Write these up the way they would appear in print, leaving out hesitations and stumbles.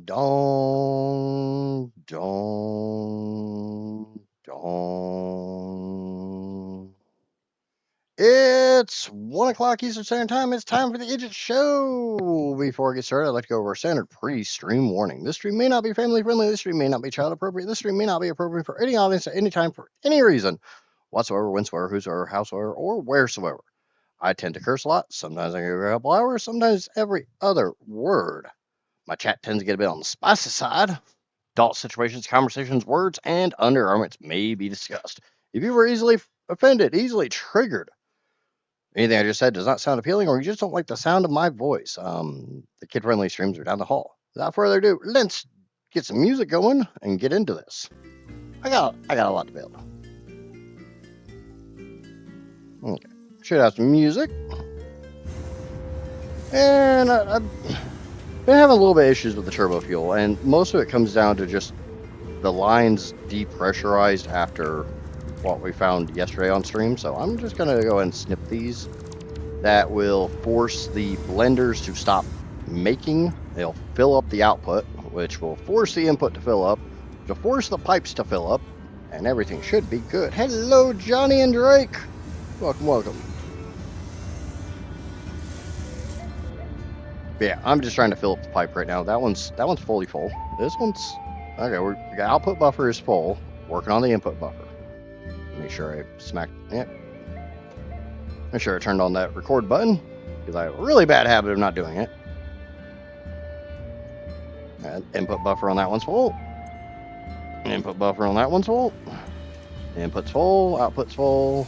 Dong, dong, dong. It's 1 o'clock Eastern Standard Time. It's time for the Idiot Show. Before I get started, I'd like to go over a standard pre-stream warning. This stream may not be family friendly. This stream may not be child appropriate. This stream may not be appropriate for any audience at any time for any reason whatsoever, whensoever, whosoever, howsoever, or wheresoever. I tend to curse a lot. Sometimes I go a couple hours. Sometimes every other word. My chat tends to get a bit on the spicy side. Adult situations, conversations, words, and undergarments may be discussed. If you were easily offended, easily triggered, anything I just said does not sound appealing, or you just don't like the sound of my voice, the kid-friendly streams are down the hall. Without further ado, let's get some music going and get into this. I got a lot to build. Okay, should have some music. And I've been having a little bit of issues with the turbo fuel, and most of it comes down to just the lines depressurized after what we found yesterday on stream. So I'm just going to go ahead and snip these. That will force the blenders to stop making. They'll fill up the output, which will force the input to fill up, to force the pipes to fill up, and everything should be good. Hello, Johnny and Drake. Welcome, welcome. Yeah, I'm just trying to fill up the pipe right now. That one's fully full. This one's okay. We got output buffer is full. Working on the input buffer. Make sure I smacked it. Make sure I turned on that record button because I have a really bad habit of not doing it. And input buffer on that one's full. Input buffer on that one's full. Input's full. Output's full.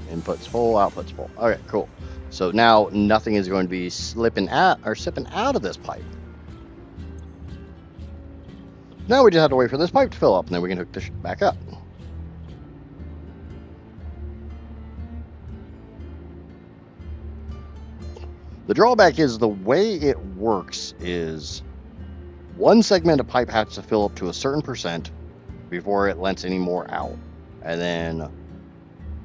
Input's full. Output's full. Okay, cool. So now nothing is going to be sipping out of this pipe. Now we just have to wait for this pipe to fill up, and then we can hook this back up. The drawback is the way it works is one segment of pipe has to fill up to a certain percent before it lets any more out. And then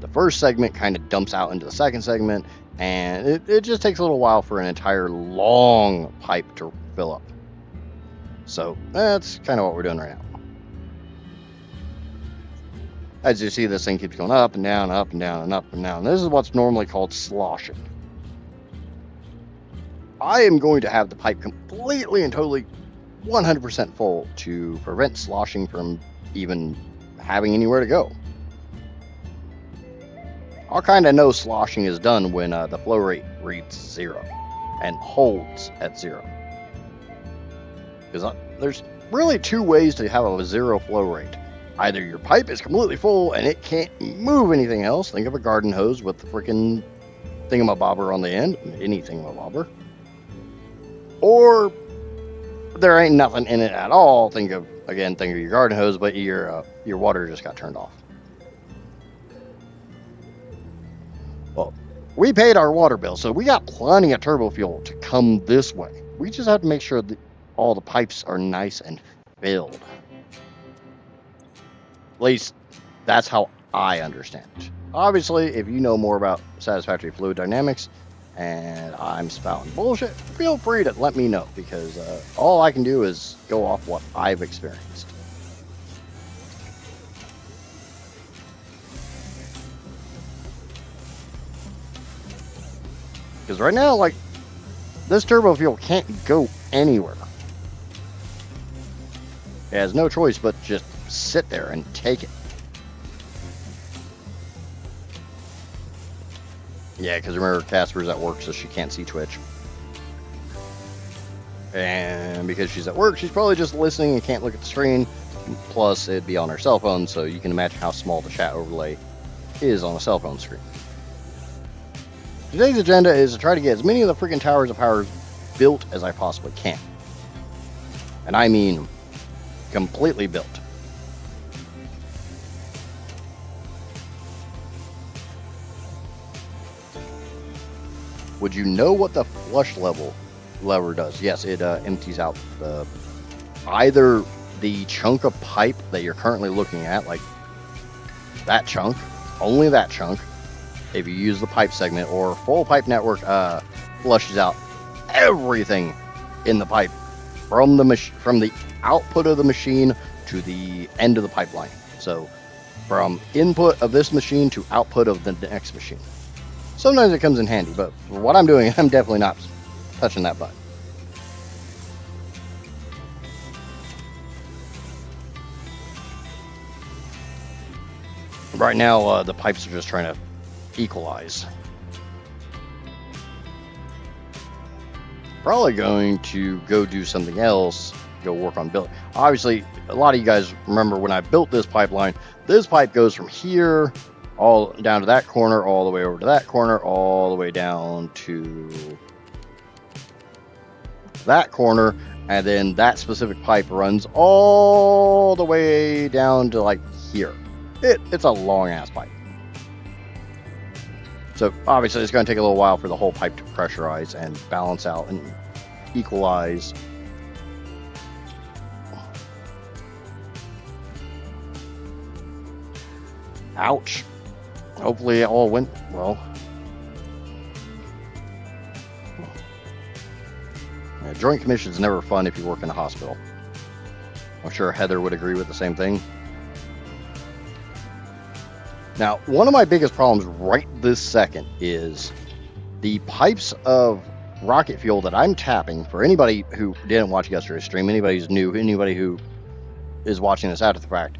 the first segment kind of dumps out into the second segment, and it just takes a little while for an entire long pipe to fill up. So that's kind of what we're doing right now. As you see, this thing keeps going up and down, up and down, and up and down. This is what's normally called sloshing. I am going to have the pipe completely and totally 100% full to prevent sloshing from even having anywhere to go. I'll kind of know sloshing is done when the flow rate reads 0 and holds at 0. Because there's really two ways to have a 0 flow rate. Either your pipe is completely full and it can't move anything else. Think of a garden hose with the freaking thingamabobber on the end. Any thingamabobber. Or there ain't nothing in it at all. Think of your garden hose, but your water just got turned off. Well, we paid our water bill, so we got plenty of turbo fuel to come this way. We just have to make sure that all the pipes are nice and filled. At least that's how I understand it. Obviously, if you know more about satisfactory fluid dynamics and I'm spouting bullshit, feel free to let me know, because all I can do is go off what I've experienced. Because right now, like, this turbo fuel can't go anywhere. It has no choice but just sit there and take it. Yeah, because remember, Casper's at work, so she can't see Twitch. And because she's at work, she's probably just listening and can't look at the screen. Plus, it'd be on her cell phone, so you can imagine how small the chat overlay is on a cell phone screen. Today's agenda is to try to get as many of the freaking towers of power built as I possibly can. And I mean completely built. Would you know what the flush lever does? Yes, it empties out either the chunk of pipe that you're currently looking at, like that chunk, only that chunk, if you use the pipe segment, or full pipe network flushes out everything in the pipe from the output of the machine to the end of the pipeline. So from input of this machine to output of the next machine. Sometimes it comes in handy, but for what I'm doing, I'm definitely not touching that button. Right now, the pipes are just trying to equalize. Probably going to go do something else, go work on building. Obviously, a lot of you guys remember when I built this pipeline, this pipe goes from here all down to that corner, all the way over to that corner, all the way down to that corner, and then that specific pipe runs all the way down to like here. It's a long ass pipe. So obviously it's going to take a little while for the whole pipe to pressurize and balance out and equalize. Ouch. Hopefully it all went well. Yeah, Joint Commission is never fun if you work in a hospital. I'm sure Heather would agree with the same thing. Now, one of my biggest problems right this second is the pipes of rocket fuel that I'm tapping. For anybody who didn't watch yesterday's stream, anybody who's new, anybody who is watching this after the fact,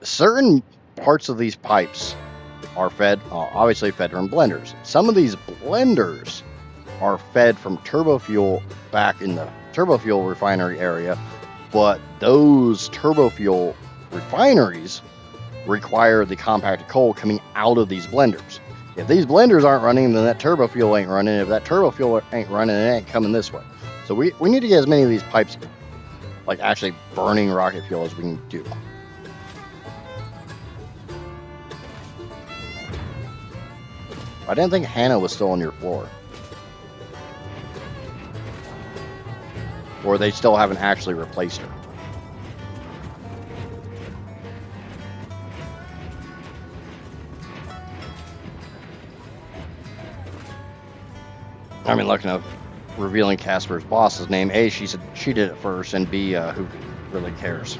certain parts of these pipes are fed, obviously fed from blenders. Some of these blenders are fed from turbo fuel back in the turbo fuel refinery area, but those turbo fuel refineries require the compacted coal coming out of these blenders. If these blenders aren't running, then that turbo fuel ain't running. If that turbo fuel ain't running, it ain't coming this way. So we need to get as many of these pipes like actually burning rocket fuel as we can do. I didn't think Hannah was still on your floor. Or they still haven't actually replaced her. I mean, looking up revealing Casper's boss's name. A, she said she did it first, and B, who really cares?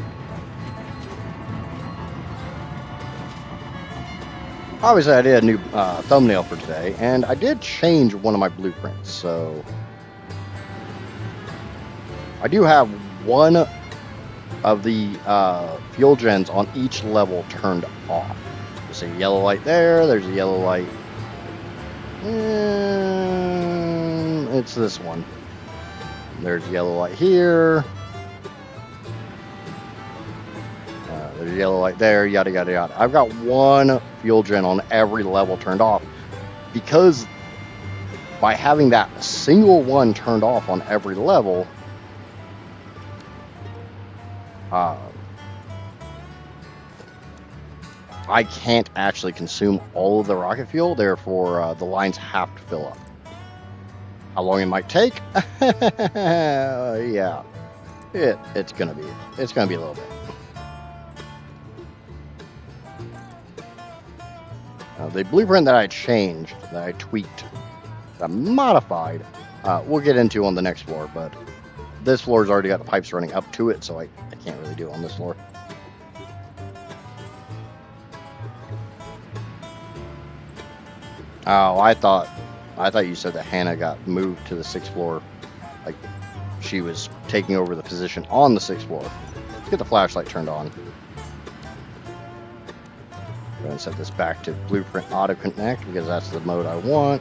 Obviously, I did a new thumbnail for today, and I did change one of my blueprints, so I do have one of the fuel gens on each level turned off. There's a yellow light there, there's a yellow light. It's this one. There's a yellow light here. There's a yellow light there, yada, yada, yada. I've got one fuel gen on every level turned off because by having that single one turned off on every level, I can't actually consume all of the rocket fuel, therefore the lines have to fill up. How long it might take? Yeah, it's gonna be a little bit. The blueprint that I changed, that I tweaked, that I modified, we'll get into on the next floor, but this floor's already got the pipes running up to it, so I can't really do it on this floor. Oh, I thought you said that Hannah got moved to the 6th floor, like she was taking over the position on the 6th floor. Let's get the flashlight turned on. Go ahead and set this back to blueprint auto connect because that's the mode I want.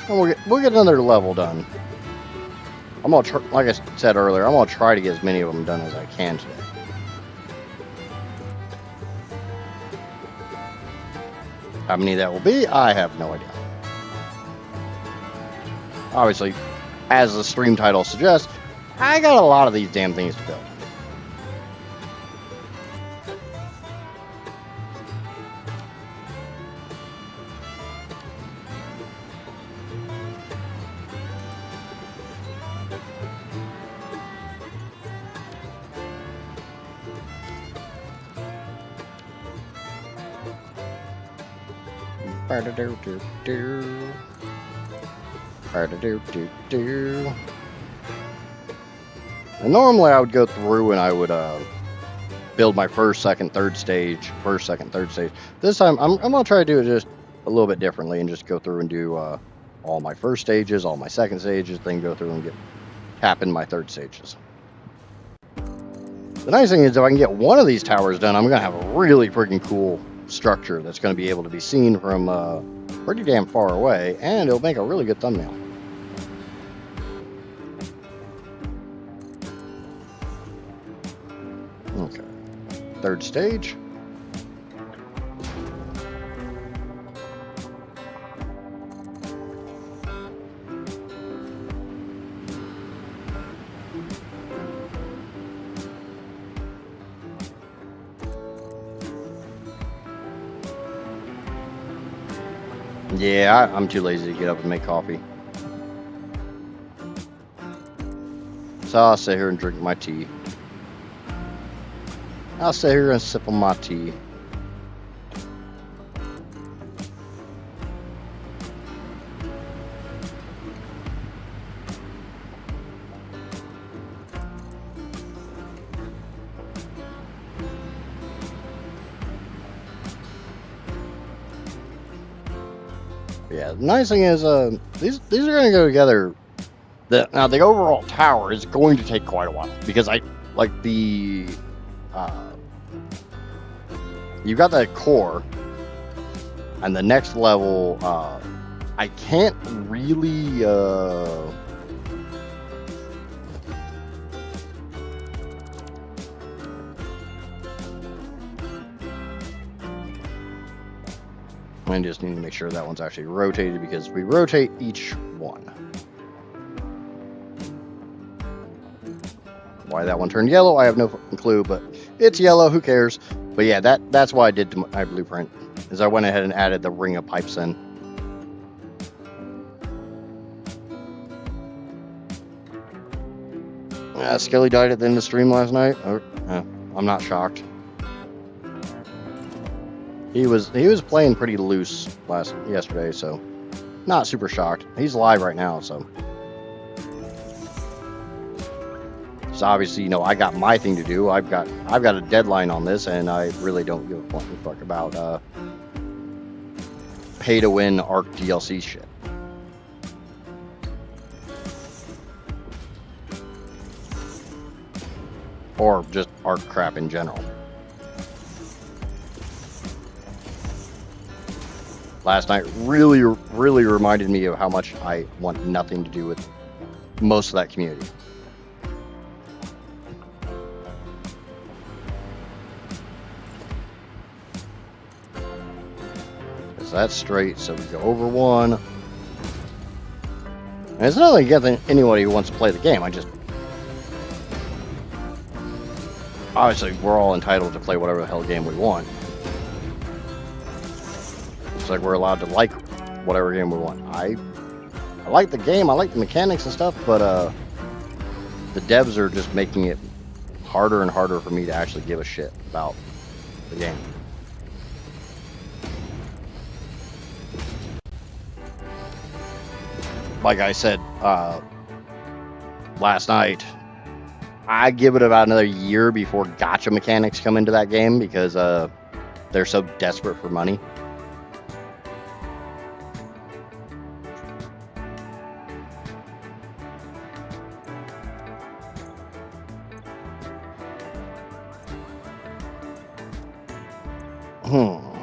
And we'll get another level done. I'm gonna try, like I said earlier, I'm gonna try to get as many of them done as I can today. How many that will be, I have no idea. Obviously, as the stream title suggests, I got a lot of these damn things to build. And normally I would go through and I would build my first, second, third stage. This time I'm gonna try to do it just a little bit differently and just go through and do all my first stages, all my second stages, then go through and tap in my third stages. The nice thing is if I can get one of these towers done, I'm gonna have a really freaking cool structure that's gonna be able to be seen from pretty damn far away, and it'll make a really good thumbnail. Okay, third stage. Yeah, I'm too lazy to get up and make coffee. So I'll sit here and drink my tea. I'll sit here and sip on my tea. Yeah, the nice thing is these are going to go together. Now the overall tower is going to take quite a while because I like the you've got that core, and the next level I can't really I just need to make sure that one's actually rotated because we rotate each one. Why that one turned yellow, I have no fucking clue, but it's yellow, who cares? But yeah, that's what I did to my blueprint, is I went ahead and added the ring of pipes in. Skelly died at the end of the stream last night. I'm not shocked. He was playing pretty loose yesterday, so not super shocked. He's live right now, so obviously, you know, I got my thing to do. I've got a deadline on this, and I really don't give a fuck about pay to win ARC DLC shit. Or just ARC crap in general. Last night really reminded me of how much I want nothing to do with most of that community. So that's straight, so we go over one. And it's not like against anybody who wants to play the game, obviously we're all entitled to play whatever the hell game we want. It's like we're allowed to like whatever game we want. I like the game, I like the mechanics and stuff, but the devs are just making it harder and harder for me to actually give a shit about the game. Like I said last night, I give it about another year before gacha mechanics come into that game because they're so desperate for money.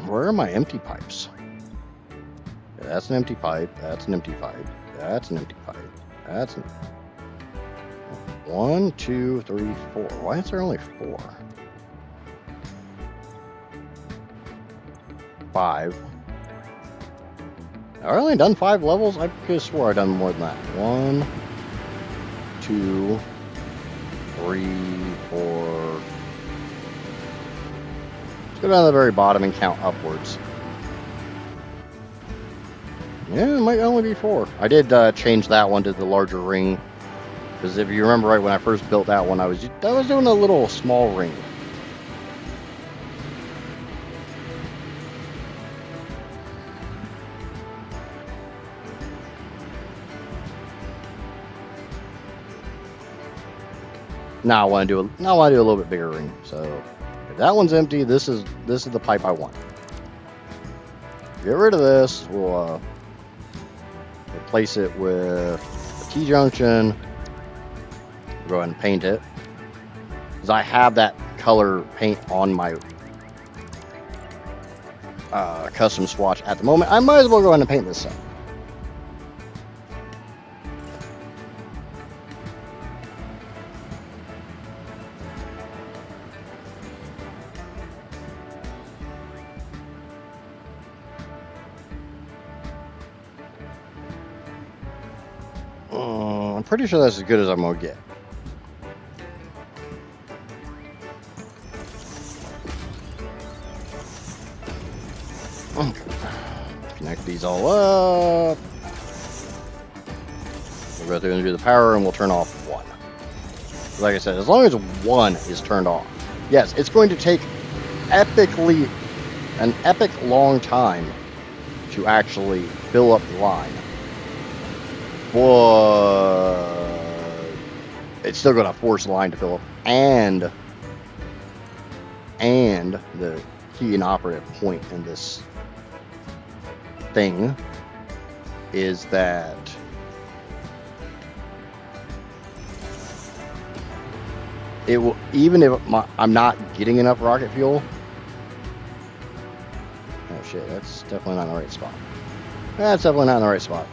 Where are my empty pipes? Yeah, that's an empty pipe. That's an empty pipe. That's an empty pipe. That's an... 1, 2, 3, 4. Why is there only 4? 5. Have I only done 5 levels? I could have swore I'd done more than that. 1, 2, 3, 4. Let's go down to the very bottom and count upwards. Yeah, it might only be 4. I did change that one to the larger ring. Because if you remember right when I first built that one, I was doing a little small ring. Now I want to do a little bit bigger ring. So if that one's empty, this is the pipe I want. Get rid of this. We'll replace it with a T-junction. Go ahead and paint it, because I have that color paint on my custom swatch at the moment. I might as well go ahead and paint this up. I'm pretty sure that's as good as I'm gonna get. Connect these all up. We'll go through and do the power, and we'll turn off one. Like I said, as long as one is turned off. Yes, it's going to take an epic long time to actually fill up the line. But it's still going to force the line to fill up, and the key and operative point in this thing is that it will, even if I'm not getting enough rocket fuel. Oh shit, that's definitely not in the right spot. That's definitely not in the right spot.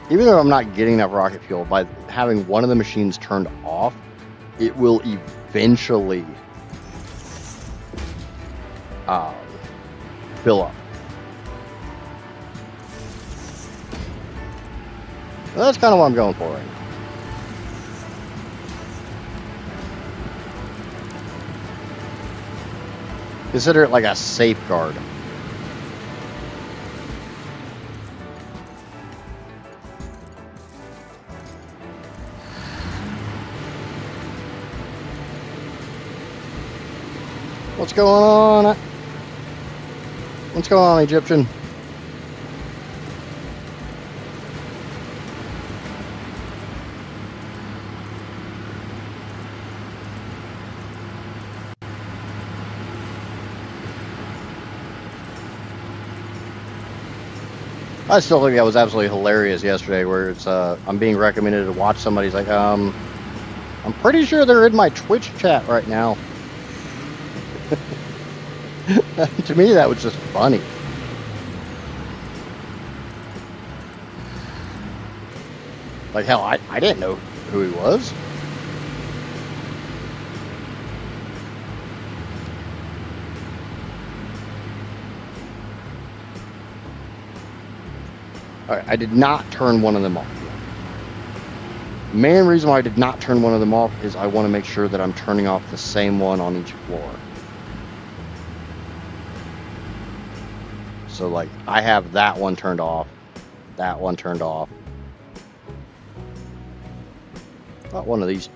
Even though I'm not getting enough rocket fuel, by having one of the machines turned off, it will eventually fill up. Well, that's kind of what I'm going for right now. Consider it like a safeguard. What's going on? What's going on, Egyptian? I still think that was absolutely hilarious yesterday, where it's I'm being recommended to watch somebody's like, I'm pretty sure they're in my Twitch chat right now. To me, that was just funny. Like, hell, I didn't know who he was. All right, I did not turn one of them off. Main reason why I did not turn one of them off is I want to make sure that I'm turning off the same one on each floor. So, like, I have that one turned off, that one turned off. Thought one of these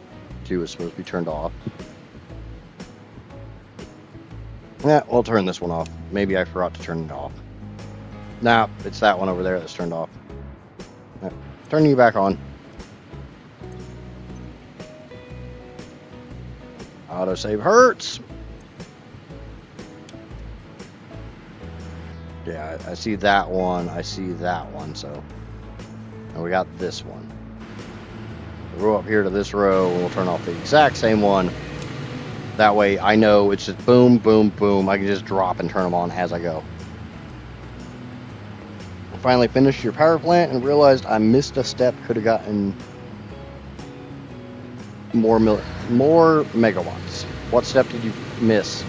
two was supposed to be turned off. Yeah, we'll turn this one off. Maybe I forgot to turn it off. Nah, it's that one over there that's turned off. Yeah, turn you back on. Autosave hurts. Yeah, I see that one. I see that one. So, and we got this one. We'll go up here to this row, and we'll turn off the exact same one. That way, I know it's just boom, boom, boom. I can just drop and turn them on as I go. Finally finished your power plant and realized I missed a step. Could have gotten more megawatts. What step did you miss?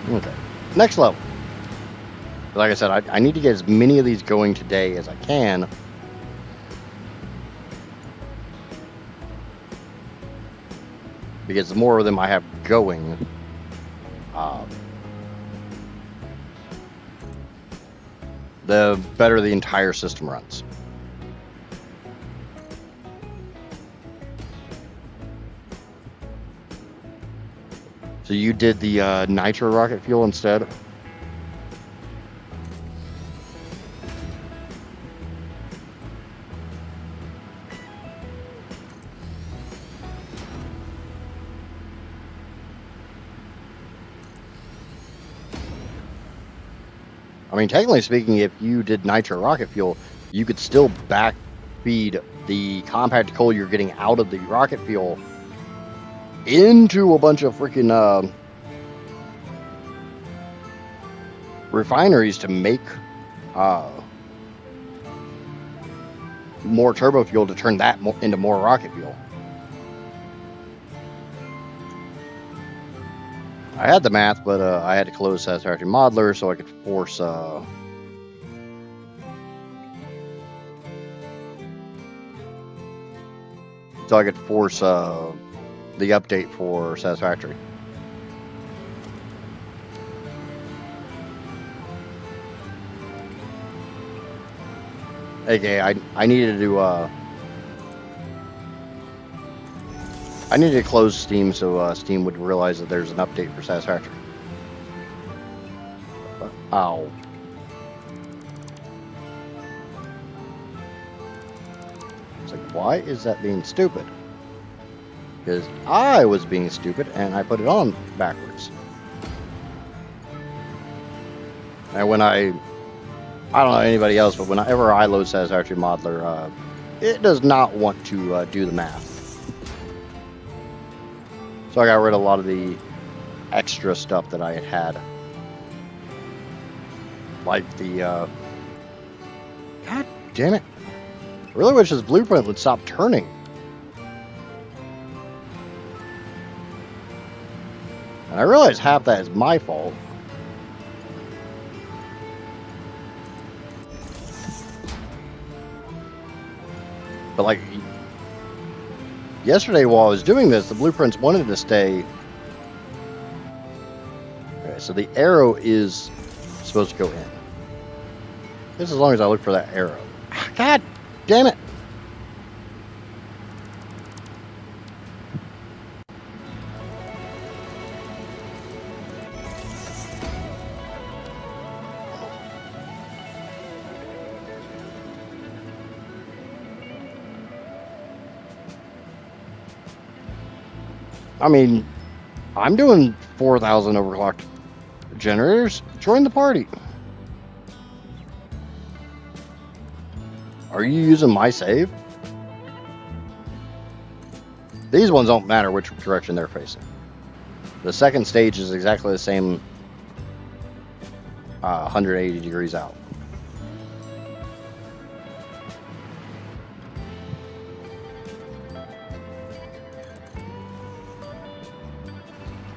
Okay, next level. Like I said, I need to get as many of these going today as I can. Because the more of them I have going, the better the entire system runs. So you did the nitro rocket fuel instead? I mean, technically speaking, if you did nitro rocket fuel, you could still backfeed the compacted coal you're getting out of the rocket fuel into a bunch of freaking refineries to make more turbo fuel to turn that into more rocket fuel. I had the math, but I had to close Satisfactory Modeler so I could force so I could force the update for Satisfactory. Okay, I needed to close Steam so Steam would realize that there's an update for Satisfactory. Ow. It's like, why is that being stupid? Because I was being stupid and I put it on backwards. And when I don't know anybody else, but whenever I load Satisfactory Modeler, it does not want to do the math. So I got rid of a lot of the extra stuff that I had. Like the, God damn it. I really wish this blueprint would stop turning. And I realize half that is my fault. But like, yesterday while I was doing this, the blueprints wanted to stay. Okay, so the arrow is supposed to go in. Just as long as I look for that arrow. God damn it! I mean, I'm doing 4,000 overclocked generators. Join the party. Are you using my save? These ones don't matter which direction they're facing. The second stage is exactly the same 180 degrees out.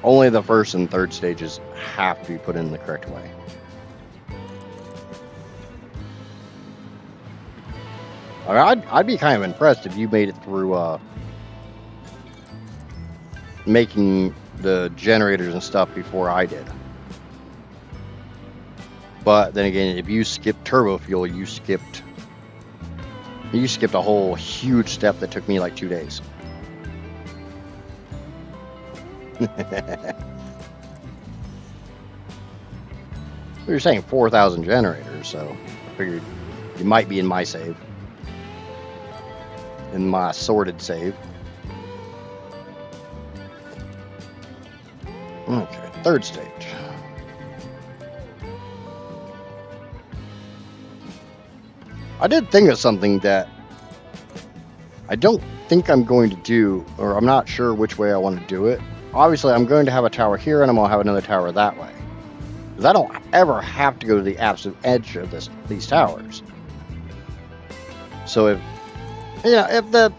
Only the first and third stages have to be put in the correct way. I mean, I'd be kind of impressed if you made it through making the generators and stuff before I did. But then again, if you skipped turbo fuel, you skipped a whole huge step that took me like 2 days. You're saying 4,000 generators, so I figured you might be in my save. In my sorted save. Okay, third stage. I did think of something that I don't think I'm going to do, or I'm not sure which way I want to do it. Obviously, I'm going to have a tower here, and I'm going to have another tower that way. Because I don't ever have to go to the absolute edge of these towers. So if the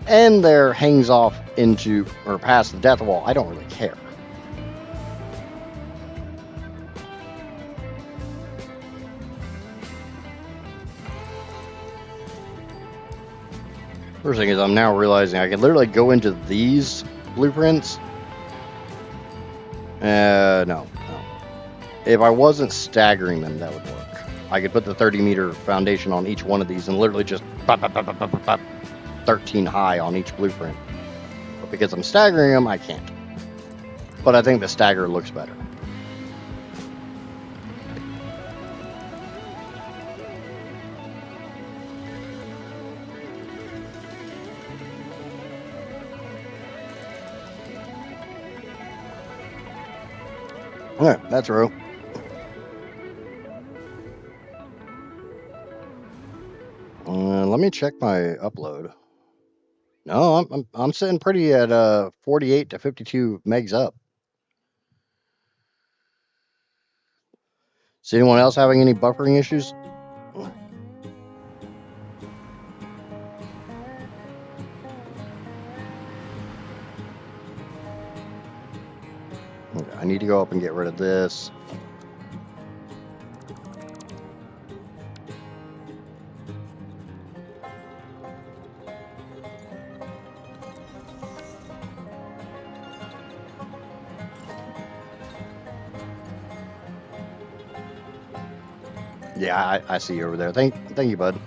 end there hangs off into, or past the death wall, I don't really care. First thing is, I'm now realizing I can literally go into these blueprints. No. If I wasn't staggering them, that would work. I could put the 30-meter foundation on each one of these and literally just 13 high on each blueprint. But because I'm staggering them, I can't. But I think the stagger looks better. Alright, that's a row. let me check my upload. No, I'm sitting pretty at 48 to 52 megs up. Is anyone else having any buffering issues? Okay, I need to go up and get rid of this. Yeah, I see you over there. Thank you, bud.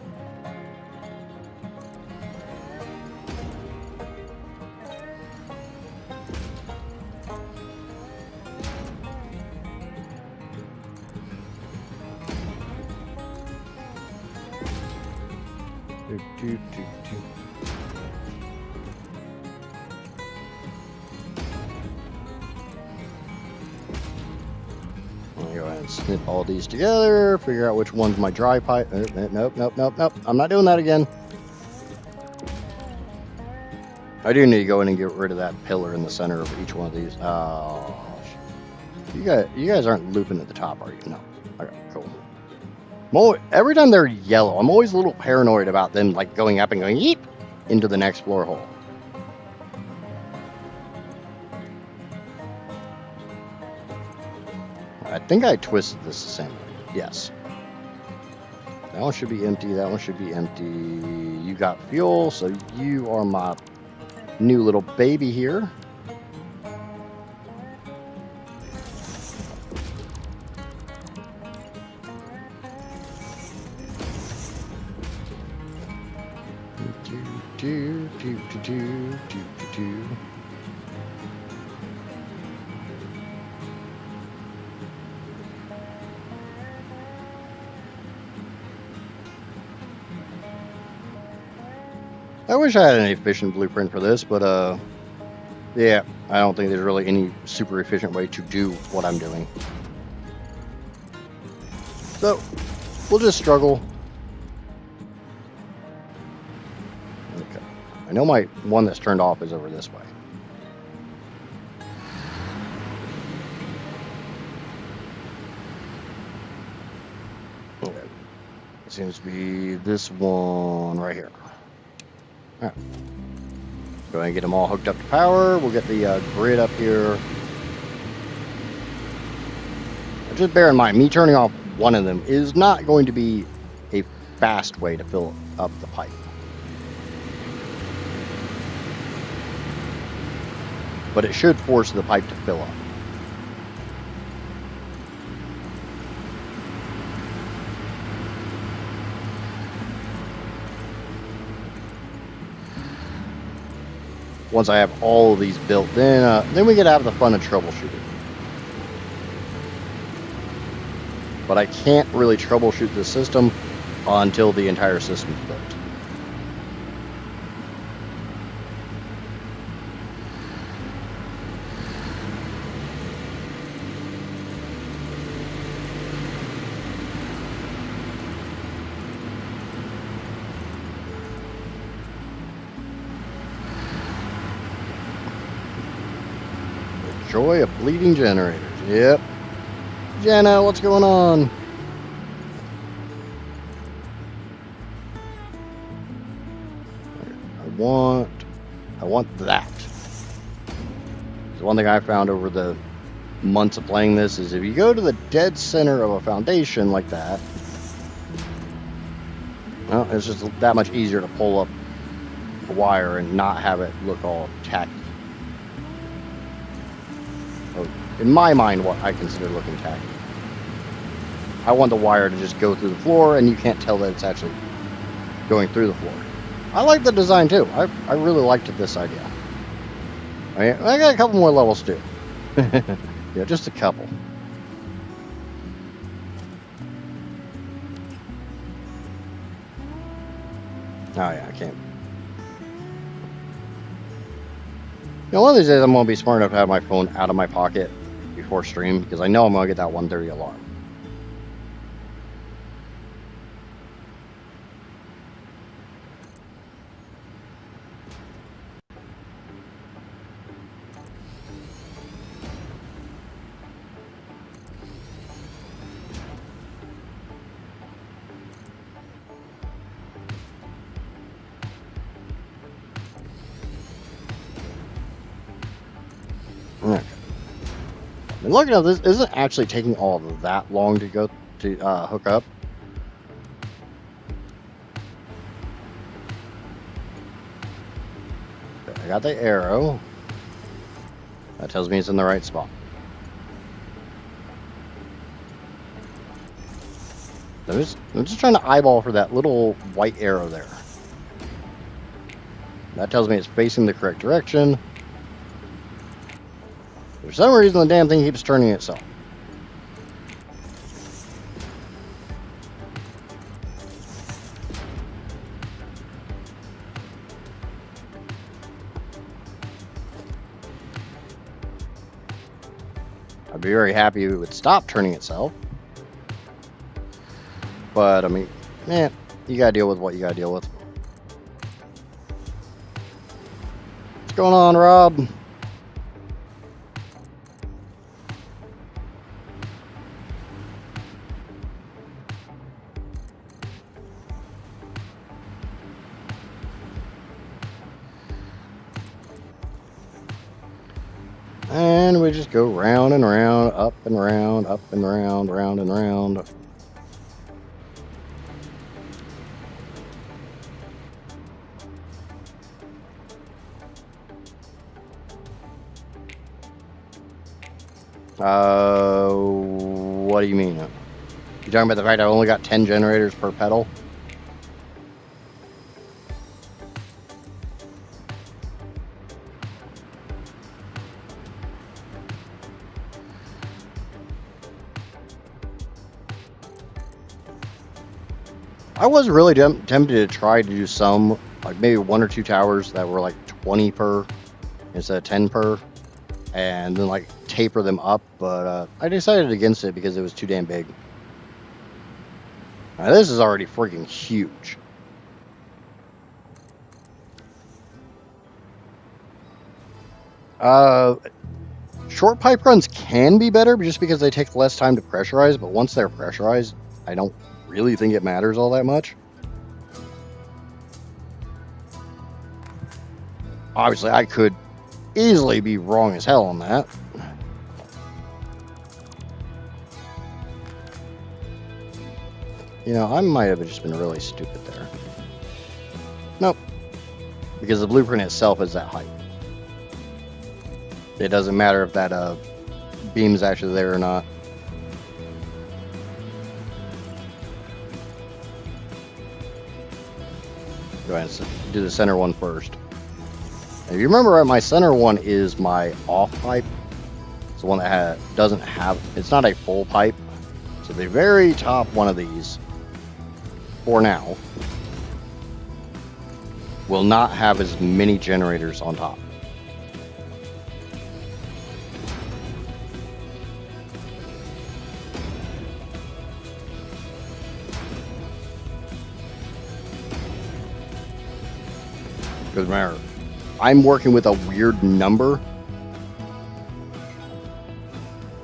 Go ahead and snip all these together, figure out which one's my dry pipe. Nope. I'm not doing that again. I do need to go in and get rid of that pillar in the center of each one of these. Oh, you guys aren't looping at the top, are you? No. Okay, cool. Every time they're yellow, I'm always a little paranoid about them like going up and going yeep into the next floor hole. I think I twisted this the same way. Yes. That one should be empty. That one should be empty. You got fuel, so you are my new little baby here. I wish I had an efficient blueprint for this, but yeah, I don't think there's really any super efficient way to do what I'm doing. So, we'll just struggle. Okay. I know my one that's turned off is over this way. Okay. It seems to be this one right here. All right. Go ahead and get them all hooked up to power. We'll get the grid up here. Just bear in mind, me turning off one of them is not going to be a fast way to fill up the pipe. But it should force the pipe to fill up. Once I have all of these built, then we get to have the fun of troubleshooting. But I can't really troubleshoot the system until the entire system's built. Joy of bleeding generators. Yep. Jenna, what's going on? I want that. So one thing I found over the months of playing this is if you go to the dead center of a foundation like that, well, it's just that much easier to pull up a wire and not have it look all tacky. In my mind, what I consider looking tacky. I want the wire to just go through the floor and you can't tell that it's actually going through the floor. I like the design too. I really liked this idea. I got a couple more levels too. Yeah, just a couple. Oh yeah, I can't. Now, one of these days I'm going to be smart enough to have my phone out of my pocket before stream, because I know I'm going to get that 1:30 alarm. And looking at this, isn't actually taking all that long to go to hook up. I got the arrow. That tells me it's in the right spot. I'm just trying to eyeball for that little white arrow there. That tells me it's facing the correct direction. For some reason, the damn thing keeps turning itself. I'd be very happy if it would stop turning itself. But, I mean, you gotta deal with what you gotta deal with. What's going on, Rob? And we just go round and round, up and round, up and round, round and round. What do you mean? You talking about the fact I only got 10 generators per pedal? I was really tempted to try to do some, like maybe 1 or 2 towers that were like 20 per instead of 10 per, and then like taper them up, but I decided against it because it was too damn big. Now this is already freaking huge. Short pipe runs can be better just because they take less time to pressurize, but once they're pressurized, I don't really think it matters all that much. Obviously, I could easily be wrong as hell on that. You know, I might have just been really stupid there. Nope. Because the blueprint itself is that height. It doesn't matter if that beam's actually there or not. Go ahead and do the center one first. And if you remember right, my center one is my off pipe. It's the one that doesn't have, it's not a full pipe. So the very top one of these, for now, will not have as many generators on top. Because remember, I'm working with a weird number.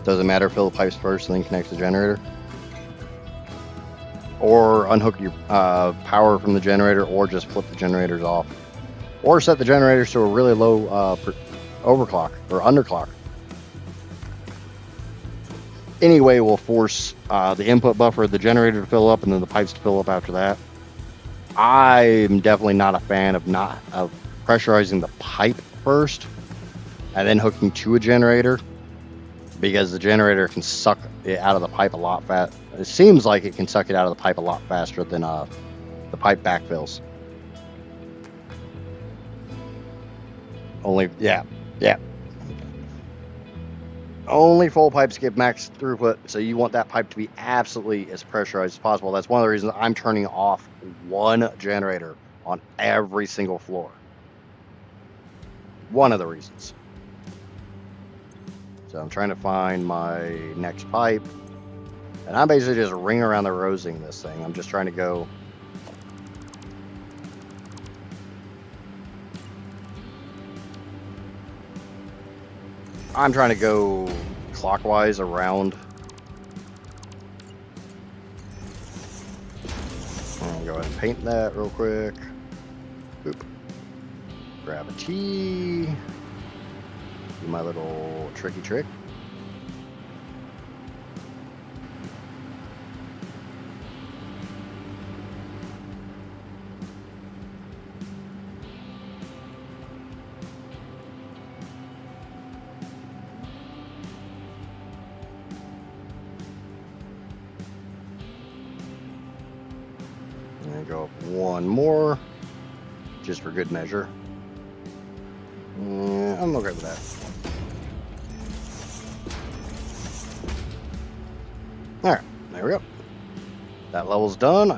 Doesn't matter, fill the pipes first and then connect the generator. Or unhook your power from the generator, or just flip the generators off. Or set the generators to a really low overclock or underclock. Anyway, we'll force the input buffer of the generator to fill up and then the pipes to fill up after that. I'm definitely not a fan of pressurizing the pipe first and then hooking to a generator, because the generator can suck it out of the pipe a lot fast. It seems like it can suck it out of the pipe a lot faster than the pipe backfills. Only full pipes give max throughput, so you want that pipe to be absolutely as pressurized as possible. That's one of the reasons I'm turning off one generator on every single floor. One of the reasons. So I'm trying to find my next pipe, and I'm basically just ring around the rosing this thing. I'm just trying to go clockwise around. I'll go ahead and paint that real quick. Boop. Grab a T. Do my little tricky trick. gonna go up one more, just for good measure. Yeah, I'm okay with that. All right, there we go. That level's done.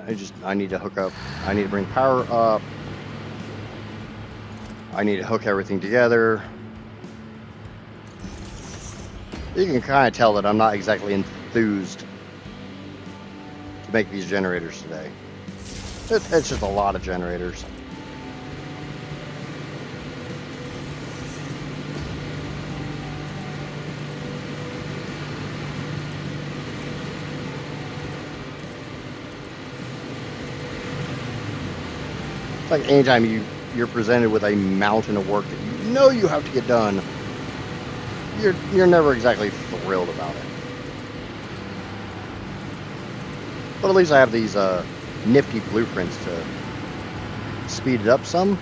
I need to hook up. I need to bring power up. I need to hook everything together. You can kind of tell that I'm not exactly enthused to make these generators today. It's just a lot of generators. It's like anytime you're presented with a mountain of work that you know you have to get done, you're never exactly thrilled about it. But at least I have these nifty blueprints to speed it up some.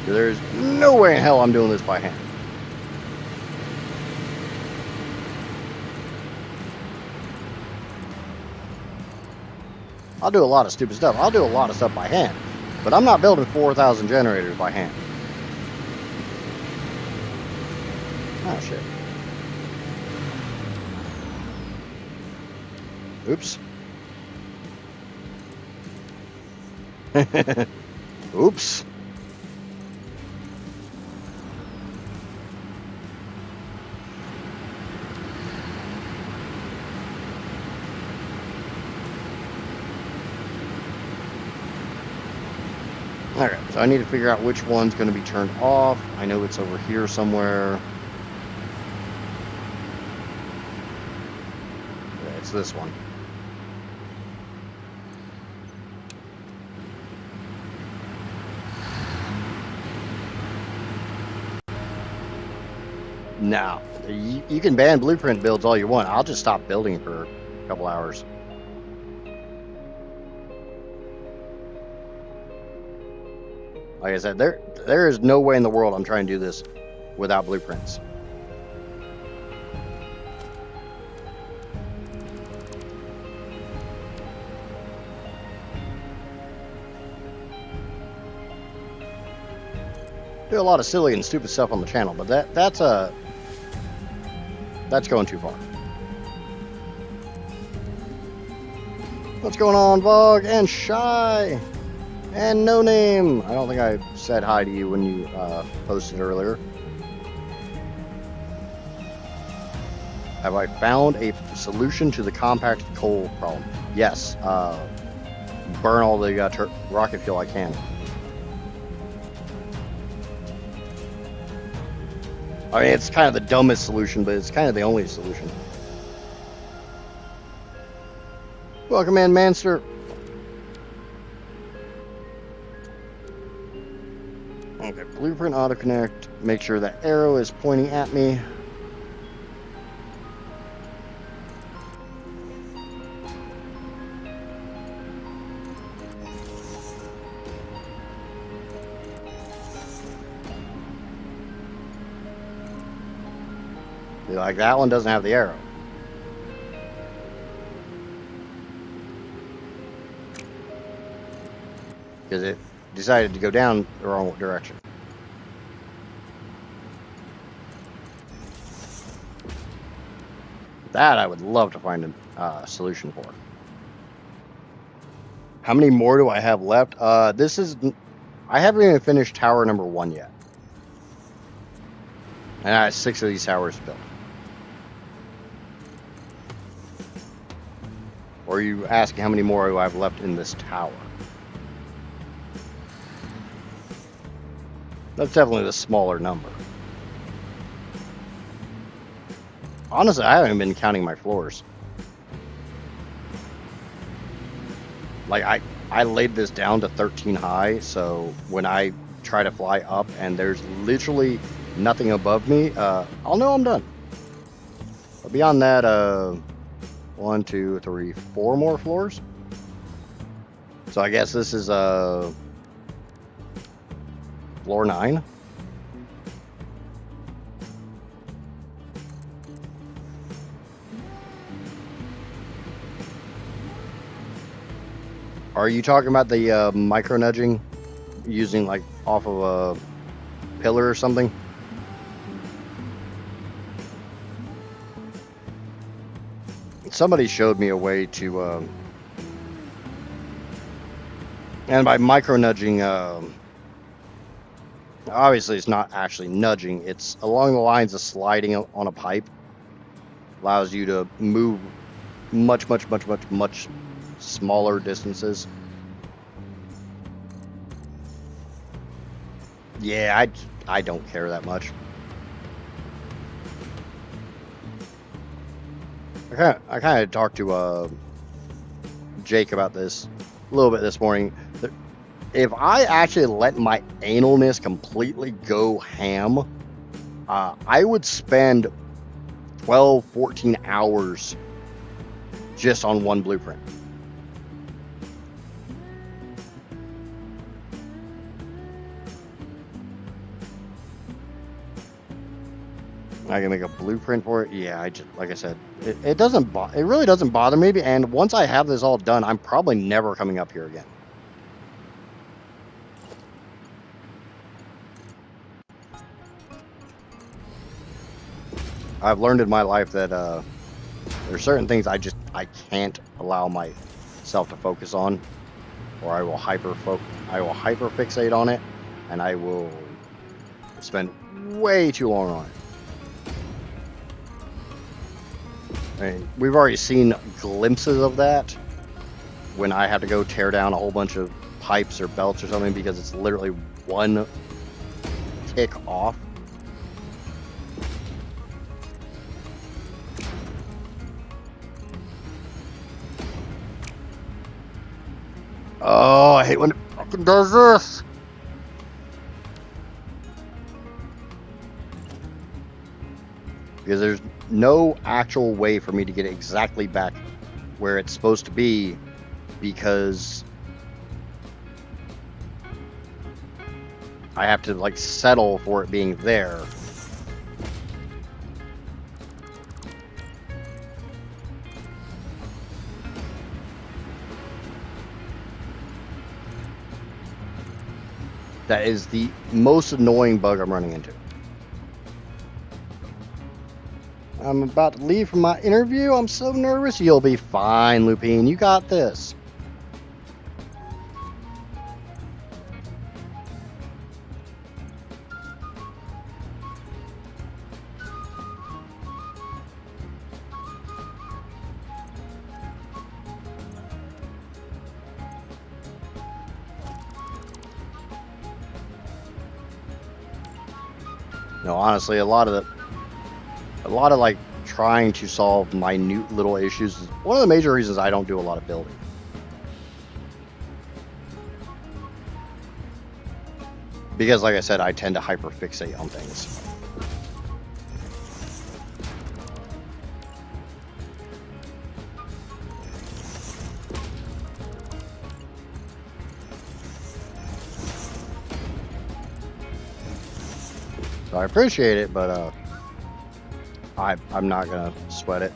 There's no way in hell I'm doing this by hand. I'll do a lot of stupid stuff. I'll do a lot of stuff by hand. But I'm not building 4,000 generators by hand. Oh, shit. Oops. Oops. Alright, so I need to figure out which one's going to be turned off. I know it's over here somewhere. Yeah, it's this one. Now, you can ban blueprint builds all you want. I'll just stop building for a couple hours. Like I said, there is no way in the world I'm trying to do this without blueprints. Do a lot of silly and stupid stuff on the channel, but that's going too far. What's going on, Vog and Shy? And No Name. I don't think I said hi to you when you posted earlier. Have I found a solution to the compacted coal problem? Yes. Burn all the rocket fuel I can. I mean, it's kind of the dumbest solution, but it's kind of the only solution. Welcome in, Manster. Okay, blueprint autoconnect. Make sure that arrow is pointing at me. Like that one doesn't have the arrow. Because it decided to go down the wrong direction. That I would love to find a solution for. How many more do I have left? I haven't even finished tower number 1 yet. And I have 6 of these towers built. Or are you asking how many more do I have left in this tower? That's definitely the smaller number. Honestly, I haven't been counting my floors. Like, I laid this down to 13 high, so when I try to fly up and there's literally nothing above me, I'll know I'm done. But beyond that, 1, 2, 3, 4 more floors. So I guess this is floor 9. Are you talking about the micro nudging using like off of a pillar or something? Somebody showed me a way to, and by micro nudging, obviously it's not actually nudging. It's along the lines of sliding on a pipe. Allows you to move much smaller distances. Yeah, I don't care that much. I kind of talked to Jake about this a little bit this morning. If I actually let my analness completely go ham, I would spend 12, 14 hours just on one blueprint. I can make a blueprint for it. Yeah, like I said, it really doesn't bother me. And once I have this all done, I'm probably never coming up here again. I've learned in my life that there's certain things I can't allow myself to focus on, or I will hyper fixate on it, and I will spend way too long on it. I mean, we've already seen glimpses of that when I have to go tear down a whole bunch of pipes or belts or something because it's literally one tick off. Oh, I hate when it fucking does this. Because there's no actual way for me to get it exactly back where it's supposed to be, because I have to like settle for it being there. That is the most annoying bug I'm running into. I'm about to leave from my interview. I'm so nervous. You'll be fine, Lupine. You got this. No, honestly, a lot of like trying to solve minute little issues is one of the major reasons I don't do a lot of building. Because like I said, I tend to hyperfixate on things. So I appreciate it, but I'm not gonna sweat it.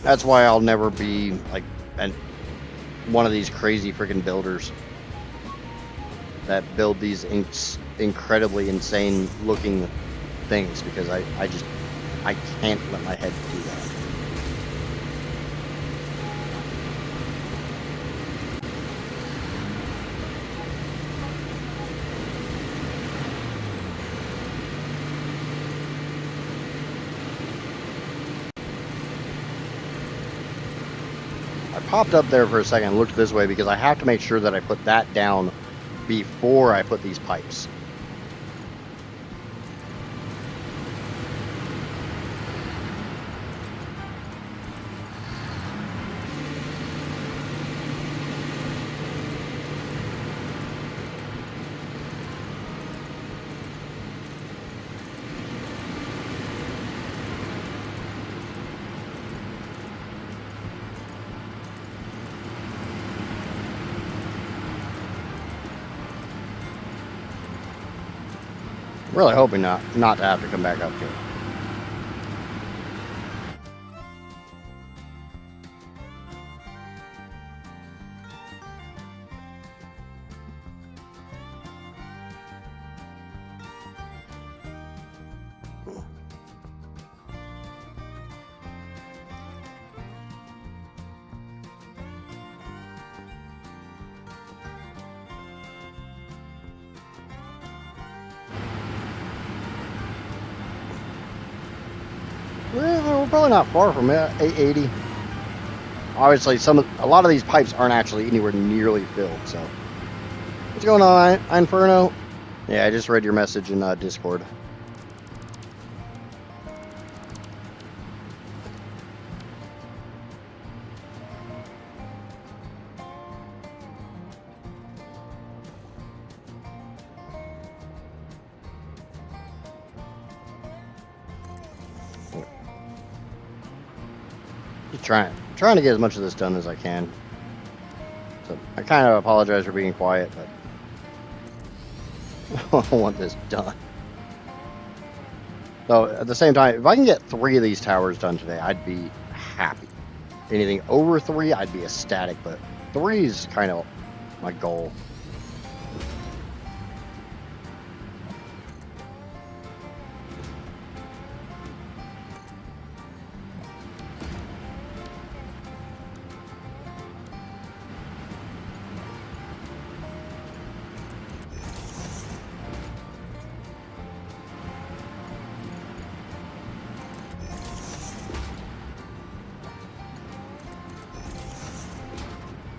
That's why I'll never be like one of these crazy freaking builders that build these incredibly insane looking things, because I can't let my head do that. I popped up there for a second and looked this way because I have to make sure that I put that down before I put these pipes. Really hoping not to have to come back up to it. Well, we're probably not far from it. 880. Obviously, a lot of these pipes aren't actually anywhere nearly filled. So, what's going on, Inferno? Yeah, I just read your message in Discord. Trying to get as much of this done as I can. So I kind of apologize for being quiet, but I want this done. So at the same time, if I can get 3 of these towers done today, I'd be happy. Anything over 3, I'd be ecstatic, but 3 is kind of my goal.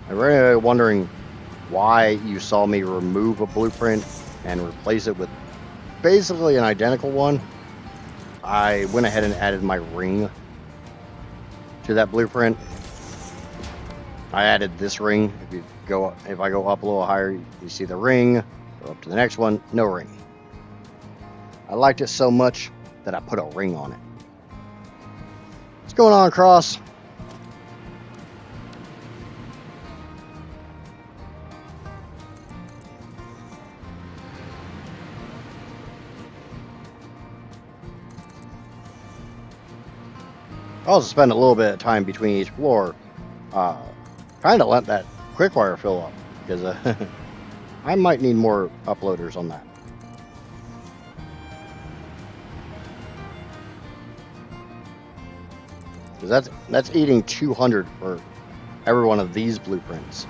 I'm really wondering why you saw me remove a blueprint and replace it with basically an identical one. I went ahead and added my ring to that blueprint. I added this ring. If I go up a little higher, you see the ring. Go up to the next one, no ring. I liked it so much that I put a ring on it. What's going on, Cross? I also spend a little bit of time between each floor, kind of let that quick wire fill up, because I might need more uploaders on that. Because that's eating 200 for every one of these blueprints.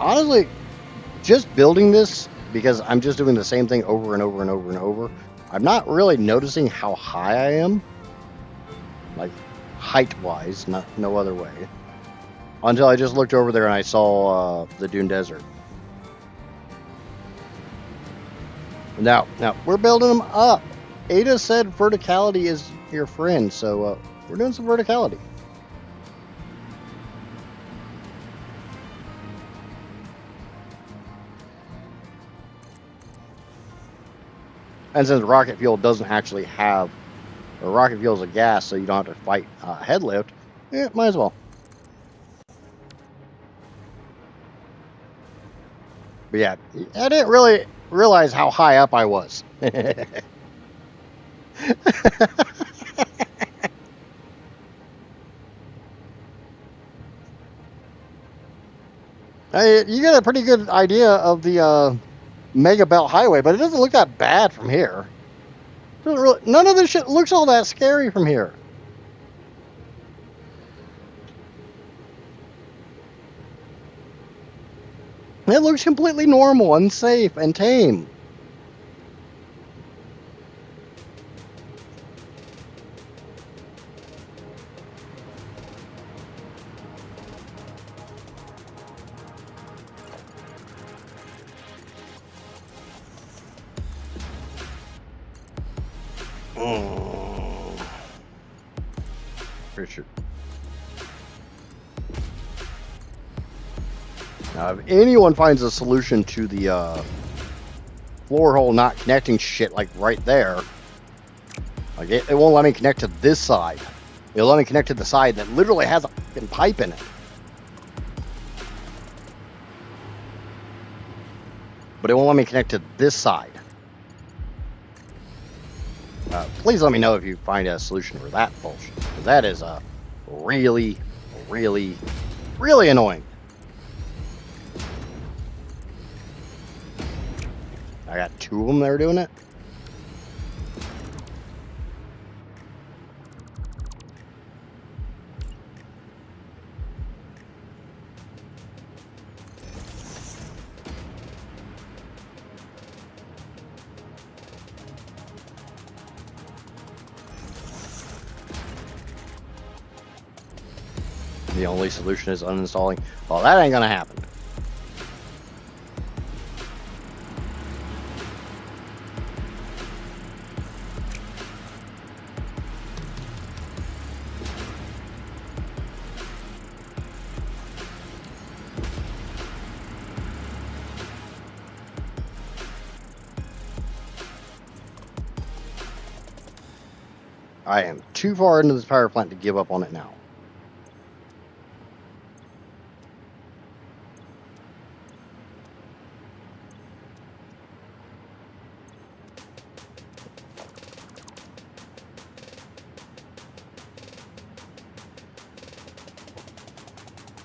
Honestly, just building this, because I'm just doing the same thing over and over and over and over, I'm not really noticing how high I am, like height-wise, no other way, until I just looked over there and I saw the Dune Desert. Now we're building them up. Ada said verticality is your friend, so we're doing some verticality. And since rocket fuel doesn't actually have, or rocket fuel is a gas, so you don't have to fight head lift, might as well. But yeah, I didn't really realize how high up I was. You get a pretty good idea of the Megawatt highway, but it doesn't look that bad from here. None of this shit looks all that scary from here. It looks completely normal and safe and tame. Richard. Now, if anyone finds a solution to the floor hole not connecting shit like right there, Like it won't let me connect to this side. It'll let me connect to the side that literally has a fucking pipe in it. But it won't let me connect to this side. Please let me know if you find a solution for that bullshit. That is really, really, really annoying. I got 2 of them that are doing it. The only solution is uninstalling. Well, that ain't gonna happen. I am too far into this power plant to give up on it now.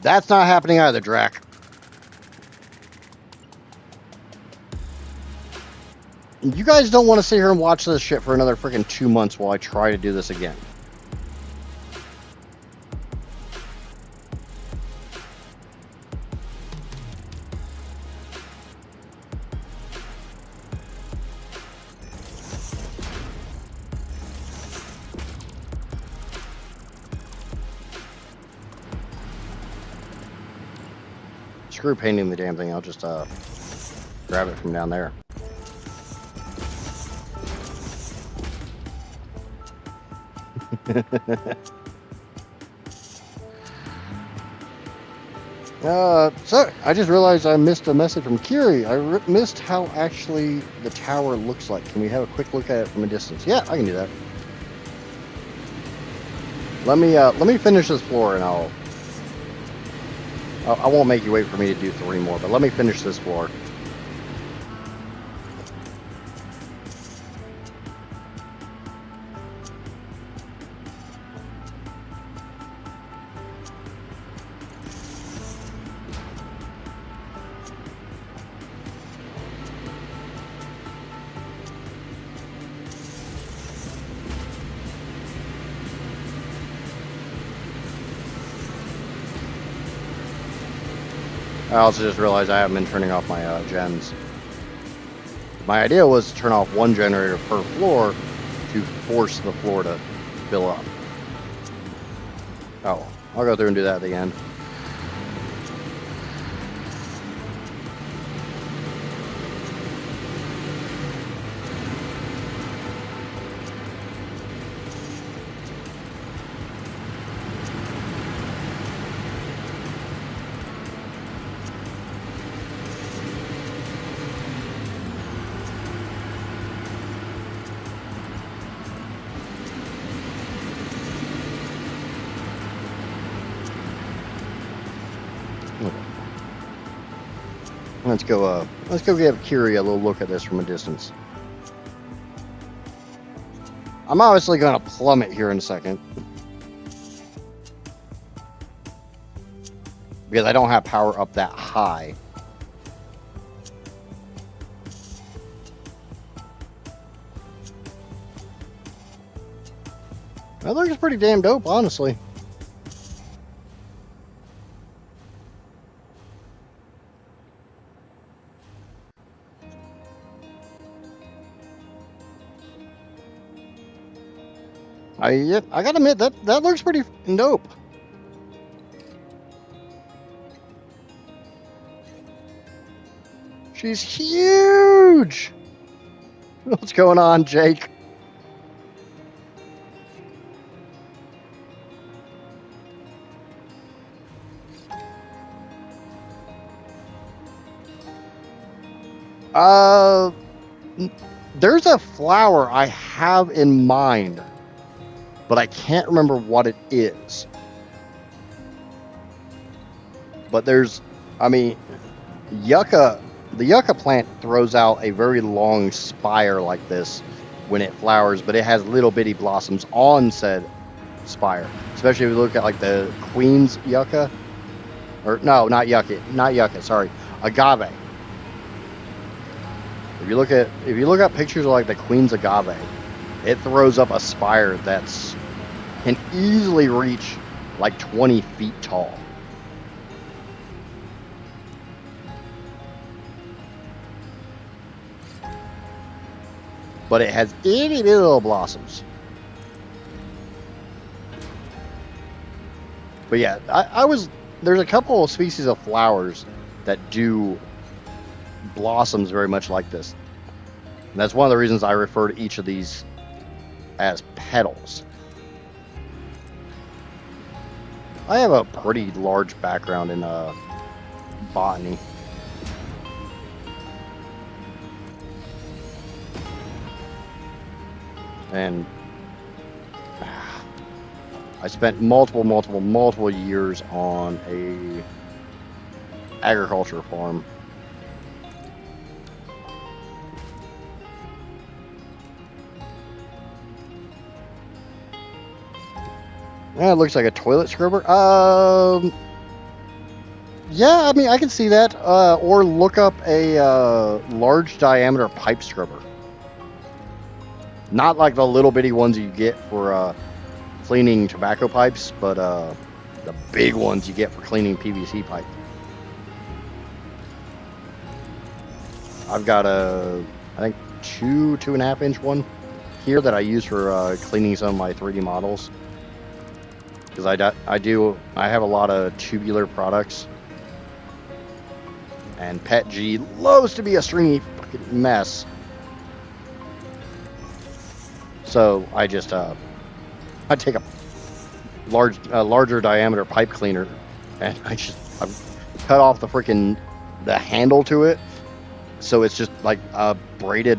That's not happening either, Drac. You guys don't want to sit here and watch this shit for another freaking 2 months while I try to do this again. Screw painting the damn thing. I'll just grab it from down there. So I just realized I missed a message from Kiri. I missed how actually the tower looks like. Can we have a quick look at it from a distance? Yeah, I can do that. Let me finish this floor and I won't make you wait for me to do 3 more, but let me finish this floor. I also just realized I haven't been turning off my gens. My idea was to turn off 1 generator per floor to force the floor to fill up. Oh, I'll go through and do that at the end. Let's go give Kiri a little look at this from a distance. I'm obviously gonna plummet here in a second. Because I don't have power up that high. That looks pretty damn dope, honestly. I gotta admit that looks pretty dope. She's huge. What's going on, Jake? There's a flower I have in mind, but I can't remember what it is. But I mean, yucca, the yucca plant throws out a very long spire like this when it flowers, but it has little bitty blossoms on said spire. Especially if you look at like the Queen's yucca, or no, not yucca, sorry, agave. If you look at pictures of like the Queen's agave, it throws up a spire that's can easily reach like 20 feet tall. But it has itty bitty little blossoms. But yeah, there's a couple of species of flowers that do blossoms very much like this. And that's one of the reasons I refer to each of these as petals. I have a pretty large background in botany. And I spent multiple years on a agriculture farm. Yeah, it looks like a toilet scrubber. Yeah, I mean, I can see that. Or look up a large diameter pipe scrubber. Not like the little bitty ones you get for cleaning tobacco pipes, but the big ones you get for cleaning PVC pipe. I've got I think 2.5 inch one here that I use for cleaning some of my 3D models. Because I have a lot of tubular products. And Pet G loves to be a stringy fucking mess. So I just I take a larger diameter pipe cleaner, and I've cut off the handle to it, so it's just like a braided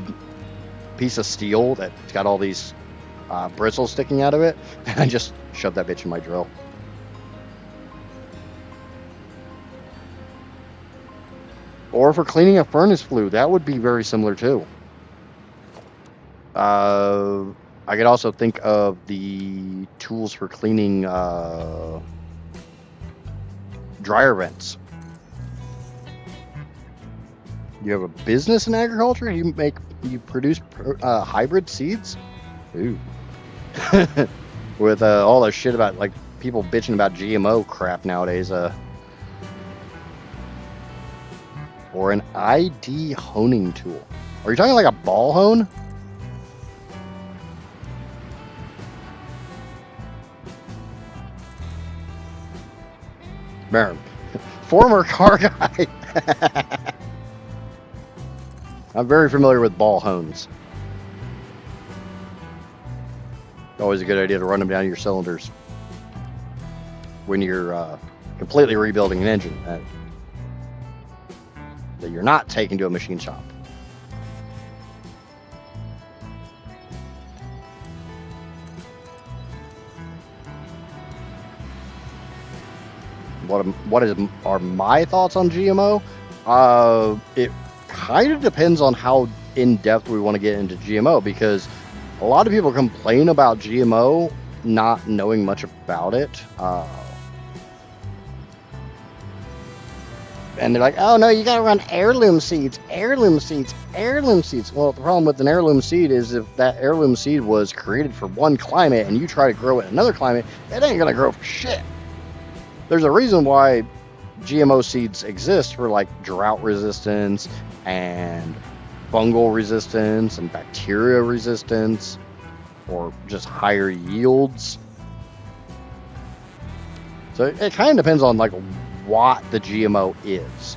piece of steel that's got all these bristles sticking out of it, and I just shove that bitch in my drill. Or for cleaning a furnace flue, that would be very similar too. I could also think of the tools for cleaning dryer vents. You have a business in agriculture? You produce hybrid seeds? Ooh. With all the shit about like people bitching about GMO crap nowadays. Or an ID honing tool. Are you talking like a ball hone? Baron, former car guy. I'm very familiar with ball hones. Always a good idea to run them down your cylinders when you're completely rebuilding an engine that you're not taking to a machine shop. What are my thoughts on GMO? It kind of depends on how in depth we want to get into GMO, because a lot of people complain about GMO not knowing much about it. And they're like, oh no, you gotta run heirloom seeds. Well, the problem with an heirloom seed is if that heirloom seed was created for one climate and you try to grow it in another climate, it ain't gonna grow for shit. There's a reason why GMO seeds exist, for like drought resistance and fungal resistance and bacteria resistance, or just higher yields. So it kind of depends on like what the GMO is.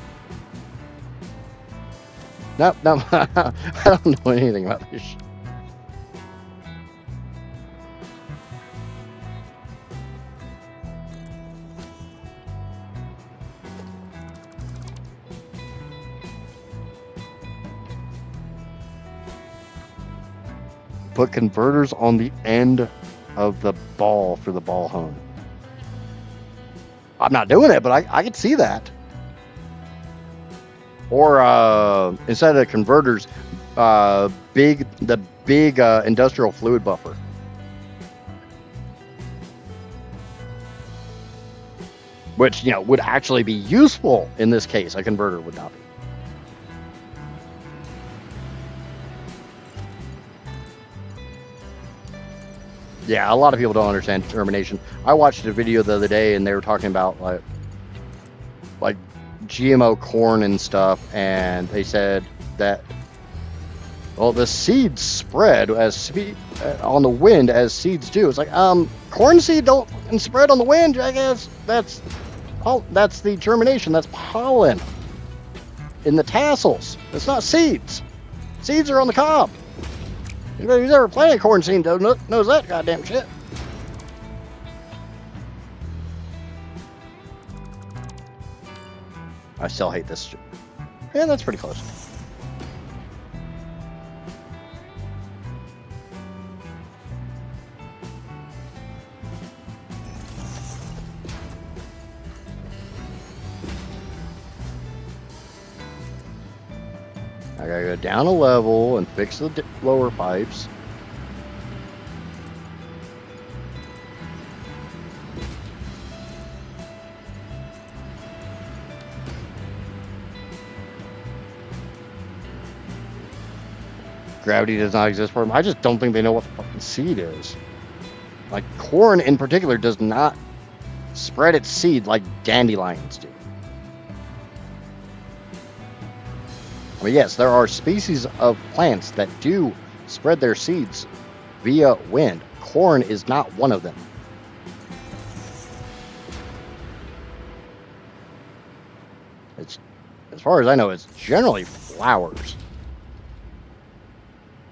No, I don't know anything about this shit. put converters on the end of the ball for the ball hone. I'm not doing it, but I could see that. Or instead of converters, the big industrial fluid buffer. Which, you know, would actually be useful in this case. A converter would not be. Yeah, a lot of people don't understand termination. I watched a video the other day, and they were talking about like GMO corn and stuff, and they said that, well, the seeds spread as on the wind as seeds do. It's like, corn seed don't spread on the wind. I guess that's the germination. That's pollen in the tassels. It's not seeds. Seeds are on the cob. Anybody who's ever planted corn seed knows that goddamn shit. I still hate this. Yeah, that's pretty close. I gotta go down a level and fix the lower pipes. Gravity does not exist for them. I just don't think they know what the fucking seed is. Like, corn in particular does not spread its seed like dandelions do. I mean, yes, there are species of plants that do spread their seeds via wind. Corn is not one of them. It's, as far as I know, it's generally flowers.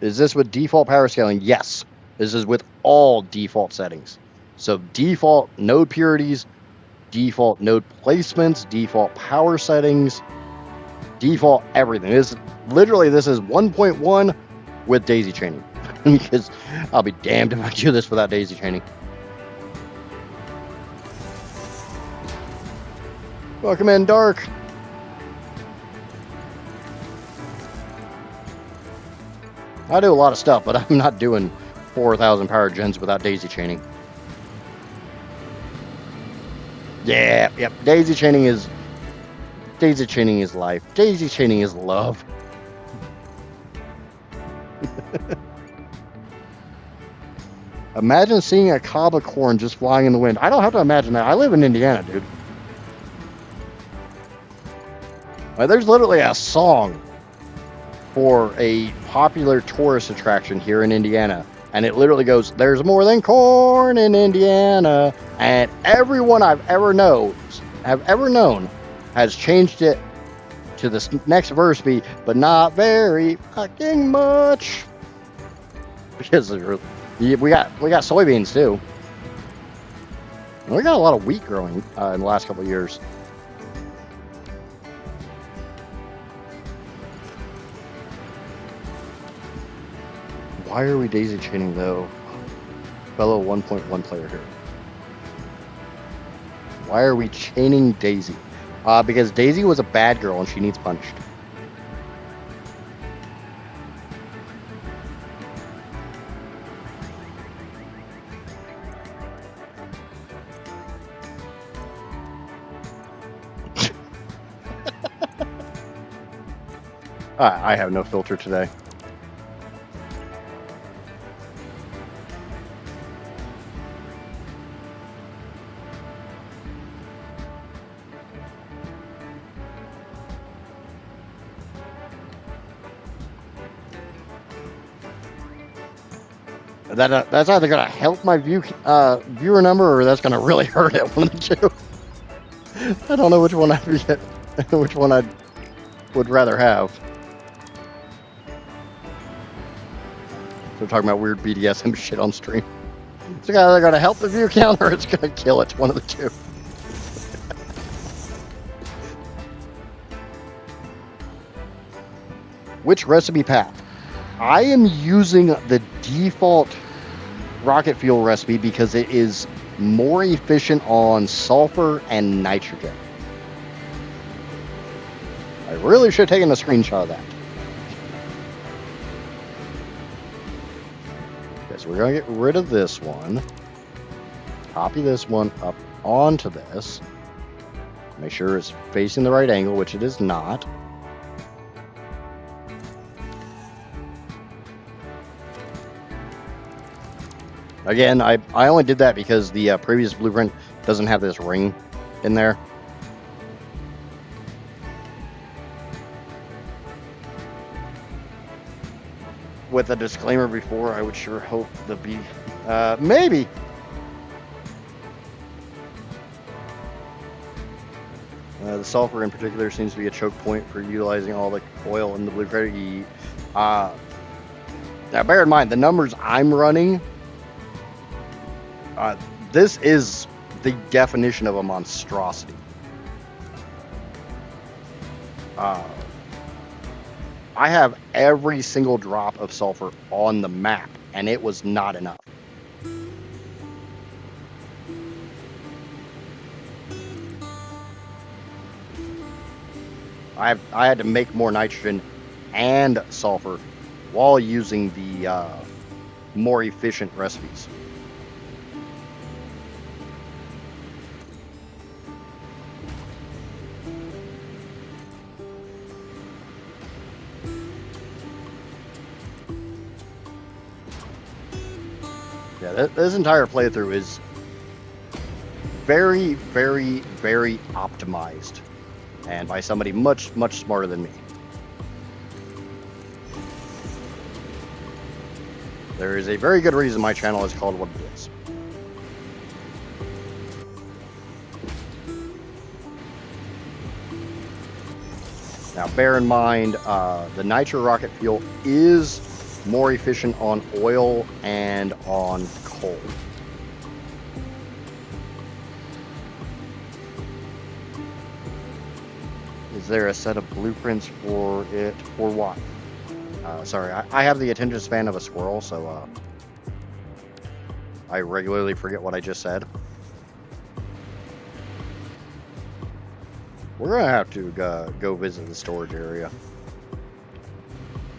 Is this with default power scaling? Yes. This is with all default settings. So default node purities, default node placements, default power settings, default everything. This is 1.1 with daisy chaining. Because I'll be damned if I do this without daisy chaining. Welcome in, Dark. I do a lot of stuff, but I'm not doing 4,000 power gens without daisy chaining. Yeah, yep. Daisy chaining is life. Daisy chaining is love. Imagine seeing a cob of corn just flying in the wind. I don't have to imagine that. I live in Indiana, dude. Like, there's literally a song for a popular tourist attraction here in Indiana, and it literally goes, "There's more than corn in Indiana," and everyone I've ever known has changed it to this next verse be, "but not very fucking much," because we got soybeans too. And we got a lot of wheat growing in the last couple of years. Why are we daisy chaining though? Fellow 1.1 player here. Why are we chaining Daisy? Because Daisy was a bad girl and she needs punished. I have no filter today. That's either going to help my viewer number, or that's going to really hurt it. One of the two. I don't know which one I would rather have. So we're talking about weird BDSM shit on stream. It's either going to help the view count or it's going to kill it. One of the two. Which recipe path? I am using the default rocket fuel recipe because it is more efficient on sulfur and nitrogen. I really should have taken a screenshot of that. Okay, so we're going to get rid of this one. Copy this one up onto this. Make sure it's facing the right angle, which it is not. Again, I only did that because the previous blueprint doesn't have this ring in there. With a disclaimer before, I would sure hope the be maybe. The sulfur in particular seems to be a choke point for utilizing all the oil in the blueprint. Now bear in mind, the numbers I'm running, this is the definition of a monstrosity. I have every single drop of sulfur on the map, and it was not enough. I had to make more nitrogen and sulfur while using the more efficient recipes. Yeah, this entire playthrough is very, very, very optimized, and by somebody much, much smarter than me. There is a very good reason my channel is called what it is. Now, bear in mind, the nitro rocket fuel is more efficient on oil and on coal. Is there a set of blueprints for it? For what? Sorry, I have the attention span of a squirrel, so I regularly forget what I just said. We're gonna have to go visit the storage area.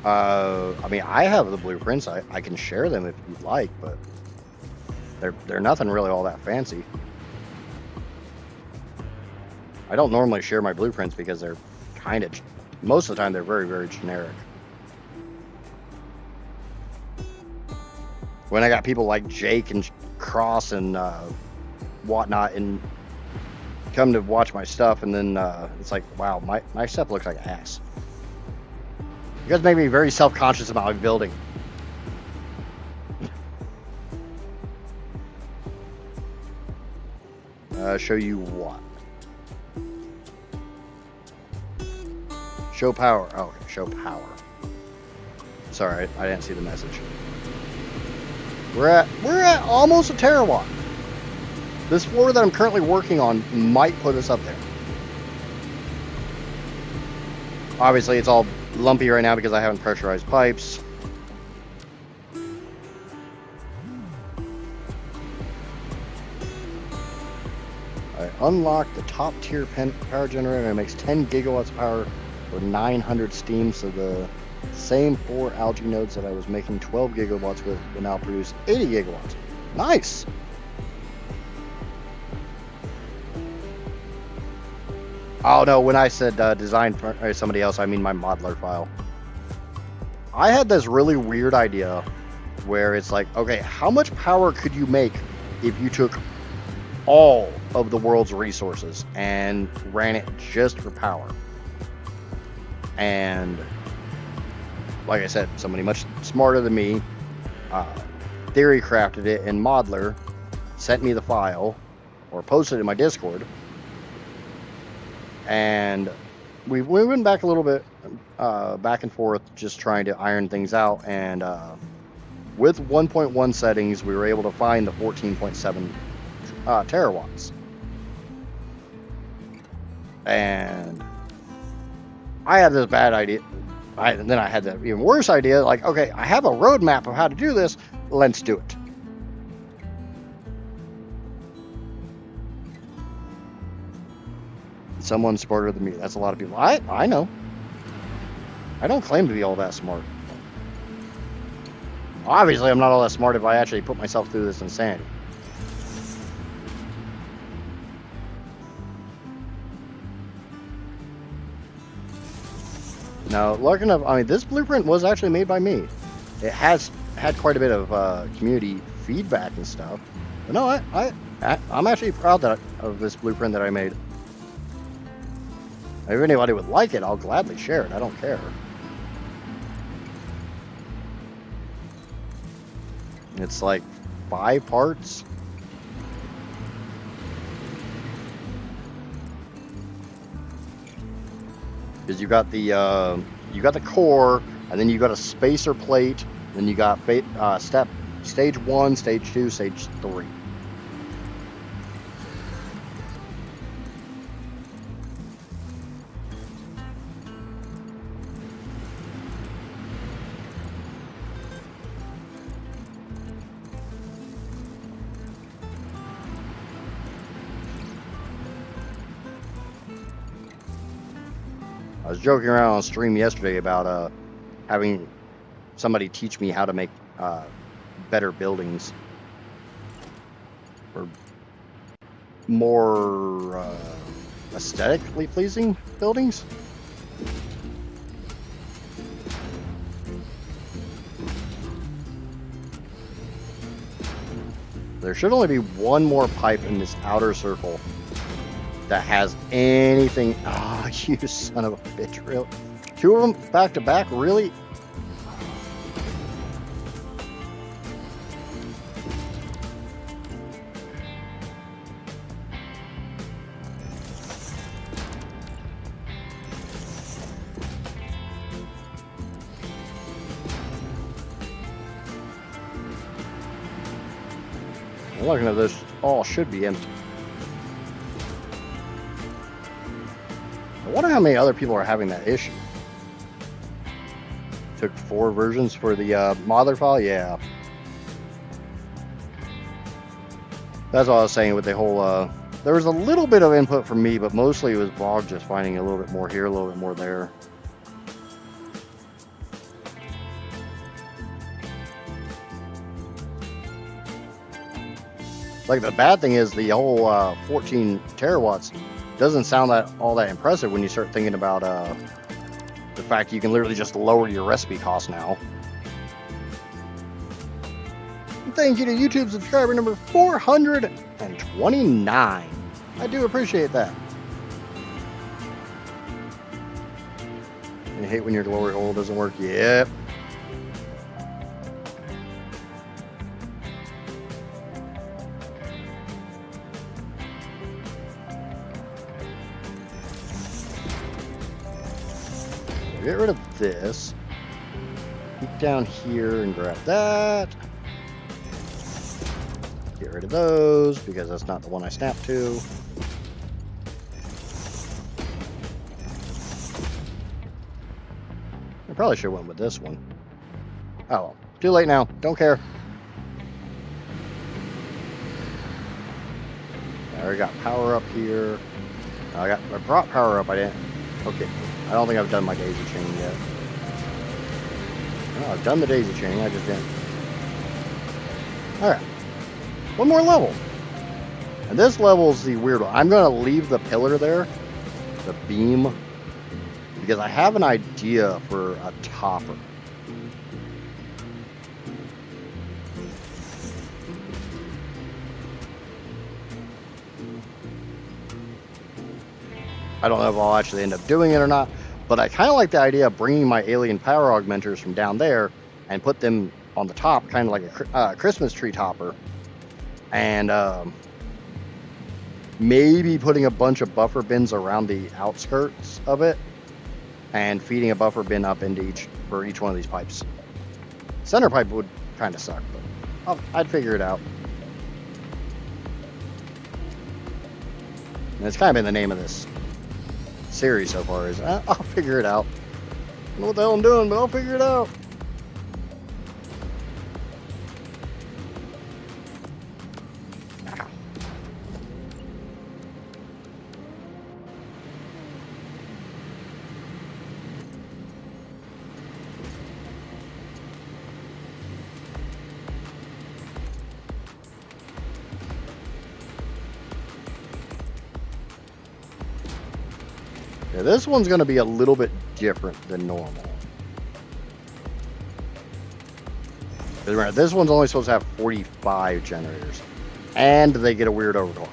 I mean, I have the blueprints. I can share them if you'd like, but they're nothing really all that fancy. I don't normally share my blueprints because they're kind of, most of the time, they're very, very generic. When I got people like Jake and Cross and whatnot and come to watch my stuff, and then it's like, wow, my stuff looks like ass. You guys make me very self-conscious about my building. Show you what? Show power. Oh, okay, show power. Sorry, I didn't see the message. We're at almost a terawatt. This floor that I'm currently working on might put us up there. Obviously, it's all lumpy right now because I haven't pressurized pipes. I unlocked the top tier power generator, and it makes 10 gigawatts of power for 900 steam. So the same 4 algae nodes that I was making 12 gigawatts with will now produce 80 gigawatts. Nice. Oh no, when I said design for somebody else, I mean my modeler file. I had this really weird idea where it's like, okay, how much power could you make if you took all of the world's resources and ran it just for power? And like I said, somebody much smarter than me theory crafted it in Modeler, sent me the file, or posted it in my Discord. And we went back a little bit, back and forth, just trying to iron things out. And with 1.1 settings, we were able to find the 14.7 terawatts. And I had this bad idea. And then I had the even worse idea, like, okay, I have a roadmap of how to do this. Let's do it. Someone smarter than me. That's a lot of people. I know. I don't claim to be all that smart. Obviously, I'm not all that smart if I actually put myself through this insanity. Now, lucky enough, I mean, this blueprint was actually made by me. It has had quite a bit of community feedback and stuff. But no, I'm actually proud of this blueprint that I made. If anybody would like it, I'll gladly share it. I don't care. It's like 5 parts. Because you got the core, and then you got a spacer plate, then you got stage 1, stage 2, stage 3. I was joking around on stream yesterday about having somebody teach me how to make better buildings, or more aesthetically pleasing buildings. There should only be one more pipe in this outer circle that has anything. Oh, you son of a bitch. Really? 2 of them back to back? Really? I'm looking at this, all should be empty. I wonder how many other people are having that issue. Took 4 versions for the modeler file? Yeah. That's what I was saying with the whole, there was a little bit of input from me, but mostly it was Bog just finding a little bit more here, a little bit more there. Like, the bad thing is the whole 14 terawatts doesn't sound all that impressive when you start thinking about the fact you can literally just lower your recipe cost now. And thank you to YouTube subscriber number 429. I do appreciate that. You hate when your glory hole doesn't work? Yep. Get rid of this. Peek down here and grab that. Get rid of those because that's not the one I snapped to. I probably should have went with this one. Oh well, too late now. Don't care. I already got power up here. I brought power up. I didn't. Okay. I don't think I've done my daisy chain yet. No, I've done the daisy chain, I just didn't. Alright. One more level. And this level is the weird one. I'm going to leave the pillar there, the beam, because I have an idea for a topper. I don't know if I'll actually end up doing it or not, but I kind of like the idea of bringing my alien power augmenters from down there and put them on the top, kind of like a Christmas tree topper, and maybe putting a bunch of buffer bins around the outskirts of it and feeding a buffer bin up into for each one of these pipes. Center pipe would kind of suck, but I'd figure it out. And it's kind of been the name of this series so far, is I'll figure it out. don't know what the hell I'm doing, but I'll figure it out. Yeah, this one's going to be a little bit different than normal. Remember, this one's only supposed to have 45 generators, and they get a weird overclock.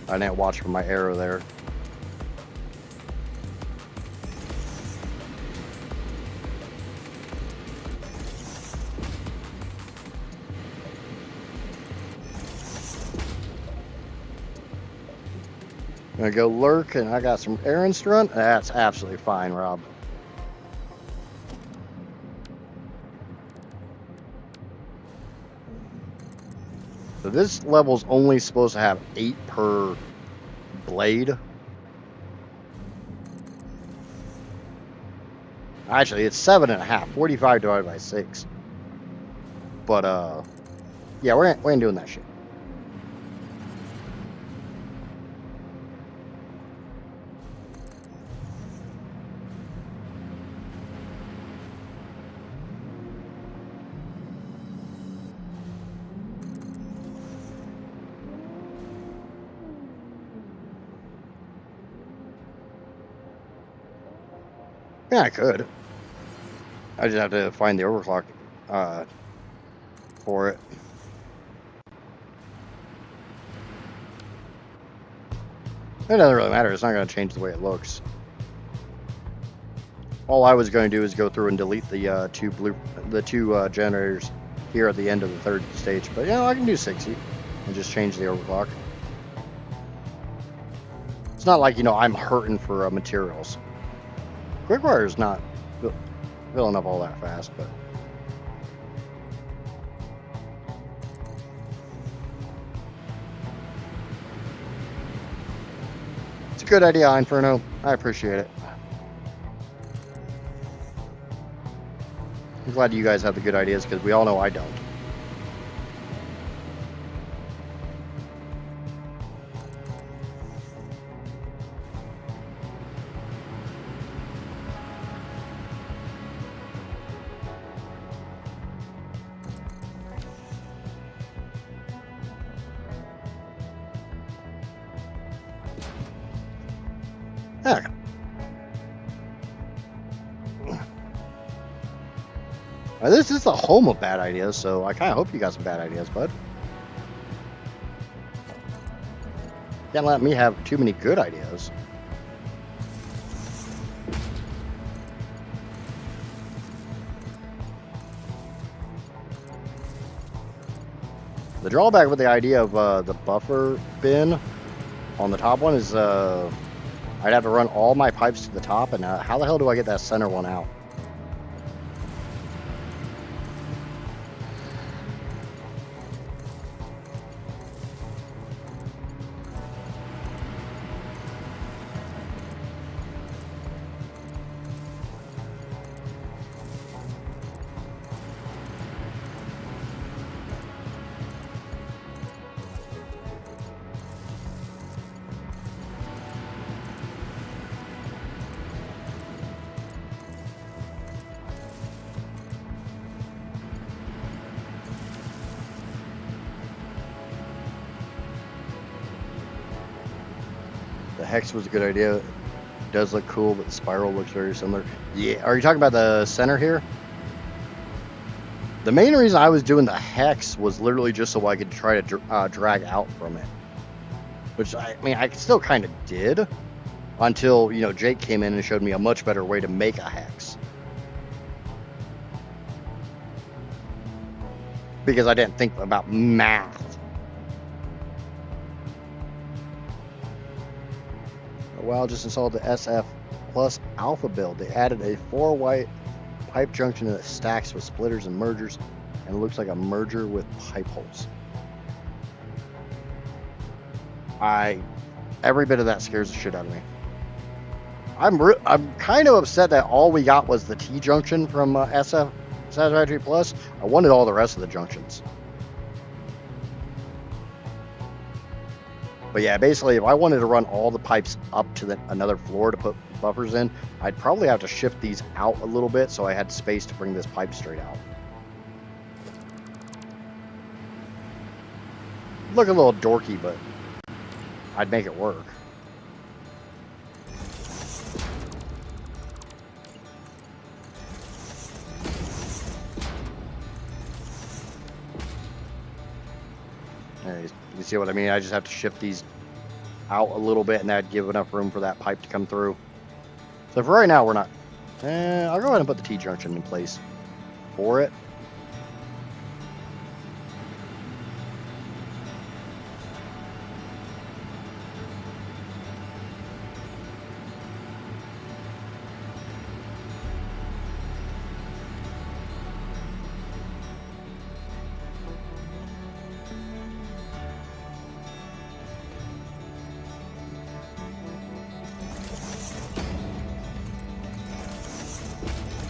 I didn't watch for my arrow there. I'm gonna go lurk, and I got some errands to run. That's absolutely fine, Rob. So this level's only supposed to have 8 per blade. Actually, it's 7.5. 45 divided by 6. But yeah, we ain't doing that shit. Yeah, I could. I just have to find the overclock for it. It doesn't really matter. It's not going to change the way it looks. All I was going to do is go through and delete the two generators here at the end of the third stage. But I can do 60 and just change the overclock. It's not like I'm hurting for materials. Quickwire is not filling up all that fast, but it's a good idea, Inferno. I appreciate it. I'm glad you guys have the good ideas, because we all know I don't. Okay. This is the home of bad ideas, so I kind of hope you got some bad ideas, bud. Can't let me have too many good ideas. The drawback with the idea of the buffer bin on the top one is I'd have to run all my pipes to the top, and how the hell do I get that center one out? The hex was a good idea. It does look cool, but the spiral looks very similar. Yeah, are you talking about the center here? The main reason I was doing the hex was literally just so I could try to drag out from it. Which, I still kind of did. Until, Jake came in and showed me a much better way to make a hex. Because I didn't think about math. Well, just installed the SF Plus Alpha build. They added a 4-white pipe junction that stacks with splitters and mergers, and it looks like a merger with pipe holes. Every bit of that scares the shit out of me. I'm kind of upset that all we got was the T junction from SF Satisfactory Plus. I wanted all the rest of the junctions. But yeah, basically, if I wanted to run all the pipes up to another floor to put buffers in, I'd probably have to shift these out a little bit so I had space to bring this pipe straight out. Look a little dorky, but I'd make it work. You see what I mean? I just have to shift these out a little bit, and that'd give enough room for that pipe to come through. So for right now, we're not. I'll go ahead and put the T-junction in place for it.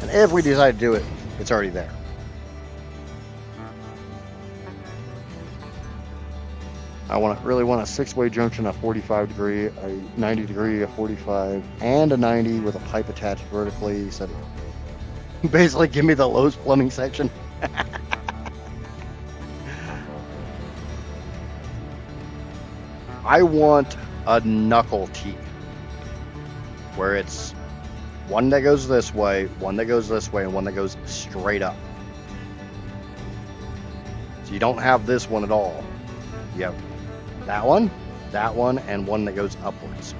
And if we decide to do it, it's already there. I really want a 6-way junction, a 45 degree, a 90 degree, a 45, and a 90 with a pipe attached vertically. So basically, give me the Lowe's plumbing section. I want a knuckle T, where it's one that goes this way, one that goes this way, and one that goes straight up. So you don't have this one at all. You have that one, and one that goes upwards.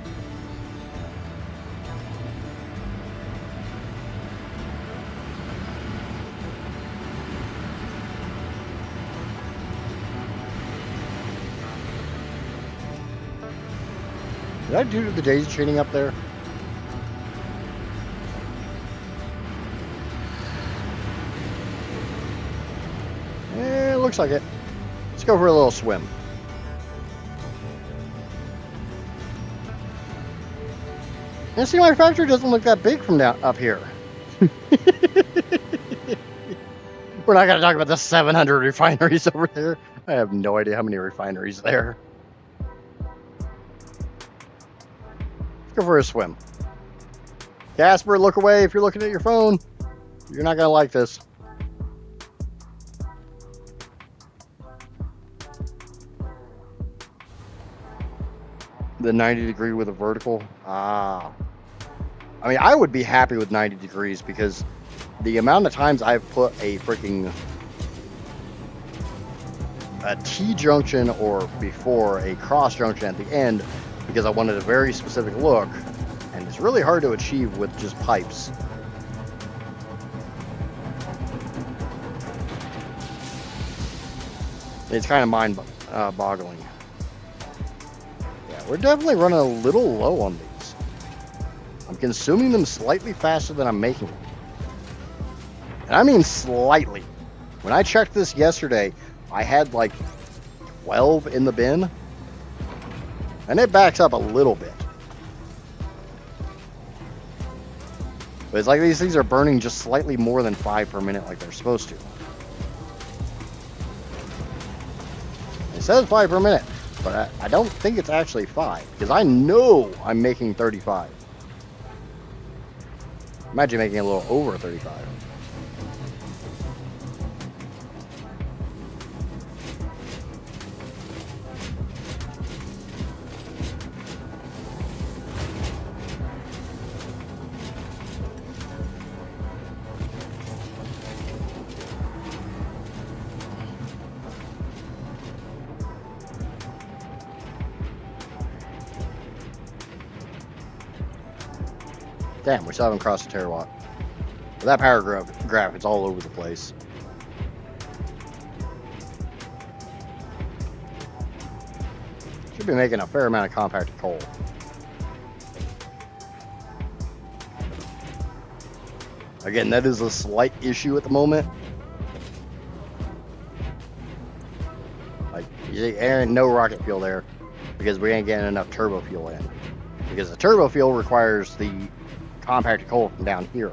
Did I do the daisy chaining up there? Looks like it. Let's go for a little swim. And see, my factory doesn't look that big from down up here. We're not going to talk about the 700 refineries over there. I have no idea how many refineries there. Let's go for a swim. Casper, look away if you're looking at your phone. You're not going to like this. The 90 degree with a vertical. I mean, I would be happy with 90 degrees because the amount of times I've put a freaking T-junction or before a cross junction at the end because I wanted a very specific look, and it's really hard to achieve with just pipes. It's kind of mind-boggling. We're definitely running a little low on these. I'm consuming them slightly faster than I'm making them. And I mean slightly. When I checked this yesterday, I had like 12 in the bin. And it backs up a little bit. But it's like these things are burning just slightly more than 5 per minute like they're supposed to. It says 5 per minute. But I don't think it's actually 5, because I know I'm making 35. Imagine making a little over 35. Damn, we still haven't crossed the terawatt. With that power graph, it's all over the place. Should be making a fair amount of compacted coal. Again, that is a slight issue at the moment. Like, there ain't no rocket fuel there because we ain't getting enough turbo fuel in. Because the turbo fuel requires the compacted coal from down here.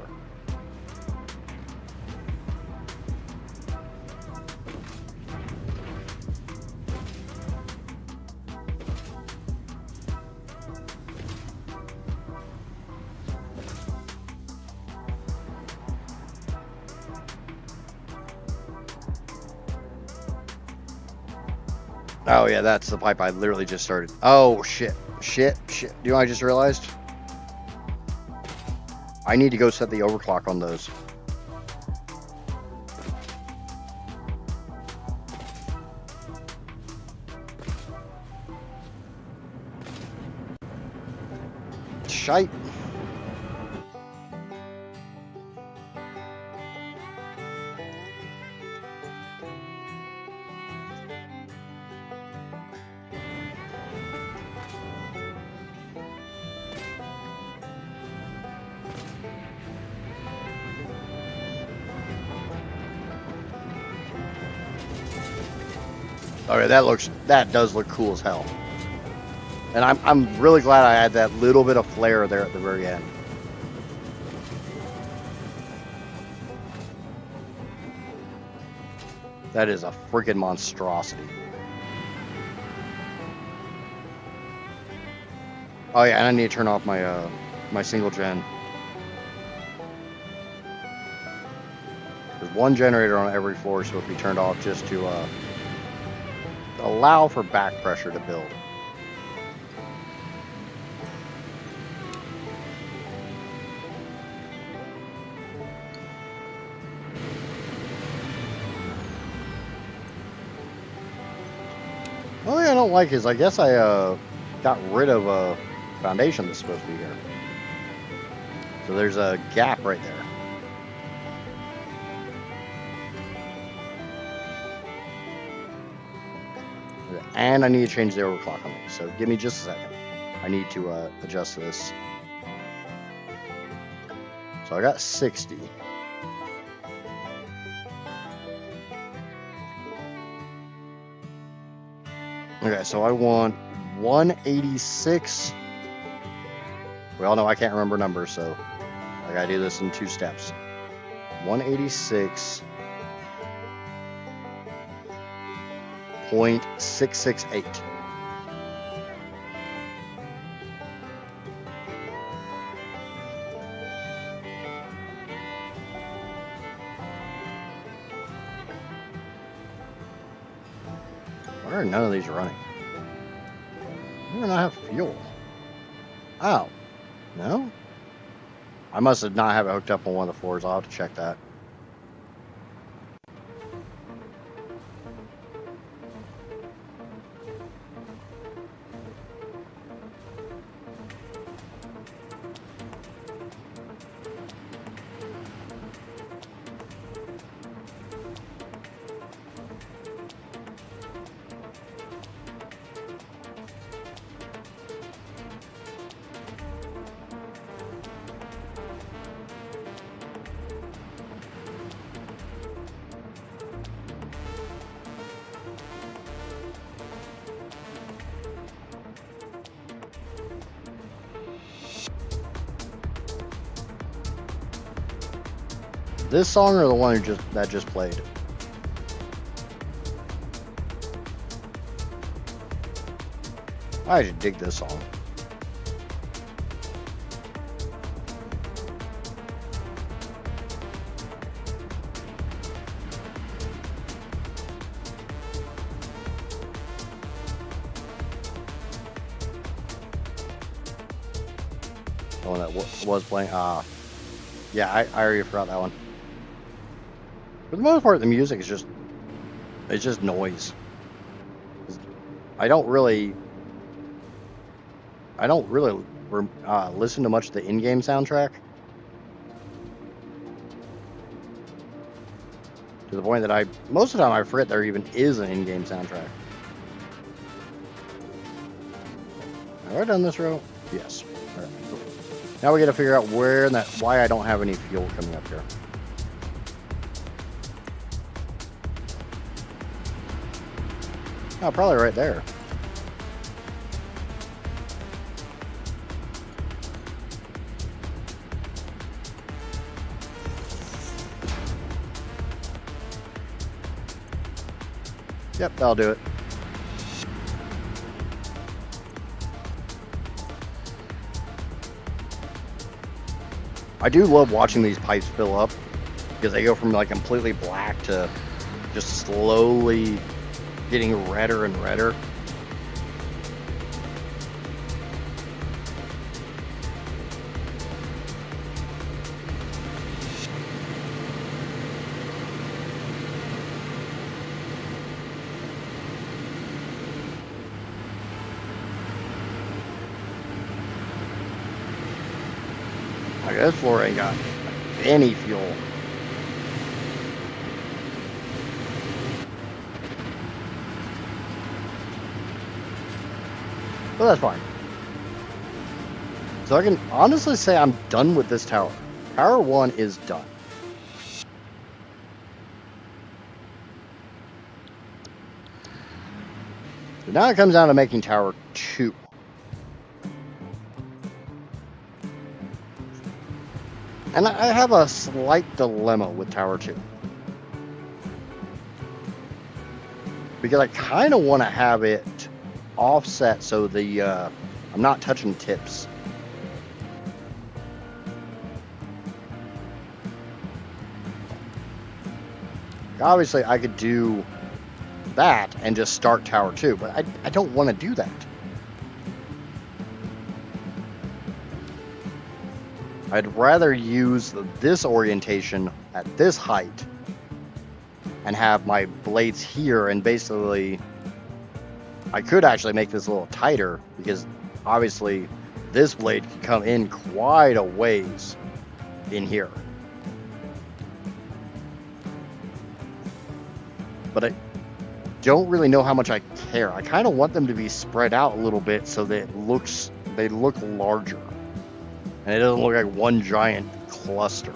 Oh yeah, that's the pipe I literally just started. Oh shit. Do you know what I just realized? I need to go set the overclock on those. Shite. Okay, that does look cool as hell. And I'm really glad I had that little bit of flare there at the very end. That is a freaking monstrosity. Oh yeah, and I need to turn off my my single gen. There's one generator on every floor supposed to be turned off just to allow for back pressure to build. The only thing I don't like is I guess I got rid of a foundation that's supposed to be here. So there's a gap right there. And I need to change the overclock on it. So give me just a second. I need to adjust this. So I got 60. Okay, so I want 186. We all know I can't remember numbers, so I gotta do this in 2 steps. 186.668. Why are none of these running? I do not have fuel. Oh, no? I must have not have it hooked up on one of the floors. I'll have to check that. This song or the one that just played? I should dig this song. The one that was playing. Yeah, I already forgot that one. For the most part, the music is just noise. I don't really listen to much of the in-game soundtrack, to the point that most of the time I forget there even is an in-game soundtrack. Have I done this row? Yes. All right, cool. Now we got to figure out why I don't have any fuel coming up here. Oh, probably right there. Yep, that'll do it. I do love watching these pipes fill up because they go from like completely black to just slowly getting redder and redder. Like this floor ain't got any fuel. But that's fine. So I can honestly say I'm done with this tower. Tower 1 is done. So now it comes down to making Tower 2. And I have a slight dilemma with Tower 2. Because I kind of want to have it offset so the I'm not touching tips. Obviously, I could do that and just start Tower 2, but I don't want to do that. I'd rather use this orientation at this height and have my blades here, and basically I could actually make this a little tighter because obviously this blade can come in quite a ways in here. But I don't really know how much I care. I kind of want them to be spread out a little bit so that they look larger. And it doesn't look like one giant cluster.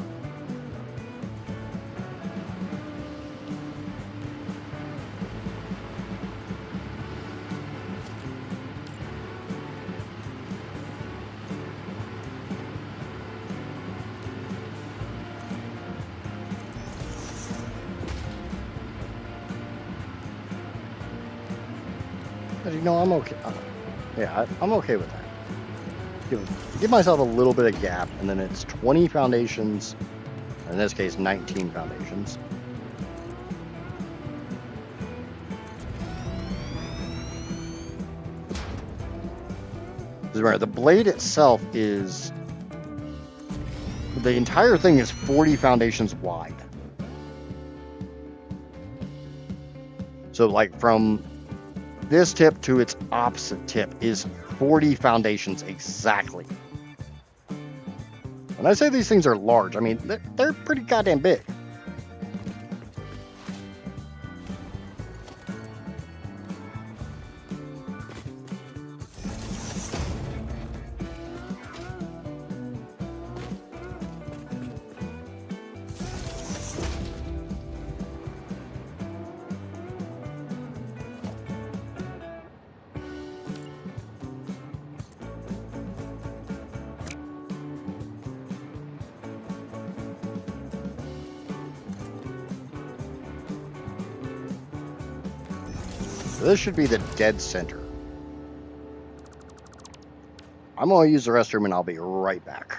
But you know, I'm okay. Yeah, I'm okay with that. Give myself a little bit of gap, and then it's 20 foundations, in this case 19 foundations. Remember, the blade itself is, the entire thing is 40 foundations wide. So like from this tip to its opposite tip is 40 foundations exactly. When I say these things are large, I mean they're pretty goddamn big. So this should be the dead center. I'm going to use the restroom and I'll be right back.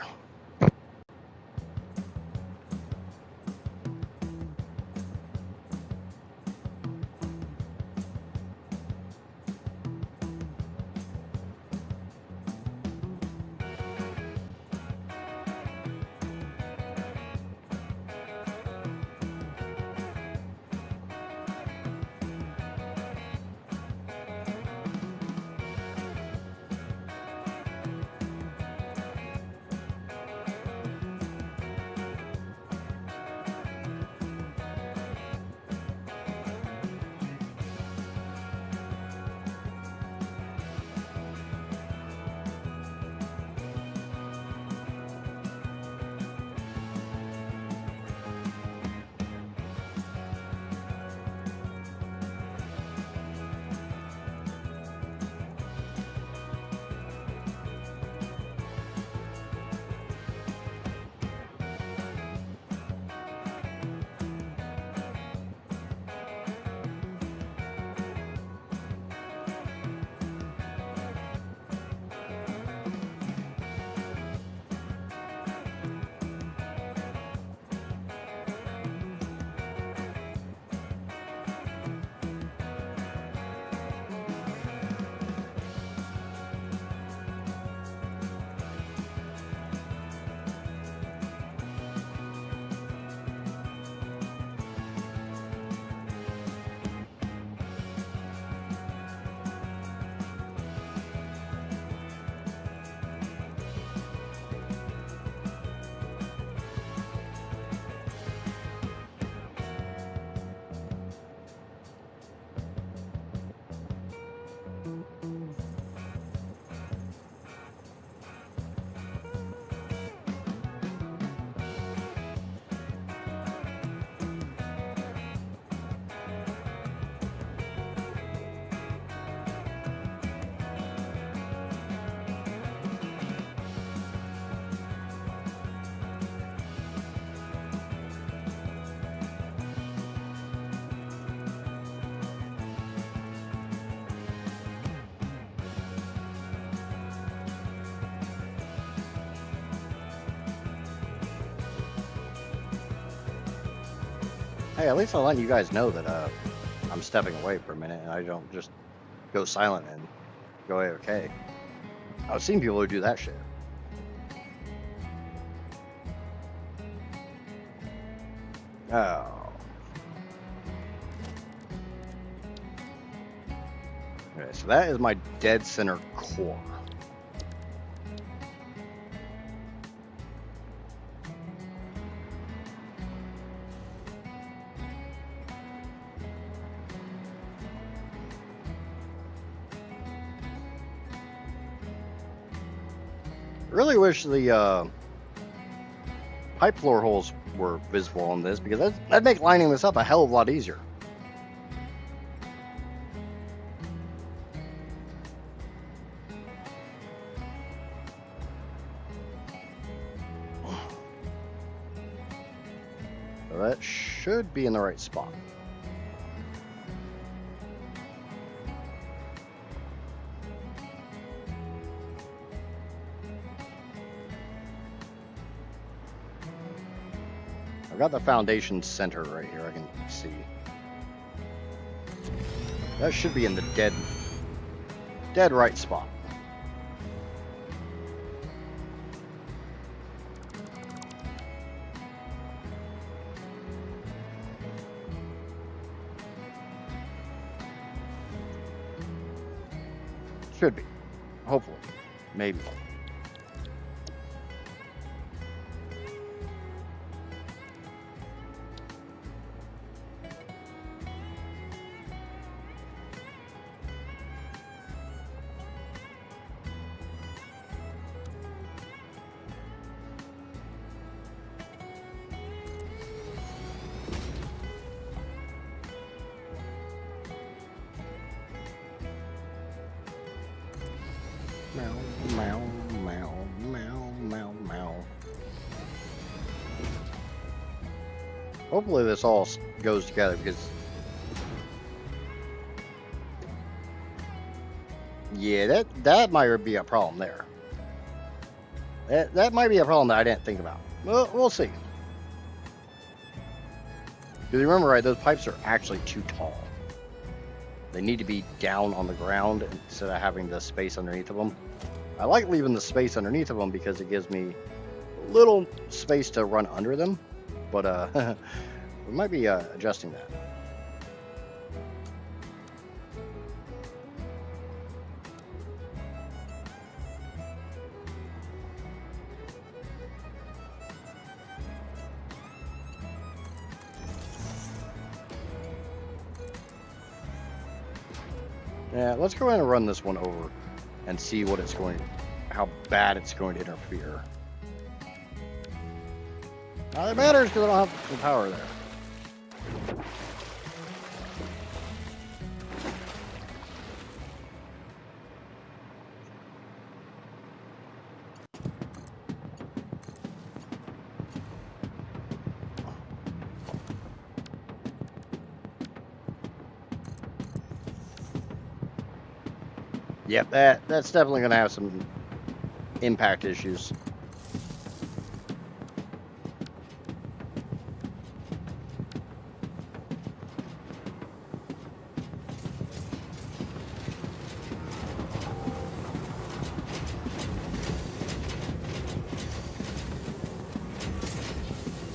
Hey, at least I'm letting you guys know that I'm stepping away for a minute and I don't just go silent and go okay. I've seen people who do that shit. Oh. Okay, so that is my dead center core. Really wish the pipe floor holes were visible on this because that'd make lining this up a hell of a lot easier. So that should be in the right spot. I've got the foundation center right here, I can see. That should be in the dead right spot. Should be. Hopefully. Maybe. Meow, meow, meow, meow, meow, meow. Hopefully this all goes together because... Yeah, that might be a problem there. That might be a problem that I didn't think about. Well, we'll see. Because remember, right, those pipes are actually too tall. They need to be down on the ground instead of having the space underneath of them. I like leaving the space underneath of them because it gives me a little space to run under them. But we might be adjusting that. Yeah, let's go ahead and run this one over and see what it's going, how bad it's going to interfere. Now that matters because I don't have the power there. Yep, that's definitely going to have some impact issues.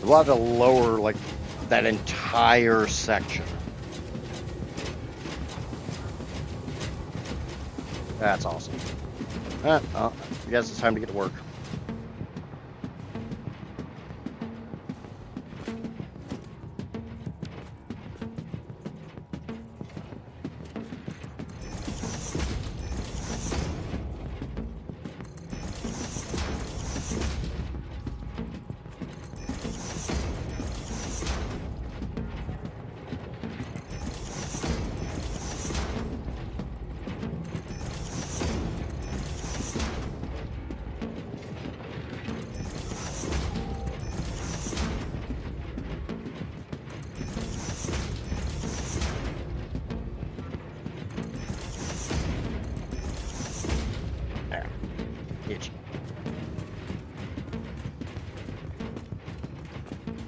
We'll have to lower like that entire section. That's awesome. I guess it's time to get to work. Itchy.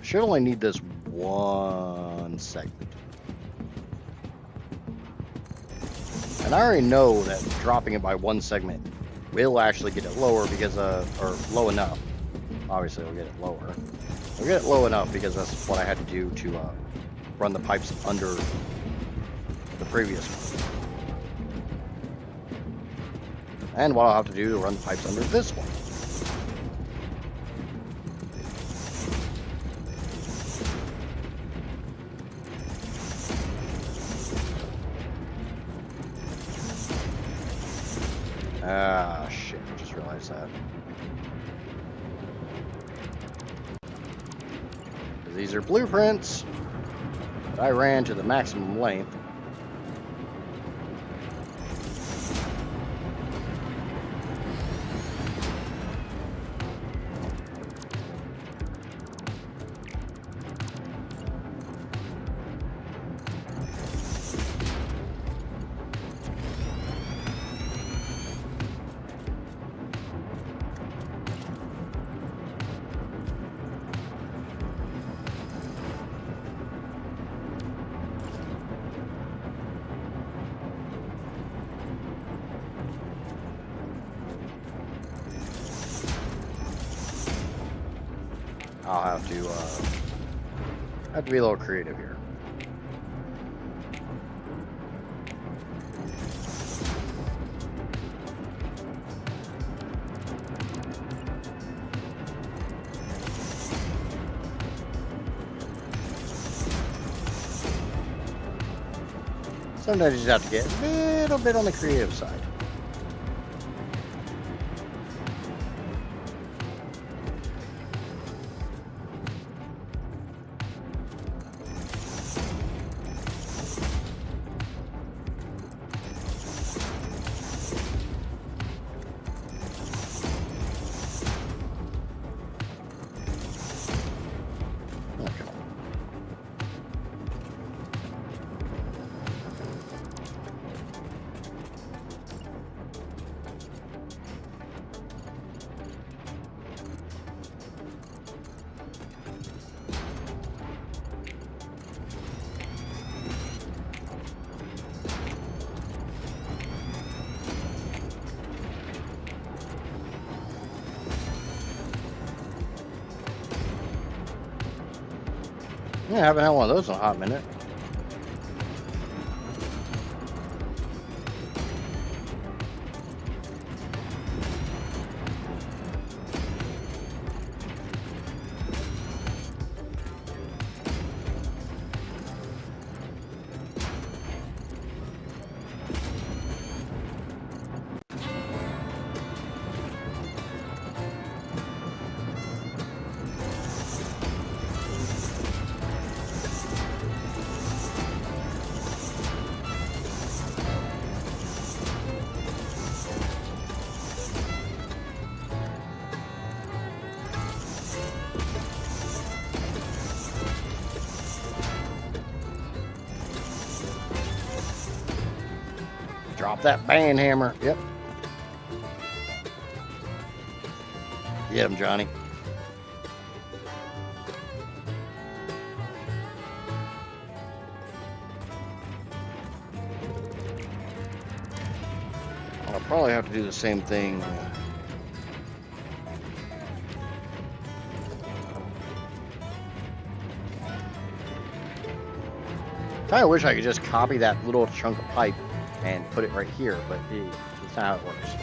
Should only need this one segment. And I already know that dropping it by one segment will actually get it lower because, or low enough. Obviously, we'll get it lower. We'll get it low enough because that's what I had to do to run the pipes under the previous one. And what I'll have to do to run the pipes under this one. Ah, shit, I just realized that. These are blueprints that I ran to the maximum length. I'll have to be a little creative here. Sometimes you just have to get a little bit on the creative side. Yeah, I haven't had one of those in a hot minute. Drop that band hammer. Yep. Get him, Johnny. I'll probably have to do the same thing. Kind of wish I could just copy that little chunk of pipe and put it right here, but it's not how it works.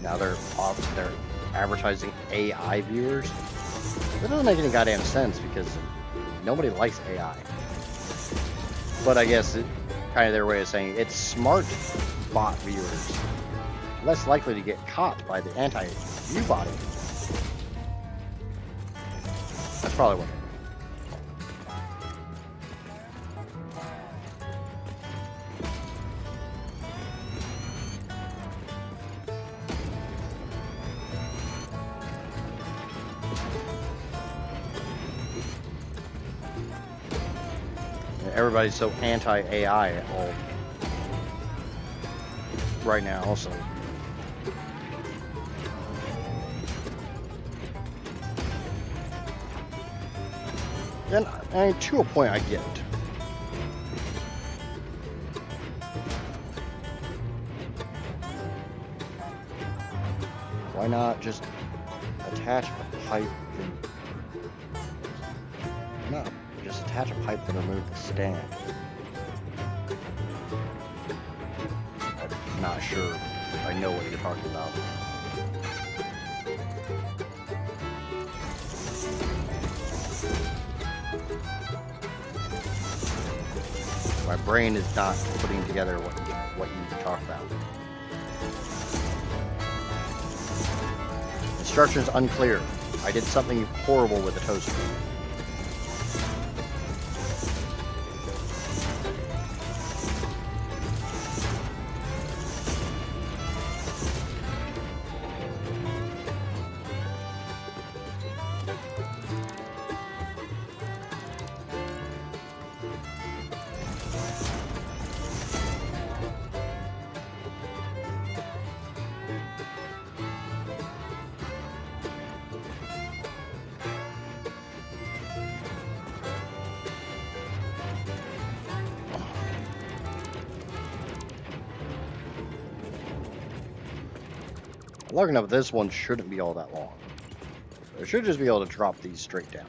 Now they're advertising AI viewers. That doesn't make any goddamn sense because nobody likes AI. But I guess it kind of their way of saying it's smart bot viewers, less likely to get caught by the anti-view bot. That's probably what. everybody's so anti-AI all right now, so. Then, I mean, to a point, I get it. Why not just attach a pipe and no, just attach a pipe and remove the stand? I'm not sure I know what you're talking about. My brain is not putting together what you talk about. Instructions unclear. I did something horrible with the toaster. Long enough, this one shouldn't be all that long. I should just be able to drop these straight down.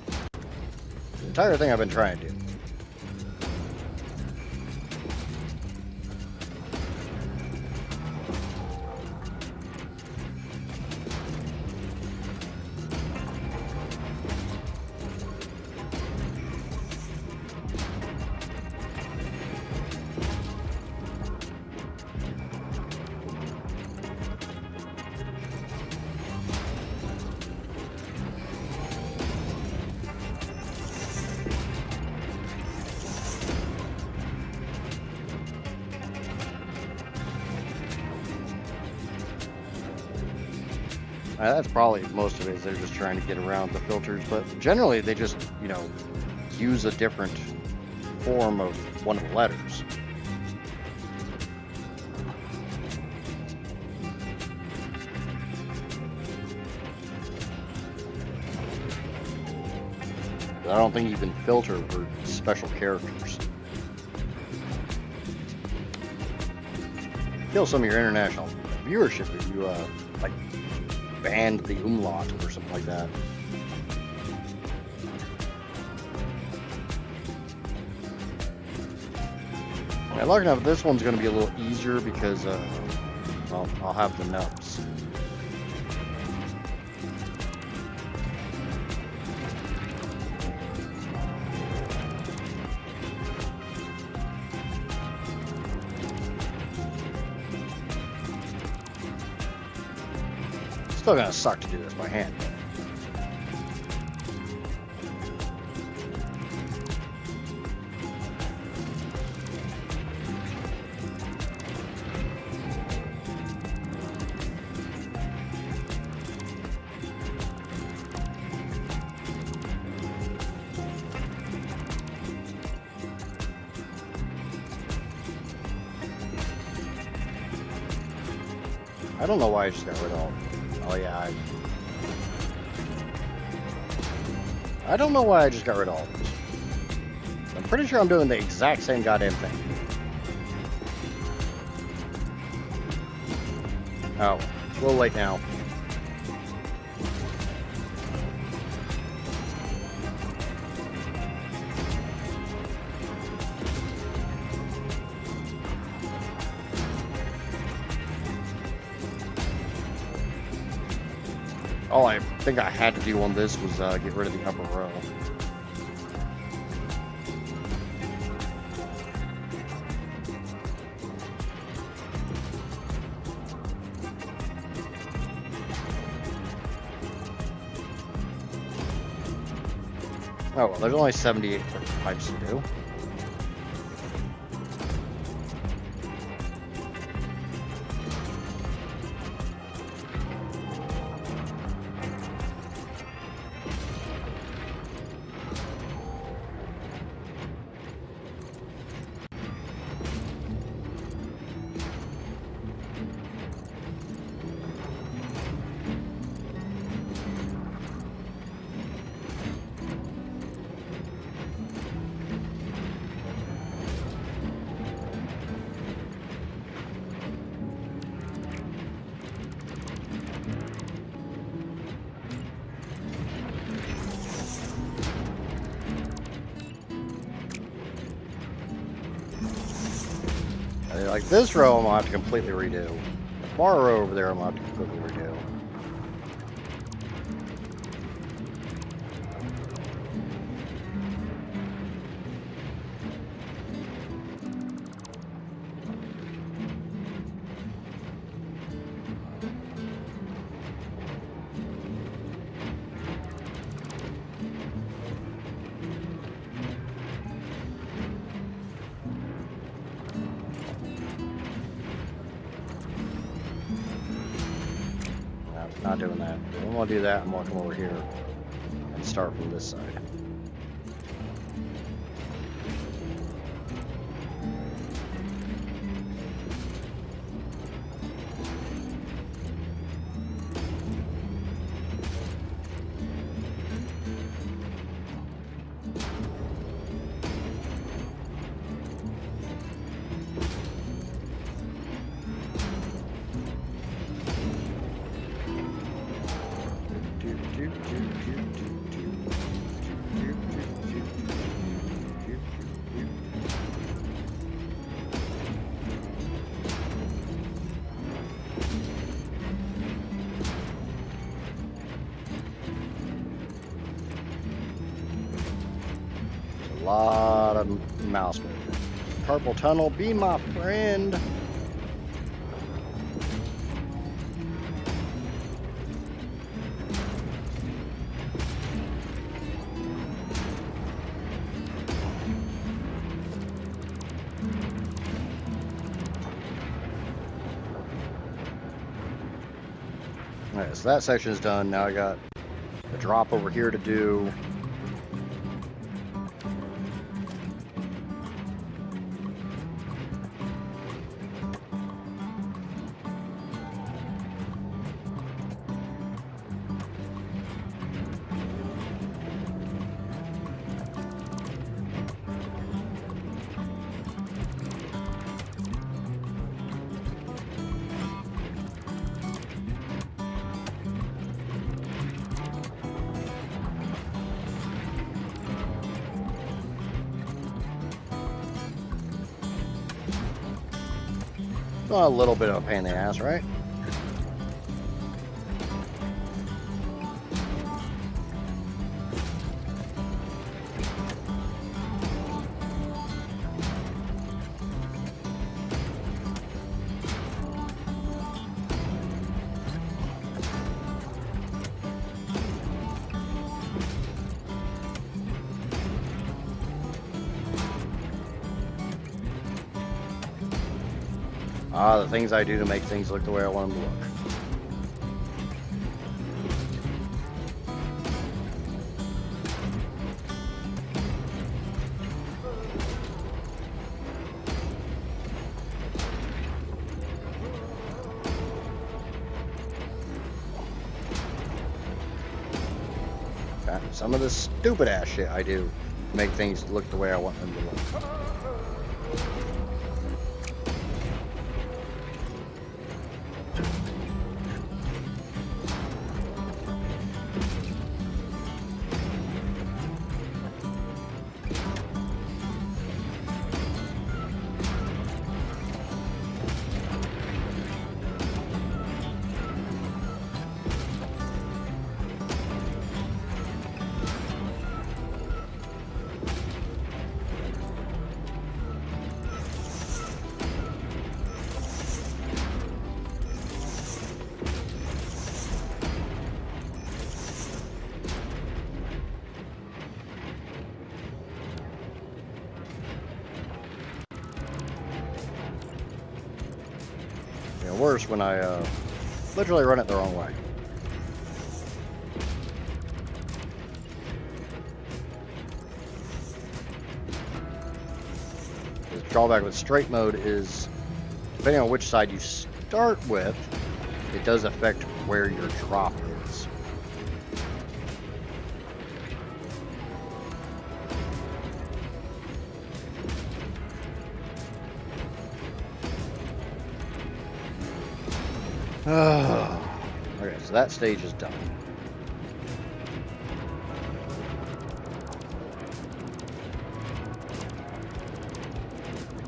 The entire thing I've been trying to do. That's probably most of it, is they're just trying to get around the filters, but generally they just, you know, use a different form of one of the letters. I don't think you can filter for special characters. Kill some of your international viewership if you, like, banned the umlaut or something like that. Yeah, lucky enough, this one's going to be a little easier because, well, I'll have the nubs. Still gonna suck to do this by hand. I don't know why I just got rid of all. Oh yeah, I don't know why I just got rid of all this. I'm pretty sure I'm doing the exact same goddamn thing. Oh, it's a little late now. All I think I had to do on this was get rid of the upper row. Oh, well, there's only 78 pipes to do. like this row I'm gonna have to completely redo. The far row over there I'm gonna have to completely redo. Not doing that. If I'm gonna do that, I'm gonna come over here and start from this side. A lot of mouse movement. Purple tunnel, be my friend. Alright, so that section is done. Now I got a drop over here to do. A little bit of a pain in the ass, right? The things I do to make things look the way I want them to look. Some of the stupid ass shit I do to make things look the way I want them to look. Worse when I literally run it the wrong way. The drawback with straight mode is, depending on which side you start with, it does affect where your drop is. Okay, so that stage is done.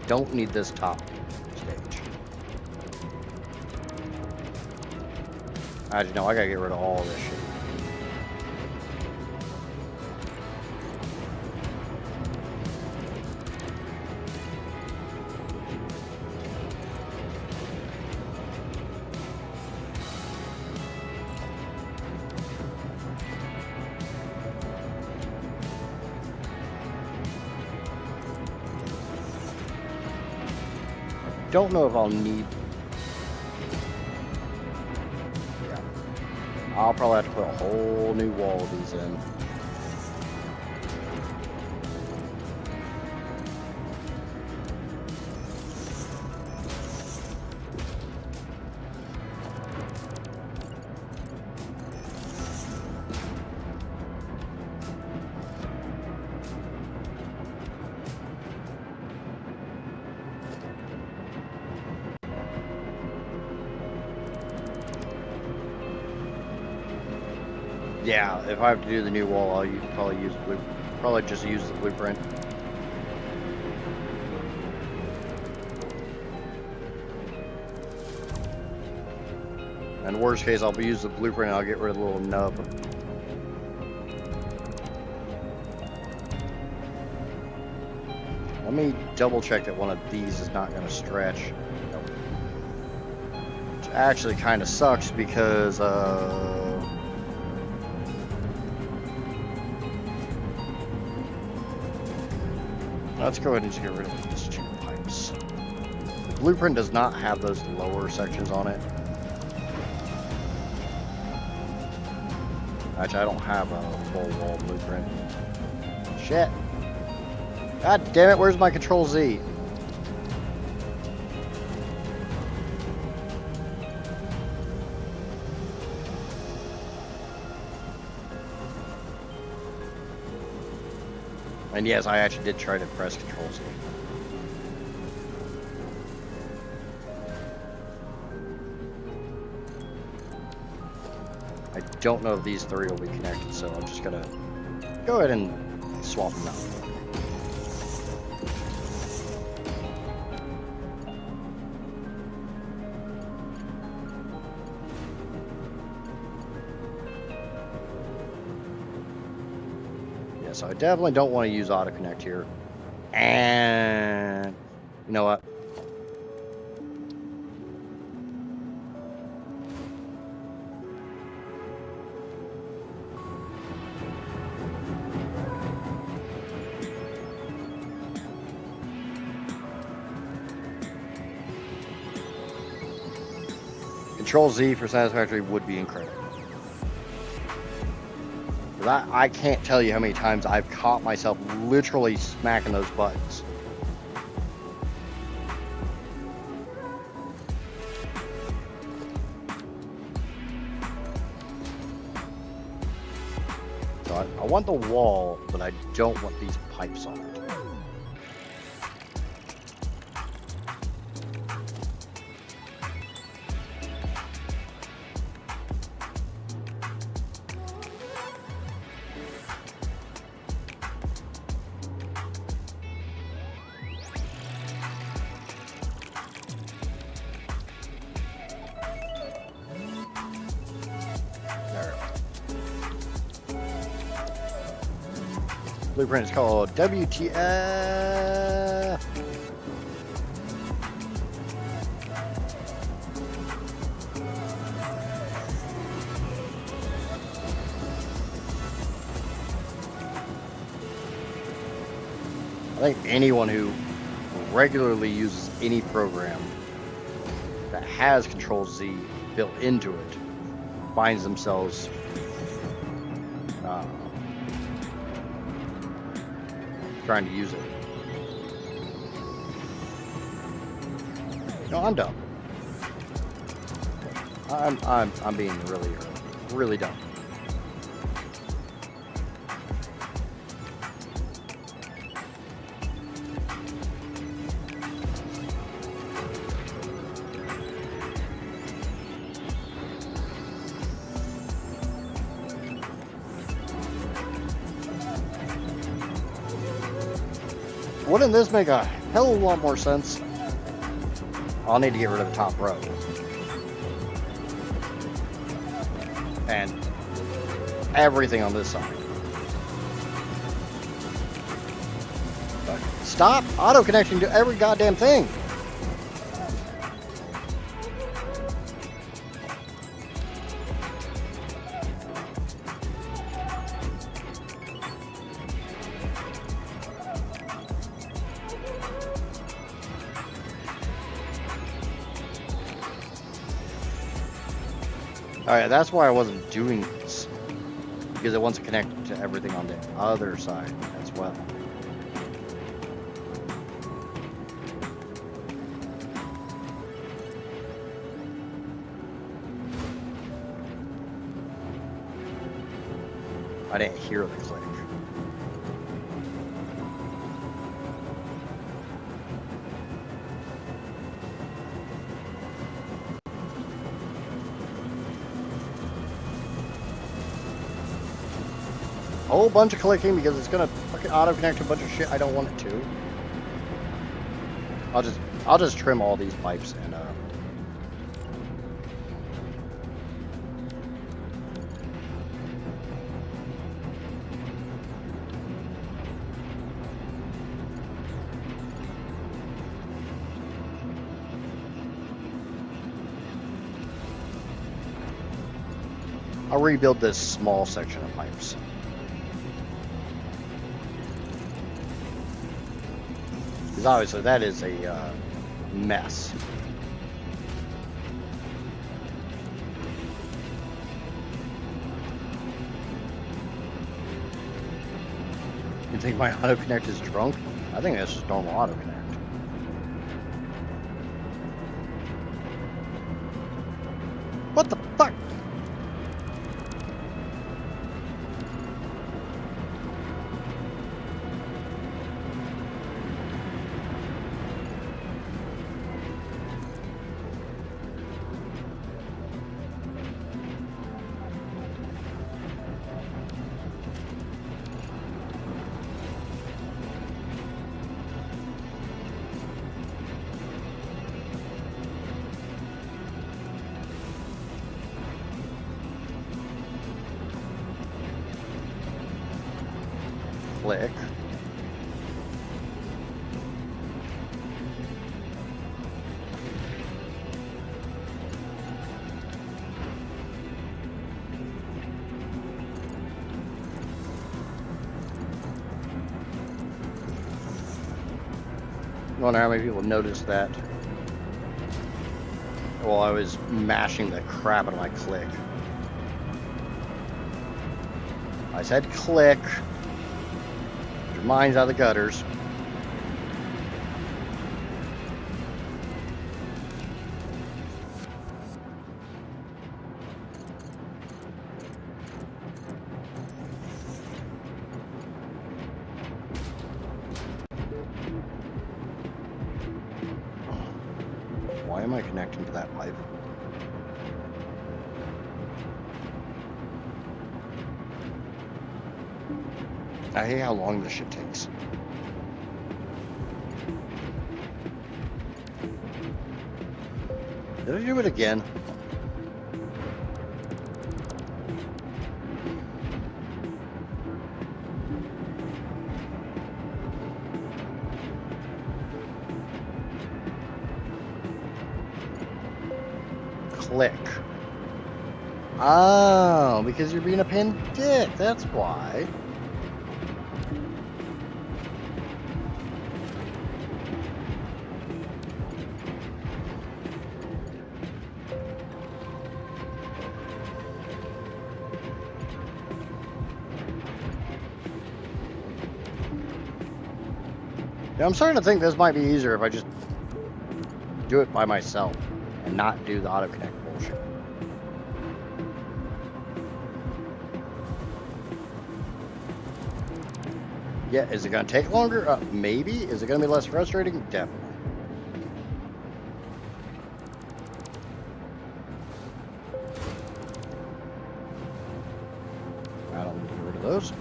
Don't need this top stage. Actually, no, I gotta get rid of all this shit. Don't know if I'll need. Yeah, I'll probably have to put a whole new wall of these in. Yeah, if I have to do the new wall, I'll probably just use the blueprint. And worst case, I'll use the blueprint and I'll get rid of the little nub. Let me double check that one of these is not going to stretch. Nope. Which actually kind of sucks because let's go ahead and just get rid of these two pipes. The blueprint does not have those lower sections on it. Actually, I don't have a full wall blueprint. Shit. God damn it, where's my Control Z? And yes, I actually did try to press Control Z. I don't know if these three will be connected, so I'm just gonna go ahead and swap them out. Yeah, so I definitely don't want to use auto connect here. And you know what? Control Z for Satisfactory would be incredible. But I can't tell you how many times I've caught myself literally smacking those buttons. So I want the wall, but I don't want these pipes on it. Blueprint is called WTF. I think anyone who regularly uses any program that has Control Z built into it finds themselves trying to use it. No, I'm dumb. I'm being really dumb. Wouldn't this make a hell of a lot more sense? I'll need to get rid of the top row. And everything on this side. Stop auto-connecting to every goddamn thing. Alright, that's why I wasn't doing this. Because it wants to connect to everything on the other side as well. I didn't hear the click. A whole bunch of clicking because it's gonna fucking auto-connect to a bunch of shit I don't want it to. I'll just trim all these pipes and I'll rebuild this small section of pipes. Because obviously that is a mess. You think my auto-connect is drunk? I think that's just normal auto-connect. What the fuck? Click. I wonder how many people noticed that while I was mashing the crap out of my click. I said click. Your mind's out of the gutters. Why am I connecting to that pipe? I hate how long this shit takes. Did I do it again? Click. Oh, because you're being a pin dick, that's why. Yeah, I'm starting to think this might be easier if I just do it by myself and not do the auto-connect bullshit. Yeah, is it going to take longer? Maybe. Is it going to be less frustrating? Definitely. I don't need to get rid of those.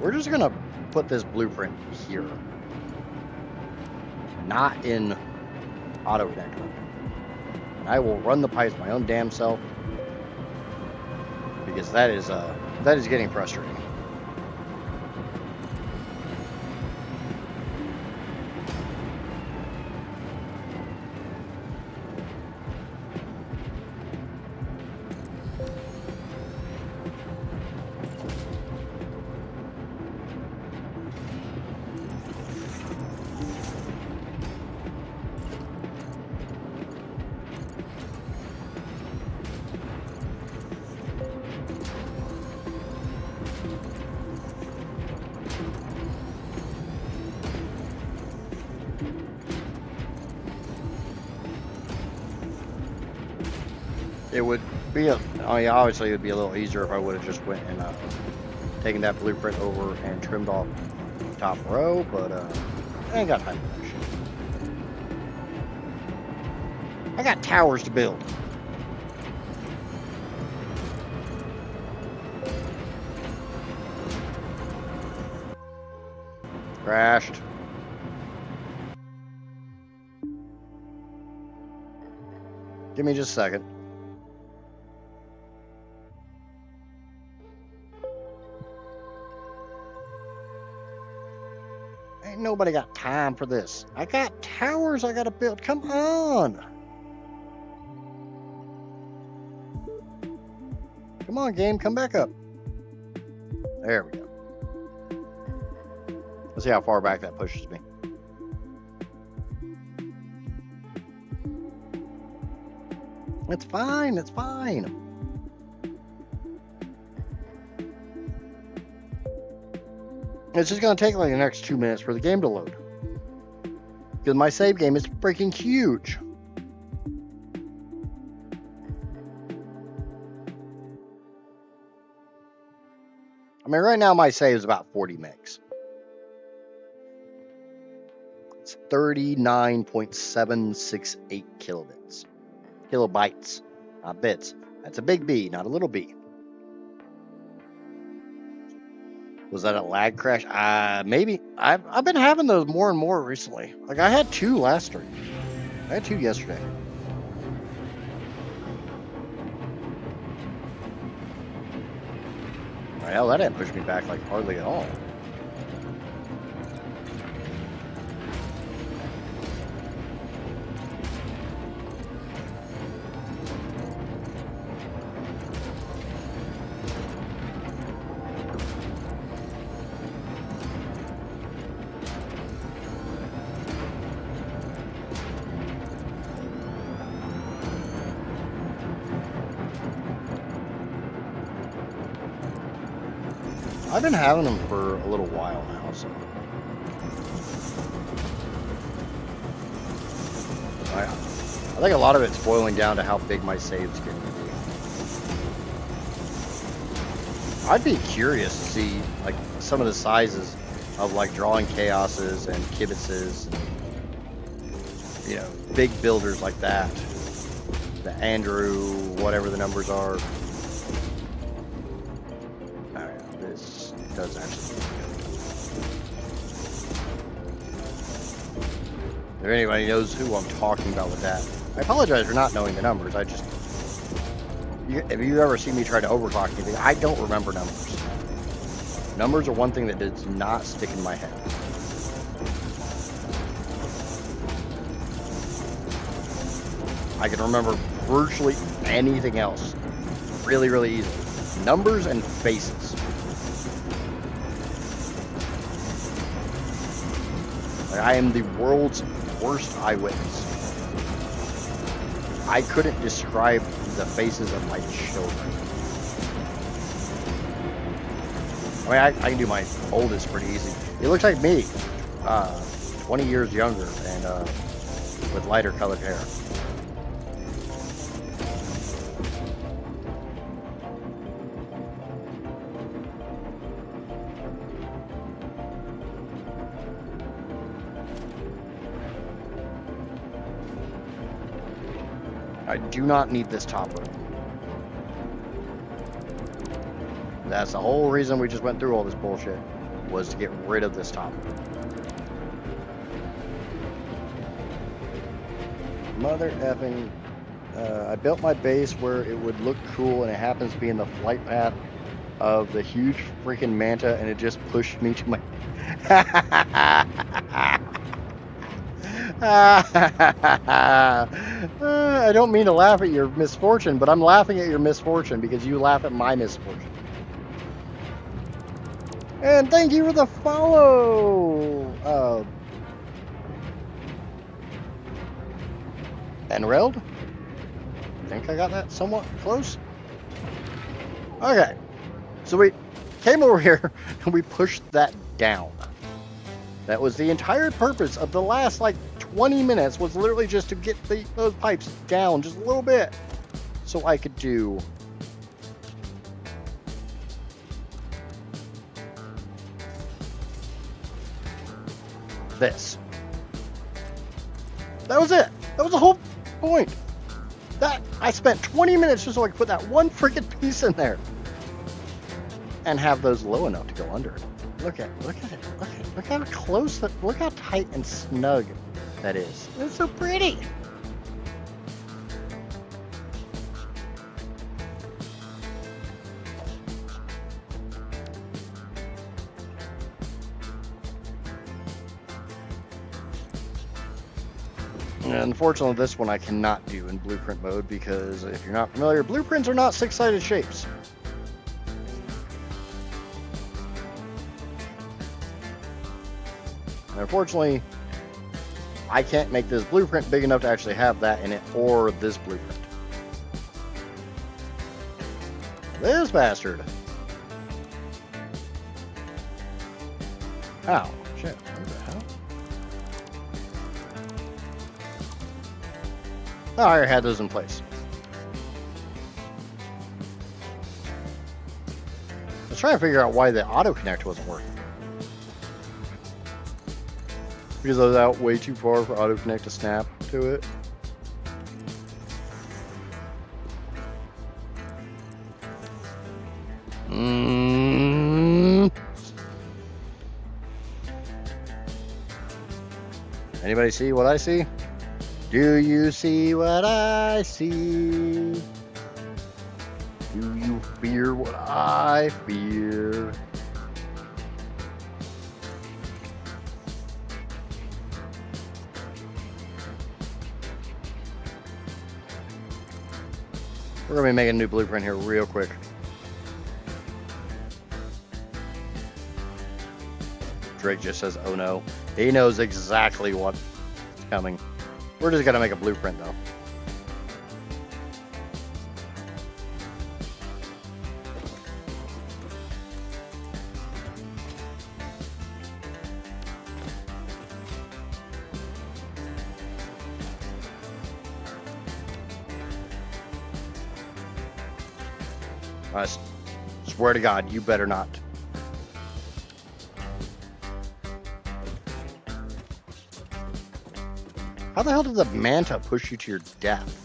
We're just going to put this blueprint here. Not in auto-connect. And I will run the pipes my own damn self. because that is getting frustrating. It would be obviously it would be a little easier if I would have just went and taken that blueprint over and trimmed off top row, but I ain't got time for that shit. I got towers to build. Crashed. Give me just a second. Ain't nobody got time for this. I got towers I gotta build. Come on. Come on, game. Come back up. There we go. Let's see how far back that pushes me. It's fine. It's fine. It's just going to take like the next 2 minutes for the game to load. Because my save game is freaking huge. I mean, right now my save is about 40 megs. It's 39.768 kilobits. Kilobytes, not bits. That's a big B, not a little b. Was that a lag crash? Maybe. I've been having those more and more recently. Like I had 2 last stream. I had 2 yesterday. Hell, that didn't push me back like hardly at all. I've been having them for a little while now, so I think a lot of it's boiling down to how big my saves can be. I'd be curious to see like some of the sizes of like drawing chaoses and kibitzes, and, you know, big builders like that. The Andrew, whatever the numbers are. Does actually look good. If anybody knows who I'm talking about with that, I apologize for not knowing the numbers. If you ever see me try to overclock anything, I don't remember numbers. Numbers are one thing that does not stick in my head. I can remember virtually anything else really, really easily. Numbers and faces. I am the world's worst eyewitness. I couldn't describe the faces of my children. I mean, I can do my oldest pretty easy. It looks like me, 20 years younger and with lighter colored hair. I do not need this top room. That's the whole reason we just went through all this bullshit, was to get rid of this top room. Mother effing... I built my base where it would look cool, and it happens to be in the flight path of the huge freaking manta, and it just pushed me to my... I don't mean to laugh at your misfortune, but I'm laughing at your misfortune because you laugh at my misfortune. And thank you for the follow, Enreld. I think I got that somewhat close. Okay, so we came over here and we pushed that down. That was the entire purpose of the last, like, 20 minutes, was literally just to get those pipes down just a little bit so I could do this. That was it. That was the whole point. That I spent 20 minutes just so I could put that one freaking piece in there and have those low enough to go under it. Look at it. Look how close, look how tight and snug that is. It's so pretty. And unfortunately, this one I cannot do in blueprint mode because if you're not familiar, blueprints are not six-sided shapes. And unfortunately, I can't make this blueprint big enough to actually have that in it, or this blueprint. This bastard. Ow, shit, what the hell? Oh, I already had those in place. I was trying to figure out why the auto connect wasn't working. Because I was out way too far for auto connect to snap to it. Anybody see what I see? Do you see what I see? Do you fear what I fear? We're going to be making a new blueprint here real quick. Drake just says, oh no. He knows exactly what's coming. We're just going to make a blueprint though. I swear to God, you better not. How the hell did the manta push you to your death?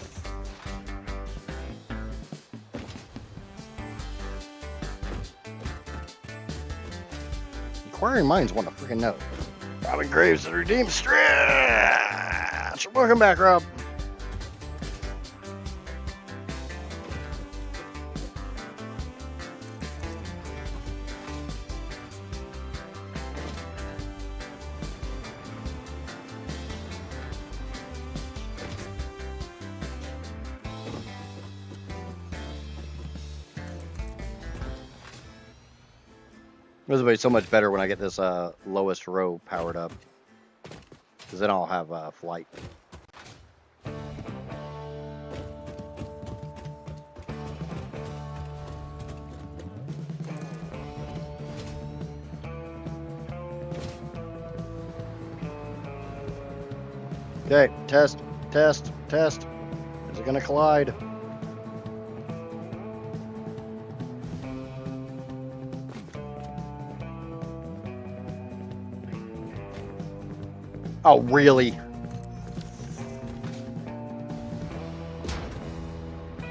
Inquiring minds want to freaking know. Robin Graves, the redeemed stretch. Welcome back, Rob. This will be so much better when I get this lowest row powered up, because then I'll have flight. Okay, test. Is it gonna collide? Oh, really?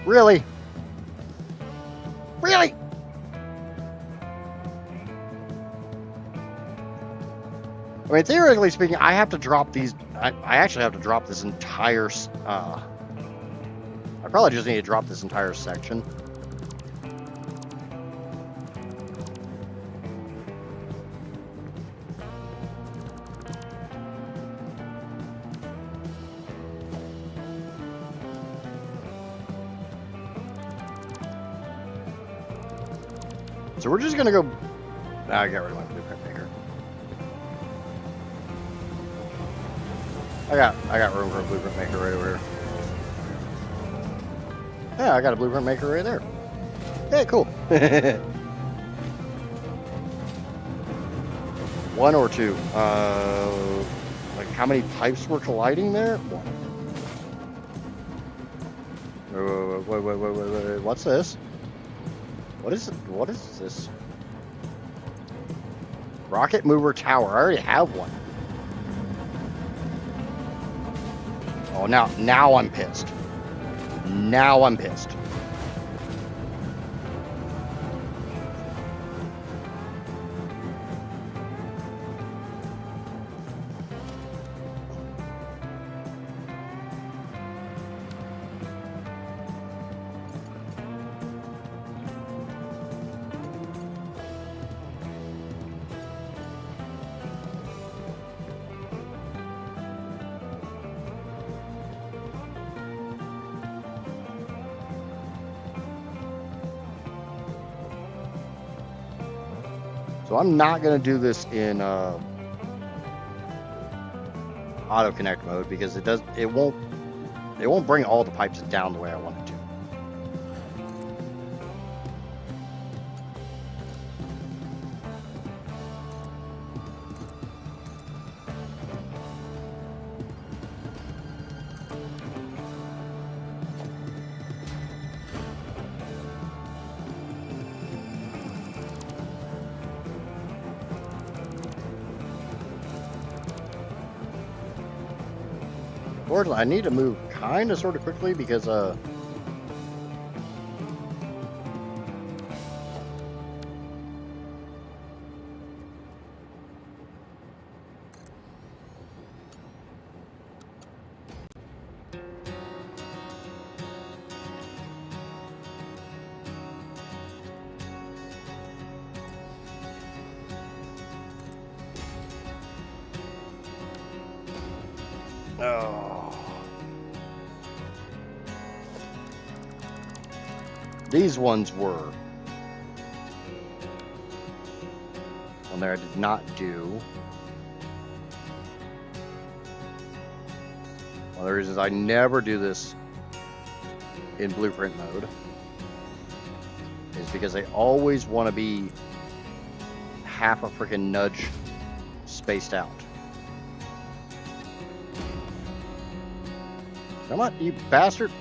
Really? Really? I mean, theoretically speaking, I have to drop these. I actually have to drop this entire I probably just need to drop this entire section. So we're just gonna go. I got rid of my blueprint maker. I got room for a blueprint maker right over here. Yeah, I got a blueprint maker right there. Hey, cool. One or two. Like how many pipes were colliding there? One. Wait. What's this? What is it? What is this? Rocket mover tower. I already have one. Oh, now I'm pissed. Now I'm pissed. So I'm not going to do this in auto connect mode because it won't bring all the pipes down the way I want it to. Unfortunately, I need to move kind of sort of quickly because these ones were one there I did not do. One of the reasons I never do this in blueprint mode is because they always want to be half a freaking nudge spaced out. Come on, you bastard.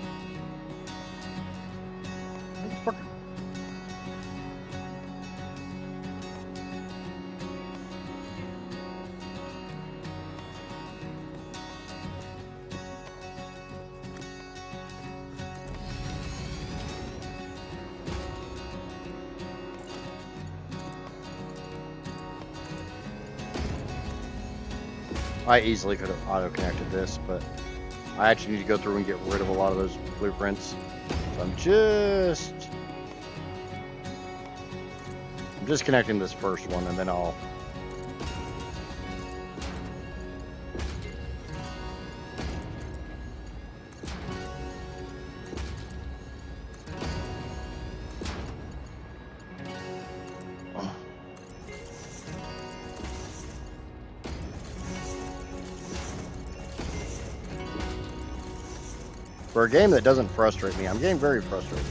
I easily could have auto-connected this, but I actually need to go through and get rid of a lot of those blueprints. So I'm just connecting this first one, and then I'll... For a game that doesn't frustrate me, I'm getting very frustrated.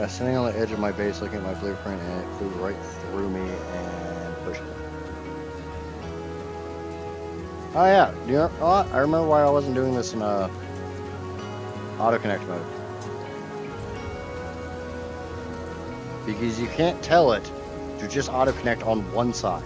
Sitting on the edge of my base, looking at my blueprint, and it flew right through me and pushed me. Oh yeah, you know, I remember why I wasn't doing this in auto connect mode. Because you can't tell it to just auto connect on one side.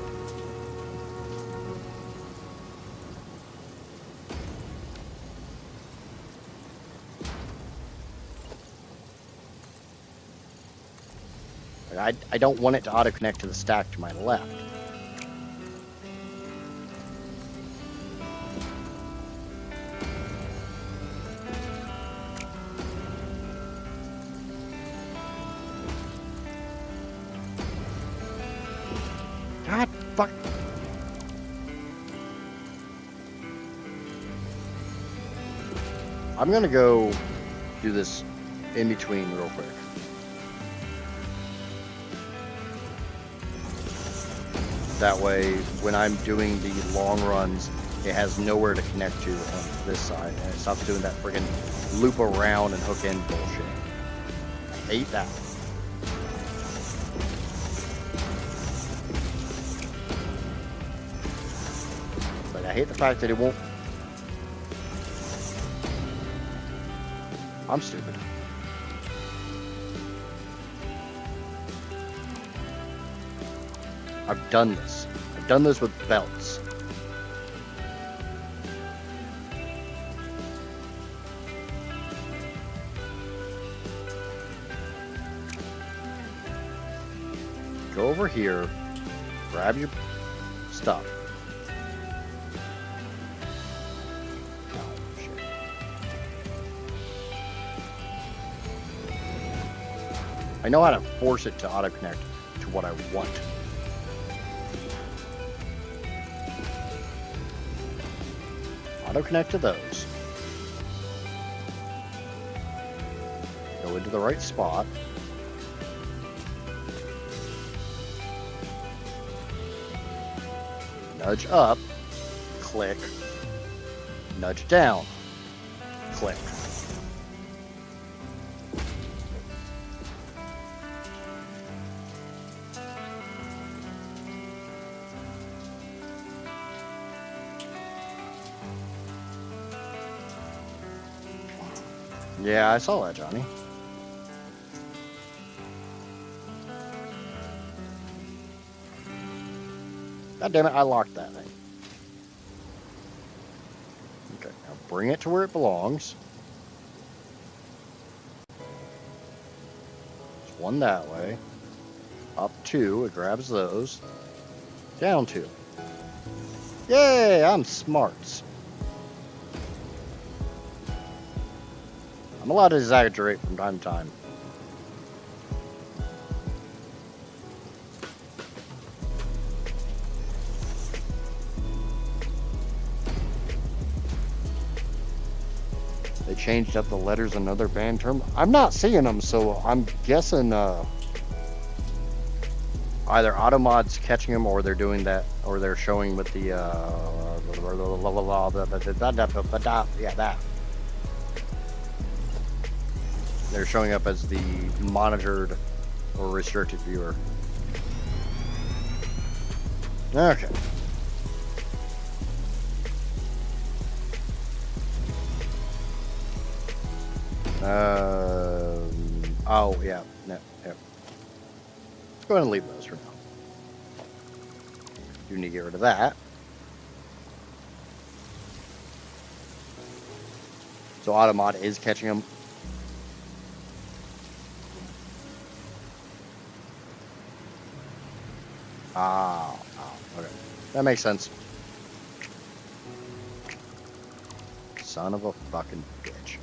I don't want it to auto connect to the stack to my left. God fuck. I'm gonna go do this in between real quick. That way, when I'm doing the long runs, it has nowhere to connect to on this side, and it stops doing that friggin' loop around and hook in bullshit. I hate that. But I hate the fact that it won't. I'm stupid. I've done this. I've done this with belts. Go over here, grab your stuff. Oh, shit. I know how to force it to auto connect to what I want. Auto connect to those. Go into the right spot. Nudge up, click, nudge down, click. Yeah, I saw that, Johnny. God damn it, I locked that thing. Okay, now bring it to where it belongs. There's one that way. Up 2, it grabs those. Down 2. Yay, I'm smart. I'm allowed to exaggerate from time to time. They changed up the letters in other band terms. I'm not seeing them, so I'm guessing either Automod's catching them, or they're doing that, or they're showing with the yeah, that. They're showing up as the monitored or restricted viewer. Okay. Oh, yeah. No, yeah. Let's go ahead and leave those for now. Do need to get rid of that. So Automod is catching them. Oh, okay. That makes sense. Son of a fucking bitch.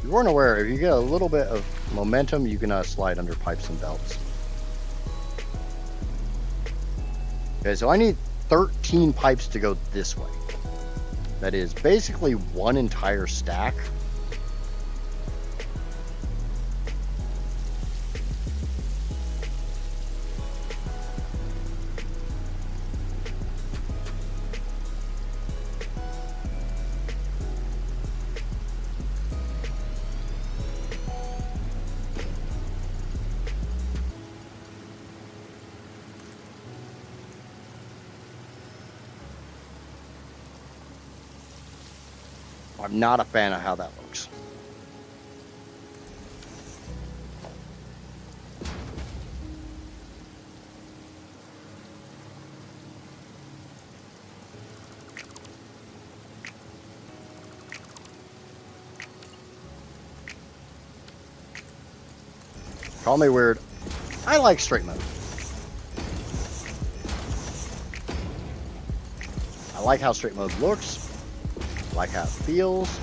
You weren't aware, if you get a little bit of momentum, you can slide under pipes and belts. Okay, so I need 13 pipes to go this way. that is basically one entire stack. I'm not a fan of how that looks. Call me weird. I like straight mode. I like how straight mode looks. I like how it feels.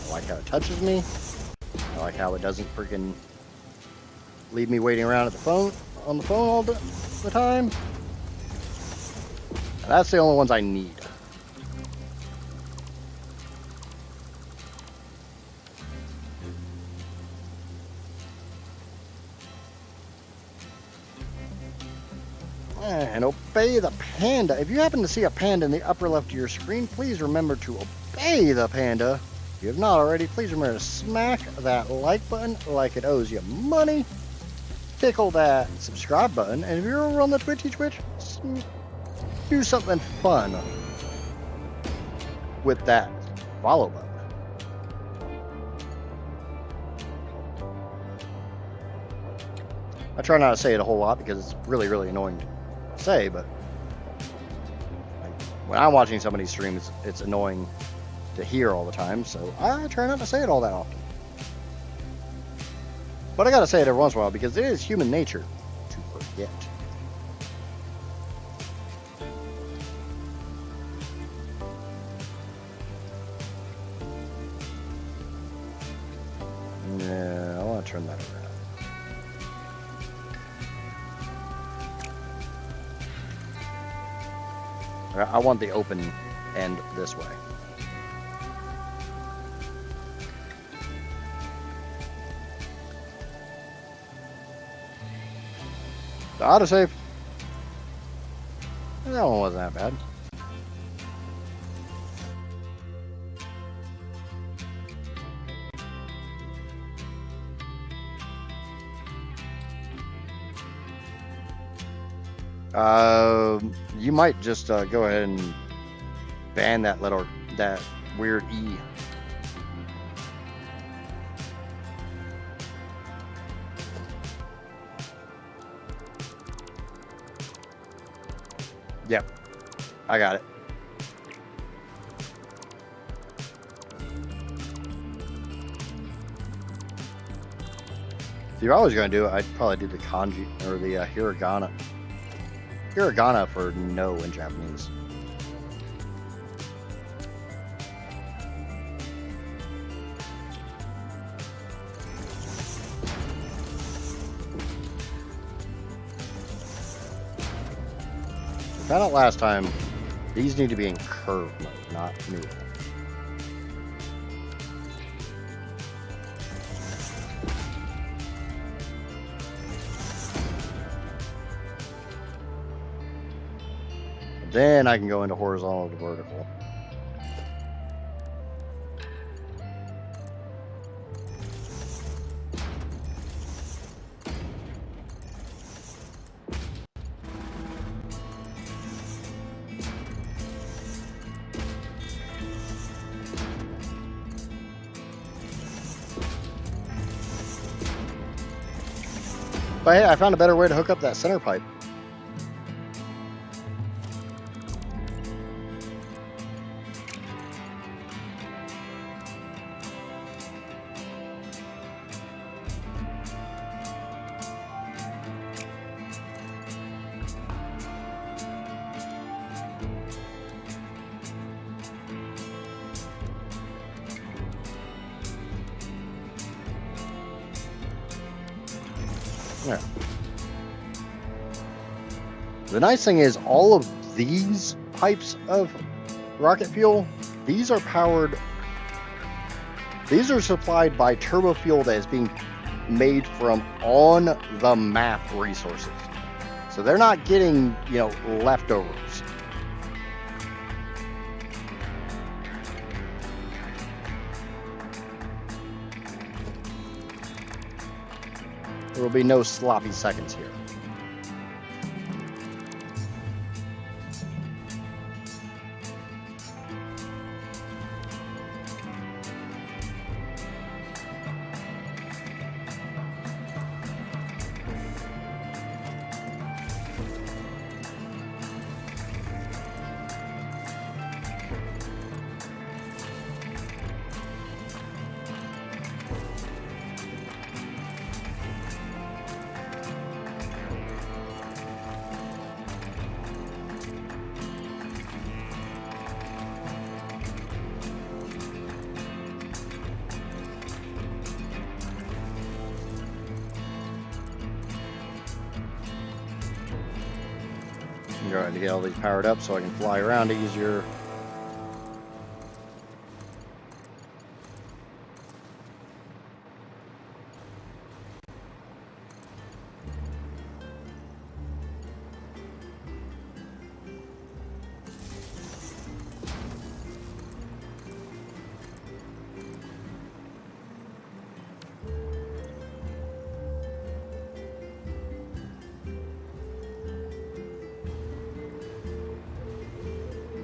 I like how it touches me. I like how it doesn't freaking leave me waiting around on the phone all the time. And that's the only ones I need. And obey the panda. If you happen to see a panda in the upper left of your screen, please remember to obey the panda. If you have not already, please remember to smack that like button like it owes you money. Tickle that subscribe button. And if you're over on the Twitch, do something fun with that follow button. I try not to say it a whole lot because it's really, really annoying to say, but when I'm watching somebody's stream, it's annoying to hear all the time, so I try not to say it all that often. But I gotta say it every once in a while because it is human nature to forget. Yeah, I want to turn that around. I want the open end this way. The autosave. That one wasn't that bad. You might just go ahead and ban that weird E. Yep, I got it. If I was going to do it, I'd probably do the kanji or the hiragana. Hiragana for no in Japanese. Found out last time, these need to be in curve mode, not neutral. Then I can go into horizontal to vertical. But hey, I found a better way to hook up that center pipe. There. The nice thing is all of these pipes of rocket fuel These are powered. These are supplied by turbo fuel that is being made from on the map resources. So they're not getting, leftovers. There will be no sloppy seconds here. Go ahead and get all these powered up so I can fly around easier.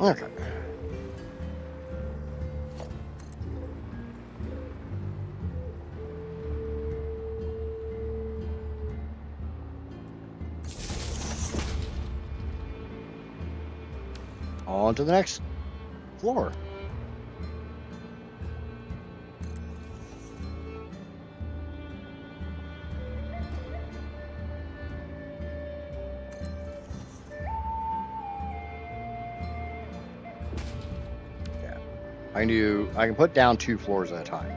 Okay. On to the next floor. I can put down 2 floors at a time.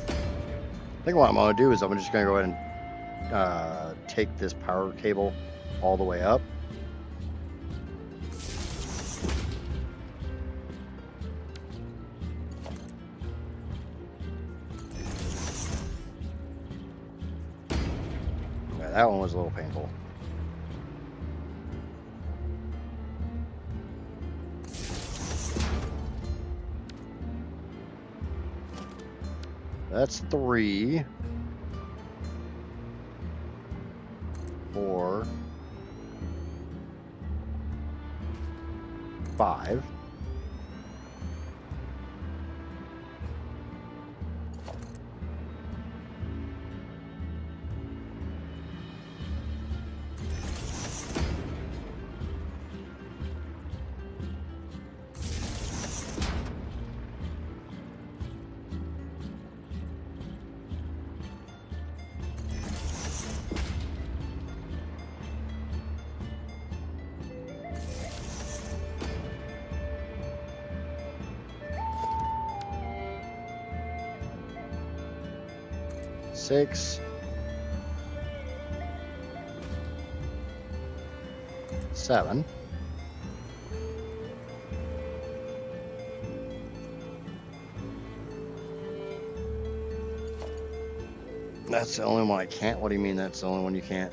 I think what I'm going to do is I'm just going to go ahead and take this power cable all the way up. Yeah, that one was a little painful. That's 3, 4, 5. Six, 7, that's the only one I can't. What do you mean that's the only one you can't?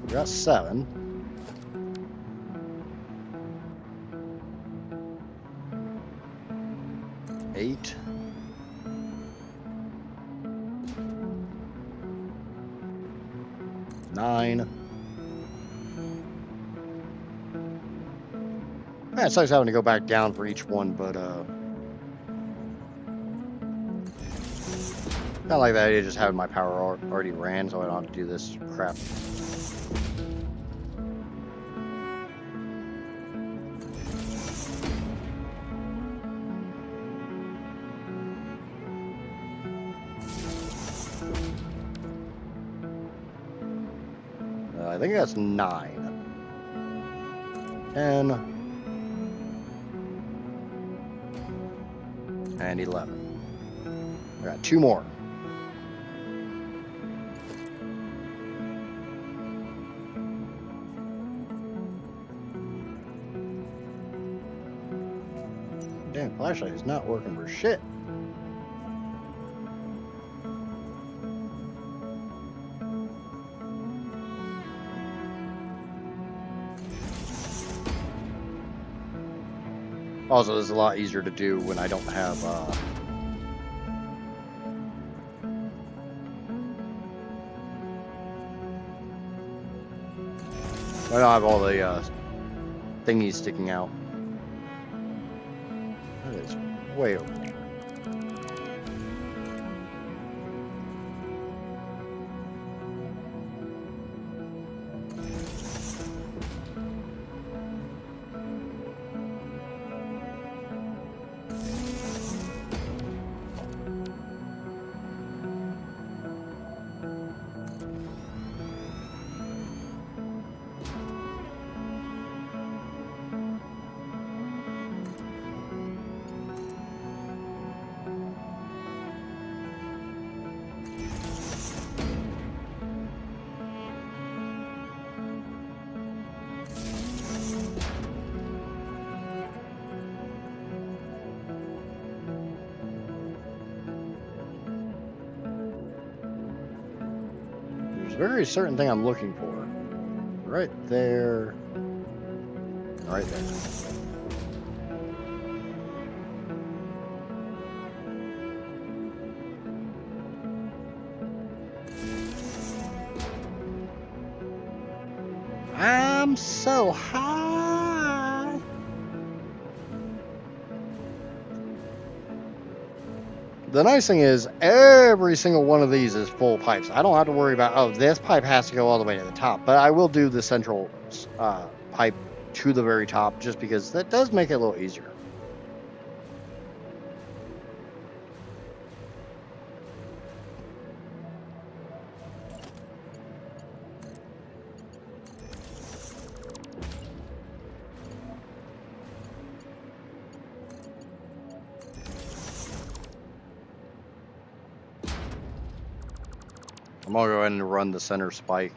We got 7. Eight. 9. Yeah, it sucks having to go back down for each one, but not like that. I just having my power already ran, so I don't have to do this crap. I think that's 9. 10. And 11. I got 2 more. Damn, flashlight is not working for shit. Also, it's a lot easier to do when I don't have, I don't have all the, thingies sticking out. That is way over there. There's a very certain thing I'm looking for. Right there. Right there. I'm so high. The nice thing is every single one of these is full pipes. I don't have to worry about, oh, this pipe has to go all the way to the top. But I will do the central pipe to the very top just because that does make it a little easier. I'm gonna go ahead and run the center spike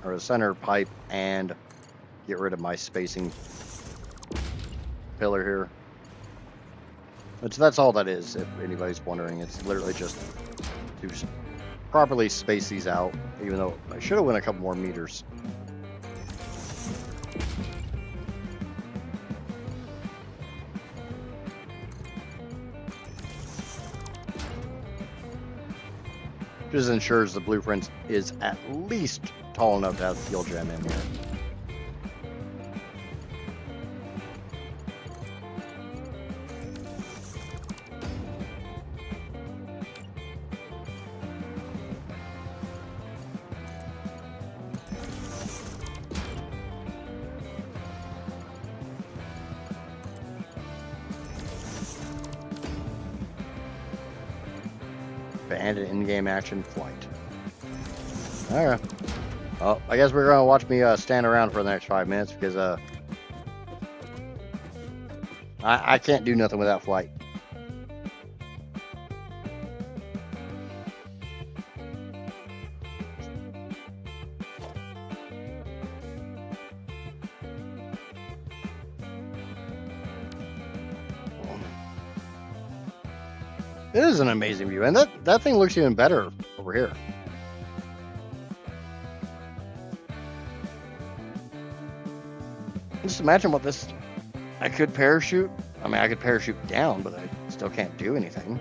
or the center pipe and get rid of my spacing pillar here. That's all that is, if anybody's wondering. It's literally just to properly space these out, even though I should have went a couple more meters. Just ensures the blueprint is at least tall enough to have fuel gem in here. And an in-game action flight. Alright. Well, I guess we're gonna watch me stand around for the next 5 minutes because I can't do nothing without flight. It is an amazing view, and that thing looks even better over here. Just imagine what this... I could parachute. I mean, I could parachute down, but I still can't do anything.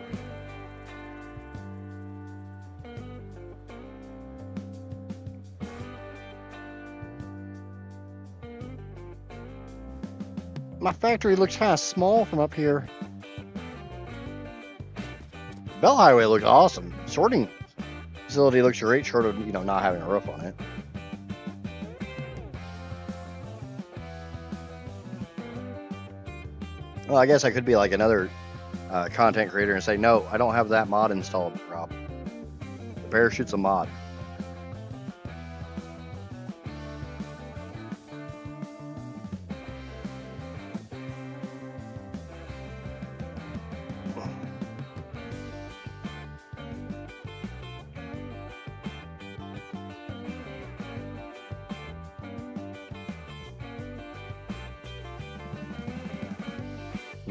My factory looks kind of small from up here. Bell Highway looks awesome. Sorting facility looks great, short of, not having a roof on it. Well, I guess I could be like another content creator and say, no, I don't have that mod installed, Rob. The parachute's a mod.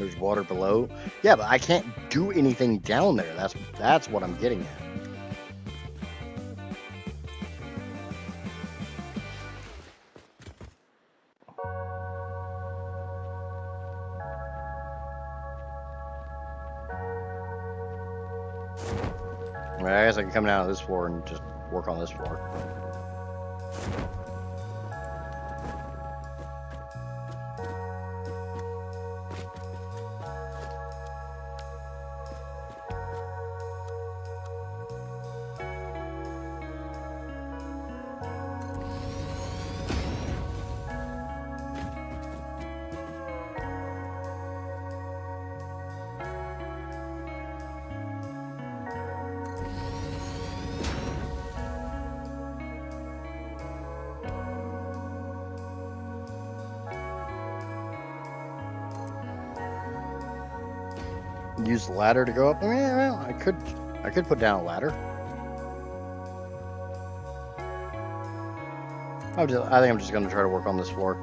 There's water below. Yeah, but I can't do anything down there. That's what I'm getting at. I guess I can come down to this floor and just work on this floor. Use the ladder to go up. Yeah, well, I could put down a ladder. I think I'm just going to try to work on this floor.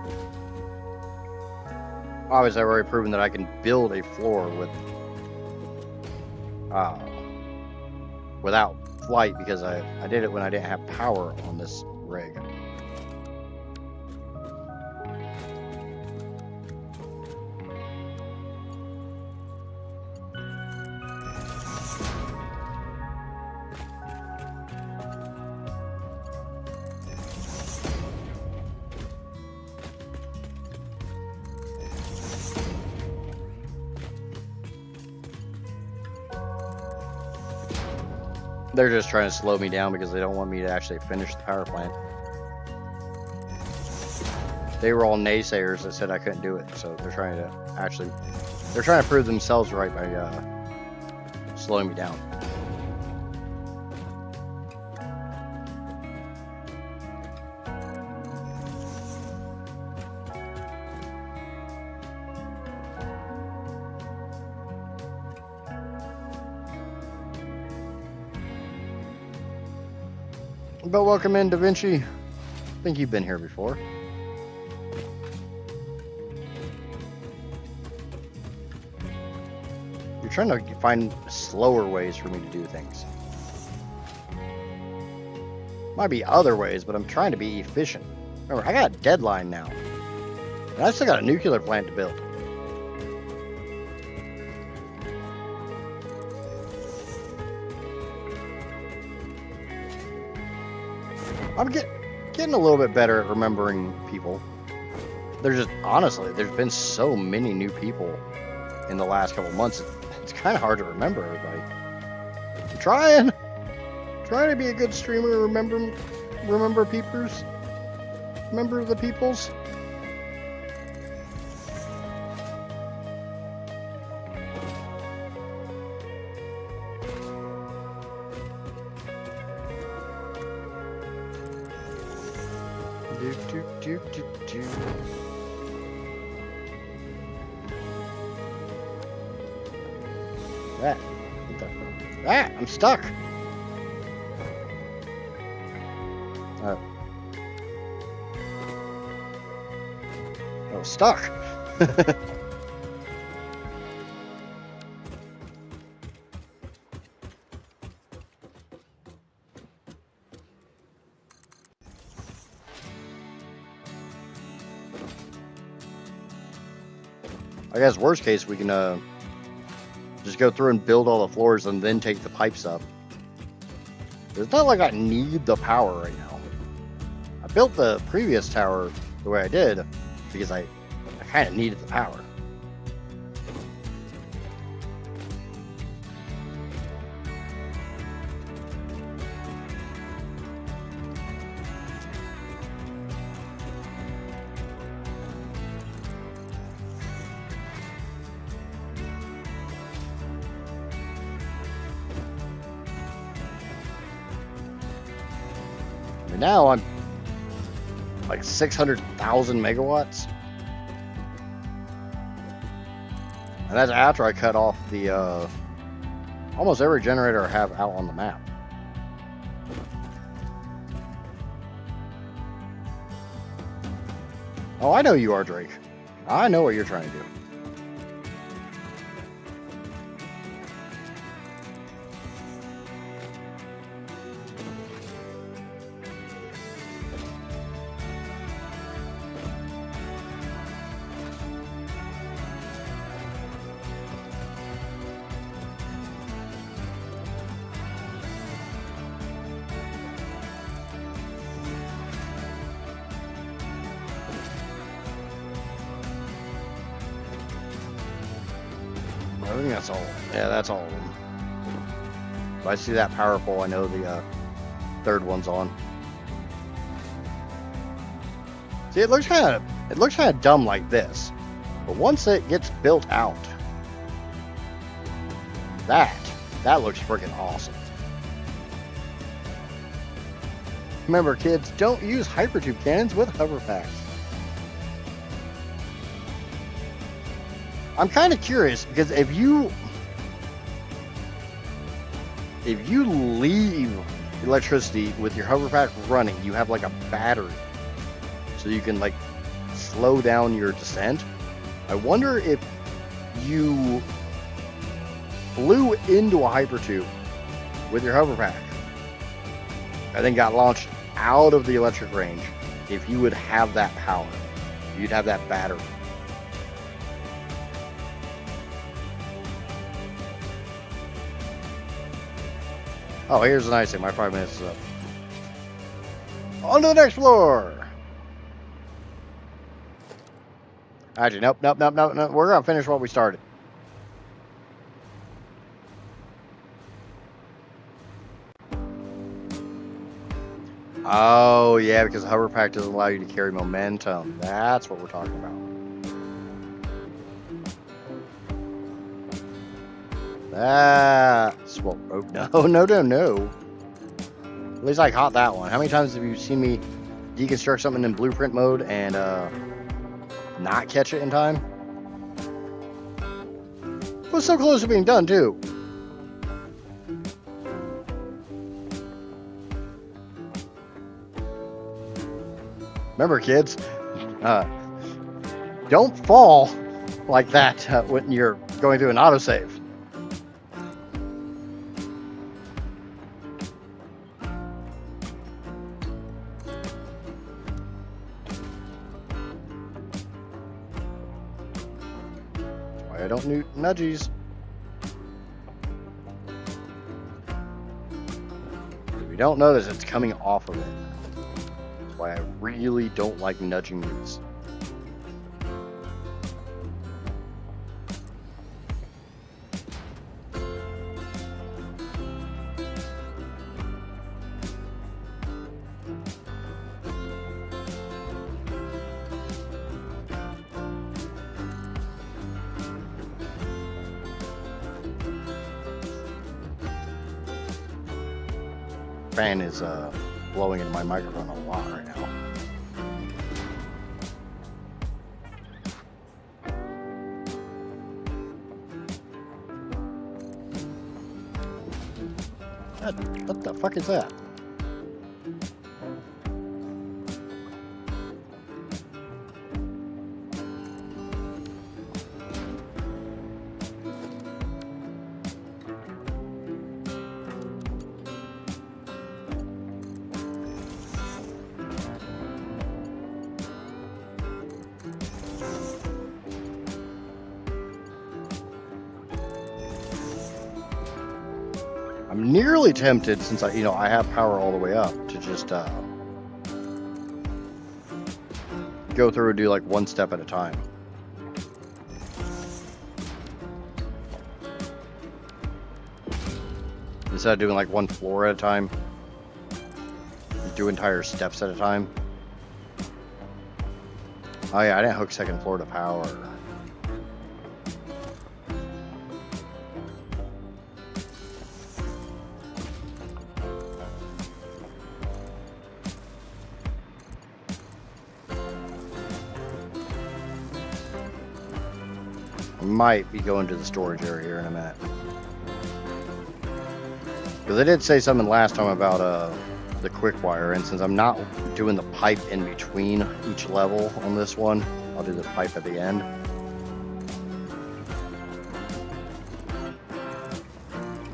Obviously, I've already proven that I can build a floor with without flight because I did it when I didn't have power on this rig. They're just trying to slow me down because they don't want me to actually finish the power plant. They were all naysayers that said I couldn't do it, so they're trying to prove themselves right by slowing me down. But welcome in, Da Vinci. I think you've been here before. You're trying to find slower ways for me to do things. Might be other ways, but I'm trying to be efficient. Remember, I got a deadline now. And I still got a nuclear plant to build. I'm getting a little bit better at remembering people. There's been so many new people in the last couple months. It's kind of hard to remember everybody. I'm trying to be a good streamer. Remember peepers. Remember the peoples. I'm stuck. Oh, stuck. I guess worst case we can just go through and build all the floors and then take the pipes up. It's not like I need the power right now. I built the previous tower the way I did because I kind of needed the power. Now I'm like 600,000 megawatts. And that's after I cut off the almost every generator I have out on the map. Oh, I know you are, Drake. I know what you're trying to do. think that's all. Yeah, that's all of them. If I see that power pole, I know the third one's on. See, it looks kind of dumb like this, but once it gets built out, that looks freaking awesome. Remember, kids, don't use hypertube cannons with hover packs. I'm kind of curious because if you leave electricity with your hover pack running, you have like a battery, so you can like slow down your descent. I wonder if you flew into a hypertube with your hover pack and then got launched out of the electric range, if you would have that power, you'd have that battery. Oh, here's the nice thing. My 5 minutes is up. On to the next floor. Actually, nope. We're going to finish what we started. Oh, yeah, because the hover pack doesn't allow you to carry momentum. That's what we're talking about. That's what... Oh, no. At least I caught that one. How many times have you seen me deconstruct something in blueprint mode and not catch it in time? It was so close to being done, too. Remember, kids, don't fall like that when you're going through an autosave. That's why I don't do nudgies. If you don't notice, it's coming off of it. Why I really don't like nudging these. Fan is blowing into my microphone a lot right now. What the fuck is that? I'm nearly tempted, since I have power all the way up, to just go through and do like one step at a time. Instead of doing like one floor at a time, do entire steps at a time. Oh yeah, I didn't hook second floor to power. Might be going to the storage area here in a minute, because I did say something last time about the quick wire, and since I'm not doing the pipe in between each level on this one, I'll do the pipe at the end.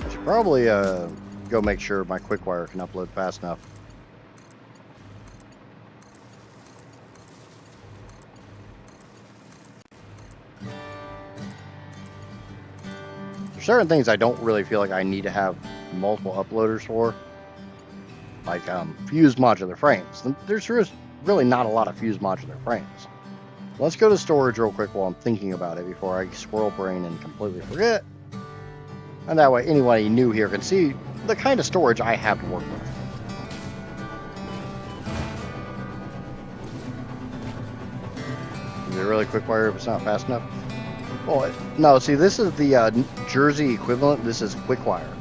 I should probably go make sure my quick wire can upload fast enough. Certain things I don't really feel like I need to have multiple uploaders for, like fused modular frames. There's really not a lot of fused modular frames. Let's go to storage real quick while I'm thinking about it before I squirrel brain and completely forget. And that way anybody new here can see the kind of storage I have to work with. Is it really quick wire if it's not fast enough? Well, no, see, this is the Jersey equivalent. This is quick wire.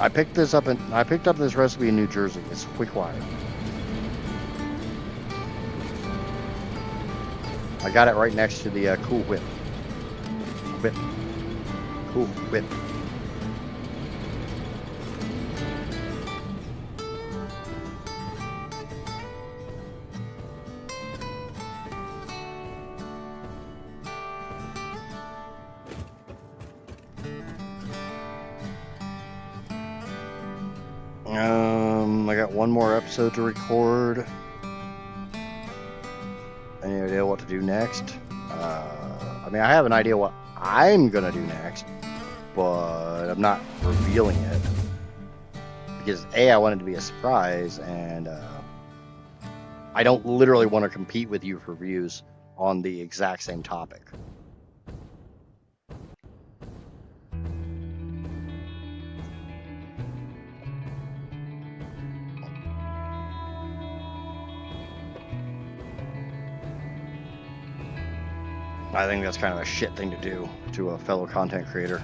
I picked this up, and I picked up this recipe in New Jersey. It's quick wire. I got it right next to the Cool Whip. Cool Whip. I got one more episode to record. Any idea what to do next? I mean, I have an idea what I'm gonna do next, but I'm not revealing it because I want it to be a surprise, and I don't literally want to compete with you for views on the exact same topic. I think that's kind of a shit thing to do to a fellow content creator.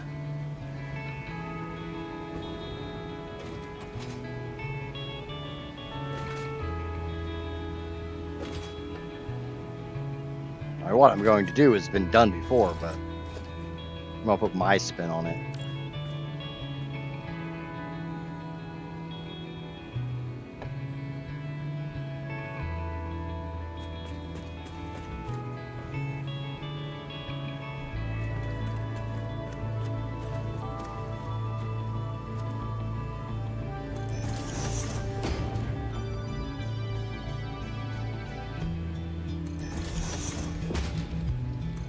What I'm going to do has been done before, but I'm going to put my spin on it.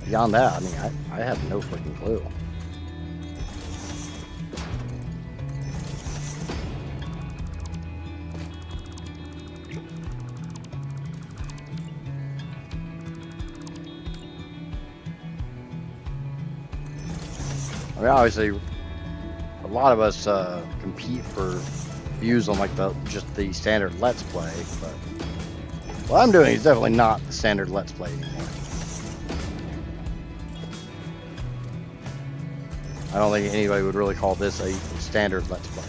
Beyond that, I mean, I have no freaking clue. I mean, obviously, a lot of us compete for views on like just the standard Let's Play, but what I'm doing is definitely not the standard Let's Play anymore. I don't think anybody would really call this a standard Let's Play.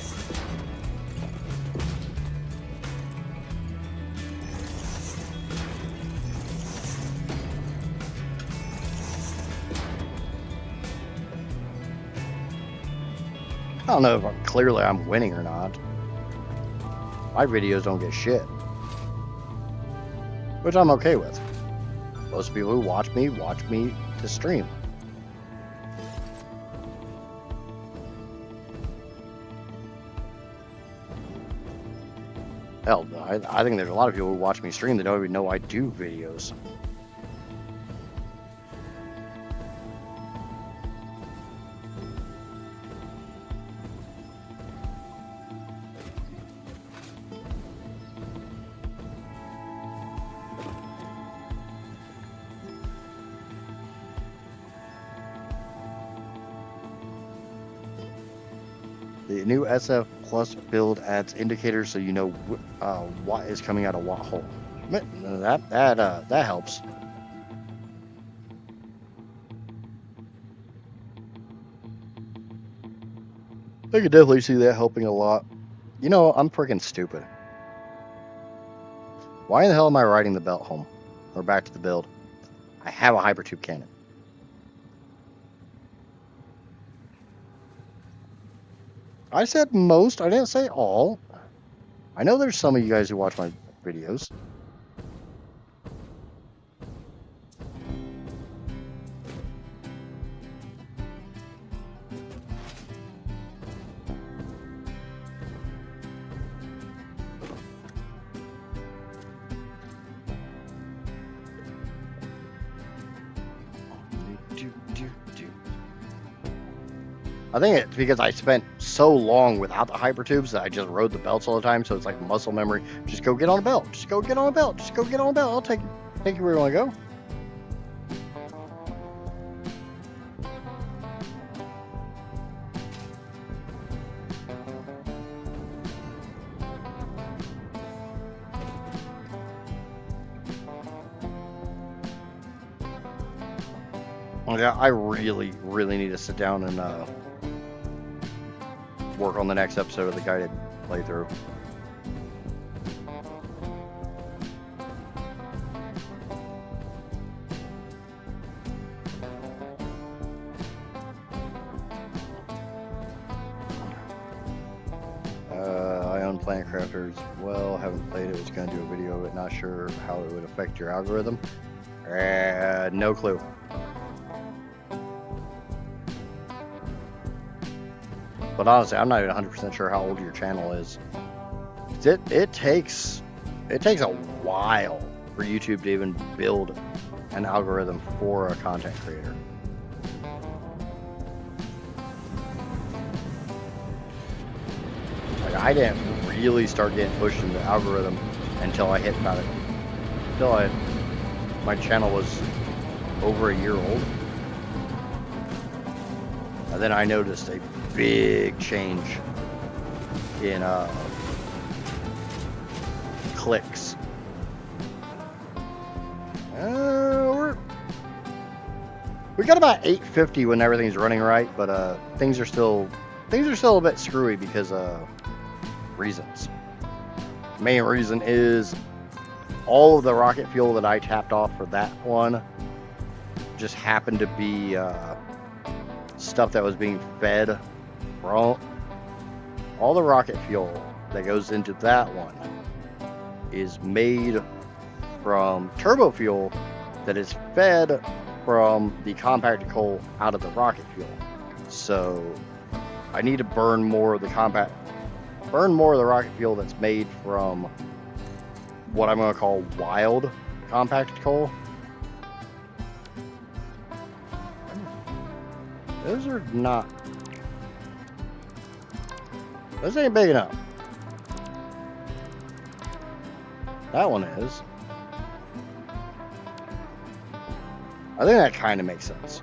I don't know if clearly I'm winning or not. My videos don't get shit, which I'm okay with. Most people who watch me to stream. Hell, I think there's a lot of people who watch me stream that don't even know I do videos. The new SF Plus build adds indicators so you know what is coming out of what hole. That helps. I could definitely see that helping a lot. You know, I'm freaking stupid. Why in the hell am I riding the belt home? Or back to the build? I have a hypertube cannon. I said most, I didn't say all. I know there's some of you guys who watch my videos. I think it's because I spent so long without the hypertubes that I just rode the belts all the time, so it's like muscle memory. Just go get on a belt. Just go get on a belt. Just go get on a belt. I'll take you where you want to go. Yeah, I really, really need to sit down and work on the next episode of the guided playthrough. I own Planet Crafters. Well, haven't played it. Was going to do a video of it. Not sure how it would affect your algorithm. No clue. But honestly, I'm not even 100% sure how old your channel is. It takes a while for YouTube to even build an algorithm for a content creator. Like, I didn't really start getting pushed in the algorithm until I hit my channel was over a year old. And then I noticed a big change in clicks. We got about 850 when everything's running right, but things are still a bit screwy because of reasons. Main reason is all of the rocket fuel that I tapped off for that one just happened to be stuff that was being fed from all the rocket fuel that goes into that one is made from turbo fuel that is fed from the compacted coal out of the rocket fuel. So I need to burn more of the rocket fuel that's made from what I'm going to call wild compacted coal. Those ain't big enough. That one is. I think that kind of makes sense.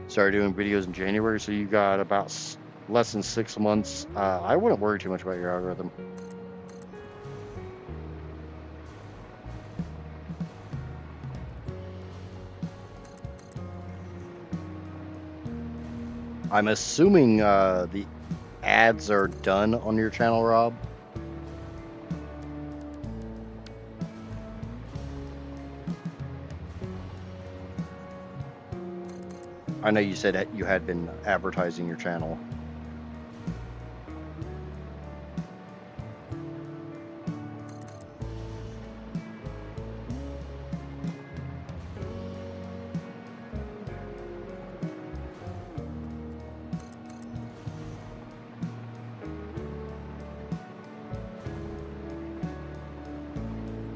Started doing videos in January, so you got about less than 6 months. I wouldn't worry too much about your algorithm. I'm assuming the ads are done on your channel, Rob. I know you said that you had been advertising your channel.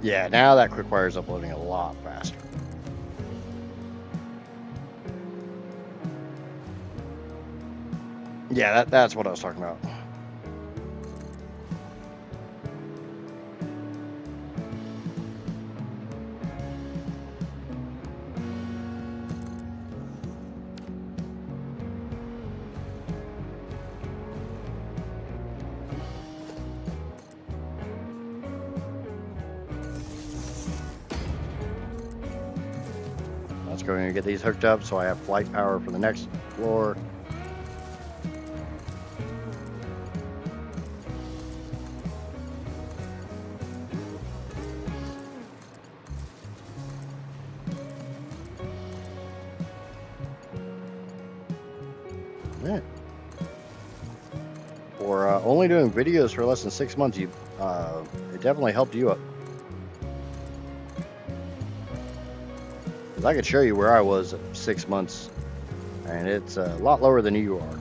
Yeah, now that quick is uploading a lot faster. Yeah, that's what I was talking about. Let's go and get these hooked up so I have flight power for the next floor. Yeah. For only doing videos for less than 6 months, it definitely helped you up. I could show you where I was at 6 months, and it's a lot lower than you are.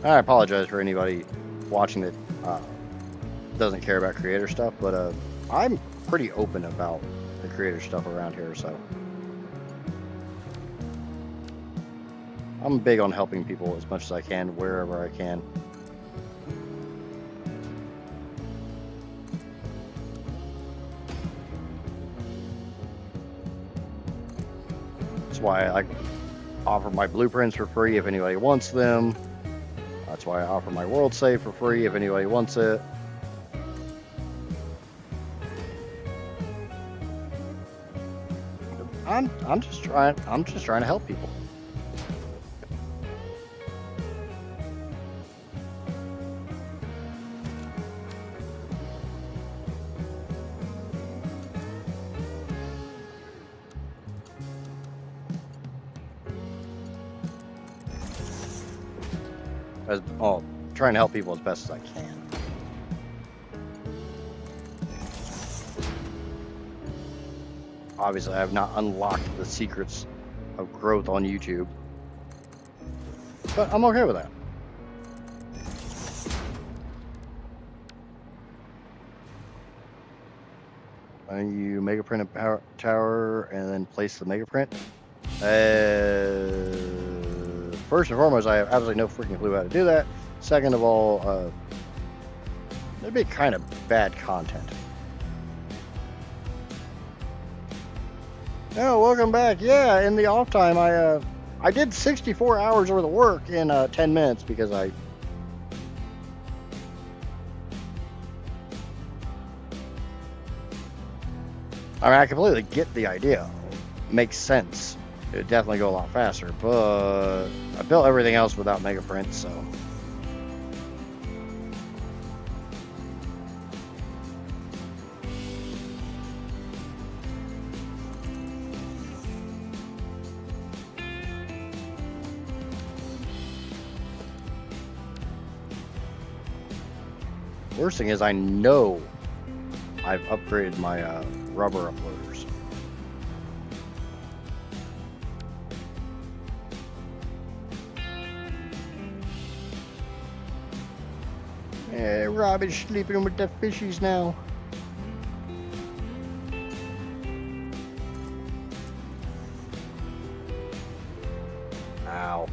I apologize for anybody watching that doesn't care about creator stuff, but I'm pretty open about the creator stuff around here, so I'm big on helping people as much as I can, wherever I can. That's why I offer my blueprints for free if anybody wants them. That's why I offer my world save for free if anybody wants it. I'm just trying to help people. Trying to help people as best as I can. Obviously, I have not unlocked the secrets of growth on YouTube, but I'm okay with that. And you mega print a power tower and then place the mega print. First and foremost, I have absolutely no freaking clue how to do that. Second of all, it'd be kind of bad content. Oh, welcome back. Yeah, in the off time, I did 64 hours worth of work in 10 minutes because I completely get the idea. Makes sense. It would definitely go a lot faster, but I built everything else without mega prints, so. Worst thing is I know I've upgraded my rubber uploaders. Hey, Rob sleeping with the fishies now. Ow.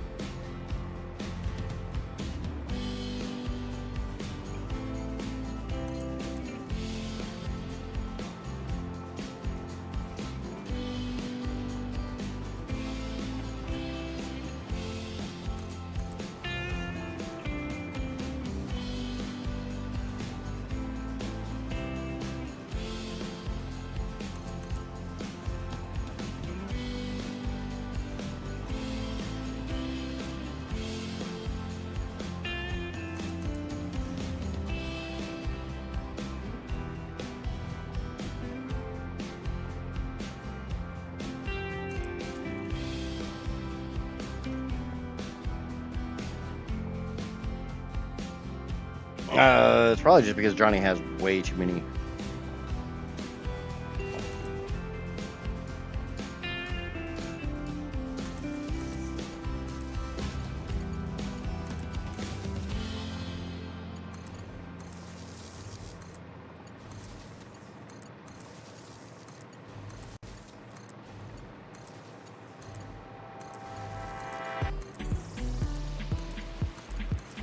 It's probably just because Johnny has way too many.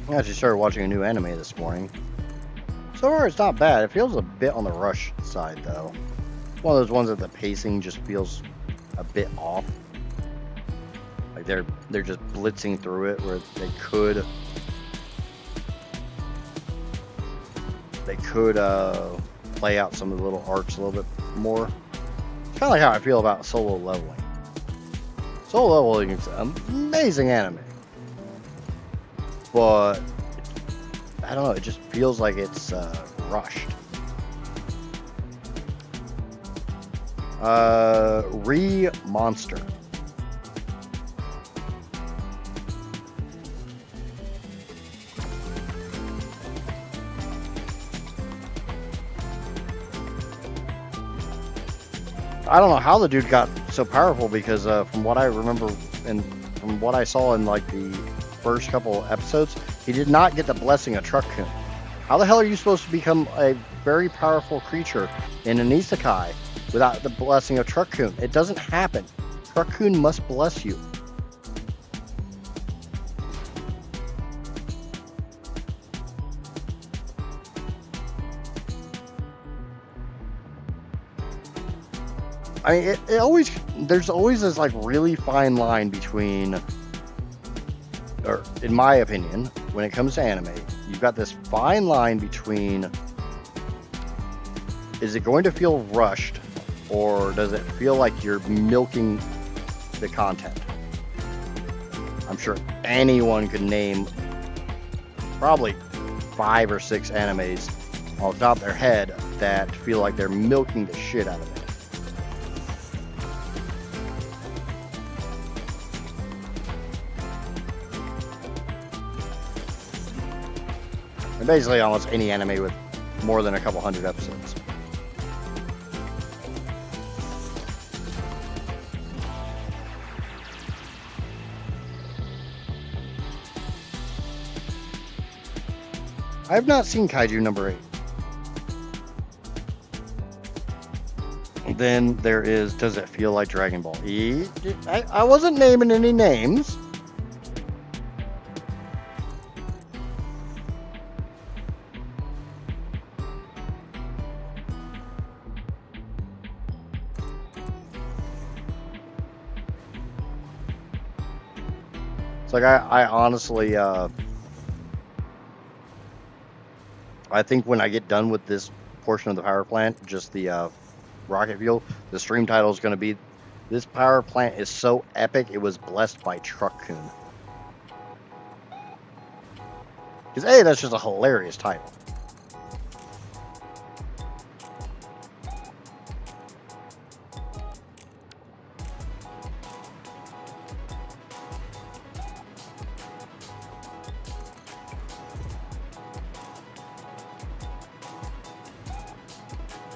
I actually started watching a new anime this morning. So far, it's not bad. It feels a bit on the rush side, though. It's one of those ones that the pacing just feels a bit off. Like they're just blitzing through it, where they could play out some of the little arcs a little bit more. It's kind of like how I feel about Solo Leveling. Solo Leveling is an amazing anime, but I don't know, it just feels like it's rushed. Monster. I don't know how the dude got so powerful because from what I remember and from what I saw in like the first couple episodes, he did not get the blessing of Truck-kun. How the hell are you supposed to become a very powerful creature in an isekai without the blessing of Truck-kun? It doesn't happen. Truck-kun must bless you. I mean, it always, there's always this like really fine line between, or in my opinion, when it comes to anime, you've got this fine line between, is it going to feel rushed, or does it feel like you're milking the content? I'm sure anyone could name probably 5 or 6 animes off the top of their head that feel like they're milking the shit out of it. And basically almost any anime with more than a couple hundred episodes. I have not seen Kaiju number 8. Then there is, does it feel like Dragon Ball? I wasn't naming any names. It's like I honestly, I think when I get done with this portion of the power plant, just the rocket fuel, the stream title is going to be, this power plant is so epic, it was blessed by Truck-kun. Because A, that's just a hilarious title.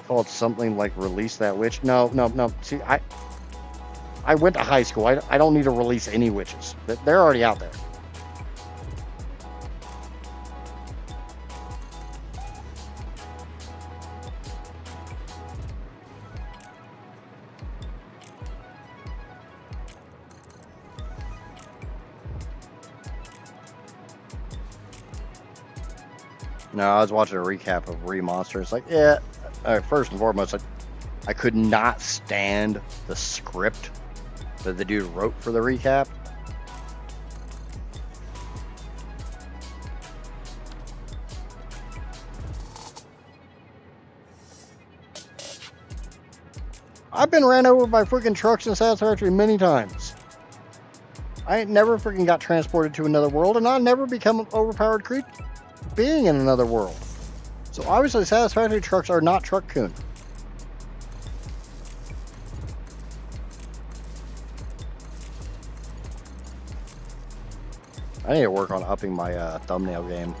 Called something like Release That Witch. No. See, I went to high school. I don't need to release any witches. They're already out there. No, I was watching a recap of Re-Monster. It's like, yeah, first and foremost, I could not stand the script that the dude wrote for the recap. I've been ran over by freaking trucks in Satisfactory many times. I ain't never freaking got transported to another world, and I never become an overpowered being in another world. So obviously Satisfactory trucks are not Truck-kun. I need to work on upping my thumbnail game.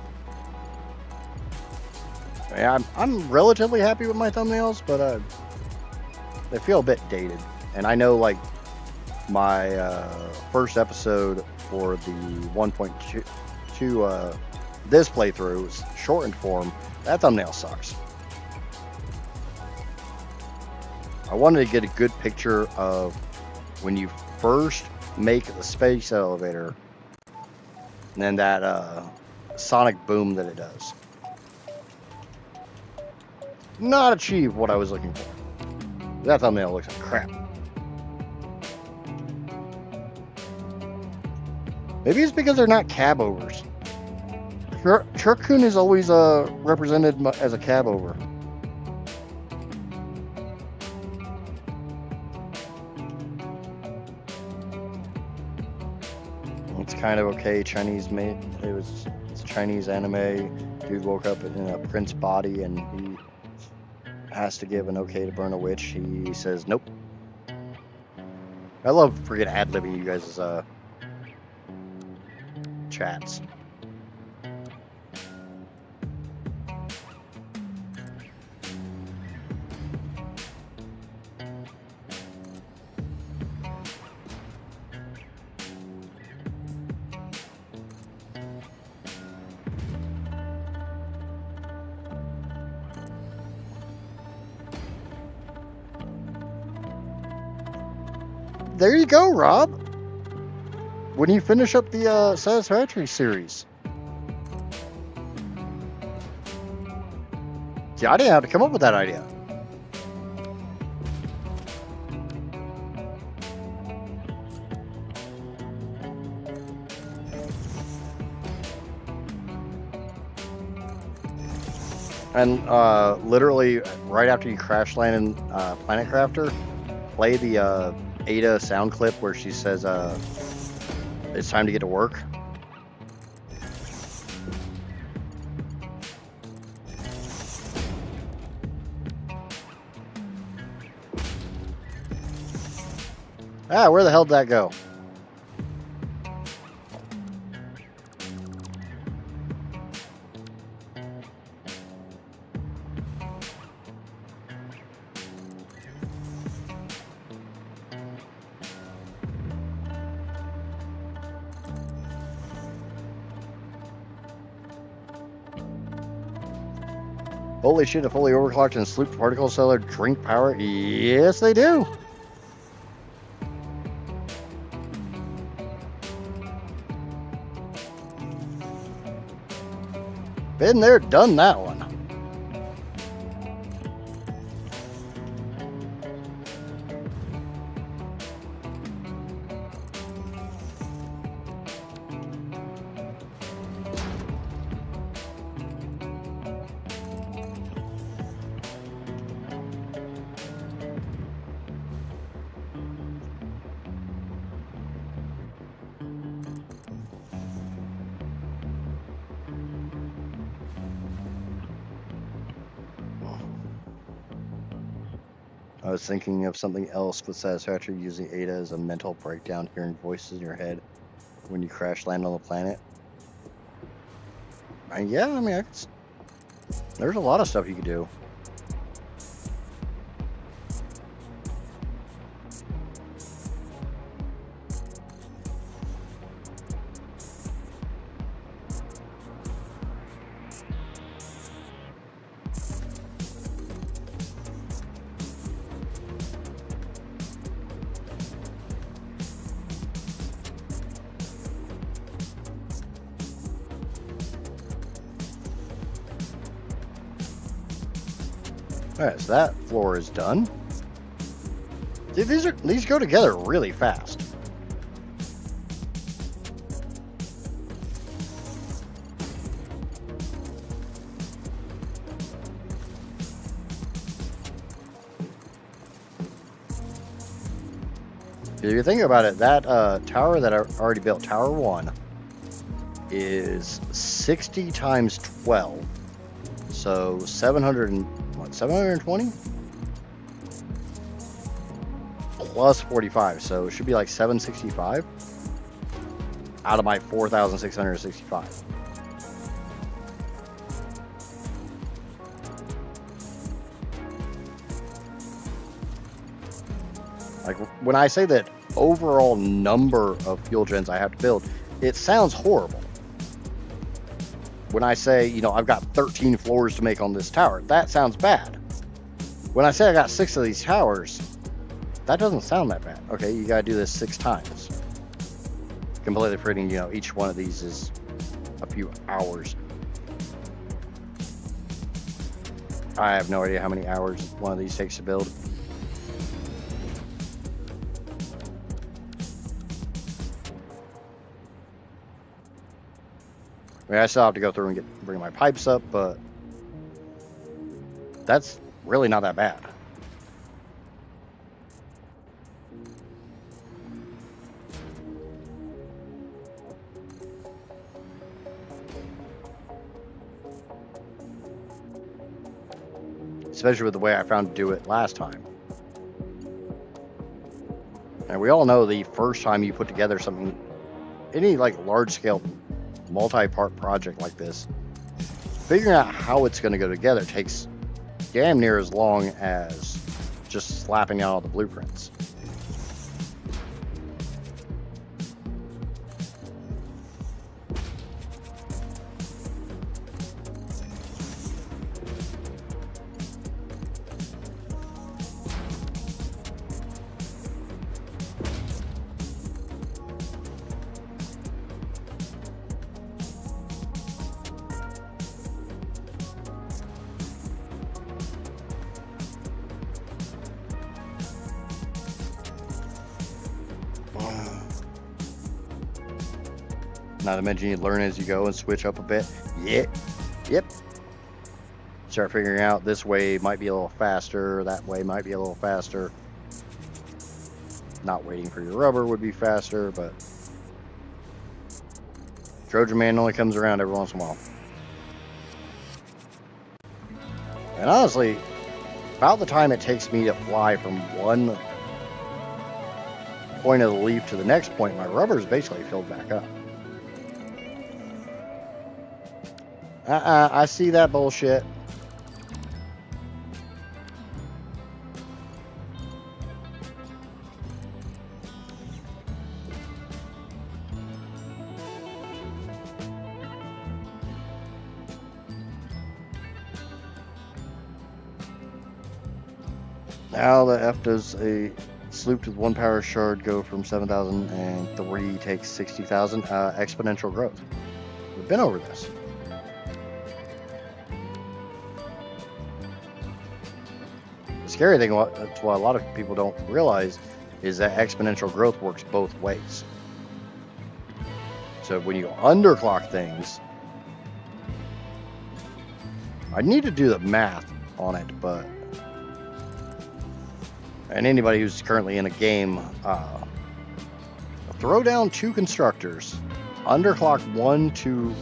Yeah, I'm relatively happy with my thumbnails, but they feel a bit dated. And I know, like, my first episode for the 1.2 this playthrough is shortened form. That thumbnail sucks. I wanted to get a good picture of when you first make the space elevator, and then that sonic boom that it does. Not achieve what I was looking for. That thumbnail looks like crap. Maybe it's because they're not cab overs. Truck-kun is always represented as a cab over. It's kind of okay. Chinese made. It's Chinese anime. Dude woke up in a prince body and he has to give an okay to burn a witch. He says nope. I love freaking ad-libbing you guys' chats. There you go, Rob. When you finish up the Satisfactory series. See, I didn't have to come up with that idea. And literally, right after you crash land in Planet Crafter, play the Ada sound clip where she says, it's time to get to work. Ah, where the hell did that go? Holy shit, a fully overclocked and slooped particle accelerator drink power? Yes, they do. Been there, done that one. I was thinking of something else with Satisfactory, using Ada as a mental breakdown, hearing voices in your head when you crash land on the planet. And yeah, I mean, there's a lot of stuff you could do. Alright, so that floor is done. Dude, these go together really fast. If you think about it, that tower that I already built, Tower 1, is 60 times 12. So 720? Plus 45, so it should be like 765 out of my 4,665. Like, when I say that overall number of fuel gens I have to build, it sounds horrible. When I say, you know, I've got 13 floors to make on this tower, that sounds bad. When I say I got 6 of these towers, that doesn't sound that bad. Okay, you gotta do this 6 times. Completely forgetting, you know, each one of these is a few hours. I have no idea how many hours one of these takes to build. I mean, I still have to go through and bring my pipes up, but that's really not that bad. Especially with the way I found to do it last time. And we all know the first time you put together something, any like large-scale multi-part project like this, figuring out how it's going to go together takes damn near as long as just slapping out all the blueprints. Not to mention you learn as you go and switch up a bit. Yep. Start figuring out this way might be a little faster, that way might be a little faster. Not waiting for your rubber would be faster, but Trojan Man only comes around every once in a while. And honestly, about the time it takes me to fly from one point of the leaf to the next point, my rubber is basically filled back up. I see that bullshit. Now the F does a sloop with 1 power shard go from 7,000 and 3 takes 60,000. Exponential growth. We've been over this. The scary thing, what a lot of people don't realize, is that exponential growth works both ways. So when you underclock things, I need to do the math on it, but and anybody who's currently in a game, throw down 2 constructors, underclock one to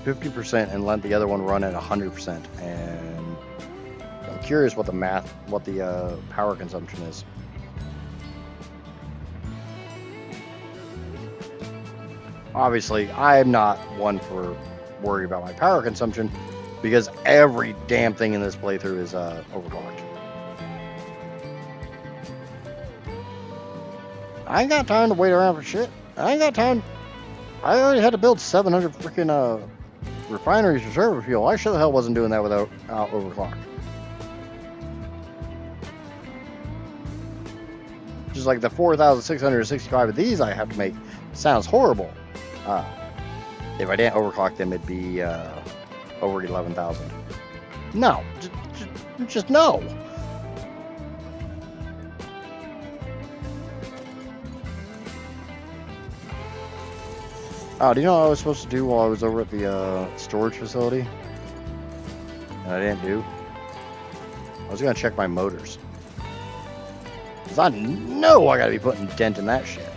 50% and let the other one run at 100%. And I'm curious what the power consumption is. Obviously, I'm not one for worry about my power consumption because every damn thing in this playthrough is overclocked. I ain't got time to wait around for shit. I ain't got time. I already had to build 700 freaking refineries for server fuel. I sure the hell wasn't doing that without overclock. Just like the 4,665 of these I have to make sounds horrible. If I didn't overclock them, it'd be over 11,000. No, just no. Oh, do you know what I was supposed to do while I was over at the storage facility? And I didn't do? I was going to check my motors. Because I know I got to be putting a dent in that shit.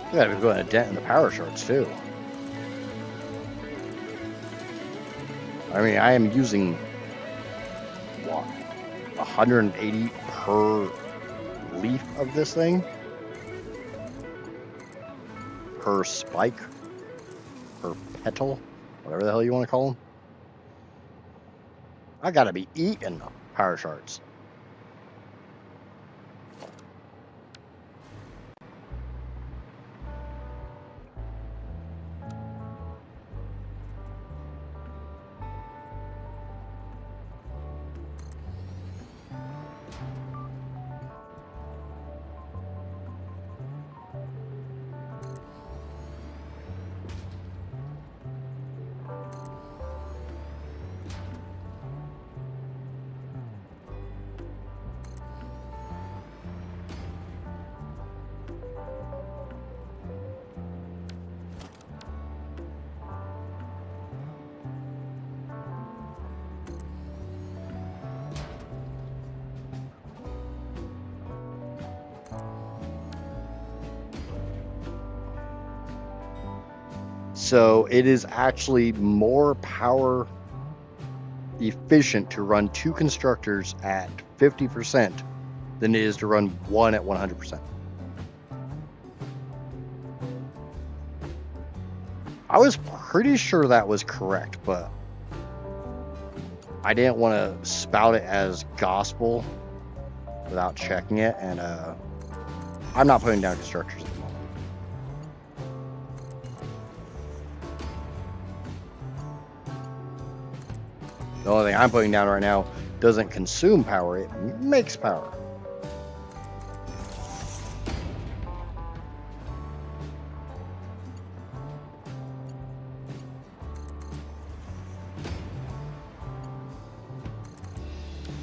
I got to be putting a dent in the power shards too. I mean, I am using, what, 180 per leaf of this thing? Per spike? Per petal? Whatever the hell you want to call them. I gotta be eating power shards. So it is actually more power efficient to run 2 constructors at 50% than it is to run one at 100%. I was pretty sure that was correct, but I didn't want to spout it as gospel without checking it, and I'm not putting down constructors at the moment. The only thing I'm putting down right now doesn't consume power, it makes power.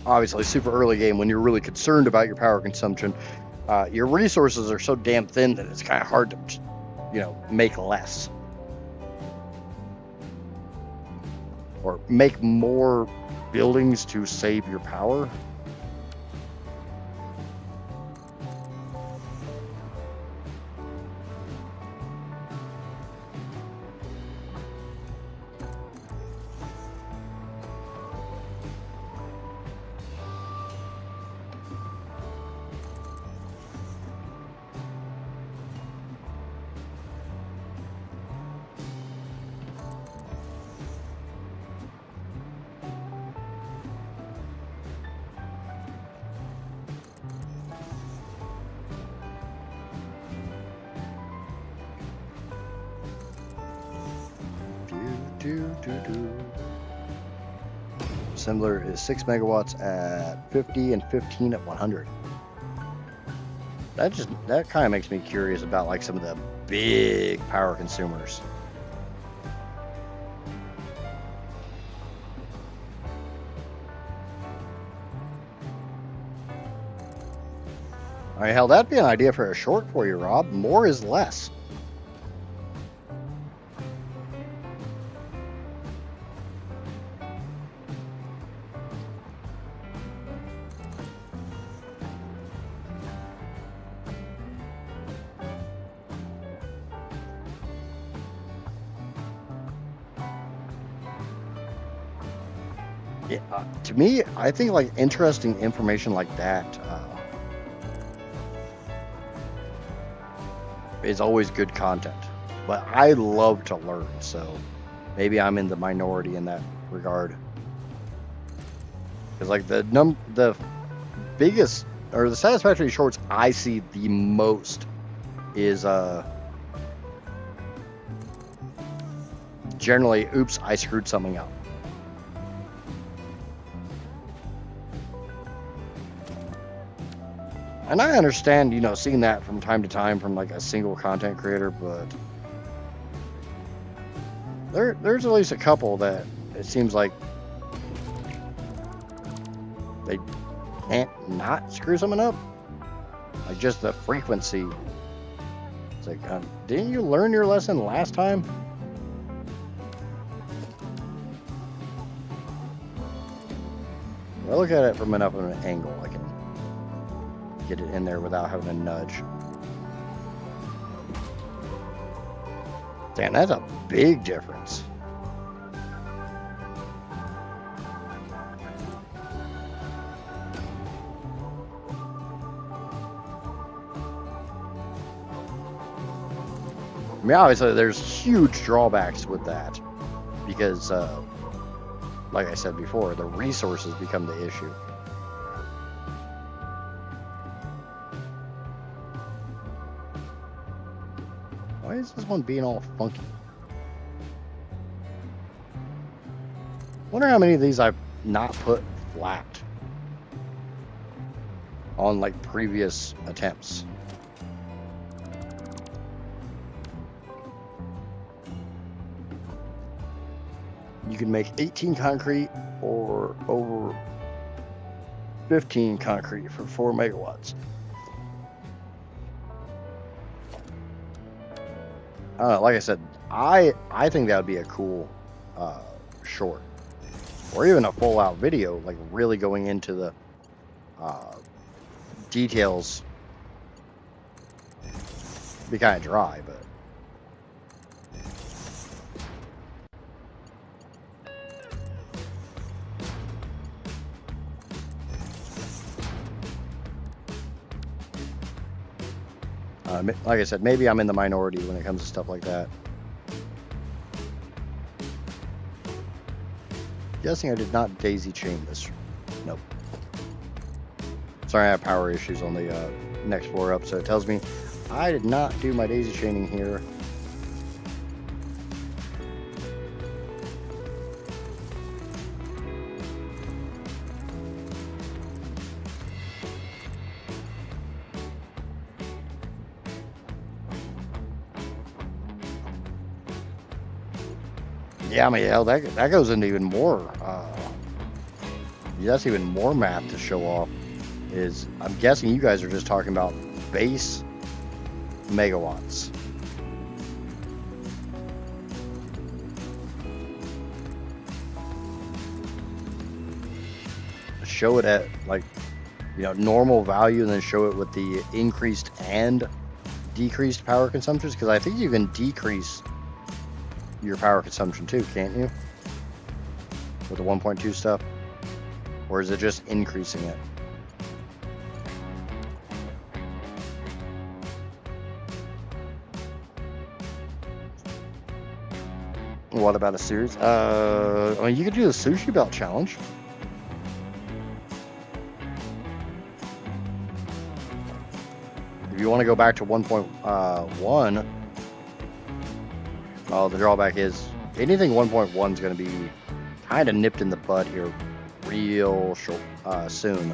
obviously super early game when you're really concerned about your power consumption, your resources are so damn thin that it's kind of hard to, make less or make more buildings to save your power. Assembler is 6 megawatts at 50 and 15 at 100. That kind of makes me curious about like some of the big power consumers. All right, hell, that'd be an idea for a short for you, Rob. More is less. Yeah, to me, I think like interesting information like that is always good content. But I love to learn, so maybe I'm in the minority in that regard. Because like the biggest or the satisfactory shorts I see the most is generally, oops, I screwed something up. And I understand, seeing that from time to time from like a single content creator, but there's at least a couple that it seems like they can't not screw something up. Like just the frequency. It's like, didn't you learn your lesson last time? I look at it from enough of an angle, I can get it in there without having to nudge. Damn, that's a big difference. I mean, obviously, there's huge drawbacks with that because, like I said before, the resources become the issue. Why is this one being all funky? Wonder how many of these I've not put flat on like previous attempts. You can make 18 concrete or over 15 concrete for 4 megawatts. Like I said, I think that would be a cool short, or even a full-out video, like really going into the details. Be kind of dry, but like I said, maybe I'm in the minority when it comes to stuff like that. Guessing I did not daisy chain this. Nope. Sorry, I have power issues on the next floor up, so it tells me I did not do my daisy chaining here. Yeah, I mean, hell, that goes into even more that's even more math to show off. Is I'm guessing you guys are just talking about base megawatts. Show it at like, you know, normal value, and then show it with the increased and decreased power consumptions, because I think you can decrease your power consumption too, can't you? With the 1.2 stuff? Or is it just increasing it? What about a series? I mean, you could do the sushi belt challenge. If you want to go back to 1.1, well, the drawback is anything 1.1 is going to be kind of nipped in the bud here real short, soon.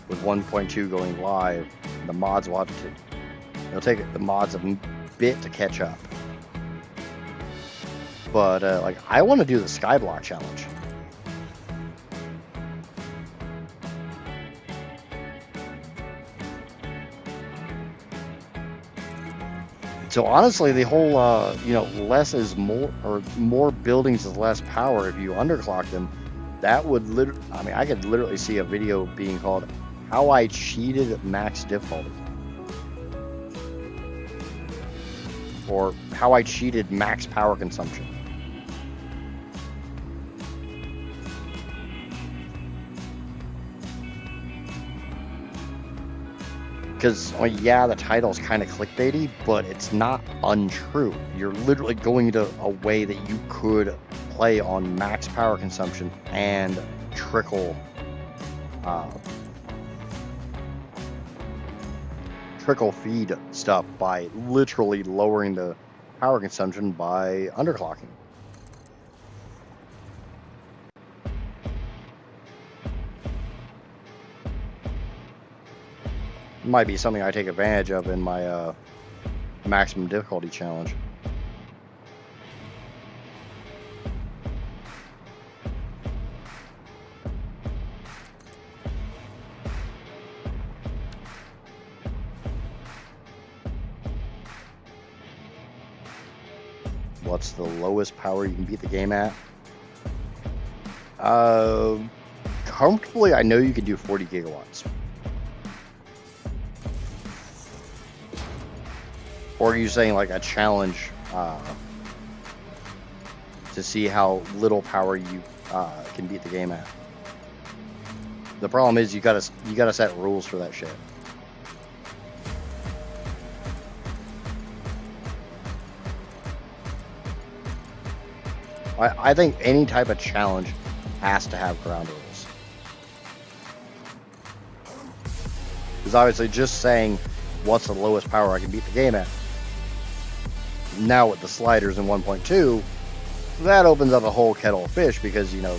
With 1.2 going live, the mods will have to. It'll take the mods a bit to catch up. But like, I want to do the Skyblock challenge. So honestly, the whole you know, less is more, or more buildings is less power if you underclock them. That would literally, I mean, I could literally see a video being called "How I Cheated Max Difficulty," or "How I Cheated Max Power Consumption." Because, well, yeah, the title's kind of clickbaity, but it's not untrue. You're literally going to a way that you could play on max power consumption and trickle feed stuff by literally lowering the power consumption by underclocking. Might be something I take advantage of in my maximum difficulty challenge. What's the lowest power you can beat the game at? Comfortably, I know you can do 40 gigawatts. Or are you saying like a challenge to see how little power you can beat the game at? The problem is you gotta set rules for that shit. I think any type of challenge has to have ground rules. Because obviously just saying what's the lowest power I can beat the game at, now with the sliders in 1.2, that opens up a whole kettle of fish, because, you know,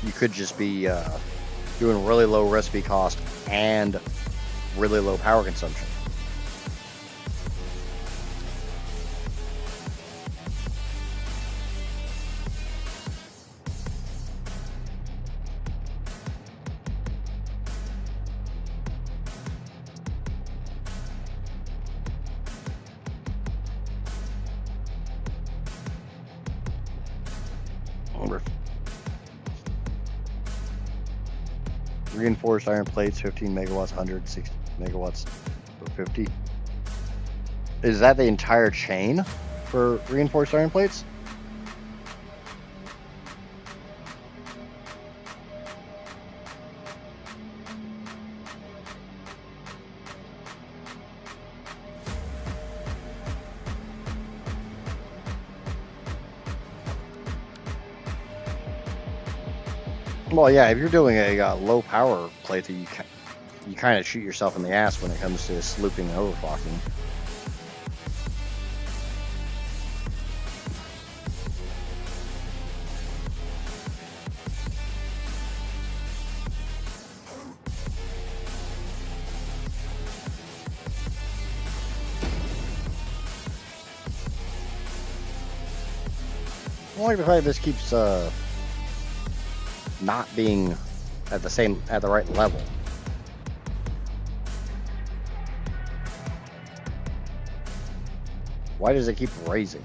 you could just be doing really low recipe cost and really low power consumption. Reinforced iron plates, 15 megawatts, 160 megawatts for 50. Is that the entire chain for reinforced iron plates? Well, yeah, if you're doing a low power playthrough, you kind of shoot yourself in the ass when it comes to slooping and overclocking. I like the fact this keeps not being at the right level. Why does it keep raising?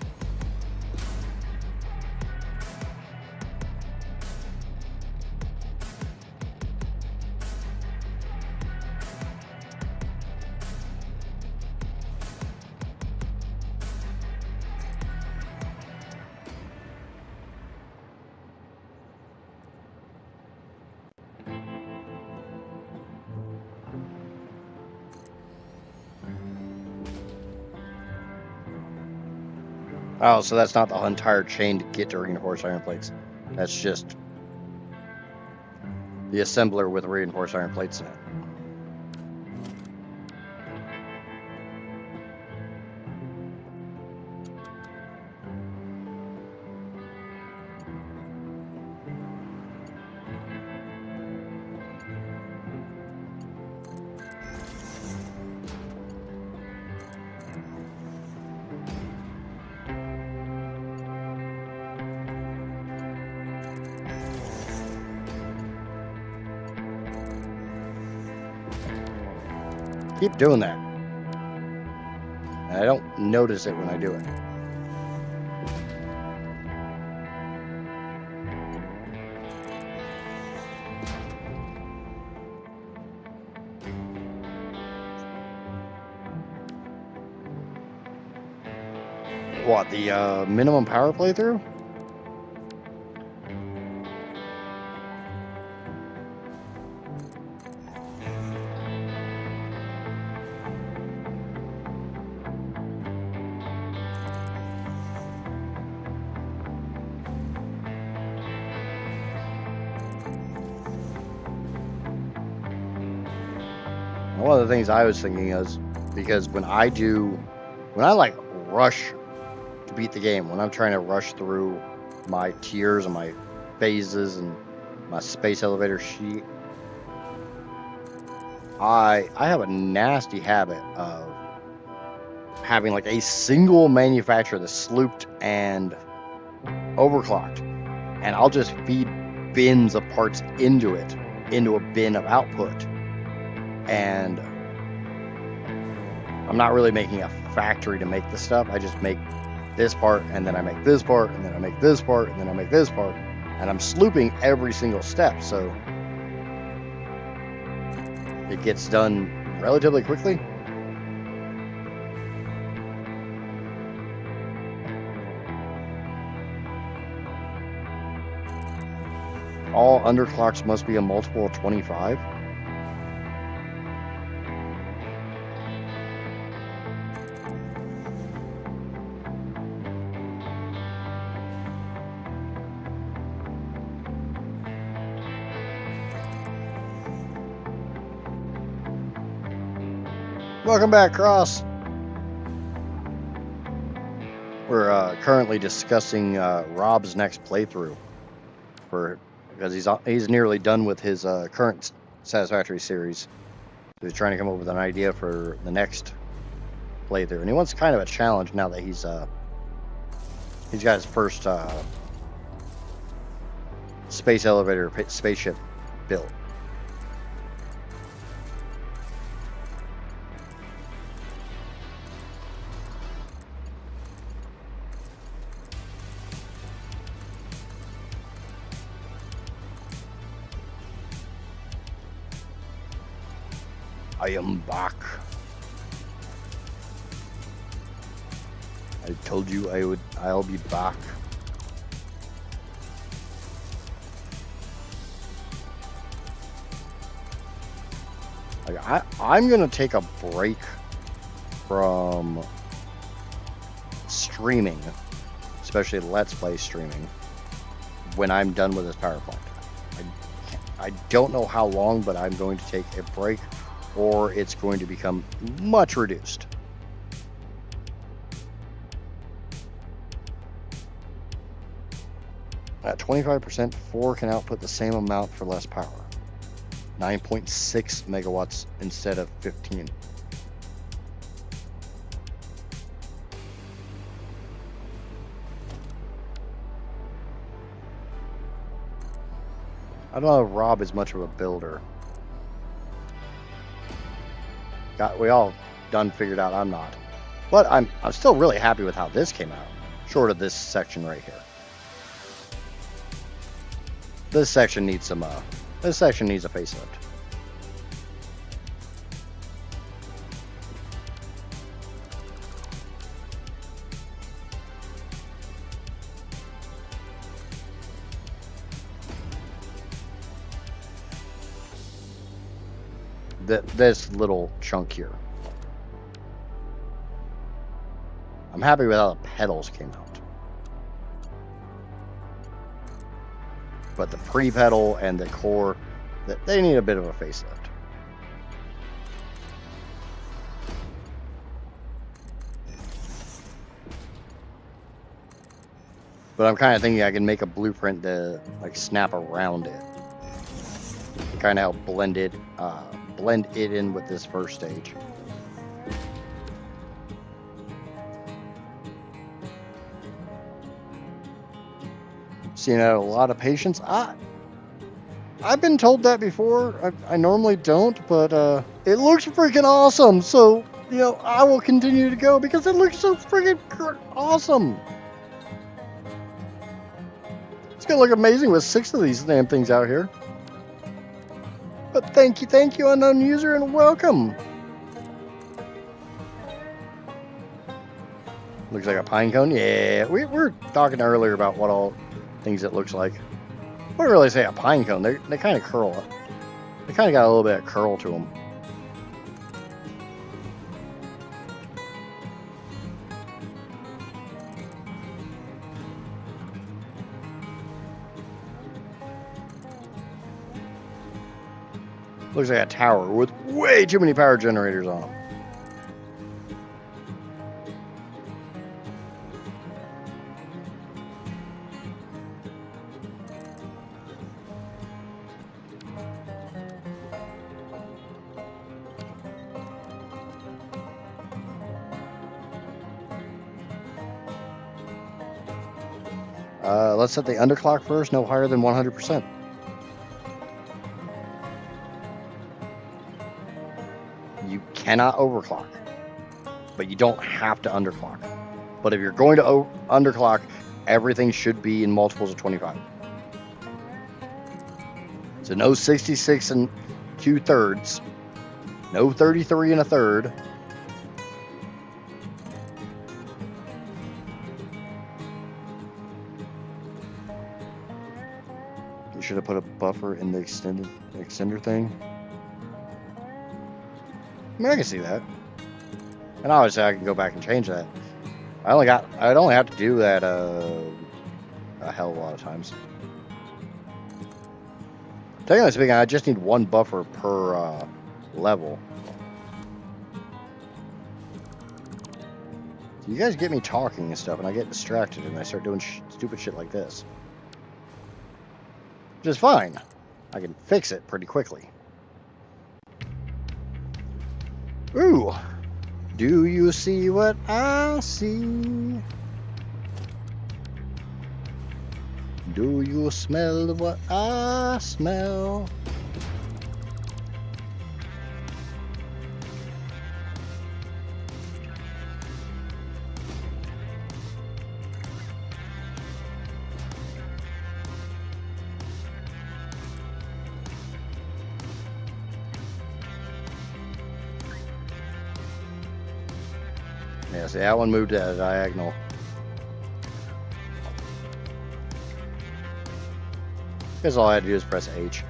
Oh, so that's not the entire chain to get to reinforced iron plates. That's just the assembler with reinforced iron plates in it. Keep doing that. And I don't notice it when I do it. What, the minimum power playthrough? One of the things I was thinking is, because when I like rush to beat the game, when I'm trying to rush through my tiers and my phases and my space elevator sheet, I have a nasty habit of having like a single manufacturer that's slooped and overclocked, and I'll just feed bins of parts into a bin of output. And I'm not really making a factory to make the stuff. I just make this part, and then I make this part, and then I make this part, and then I make this part, and I'm slooping every single step, so it gets done relatively quickly. All underclocks must be a multiple of 25. Welcome back, Cross. We're currently discussing Rob's next playthrough, because he's nearly done with his current Satisfactory series. He's trying to come up with an idea for the next playthrough, and he wants kind of a challenge now that he's got his first space elevator spaceship built. I am back. I told you I'll be back. I'm gonna take a break from streaming, especially Let's Play streaming, when I'm done with this power plant. I don't know how long, but I'm going to take a break, or it's going to become much reduced. At 25%, 4 can output the same amount for less power. 9.6 megawatts instead of 15. I don't know if Rob is much of a builder. We all done figured out I'm not. But I'm still really happy with how this came out. Short of this section right here. This section needs some this section needs a facelift. This little chunk here. I'm happy with how the pedals came out. But the pre-pedal and the core, they need a bit of a facelift. But I'm kind of thinking I can make a blueprint to like snap around it. Kind of help blend it in with this first stage. Seeing out a lot of patience. I've been told that before. I normally don't, but it looks freaking awesome. So, you know, I will continue to go because it looks so freaking awesome. It's gonna look amazing with 6 of these damn things out here. But thank you, unknown user, and welcome. Looks like a pine cone. Yeah, we were talking earlier about what all things it looks like. I wouldn't really say a pine cone. They kind of curl up. They kind of got a little bit of curl to them. Looks like a tower with way too many power generators on them. Let's set the underclock first, no higher than 100%. You cannot overclock, but you don't have to underclock. But if you're going to underclock, everything should be in multiples of 25. So no 66 and 2/3, no 33 and 1/3. Should have put a buffer in the extender thing. I mean, I can see that, and obviously I can go back and change that. I'd only have to do that a hell of a lot of times. Technically speaking, I just need 1 buffer per level. So you guys get me talking and stuff, and I get distracted, and I start doing stupid shit like this. Which is fine. I can fix it pretty quickly. Ooh. Do you see what I see? Do you smell what I smell? Yeah, see, that one moved at a diagonal. Because all I had to do is press H.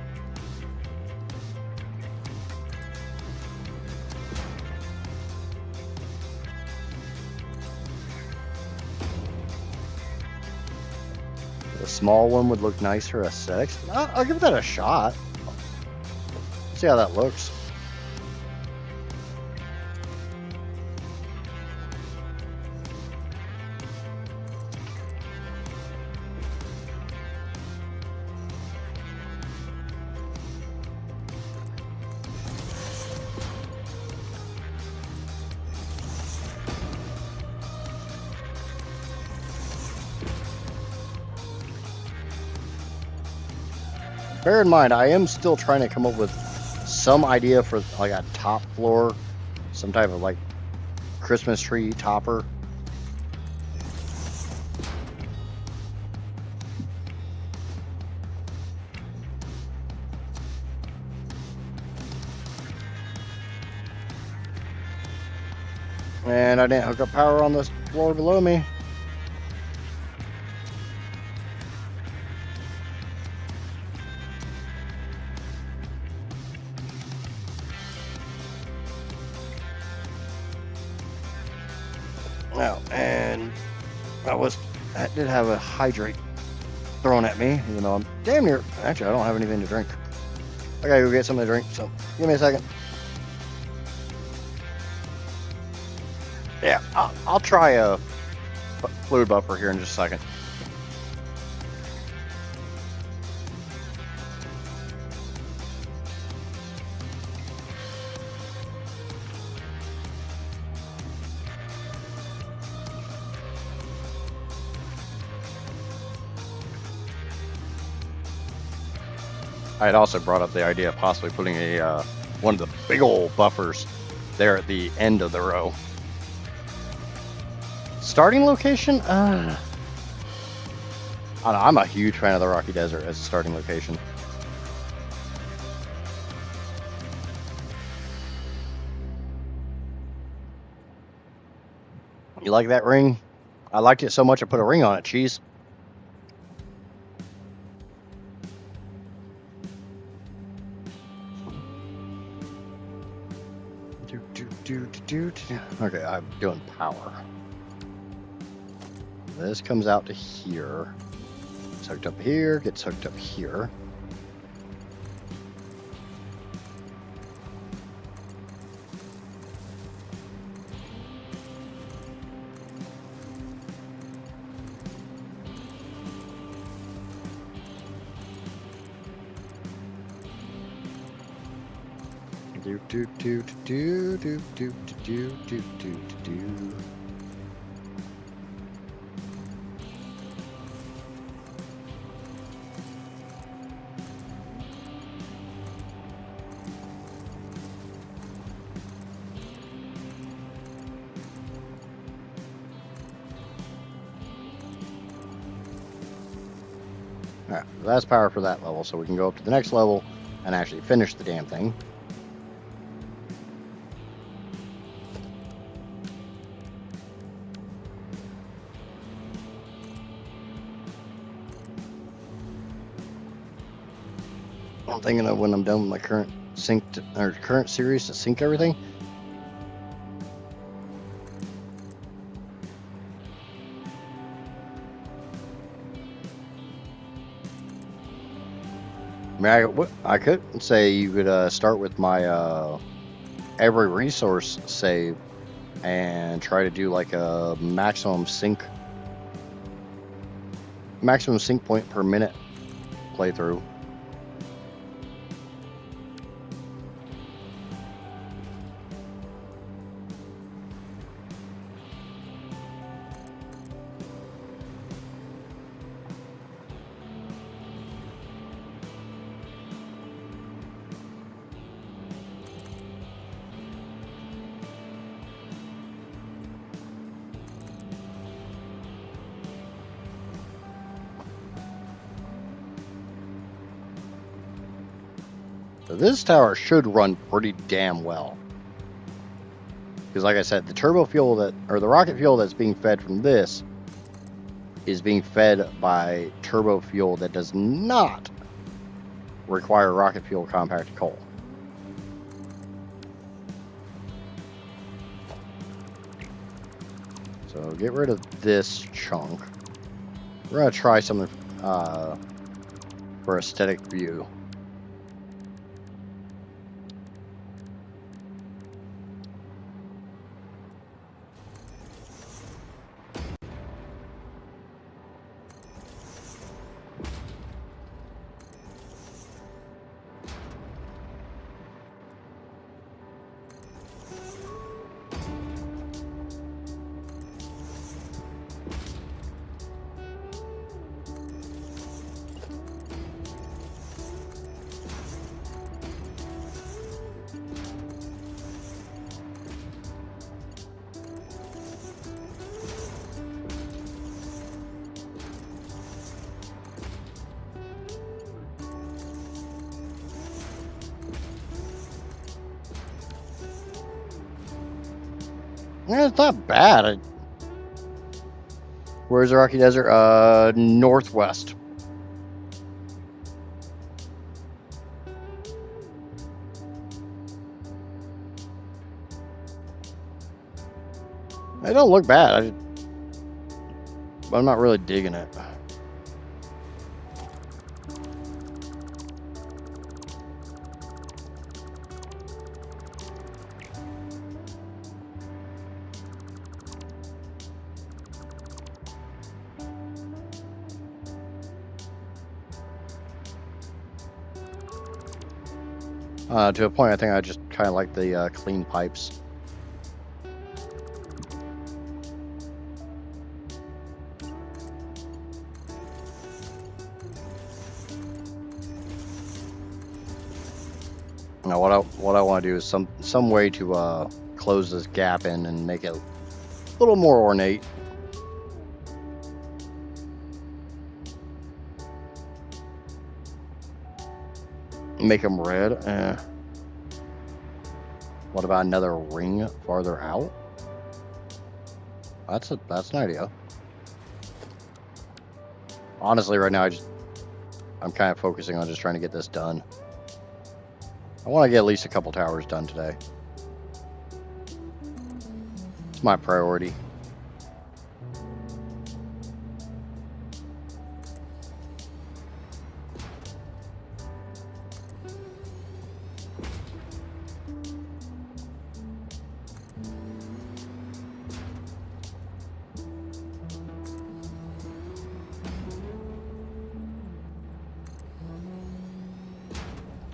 The small one would look nice for aesthetics. I'll give that a shot. See how that looks. bear in mind, I am still trying to come up with some idea for like a top floor, some type of like Christmas tree topper. And I didn't hook up power on this floor below me. Oh, and I did have a hydrate thrown at me, even though I'm damn near, actually I don't have anything to drink. I gotta go get something to drink, so give me a second. Yeah, I'll try a fluid buffer here in just a second. I had also brought up the idea of possibly putting a one of the big old buffers there at the end of the row. Starting location? I don't know, I'm a huge fan of the Rocky Desert as a starting location. You like that ring? I liked it so much I put a ring on it, cheese. Okay, I'm doing power. This comes out to here. It's hooked up here, gets hooked up here. Alright, that's power for that level, so we can go up to the next level and actually finish the damn thing. I'm thinking of when I'm done with my current current series to sync everything. I mean, I could say you could start with my every resource save and try to do like a maximum sync point per minute playthrough. So this tower should run pretty damn well. Because like I said, the turbo fuel the rocket fuel that's being fed from this is being fed by turbo fuel that does not require rocket fuel compacted coal. So get rid of this chunk. We're going to try something for aesthetic view. Yeah, it's not bad. Where's the Rocky Desert? Northwest. It don't look bad. But I'm not really digging it. To a point, I think I just kind of like the clean pipes. Now, what I want to do is some way to close this gap in and make it a little more ornate. Make them red. What about another ring farther out? That's an idea. Honestly, right now I'm kind of focusing on just trying to get this done. I want to get at least a couple towers done today. It's my priority.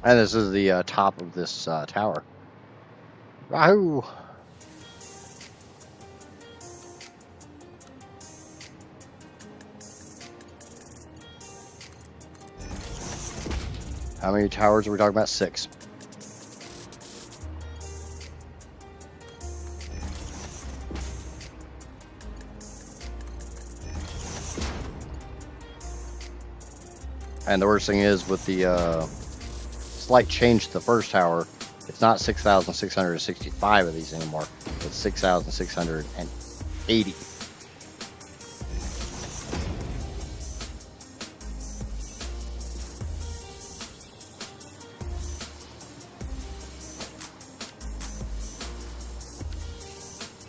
And this is the top of this tower. Wahoo! How many towers are we talking about? 6. And the worst thing is with the slight change to the first tower, it's not 6,665 of these anymore. It's 6,680.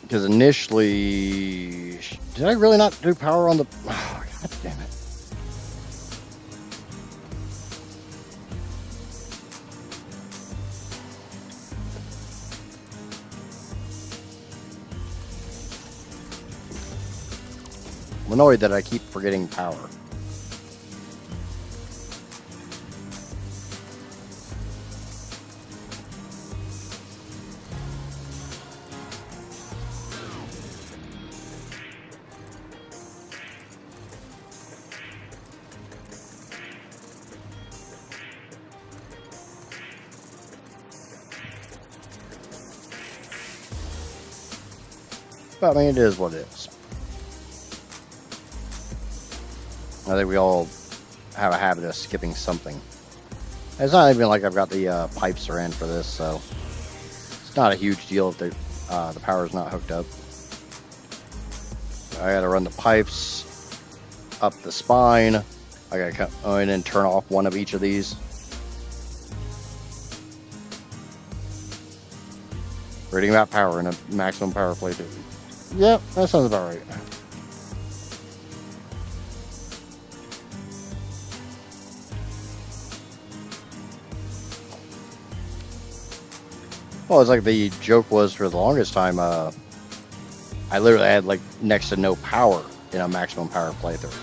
Because initially, did I really not do power on the? Oh, God damn it! I'm annoyed that I keep forgetting power. But I mean, it is what it is. I think we all have a habit of skipping something. It's not even like I've got the pipes are in for this, so it's not a huge deal if the power's not hooked up. I gotta run the pipes up the spine. I gotta come in and turn off one of each of these. Reading about power in a maximum power plate. Yep, that sounds about right. Well, it's like the joke was for the longest time. I literally had like next to no power in a maximum power playthrough.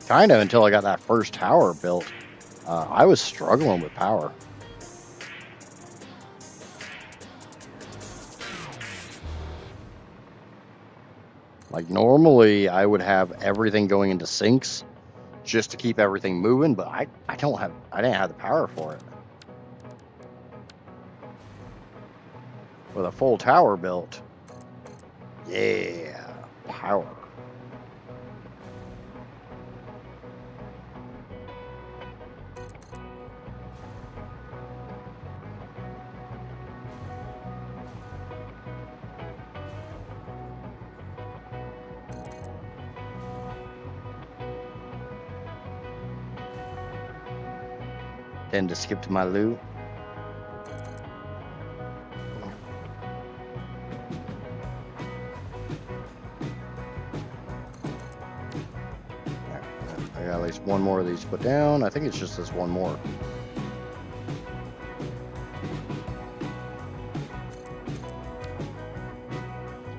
Kind of until I got that first tower built. I was struggling with power. Like normally I would have everything going into sinks just to keep everything moving, but I didn't have the power for it. With a full tower built, yeah, power. tend to skip to my loot. I got at least one more of these put down. I think it's just this one more.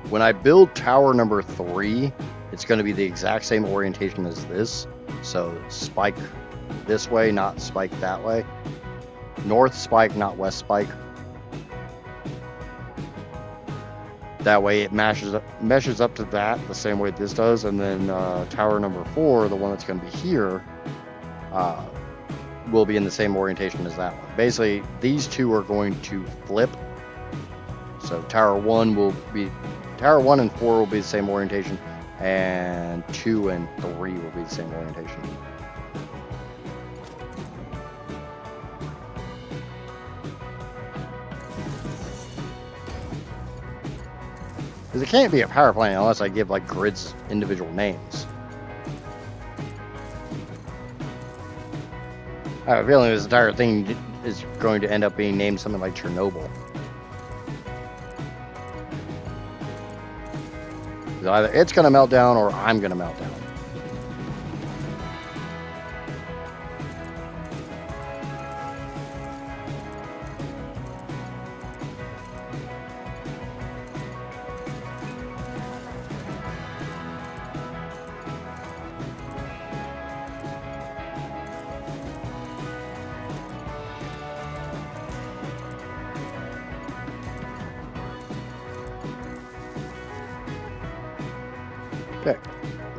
When I build tower number 3, it's going to be the exact same orientation as this. So spike this way, not spike that way. North spike, not west spike. That way it meshes up to that the same way this does. And then tower number 4, the one that's going to be here, will be in the same orientation as that one. Basically, these two are going to flip. So tower 1 and 4 will be the same orientation, and 2 and 3 will be the same orientation. Because it can't be a power plant unless I give like grids individual names. I have a feeling this entire thing is going to end up being named something like Chernobyl. Either it's going to melt down or I'm going to melt down. Okay,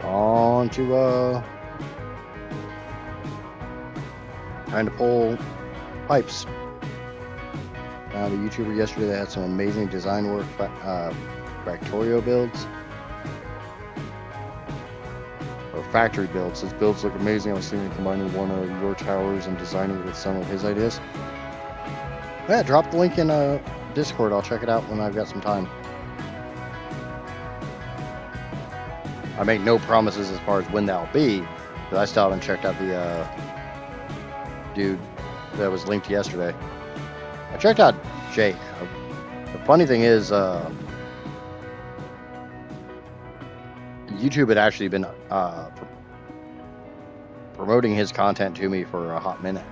on to trying to pull pipes. Found a YouTuber yesterday that had some amazing design work, Factorio builds. Or factory builds. His builds look amazing. I was thinking of combining one of your towers and designing it with some of his ideas. Yeah, drop the link in Discord. I'll check it out when I've got some time. I make no promises as far as when that'll be, but I still haven't checked out the dude that was linked yesterday. I checked out Jake. The funny thing is, YouTube had actually been promoting his content to me for a hot minute.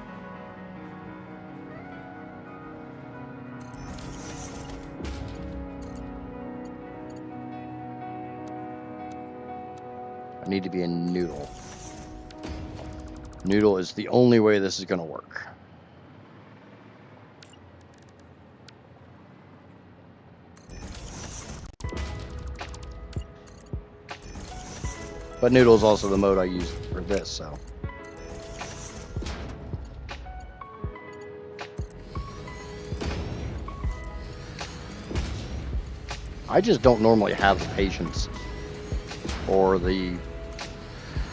I need to be a noodle. Noodle is the only way this is going to work. But noodle is also the mode I use for this, so. I just don't normally have the patience or the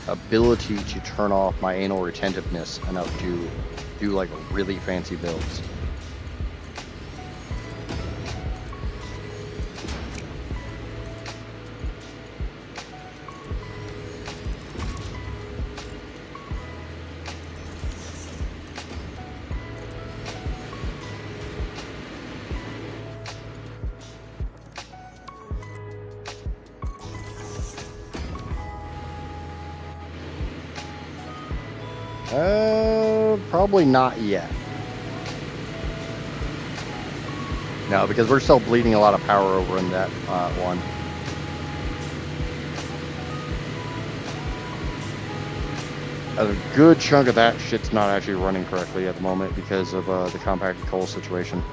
ability to turn off my anal retentiveness enough to do like really fancy builds. Probably not yet. No, because we're still bleeding a lot of power over in that one. A good chunk of that shit's not actually running correctly at the moment because of the compacted coal situation.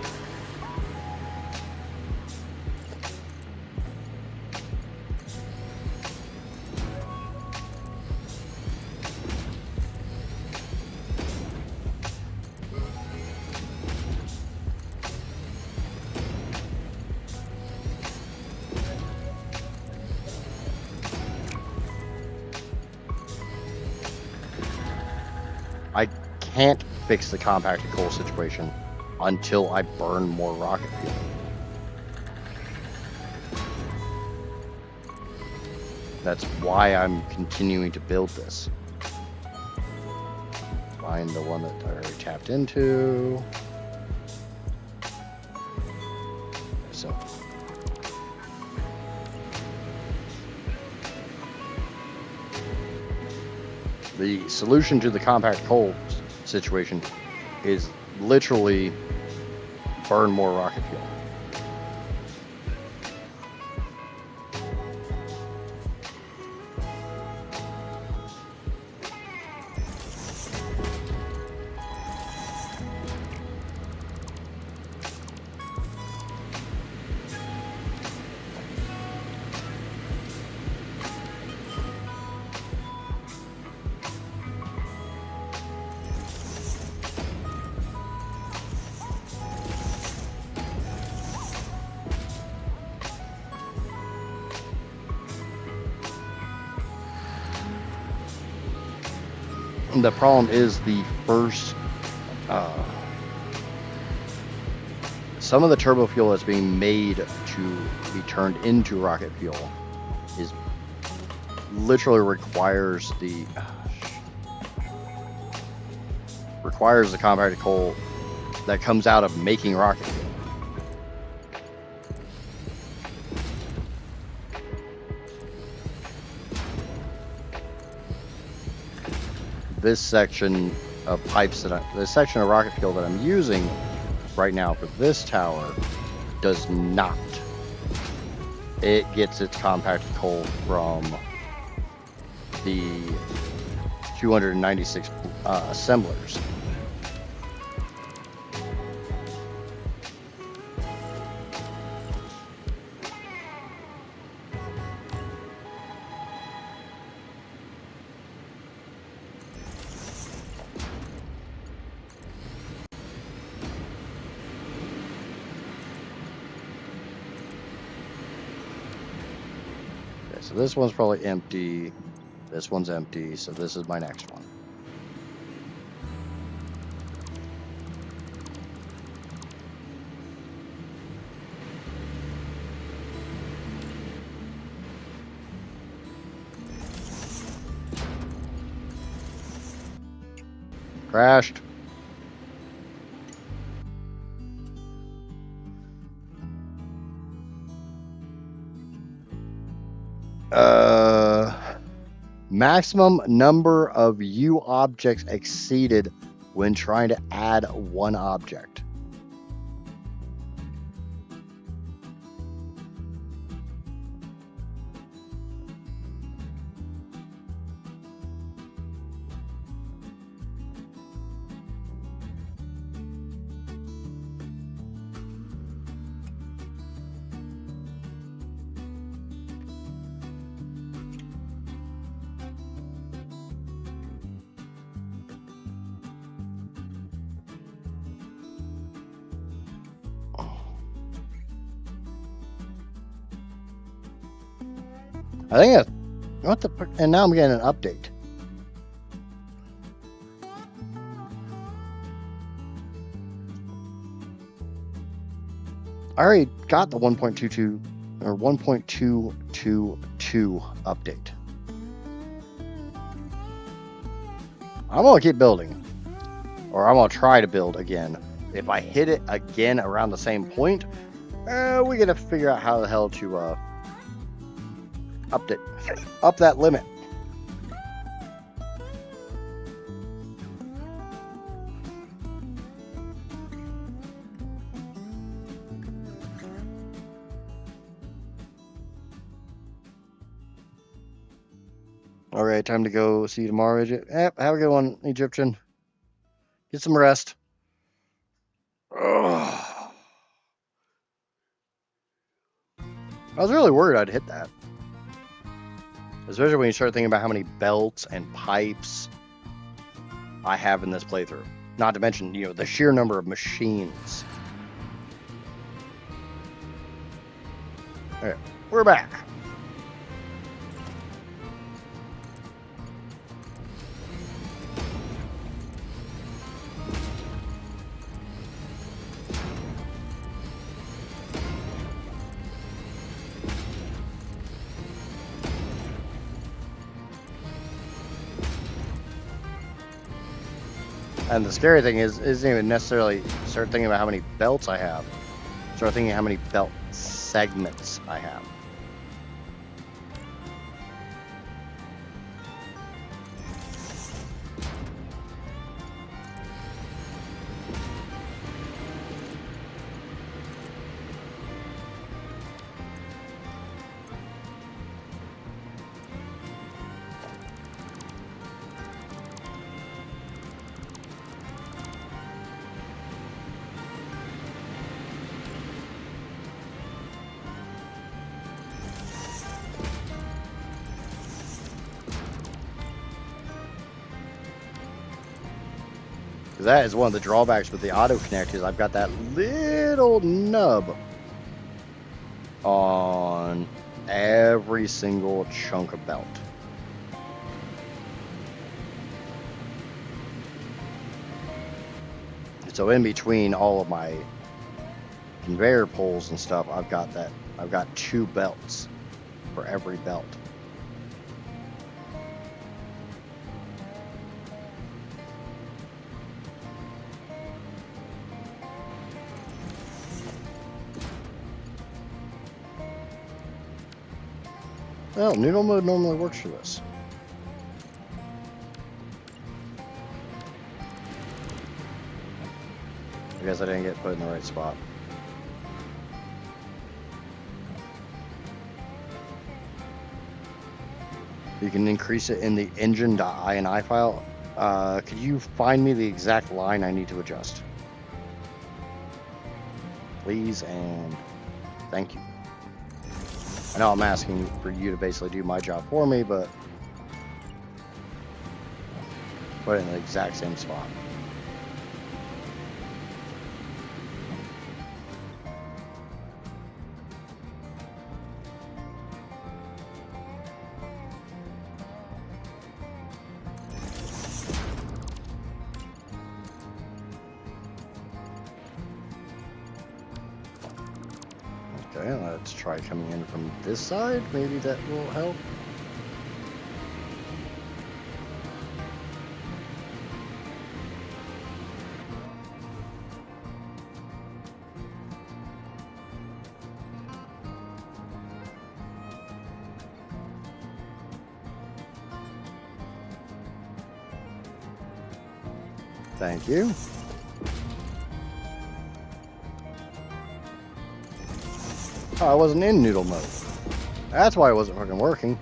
I can't fix the compacted coal situation until I burn more rocket fuel. That's why I'm continuing to build this. find the one that I already tapped into. So the solution to the compact coal situation is literally burn more rocket fuel. The problem is the first, some of the turbo fuel that's being made to be turned into rocket fuel is literally requires the compacted coal that comes out of making rocket fuel. This section of pipes this section of rocket fuel that I'm using right now for this tower does not. It gets its compacted coal from the 296 assemblers. So this one's probably empty. This one's empty. So this is my next one. Crashed. Maximum number of U objects exceeded when trying to add one object. I think that's what the, and now I'm getting an update. I already got the 1.22 or 1.222 update. I'm gonna keep building, or I'm gonna try to build again. If I hit it again around the same point, we gotta figure out how the hell to up that limit. All right, time to go. See you tomorrow, Egypt. Have a good one, Egyptian. Get some rest. Ugh. I was really worried I'd hit that. Especially when you start thinking about how many belts and pipes I have in this playthrough. Not to mention, you know, the sheer number of machines. All right, we're back. And the scary thing isn't even necessarily start thinking about how many belts I have. Start thinking how many belt segments I have. That is one of the drawbacks with the auto connect is I've got that little nub on every single chunk of belt. So in between all of my conveyor poles and stuff, I've got 2 belts for every belt. Well, noodle mode normally works for this. I guess I didn't get put in the right spot. You can increase it in the engine.ini file. Could you find me the exact line I need to adjust? Please and thank you. I know I'm asking for you to basically do my job for me, but put it in the exact same spot. Okay, let's try coming in from this side. Maybe that will help. Thank you. Oh, I wasn't in noodle mode. That's why it wasn't fucking working.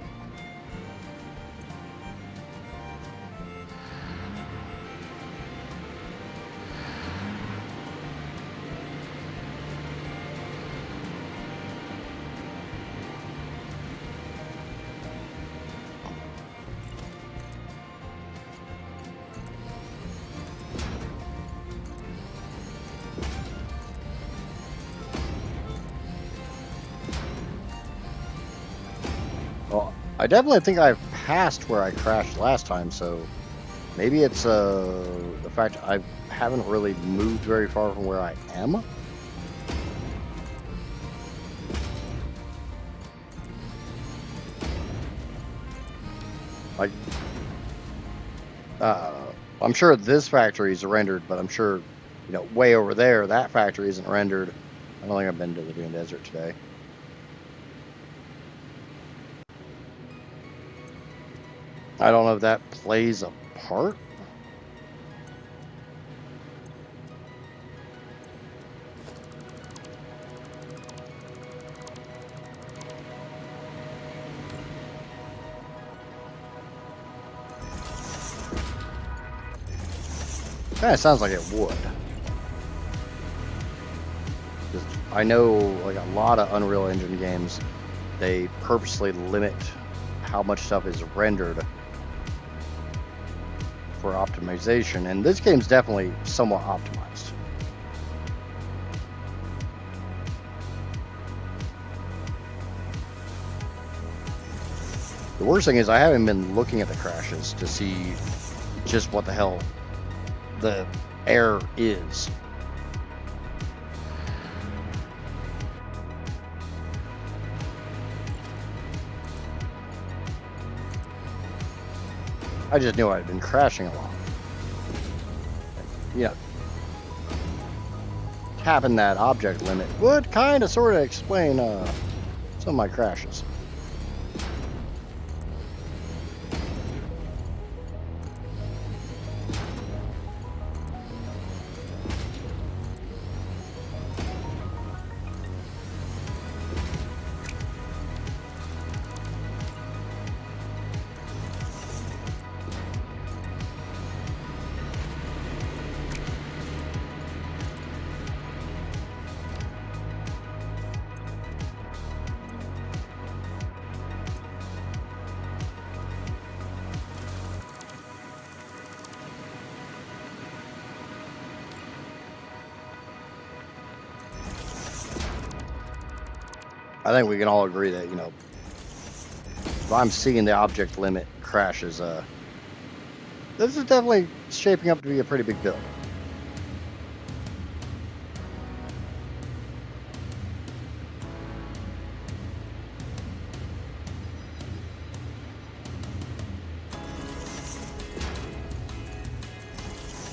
Well, I definitely think I've passed where I crashed last time, so maybe it's the fact I haven't really moved very far from where I am. Like, I'm sure this factory is rendered, but I'm sure, you know, way over there, that factory isn't rendered. I don't think I've been to the Dune Desert today. I don't know if that plays a part. Kind of sounds like it would. 'Cause I know, like a lot of Unreal Engine games, they purposely limit how much stuff is rendered for optimization, and this game's definitely somewhat optimized. The worst thing is I haven't been looking at the crashes to see just what the hell the error is. I just knew I'd been crashing a lot. you know, tapping that object limit would kind of sort of explain some of my crashes. I think we can all agree that, you know, if I'm seeing the object limit crashes, this is definitely shaping up to be a pretty big build.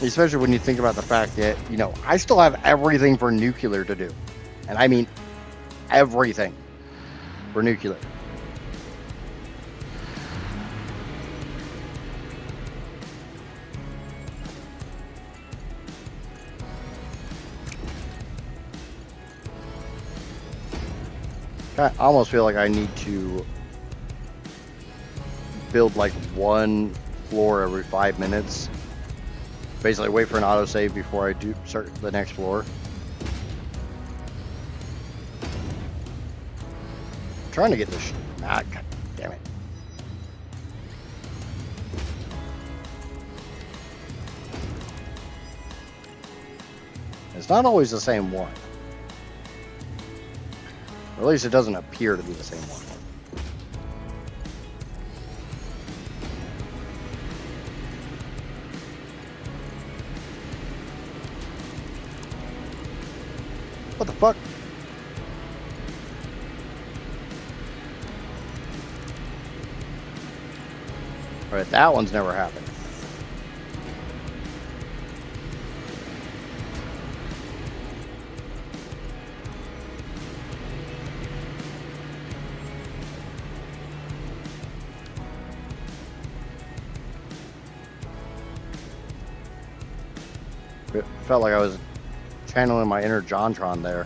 Especially when you think about the fact that, you know, I still have everything for nuclear to do. And I mean everything for nuclear. I almost feel like I need to build like one floor every 5 minutes. Basically wait for an autosave before I do start the next floor. I'm trying to get this God damn it. It's not always the same one. Or at least it doesn't appear to be the same one. What the fuck? Alright, that one's never happened. It felt like I was channeling my inner JonTron there.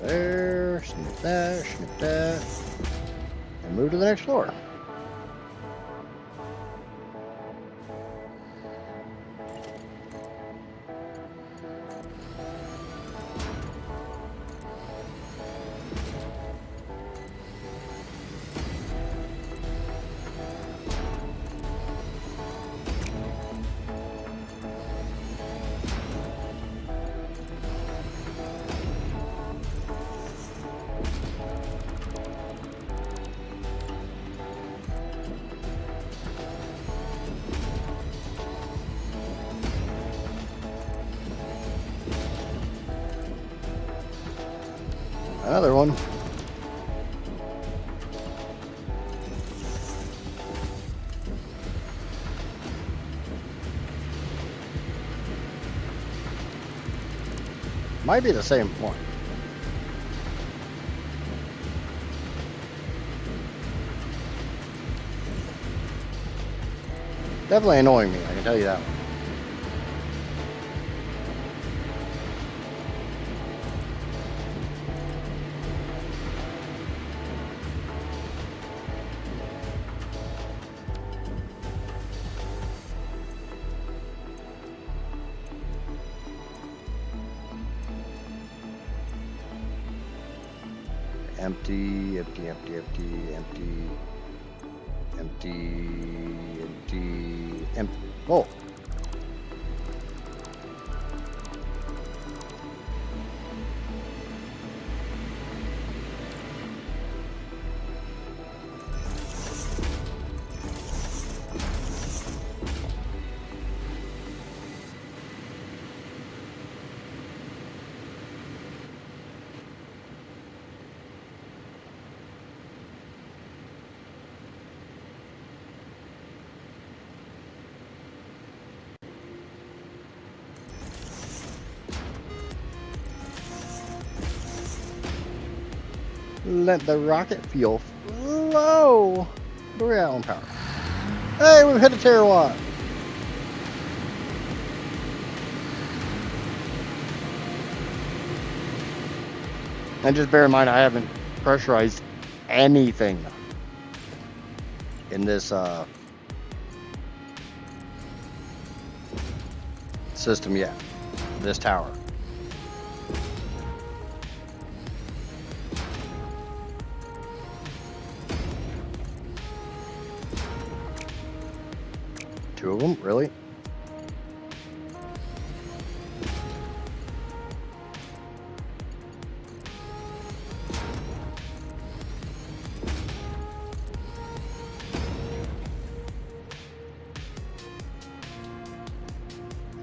There, snip that, and move to the next floor. Another one. Might be the same one. Definitely annoying me, I can tell you that one. Empty, empty, empty, empty, empty, empty, empty, empty. Oh. Let the rocket fuel flow. What are we at on power? Hey, we've hit a terawatt. And just bear in mind, I haven't pressurized anything in this system yet. This tower. Two of them, really?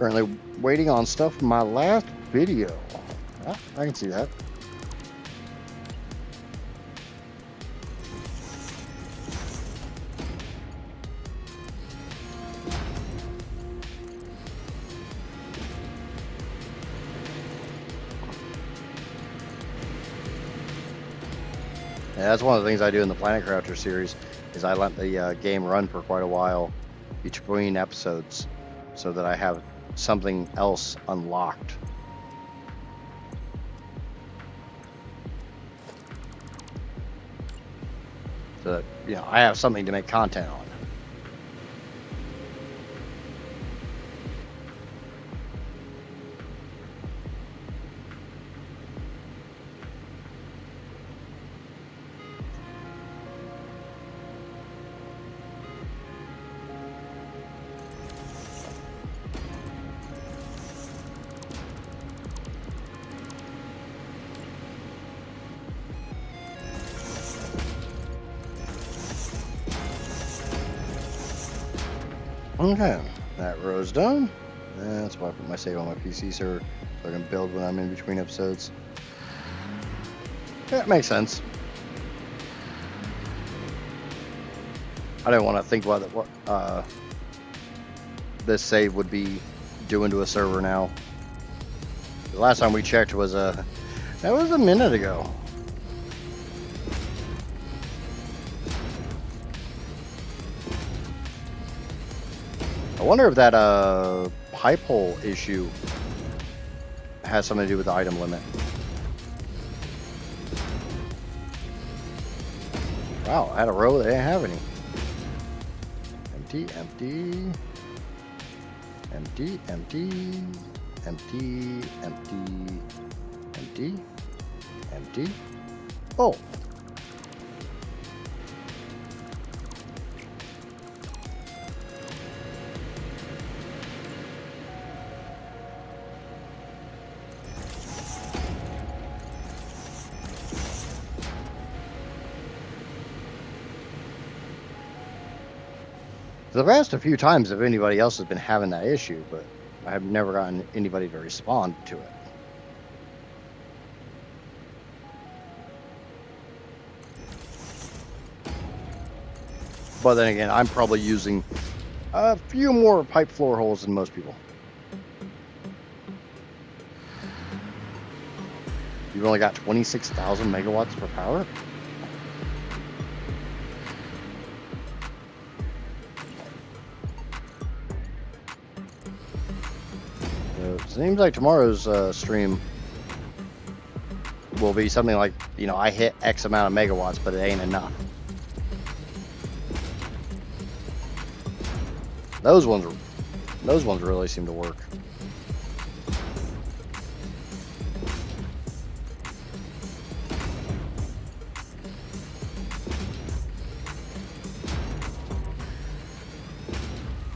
Currently waiting on stuff from my last video. Ah, I can see that. Yeah, that's one of the things I do in the Planet Crafter series, is I let the game run for quite a while between episodes, so that I have something else unlocked. So that, you know, I have something to make content on. Okay, that row's done. That's why I put my save on my PC server, so I can build when I'm in between episodes. That makes sense. I didn't want to think about what this save would be doing to a server now. The last time we checked was that was a minute ago. I wonder if that pipe hole issue has something to do with the item limit. Wow, I had a row that didn't have any. Empty, empty, empty, empty, empty, empty, empty, empty. Oh. I've asked a few times if anybody else has been having that issue, but I have never gotten anybody to respond to it. But then again, I'm probably using a few more pipe floor holes than most people. You've only got 26,000 megawatts for power? Seems like tomorrow's stream will be something like, you know, I hit X amount of megawatts, but it ain't enough. Those ones really seem to work.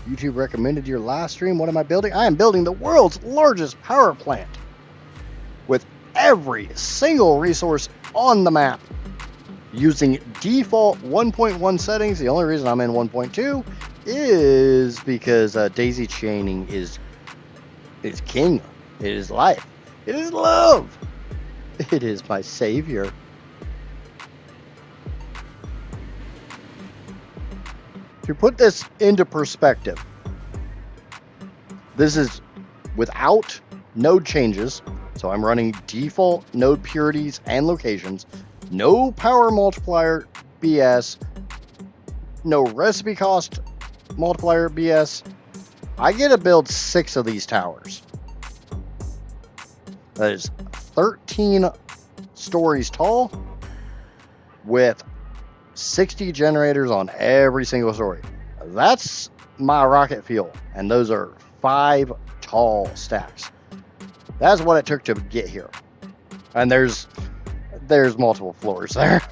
YouTube recommended your last stream. What am I building? I am building the world's largest power plant with every single resource on the map using default 1.1 settings. The only reason I'm in 1.2 is because daisy chaining is king. It is life. It is love. It is my savior. To put this into perspective, this is without node changes. So I'm running default node purities and locations, no power multiplier BS, no recipe cost multiplier BS. I get to build 6 of these towers. That is 13 stories tall with 60 generators on every single story. That's my rocket fuel, and those are 5 tall stacks. That's what it took to get here. And there's multiple floors there.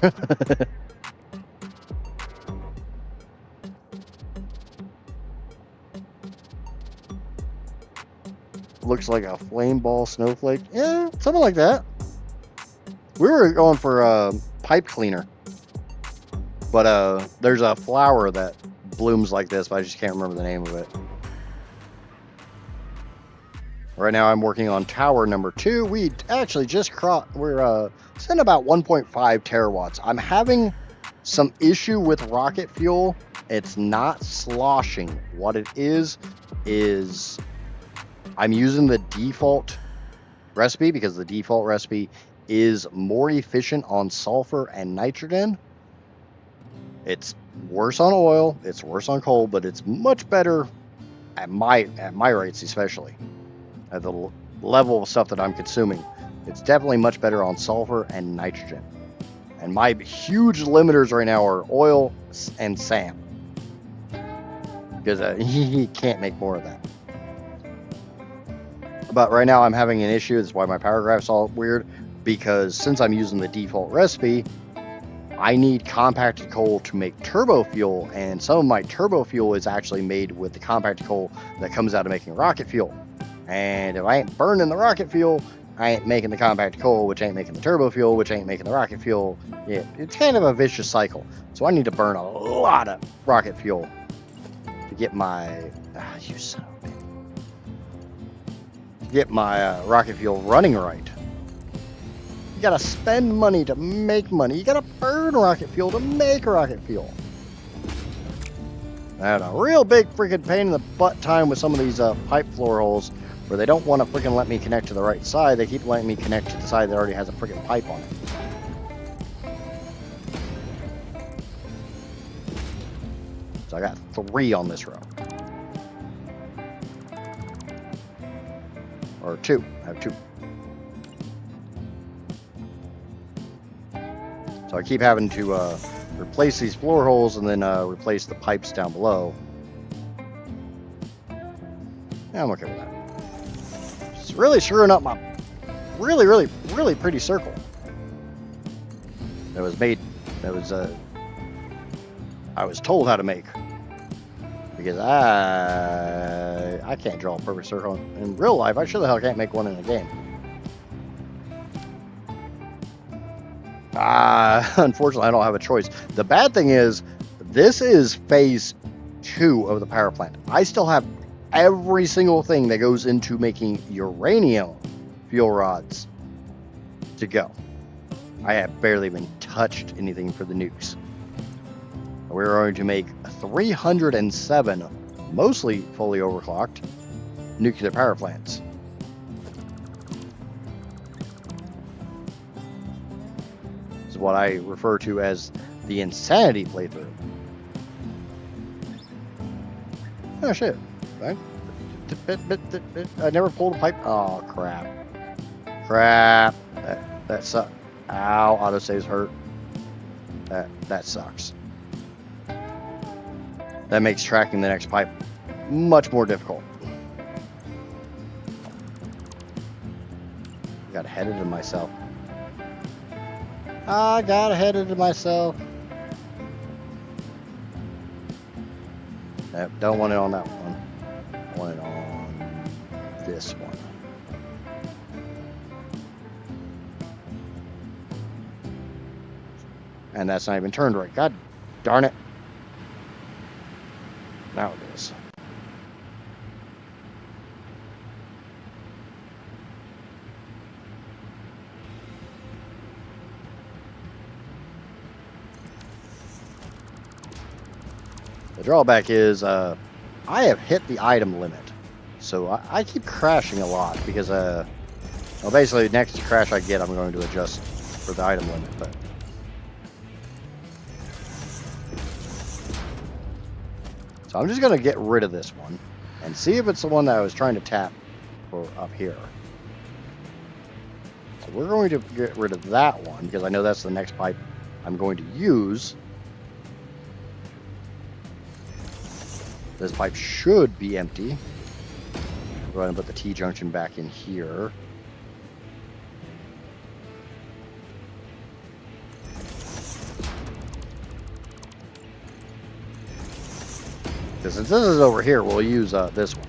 Looks like a flame ball snowflake. Yeah, something like that. We were going for a pipe cleaner. But there's a flower that blooms like this, but I just can't remember the name of it. Right now I'm working on tower number 2. We actually just we're sitting about 1.5 terawatts. I'm having some issue with rocket fuel. It's not sloshing. What it is I'm using the default recipe because the default recipe is more efficient on sulfur and nitrogen. It's worse on oil, it's worse on coal, but it's much better at my rates, especially at the level of stuff that I'm consuming. It's definitely much better on sulfur and nitrogen. And my huge limiters right now are oil and sand, because he can't make more of that. But right now I'm having an issue. That's why my power graph's all weird, because since I'm using the default recipe, I need compacted coal to make turbo fuel, and some of my turbo fuel is actually made with the compacted coal that comes out of making rocket fuel. And if I ain't burning the rocket fuel, I ain't making the compacted coal, which ain't making the turbo fuel, which ain't making the rocket fuel. Yeah, it's kind of a vicious cycle. So I need to burn a lot of rocket fuel to get my rocket fuel running right. You gotta spend money to make money. You gotta burn rocket fuel to make rocket fuel. I had a real big freaking pain in the butt time with some of these pipe floor holes where they don't want to freaking let me connect to the right side. They keep letting me connect to the side that already has a freaking pipe on it. So I got 3 on this row. Or 2. I have 2. So I keep having to replace these floor holes and then replace the pipes down below. Yeah, I'm okay with that. It's really screwing up my really pretty circle that was made. That was I was told how to make, because I can't draw a perfect circle in real life. I sure the hell can't make one in a game. Unfortunately, I don't have a choice. The bad thing is, this is phase 2 of the power plant. I still have every single thing that goes into making uranium fuel rods to go. I have barely even touched anything for the nukes. We're going to make 307, mostly fully overclocked, nuclear power plants. What I refer to as the insanity playthrough. Oh shit. Right? I never pulled a pipe. Oh crap. Crap. That sucks. Ow, autosaves hurt. That sucks. That makes tracking the next pipe much more difficult. I got ahead of myself. I got ahead of myself. Nope, don't want it on that one. I want it on this one. And that's not even turned right. God darn it. Now it is. The drawback is I have hit the item limit. So I keep crashing a lot because, well, basically, next crash I get, I'm going to adjust for the item limit. But so I'm just going to get rid of this one and see if it's the one that I was trying to tap for up here. So we're going to get rid of that one because I know that's the next pipe I'm going to use. This pipe should be empty. Go ahead and put the T-junction back in here. Because since this is over here, we'll use this one.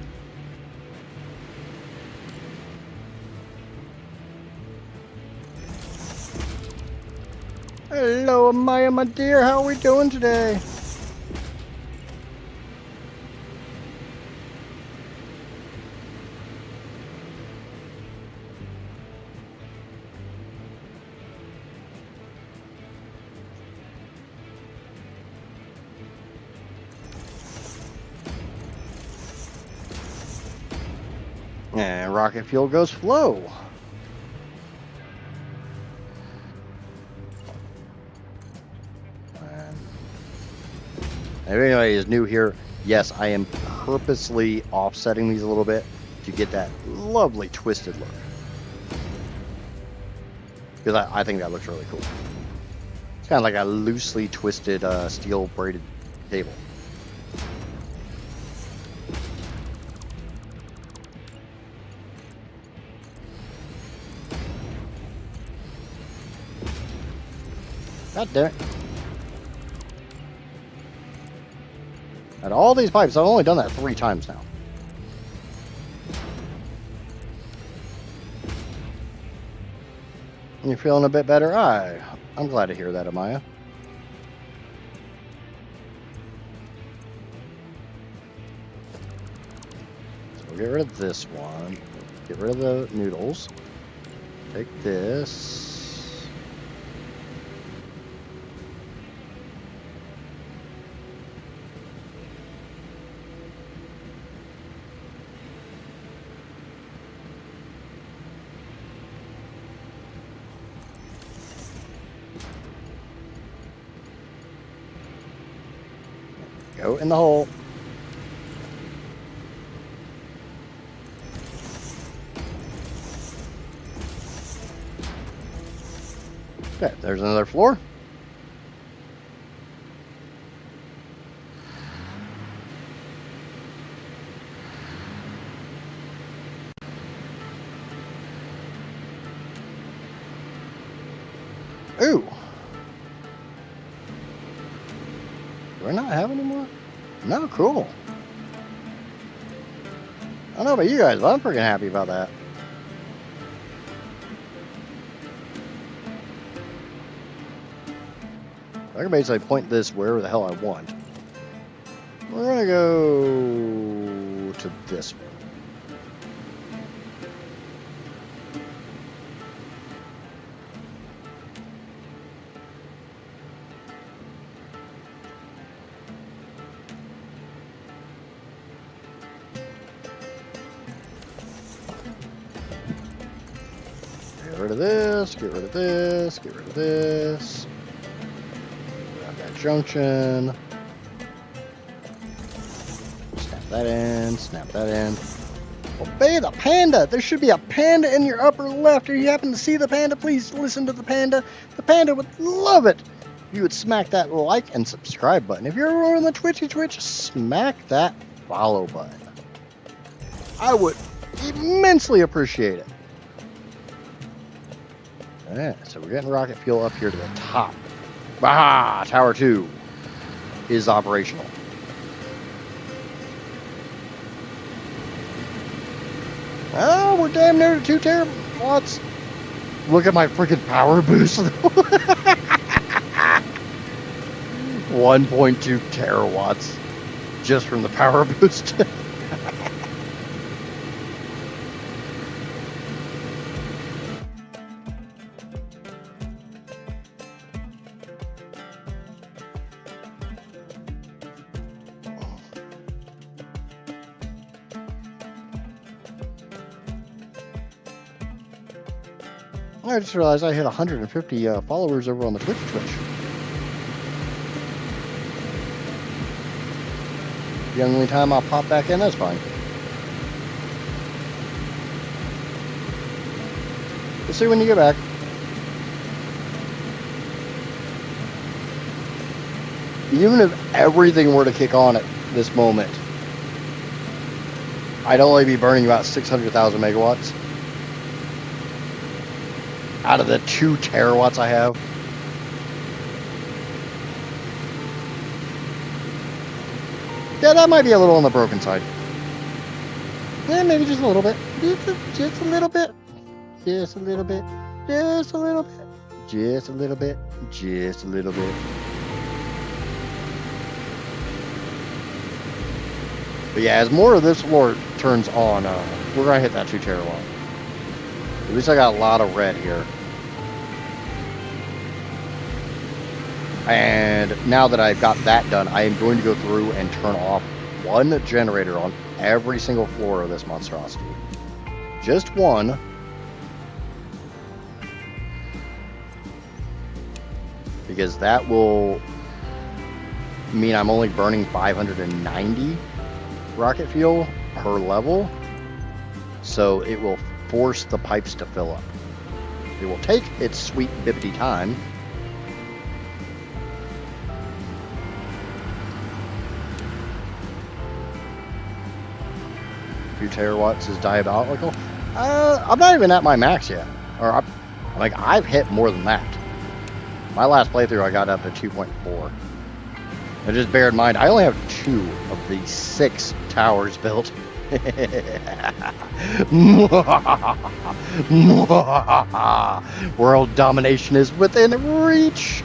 Hello, Amaya, my dear. How are we doing today? And rocket fuel goes flow. And if anybody is new here, yes, I am purposely offsetting these a little bit to get that lovely twisted look. Because I think that looks really cool. It's kind of like a loosely twisted steel braided cable. God damn it. Out of all these pipes, I've only done that 3 times now. You're feeling a bit better? I'm glad to hear that, Amaya. So we'll get rid of this one. Get rid of the noodles. Take this. Go in the hole. Okay, there's another floor. Ooh. Do I not have any more? No, cool. I don't know about you guys, but I'm freaking happy about that. I can basically point this wherever the hell I want. We're gonna go to this one. Get rid of this, get rid of this, get rid of this. Grab that junction. Snap that in, snap that in. Obey the panda! There should be a panda in your upper left. If you happen to see the panda, please listen to the panda. The panda would love it if you would smack that like and subscribe button. If you're over on the Twitch, smack that follow button. I would immensely appreciate it. Alright, so we're getting rocket fuel up here to the top. Ah, Tower 2 is operational. Oh, we're damn near to 2 terawatts. Look at my freaking power boost. 1.2 terawatts just from the power boost. I just realized I hit 150 followers over on the Twitch. The only time I'll pop back in, that's fine. We'll see when you get back. Even if everything were to kick on at this moment, I'd only be burning about 600,000 megawatts out of the 2 terawatts I have. Yeah, that might be a little on the broken side. Yeah, maybe just a little bit. Just a little bit. Just a little bit. Just a little bit. Just a little bit. Just a little bit. But yeah, as more of this floor turns on, we're going to hit that 2 terawatt. At least I got a lot of red here. And now that I've got that done, I am going to go through and turn off 1 generator on every single floor of this monstrosity. Just 1. Because that will mean I'm only burning 590 rocket fuel per level. So it will force the pipes to fill up. It will take its sweet bippity time. Few terawatts is diabolical. I'm not even at my max yet. Or I've hit more than that. My last playthrough I got up to 2.4. And just bear in mind, I only have 2 of the 6 towers built. World domination is within reach.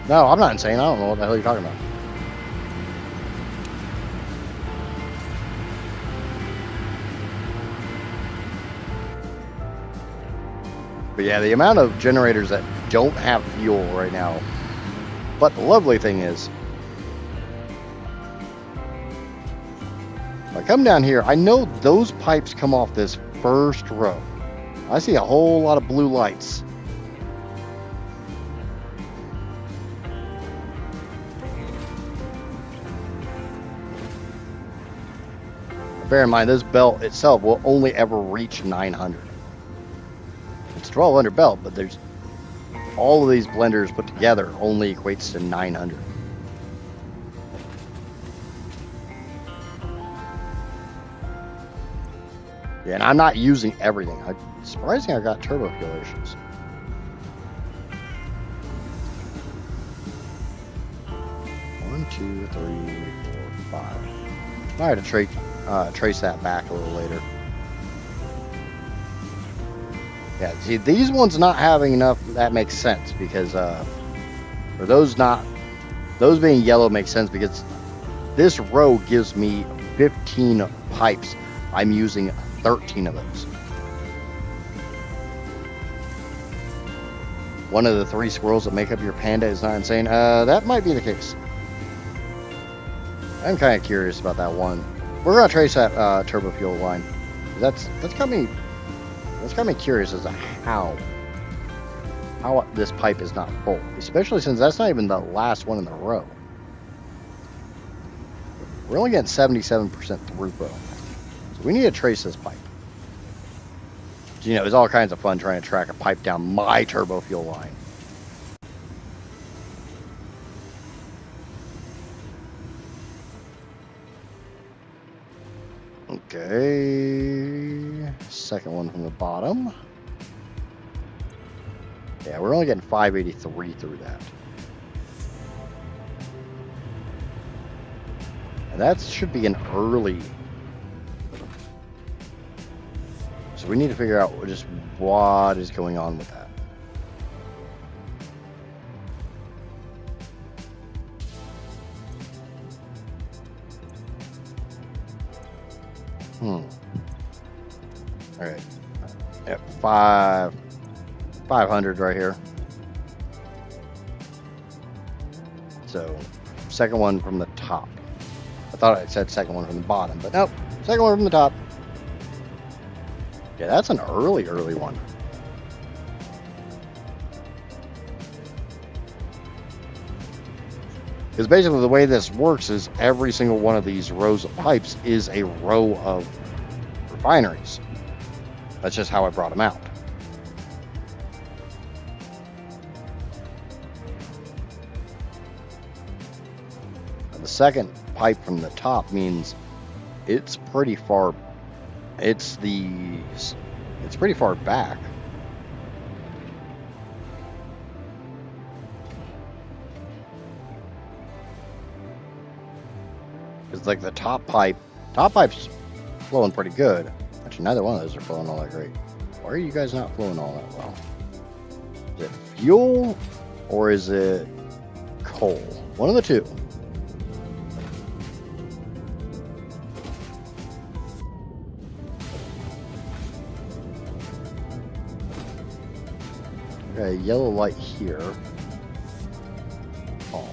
No, I'm not insane. I don't know what the hell you're talking about. But yeah, the amount of generators that don't have fuel right now. But the lovely thing is, if I come down here, I know those pipes come off this first row. I see a whole lot of blue lights. Bear in mind, this belt itself will only ever reach 900. It's 1200 belt, but there's all of these blenders put together only equates to 900. Yeah, and I'm not using everything. Surprising I got turbo fuel issues. One, 2, 3, 4, 5. I had to trace that back a little later. Yeah, see, these ones not having enough, that makes sense because, for those being yellow makes sense because this row gives me 15 pipes. I'm using 13 of those. One of the 3 squirrels that make up your panda is not insane. That might be the case. I'm kind of curious about that one. We're gonna trace that turbo fuel line. That's got me curious as to how this pipe is not full, especially since that's not even the last one in the row. We're only getting 77% throughput, so we need to trace this pipe. You know, it's all kinds of fun trying to track a pipe down my turbo fuel line. Okay, second one from the bottom. Yeah, we're only getting 583 through that. And that should be an early. So we need to figure out just what is going on with that. All right. At 500 right here. So, second one from the top. I thought I said second one from the bottom, but nope. Second one from the top. Yeah, that's an early one. Because basically the way this works is every single one of these rows of pipes is a row of refineries. That's just how I brought them out. And the second pipe from the top means it's pretty far. It's pretty far back. It's like the top pipe's flowing pretty good. Actually, neither one of those are flowing all that great. Why are you guys not flowing all that well? Is it fuel or is it coal? One of the two. Okay, yellow light here. Oh,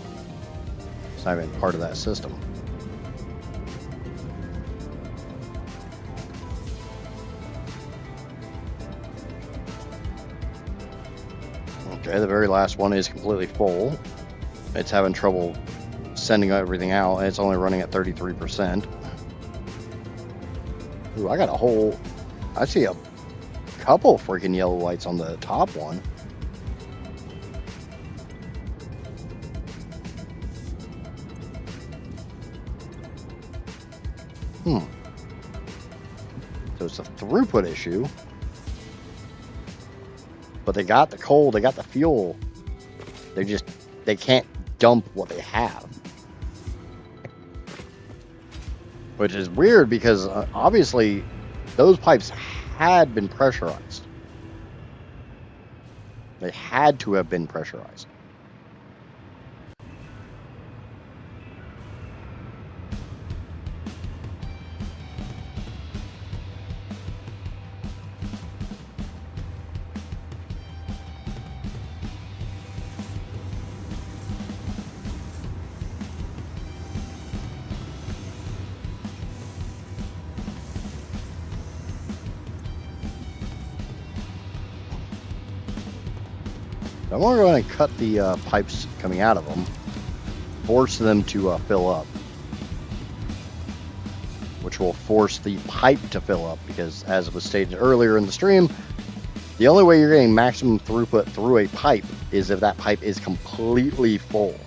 it's not even part of that system. Okay, the very last one is completely full. It's having trouble sending everything out, and it's only running at 33%. Ooh, I see a couple freaking yellow lights on the top one. So it's a throughput issue. But they got the coal, they got the fuel. They can't dump what they have. Which is weird because obviously those pipes had been pressurized. They had to have been pressurized. I'm going to go ahead and cut the pipes coming out of them, force them to fill up, which will force the pipe to fill up because, as was stated earlier in the stream, the only way you're getting maximum throughput through a pipe is if that pipe is completely full.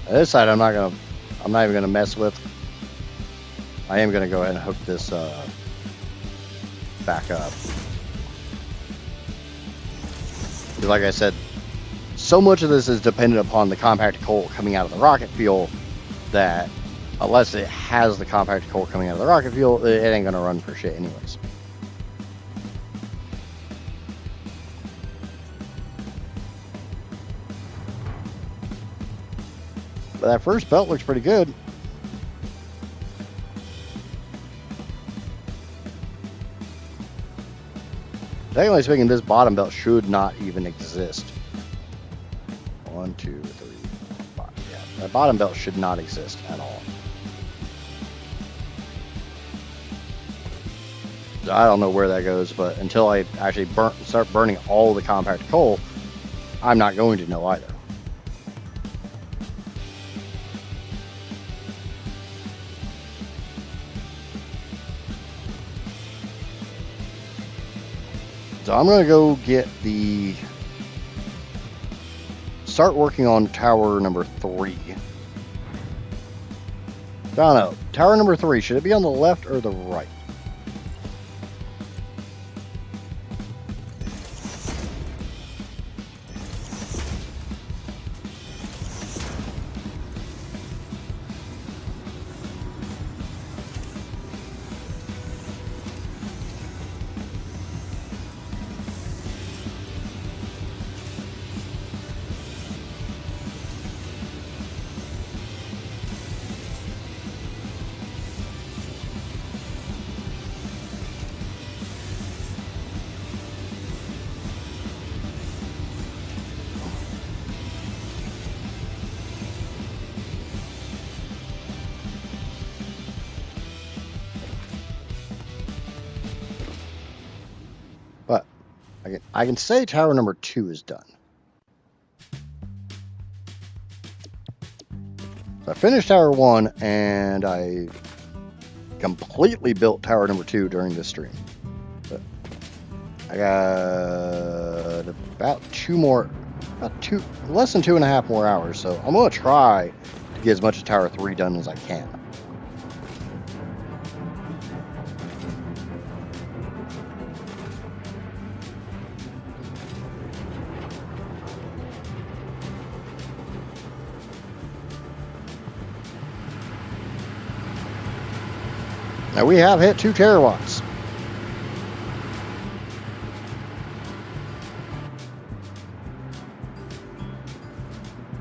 This side I'm not even gonna mess with. I am gonna go ahead and hook this back up. Because like I said, so much of this is dependent upon the compacted coal coming out of the rocket fuel that unless it has the compacted coal coming out of the rocket fuel, it ain't gonna run for shit anyways. But that first belt looks pretty good. Technically speaking, this bottom belt should not even exist. 1, 2, 3, 4, 5. Yeah, that bottom belt should not exist at all. I don't know where that goes, but until I actually start burning all the compacted coal, I'm not going to know either. So I'm going to go start working on tower number 3. Found a tower number 3, should it be on the left or the right? But I can say tower number 2 is done. So I finished tower 1 and I completely built tower number 2 during this stream. But I got about less than 2.5 more hours. So I'm going to try to get as much of tower 3 done as I can. Now we have hit 2 terawatts.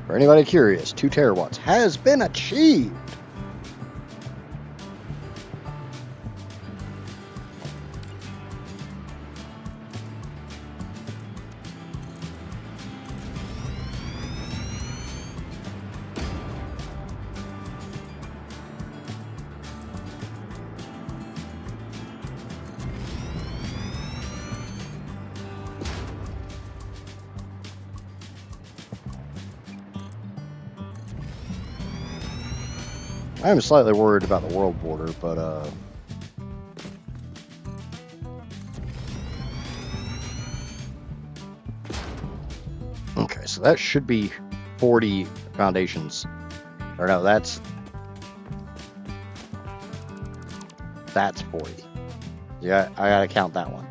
For anybody curious, 2 terawatts has been achieved. I am slightly worried about the world border, but okay, so that should be 40 foundations. Or no, that's 40. Yeah, I gotta count that one.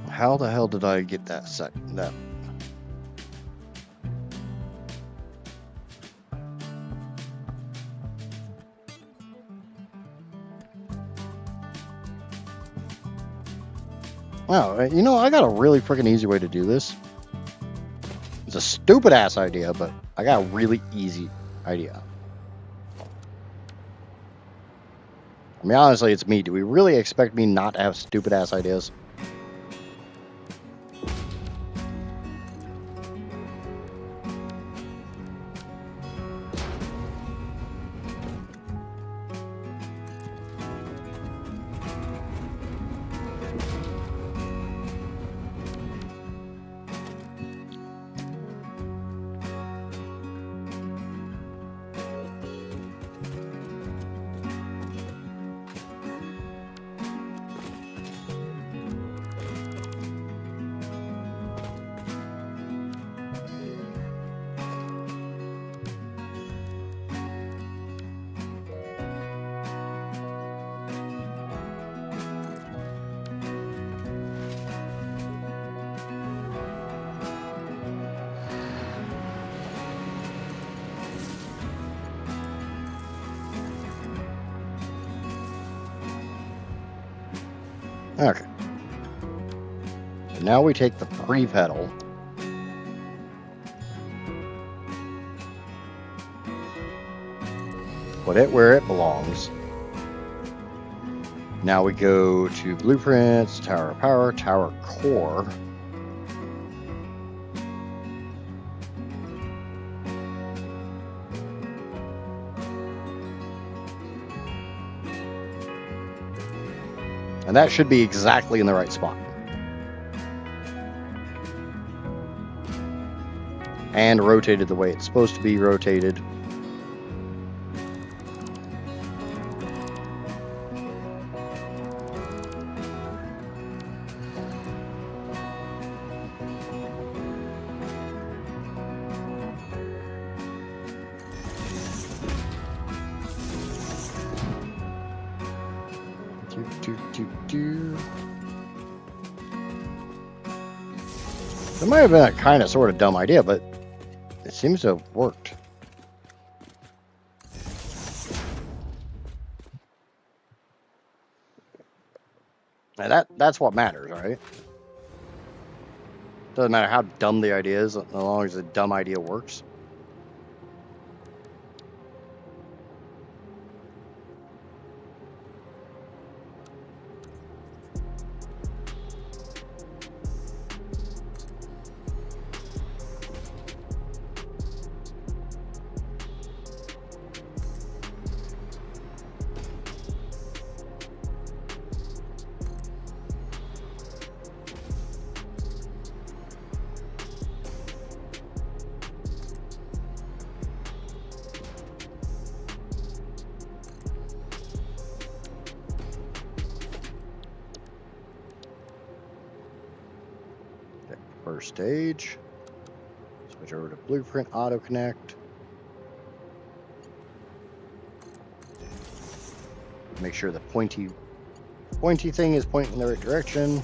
How the hell did I get that that? Wow, you know, I got a really freaking easy way to do this. It's a stupid ass idea, but I got a really easy idea. I mean, honestly, it's me. Do we really expect me not to have stupid ass ideas? Okay. And now we take the pre-pedal. Put it where it belongs. Now we go to blueprints, tower power, tower core. And that should be exactly in the right spot. And rotated the way it's supposed to be rotated. It might have been a kind of sort of dumb idea, but it seems to have worked. Now that's what matters, right? Doesn't matter how dumb the idea is, as long as the dumb idea works. First stage. Switch over to Blueprint Auto Connect. Make sure the pointy thing is pointing in the right direction.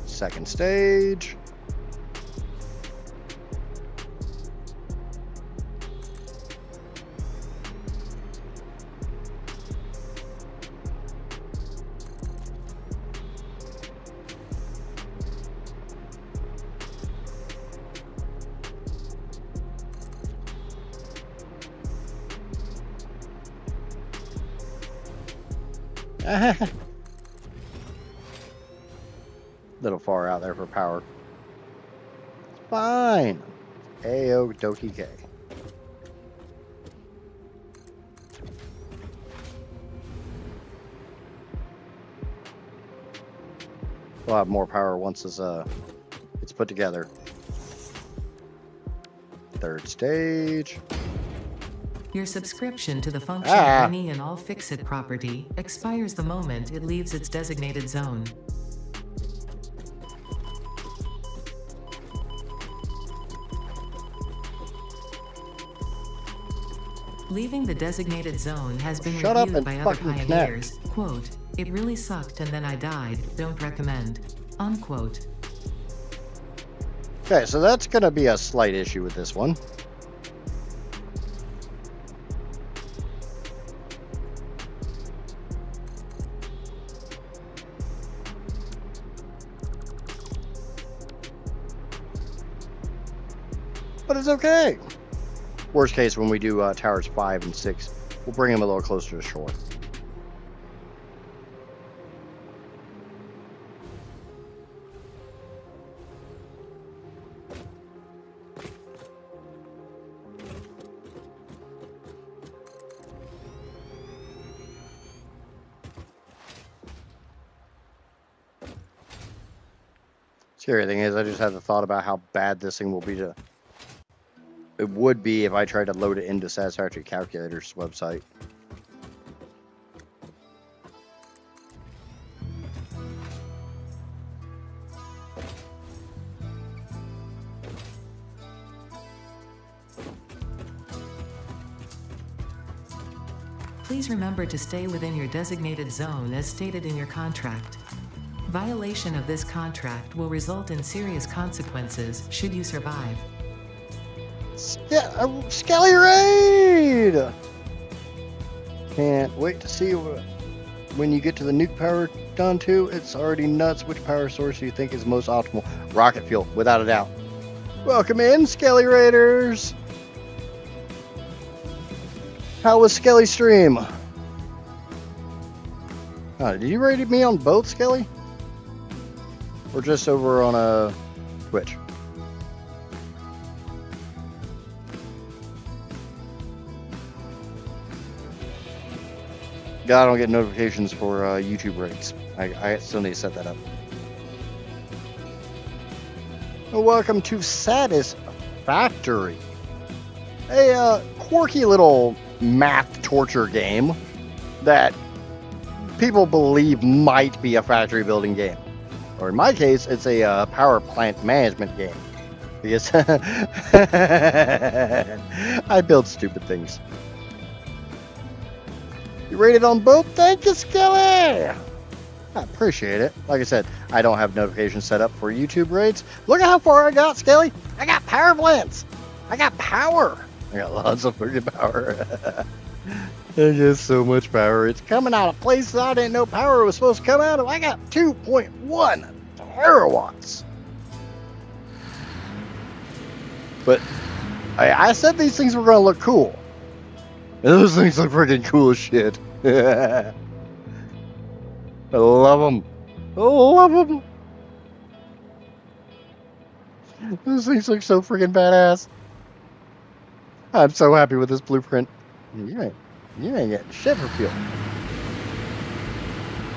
Second stage. Little far out there for power. Fine. A-O-Doki-K. We'll have more power once it's put together. Third stage. Your subscription to the function Any and All Fix-It property expires the moment it leaves its designated zone. Leaving the designated zone has been reviewed by other pioneers. Quote, "It really sucked and then I died, don't recommend." Unquote. Okay, so that's going to be a slight issue with this one. But it's okay. Worst case, when we do towers 5 and 6, we'll bring them a little closer to shore. Scary thing is, I just had the thought about how bad this thing will be to... It would be if I tried to load it into Satisfactory Calculator's website. Please remember to stay within your designated zone as stated in your contract. Violation of this contract will result in serious consequences should you survive. Yeah, Skelly Raid! Can't wait to see when you get to the nuke power done too. It's already nuts. Which power source do you think is most optimal? Rocket fuel, without a doubt. Welcome in, Skelly Raiders! How was Skelly stream? Did you raid me on both, Skelly? Or just over on Twitch? God, I don't get notifications for YouTube raids. I still need to set that up. Well, welcome to Satisfactory, a quirky little math torture game that people believe might be a factory building game. Or in my case, it's a power plant management game. Because I build stupid things. You rated on both? Thank you, Skelly! I appreciate it. Like I said, I don't have notifications set up for YouTube rates. Look at how far I got, Skelly! I got power plants! I got power! I got lots of freaking power. I get so much power. It's coming out of places I didn't know power was supposed to come out of. I got 2.1 terawatts. But I said these things were going to look cool. And those things look freaking cool as shit. I love them. I love them. Those things look so freaking badass. I'm so happy with this blueprint. You ain't getting shit for fuel.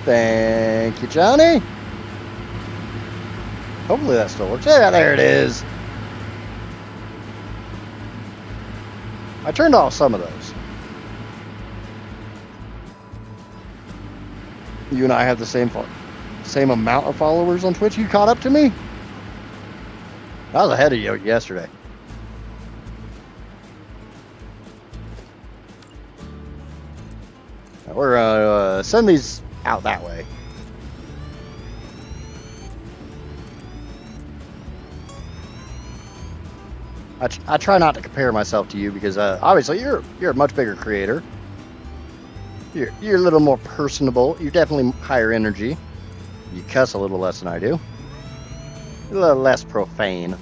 Thank you, Johnny. Hopefully that still works. Yeah, there it is. I turned off some of those. You and I have the same amount of followers on Twitch. You caught up to me? I was ahead of you yesterday. We're gonna send these out that way. I try not to compare myself to you because obviously you're a much bigger creator. You're a little more personable. You're definitely higher energy. You cuss a little less than I do. A little less profane.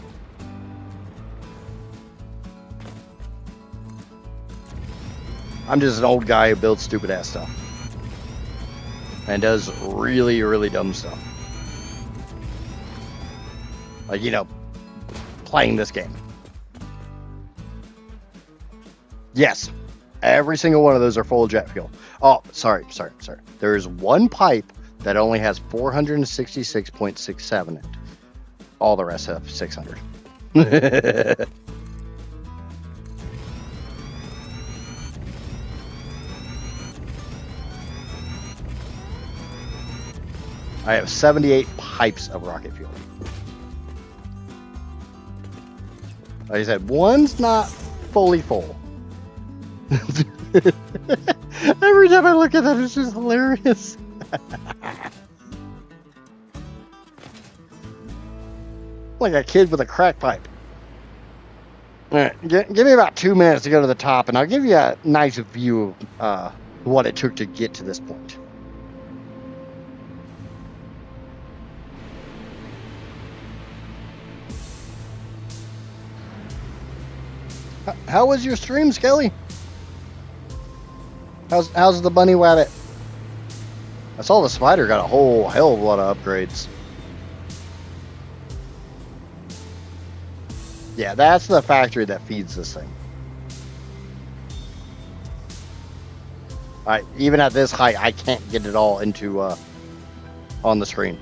I'm just an old guy who builds stupid ass stuff. And does really, really dumb stuff. Like, you know, playing this game. Yes, every single one of those are full of jet fuel. Oh, sorry. There is one pipe that only has 466.67 in it. All the rest have 600. I have 78 pipes of rocket fuel. Like I said, one's not fully full. Every time I look at that, it's just hilarious. Like a kid with a crack pipe. All right, give me about 2 minutes to go to the top, and I'll give you a nice view of what it took to get to this point. How was your stream, Skelly? How's the bunny wabbit? I saw the spider got a whole hell of a lot of upgrades. Yeah, that's the factory that feeds this thing. Even at this height, I can't get it all into on the screen.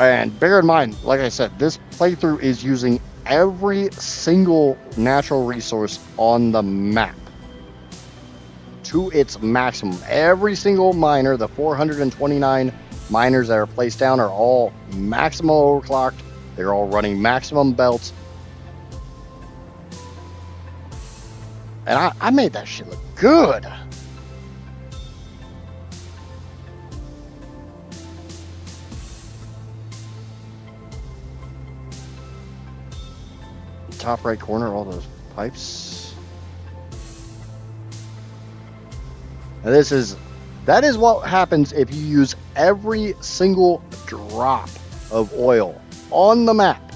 And bear in mind, like I said, this playthrough is using every single natural resource on the map to its maximum. Every single miner, the 429 miners that are placed down, are all maximum overclocked. They're all running maximum belts. And I made that shit look good. Top right corner, all those pipes. Now that is what happens if you use every single drop of oil on the map.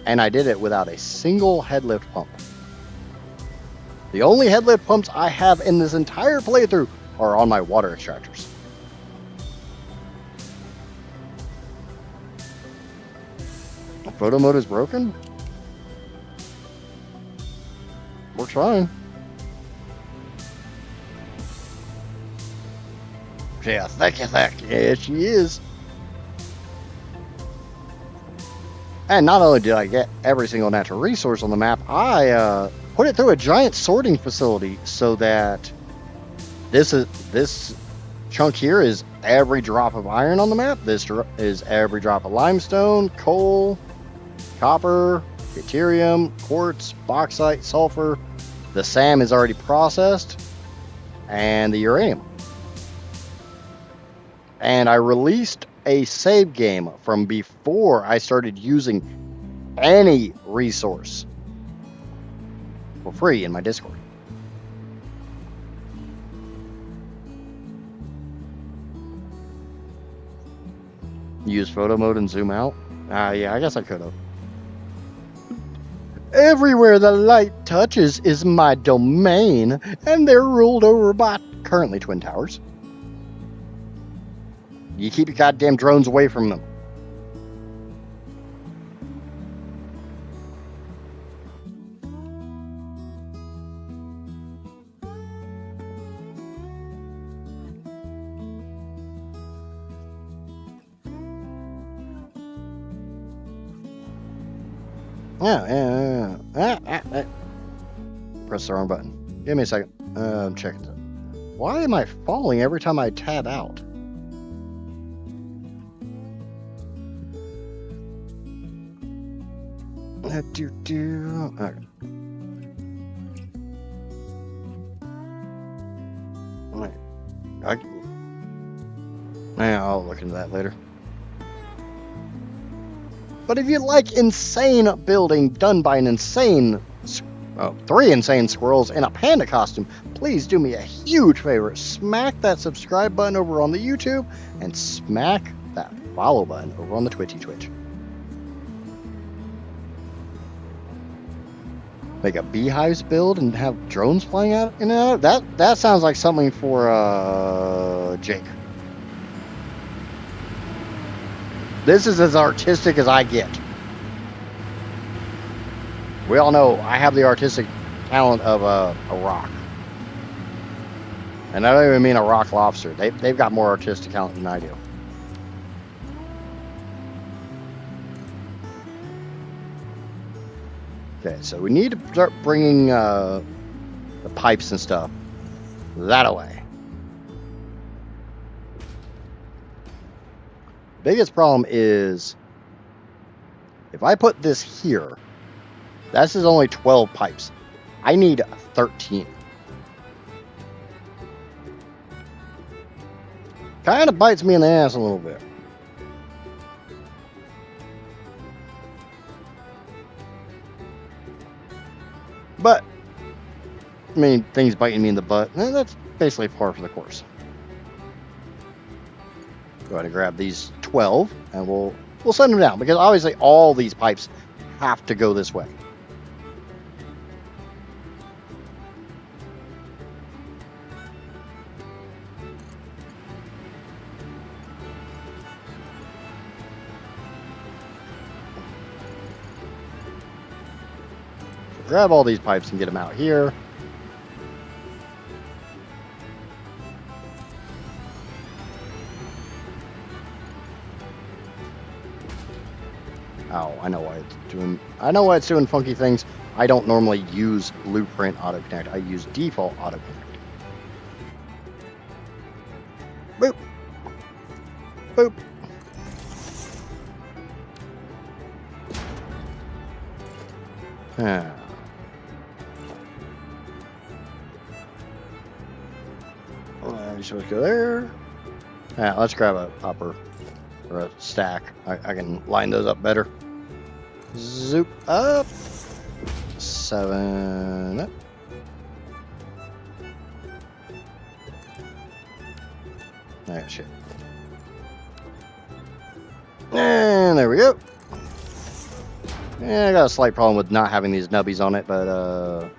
And I did it without a single headlift pump. The only headlift pumps I have in this entire playthrough are on my water extractors. The photo mode is broken? Works fine. Yeah, thank you. Yeah, she is. And not only did I get every single natural resource on the map, I put it through a giant sorting facility so that this chunk here is every drop of iron on the map. This is every drop of limestone, coal, copper, deuterium, quartz, bauxite, sulfur. The SAM is already processed, and the uranium. And I released a save game from before I started using any resource for free in my Discord. Use photo mode and zoom out? Yeah, I guess I could have. Everywhere the light touches is my domain, and they're ruled over by currently twin towers. You keep your goddamn drones away from them. Press the wrong button. Give me a second. I'm checking it. Why am I falling every time I tab out? Okay. I'll look into that later. But if you like insane building done by an insane, 3 insane squirrels in a panda costume, please do me a huge favor. Smack that subscribe button over on the YouTube and smack that follow button over on the Twitch. Make a beehives build and have drones flying out in and out. That sounds like something for Jake. This is as artistic as I get. We all know I have the artistic talent of a rock. And I don't even mean a rock lobster. They've got more artistic talent than I do. Okay, so we need to start bringing the pipes and stuff that away. Biggest problem is if I put this here, this is only 12 pipes. I need 13. Kind of bites me in the ass a little bit. But, I mean, things biting me in the butt, that's basically par for the course. Go ahead and grab these 12, and we'll send them down, because obviously all these pipes have to go this way. Grab all these pipes and get them out here. Oh, I know why it's doing. I know why it's doing funky things. I don't normally use Blueprint Auto Connect. I use default Auto Connect. Boop. Boop. Ah. You're supposed to go there. Let's grab a hopper or a stack. I can line those up better. Zoop up. 7 up. Oh, shit. And there we go. Yeah, I got a slight problem with not having these nubbies on it, but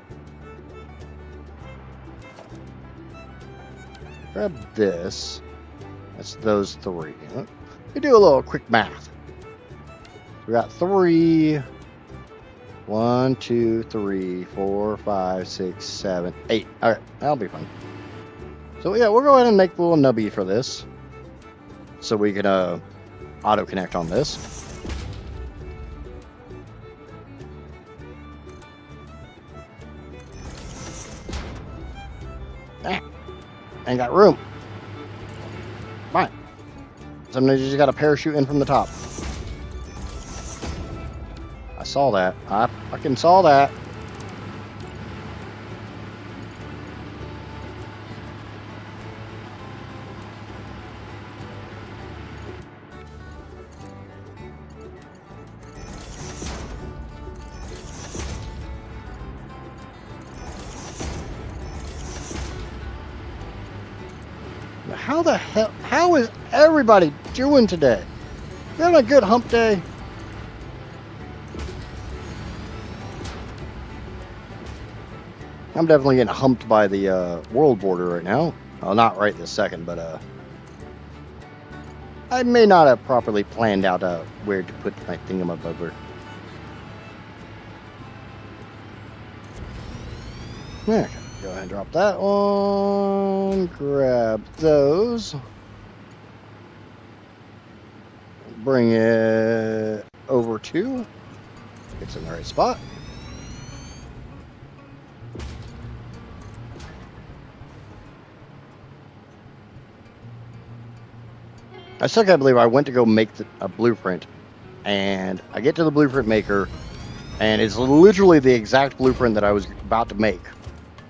grab this. That's those 3. We do a little quick math. We got 3. 1, 2, 3, 4, 5, 6, 7, 8. All right, that'll be fun. So yeah, we'll go ahead and make a little nubby for this, so we can auto connect on this. Ain't got room. Fine. Sometimes you just gotta parachute in from the top. I saw that. I fucking saw that. How the hell? How is everybody doing today? You having a good hump day? I'm definitely getting humped by the world border right now. Well, not right this second, but I may not have properly planned out where to put my thingamabobber. Okay, go ahead and drop that one. Grab those. Bring it over to. It's in the right spot. I still can't believe I went to go make a blueprint, and I get to the blueprint maker, and it's literally the exact blueprint that I was about to make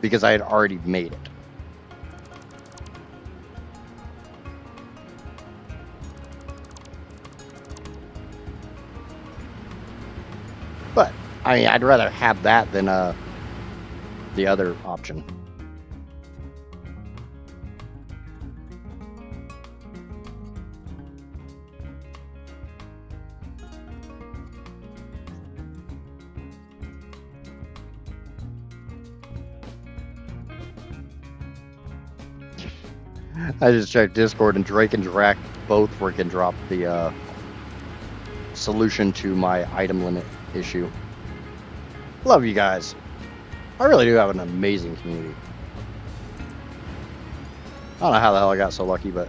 because I had already made it. But I mean, I'd rather have that than the other option. I just checked Discord, and Drake and Drac both freaking dropped the solution to my item limit issue. Love you guys. I really do have an amazing community. I don't know how the hell I got so lucky, but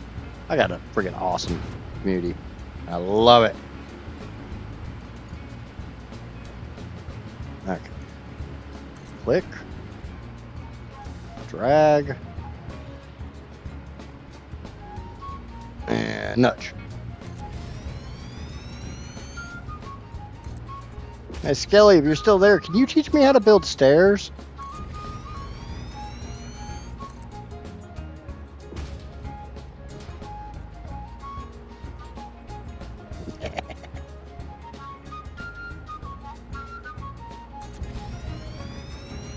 I got a freaking awesome community. I love it. Okay. Click. Drag. And nudge. Hey, Skelly, if you're still there, can you teach me how to build stairs?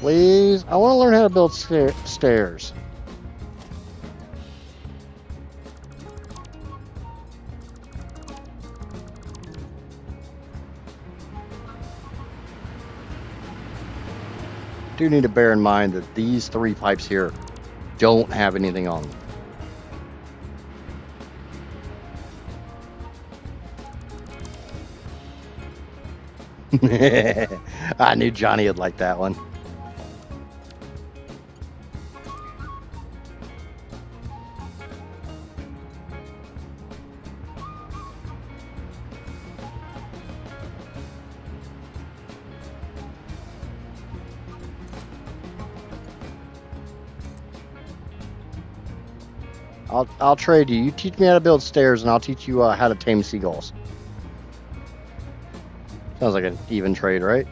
Please? I want to learn how to build stairs. Do need to bear in mind that these 3 pipes here don't have anything on them. I knew Johnny would like that one. I'll trade you. You teach me how to build stairs, and I'll teach you how to tame seagulls. Sounds like an even trade, right?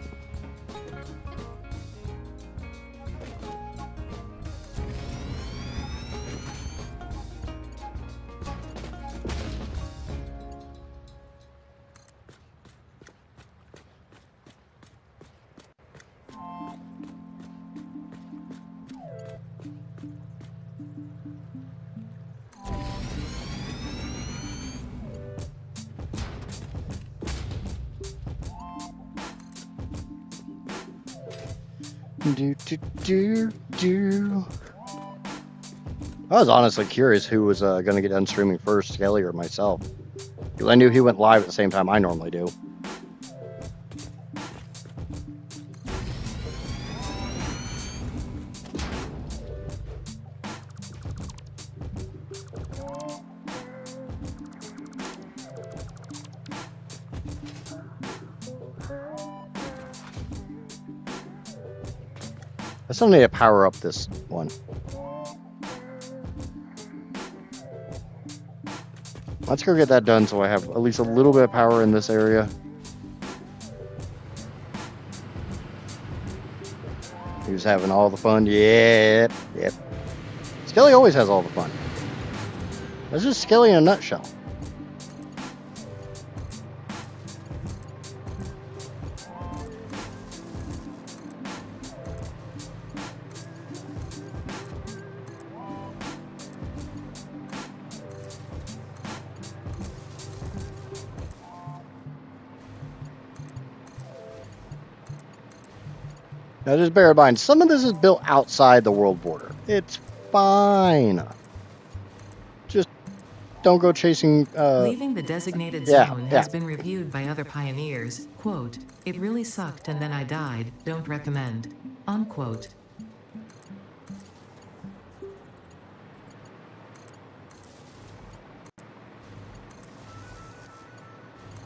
I was honestly curious who was going to get done streaming first, Skelly or myself. Because I knew he went live at the same time I normally do. I still need to power up this one. Let's go get that done so I have at least a little bit of power in this area. He was having all the fun. Yep. Skelly always has all the fun. That's just Skelly in a nutshell. Now just bear in mind, some of this is built outside the world border. It's fine. Just don't go chasing... Leaving the designated zone has been reviewed by other pioneers. Quote, "It really sucked and then I died, don't recommend." Unquote.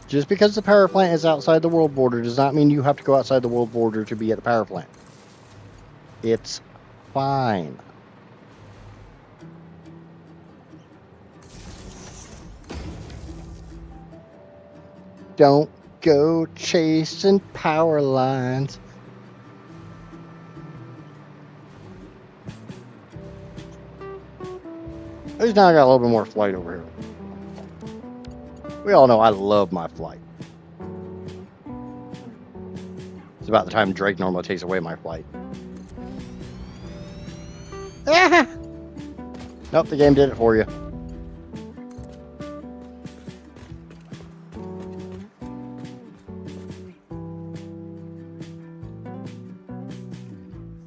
Just because the power plant is outside the world border does not mean you have to go outside the world border to be at the power plant. It's fine. Don't go chasing power lines. At least now I got a little bit more flight over here. We all know I love my flight. It's about the time Drake normally takes away my flight. Ah! Nope, the game did it for you.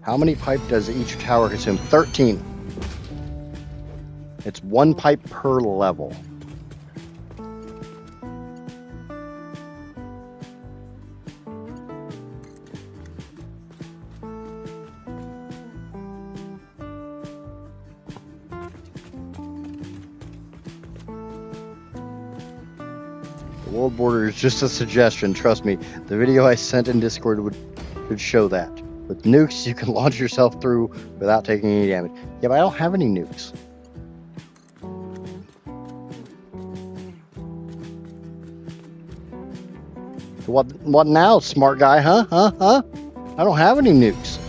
How many pipe does each tower consume? 13. It's 1 pipe per level. The world border is just a suggestion, trust me. The video I sent in Discord would show that. With nukes, you can launch yourself through without taking any damage. Yeah, but I don't have any nukes. What now, smart guy, huh? I don't have any nukes.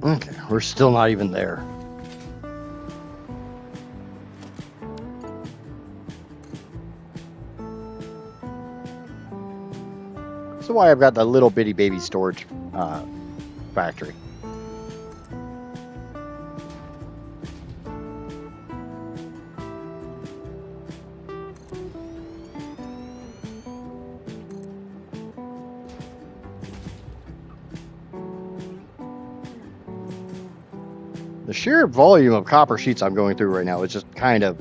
Okay, we're still not even there. That's why I've got the little bitty baby storage factory. The sheer volume of copper sheets I'm going through right now is just kind of...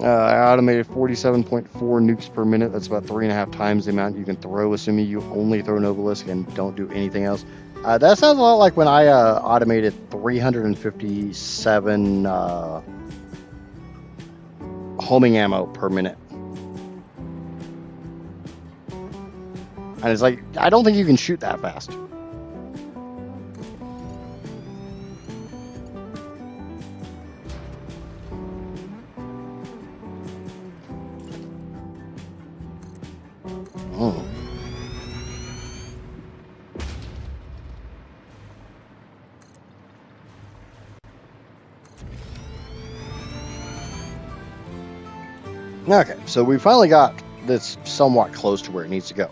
I automated 47.4 nukes per minute. That's about 3.5 times the amount you can throw, assuming you only throw Novalisk and don't do anything else. That sounds a lot like when I automated 357 homing ammo per minute. And it's like, I don't think you can shoot that fast. Oh. Okay, so we finally got this somewhat close to where it needs to go.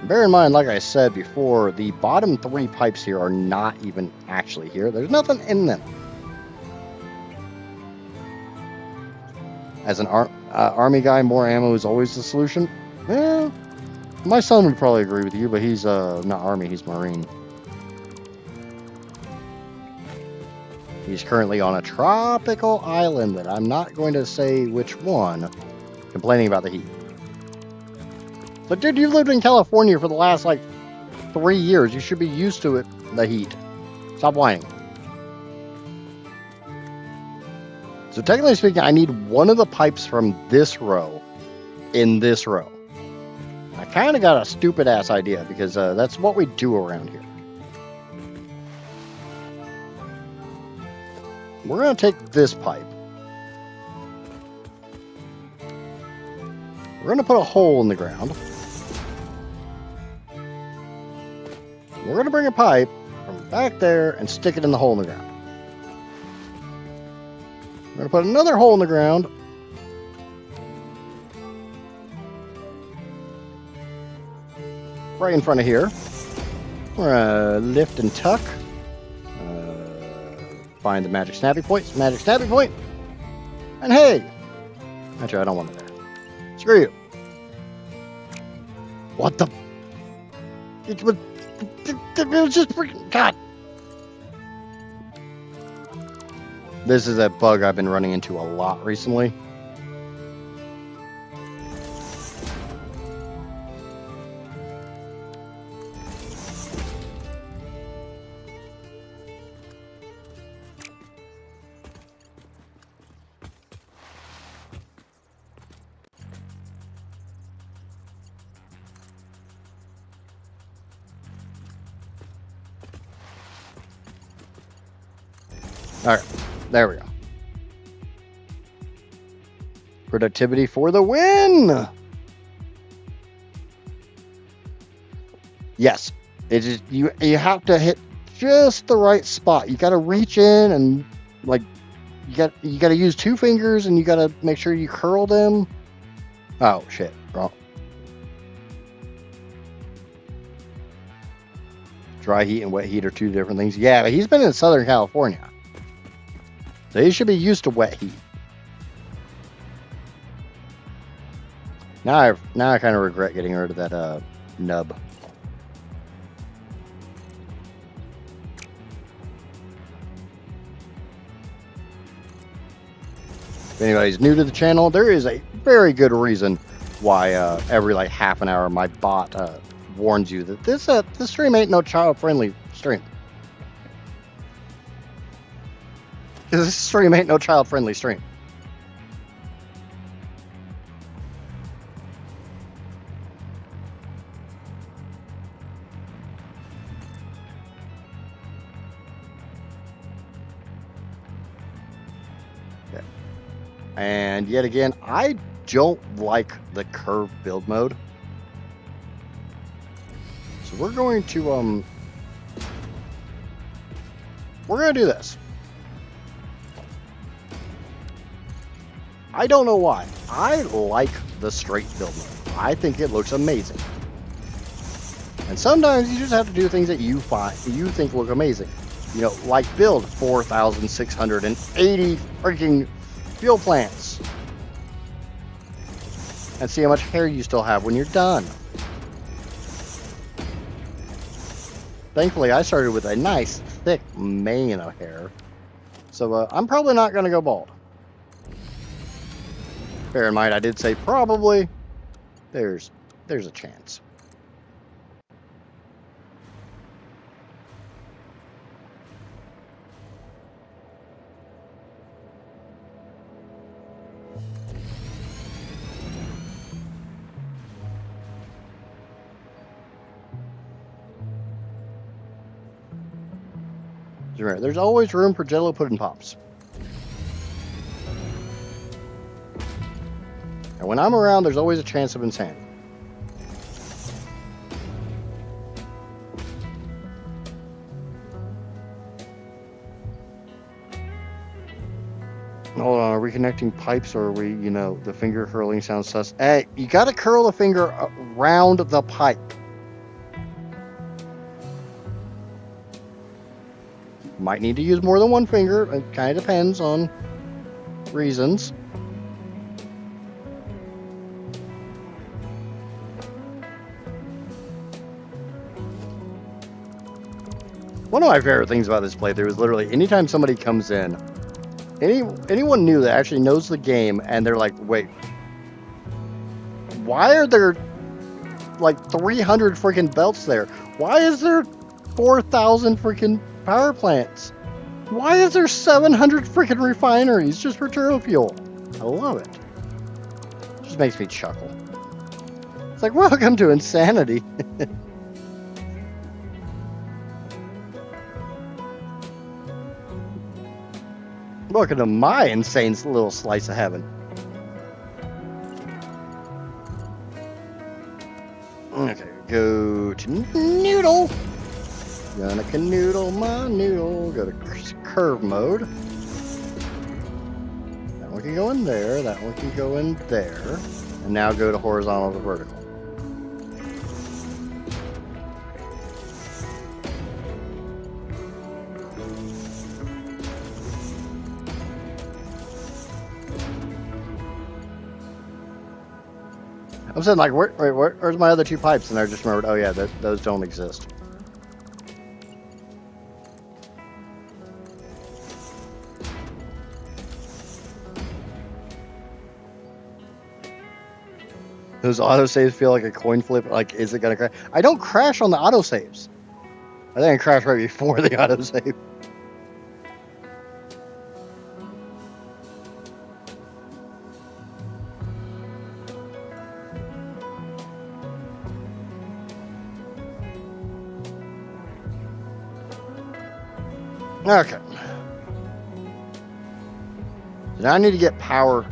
Bear in mind, like I said before, the bottom 3 pipes here are not even actually here. There's nothing in them. As an army guy, more ammo is always the solution. Well, my son would probably agree with you, but he's not army, he's marine. He's currently on a tropical island that I'm not going to say which one, complaining about the heat. But dude, you've lived in California for the last, like, 3 years. You should be used to it, the heat. Stop whining. So technically speaking, I need one of the pipes from this row in this row. I kind of got a stupid ass idea because that's what we do around here. We're going to take this pipe. We're going to put a hole in the ground. We're going to bring a pipe from back there and stick it in the hole in the ground. We're going to put another hole in the ground. Right in front of here. We're going to lift and tuck. Find the magic snappy point. Magic snappy point. And hey! Actually, I don't want it there. Screw you. What the? It was just freaking... God! This is a bug I've been running into a lot recently. Alright, there we go. Productivity for the win! Yes, it is. You have to hit just the right spot. You got to reach in and like you got to use 2 fingers and you got to make sure you curl them. Oh shit, wrong. Dry heat and wet heat are 2 different things. Yeah, but he's been in Southern California. So he should be used to wet heat. Now I kind of regret getting rid of that nub. If anybody's new to the channel, there is a very good reason why every like half an hour my bot warns you that this stream ain't no child-friendly stream. This stream ain't no child-friendly stream. Okay. And yet again, I don't like the curve build mode. So we're going to do this. I don't know why. I like the straight build mode. I think it looks amazing. And sometimes you just have to do things that you think look amazing. You know, like build 4,680 freaking fuel plants. And see how much hair you still have when you're done. Thankfully, I started with a nice, thick mane of hair. So I'm probably not going to go bald. Bear in mind, I did say probably. There's a chance. There's always room for Jello pudding pops. And when I'm around, there's always a chance of insanity. Hold on, are we connecting pipes or are we, the finger curling sounds sus? Hey, you gotta curl the finger around the pipe. Might need to use more than one finger. It kind of depends on reasons. One of my favorite things about this playthrough is literally anytime somebody comes in, anyone new that actually knows the game, and they're like, wait, why are there like 300 freaking belts there? Why is there 4,000 freaking power plants. Why is there 700 freaking refineries just for turbo fuel? I love it. Just makes me chuckle. It's like, welcome to insanity. Welcome to my insane little slice of heaven. Okay, go to noodle. Gonna canoodle my noodle. Go to curve mode. That one can go in there. That one can go in there. And now go to horizontal to vertical. I'm saying, like, where's my other two pipes? And I just remembered, oh yeah, those don't exist. Those autosaves feel like a coin flip. Like, is it gonna crash? I don't crash on the autosaves. I think I crashed right before the autosave. Okay. So now I need to get power.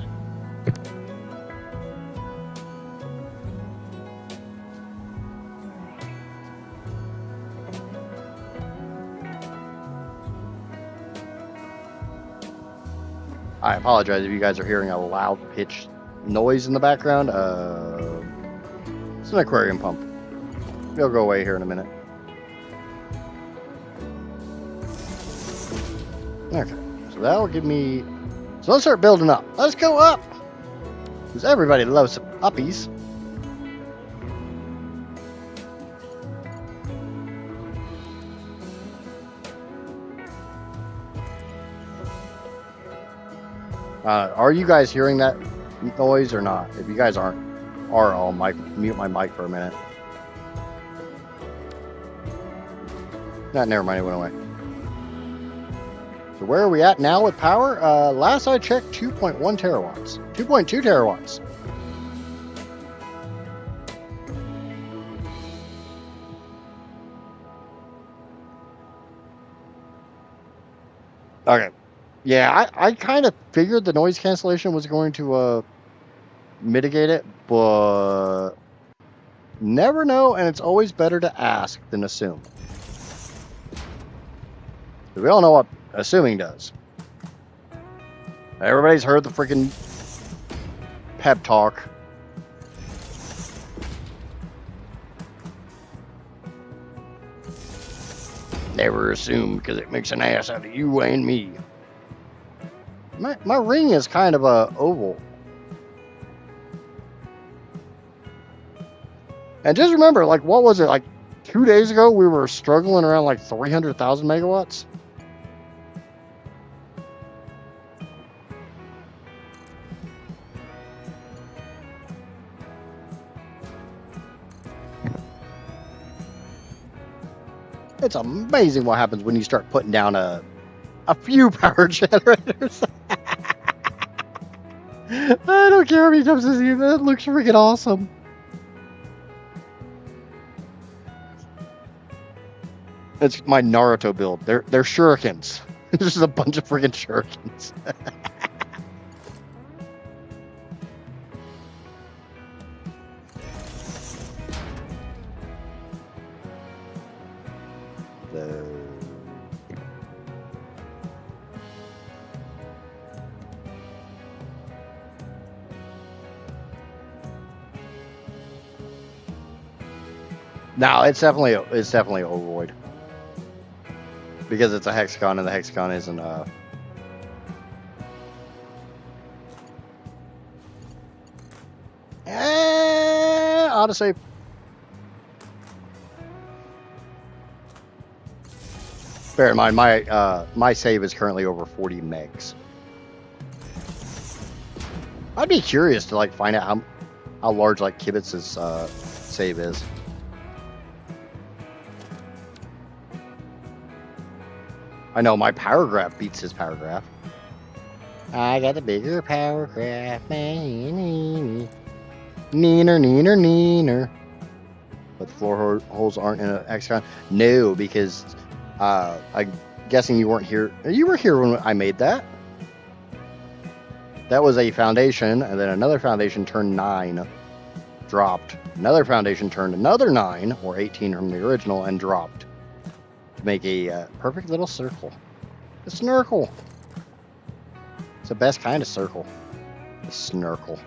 I apologize if you guys are hearing a loud pitch noise in the background. It's an aquarium pump. It'll go away here in a minute. Okay, so that'll give me... So let's start building up. Let's go up! Because everybody loves some uppies. Are you guys hearing that noise or not? If you guys are, I'll mute my mic for a minute. Never mind, it went away. So where are we at now with power? Last I checked, 2.1 terawatts. 2.2 terawatts. Okay. Yeah, I kind of figured the noise cancellation was going to mitigate it, but never know, and it's always better to ask than assume. We all know what assuming does. Everybody's heard the freaking pep talk. Never assume, because it makes an ass out of you and me. My ring is kind of a oval. And just remember, like, what was it, like 2 days ago we were struggling around like 300,000 megawatts? It's amazing what happens when you start putting down a few power generators. I don't care how many times I see it. That looks freaking awesome. It's my Naruto build. They're shurikens. This is a bunch of freaking shurikens. No, it's definitely ovoid. Because it's a hexagon and the hexagon isn't autosave. Bear in mind, my save is currently over 40 megs. I'd be curious to like find out how large like Kibitz's save is. I know my paragraph beats his paragraph. I got the bigger paragraph. Neener, neener. But the floor holes aren't in an hexagon? No, because I'm guessing you weren't here. You were here when I made that. That was a foundation, and then another foundation turned 9, dropped. Another foundation turned another 9, or 18 from the original, and dropped. To make a perfect little circle. A snurkle. It's the best kind of circle. The snurkle.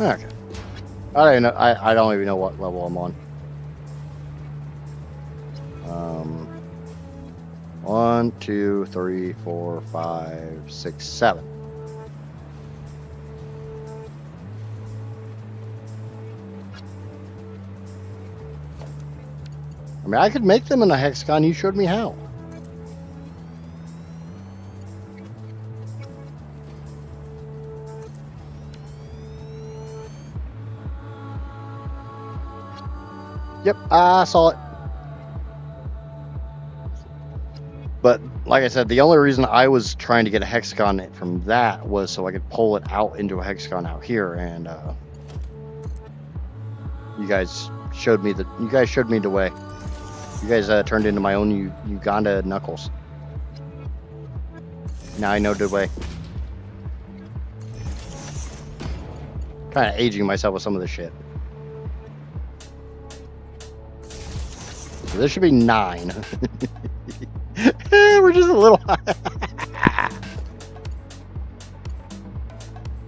Okay. I don't know. I don't even know what level I'm on. 1, 2, 3, 4, 5, 6, 7. I mean, I could make them in a hexagon. You showed me how. Yep, I saw it. But like I said, the only reason I was trying to get a hexagon from that was so I could pull it out into a hexagon out here, and you guys showed me the way. You guys turned into my own Uganda knuckles. Now I know the way. Kind of aging myself with some of this shit. So this should be 9. We're just a little high. I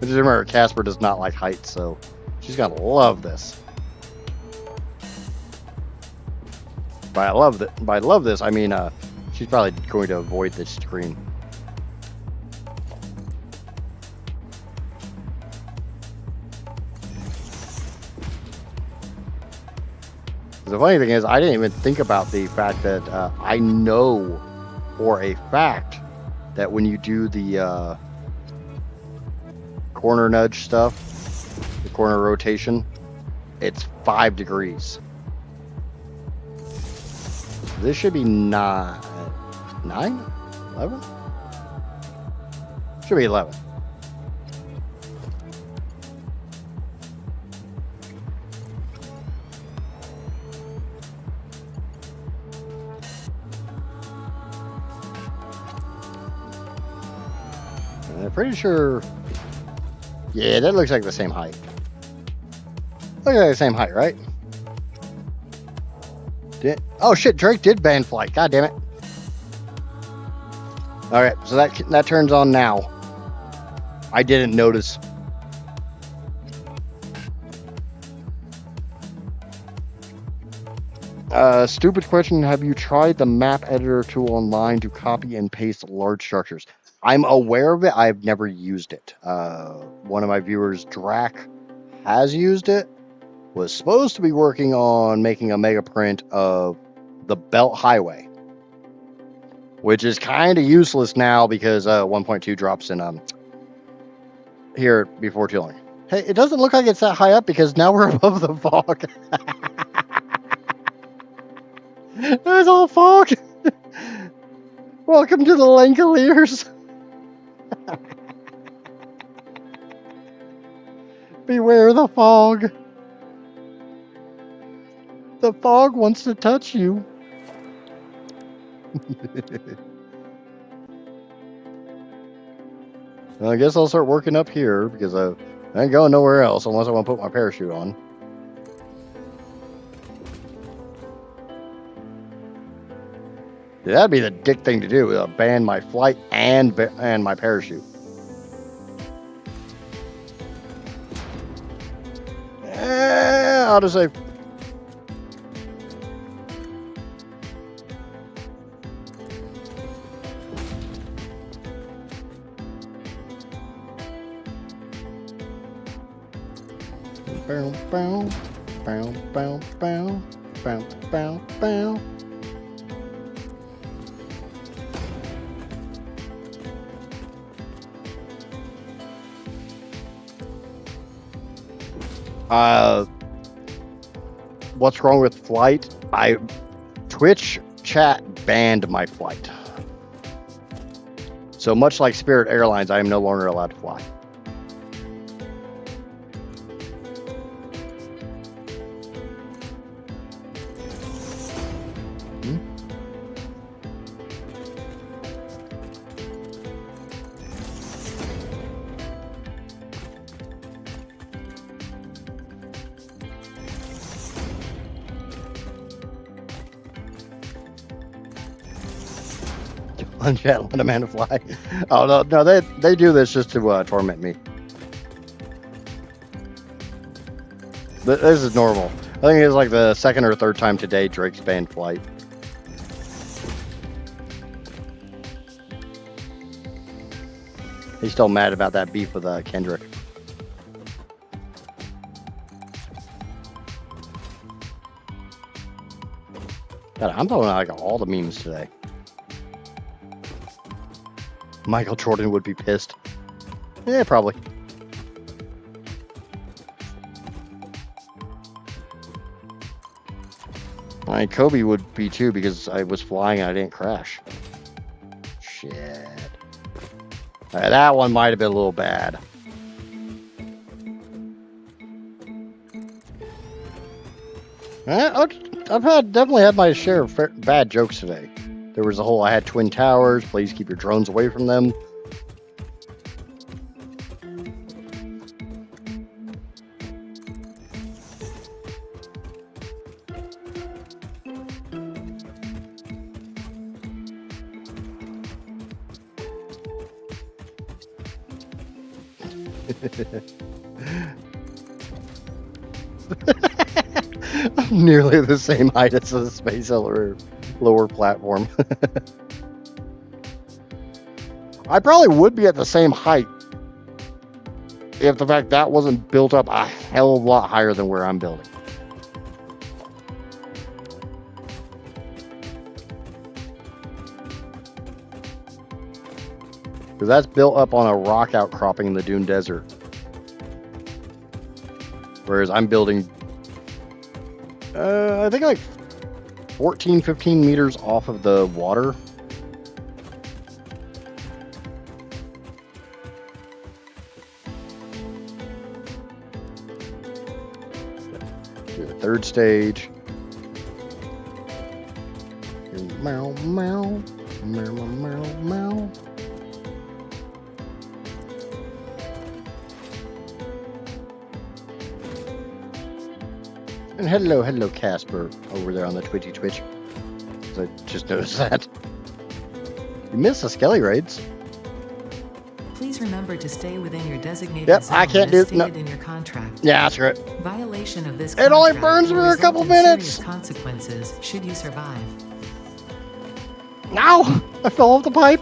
just remember Casper does not like heights, so she's gonna love this. By love this, I mean she's probably going to avoid this screen. The funny thing is, I didn't even think about the fact that I know for a fact that when you do the corner nudge stuff, the corner rotation, it's 5 degrees. This should be 9? 11? Should be 11. I'm pretty sure. Yeah, that looks like the same height. Looks like the same height, right? Oh shit, Drake did ban flight. God damn it. Alright, so that turns on now. I didn't notice. Stupid question. Have you tried the map editor tool online to copy and paste large structures? I'm aware of it. I've never used it. One of my viewers, Drac, has used it. Was supposed to be working on making a mega print of the Belt Highway, which is kind of useless now because 1.2 drops in here before too long. Hey, it doesn't look like it's that high up because now we're above the fog. There's all fog. Welcome to the Langoliers. Beware the fog. The fog wants to touch you. Well, I guess I'll start working up here because I ain't going nowhere else unless I want to put my parachute on. Yeah, that'd be the dick thing to do, ban my flight and my parachute. Autosave. Bow, bow, bow, bow, bow, bow, bow, bow. What's wrong with flight? Twitch chat banned my flight. So much like Spirit Airlines, I am no longer allowed to fly. Unchat, let a man to fly. Oh no, they do this just to torment me. This is normal. I think it's like the second or third time today Drake's banned flight. He's still mad about that beef with Kendrick. God, I'm throwing out like all the memes today. Michael Jordan would be pissed. Yeah, probably. I mean, Kobe would be too because I was flying and I didn't crash. Shit. That one might have been a little bad. I've definitely had my share of bad jokes today. There was a whole, I had twin towers, please keep your drones away from them. I'm nearly the same height as the space lower platform. I probably would be at the same height if the fact that wasn't built up a hell of a lot higher than where I'm building. Because that's built up on a rock outcropping in the Dune Desert. Whereas I'm building, I think like 14, 15 meters off of the water. Do the third stage. Meow, meow, meow, meow, meow. And hello, Casper, over there on the Twitch. I just noticed that. You missed the Skelly raids. Please remember to stay within your designated Yep, zone I can't do as stated in your contract. Yeah, screw it. Violation of this It only contract burns will for a couple result in minutes. serious consequences should you survive. No! I fell off the pipe.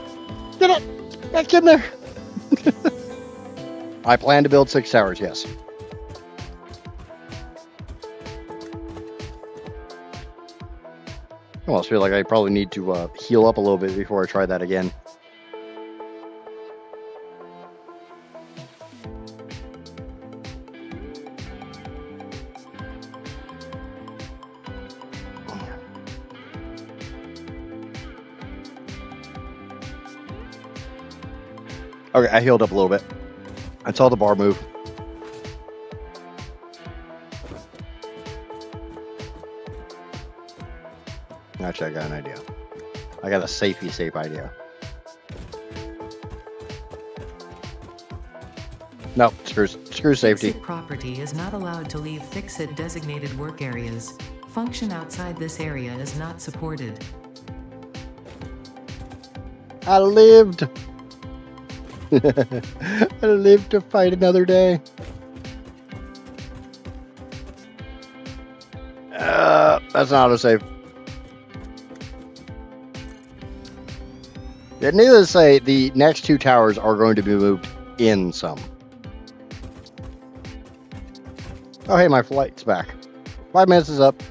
Get it! Back in there. I plan to build 6 towers, yes. I almost feel like I probably need to heal up a little bit before I try that again. Okay, I healed up a little bit. I saw the bar move. Actually, I got an idea. I got a safe idea. No, screw safety. Fixit property is not allowed to leave Fixit designated work areas. Function outside this area is not supported. I lived. I lived to fight another day. That's not autosave. Needless to say, the next 2 towers are going to be moved in some. Oh, hey, my flight's back. 5 minutes is up.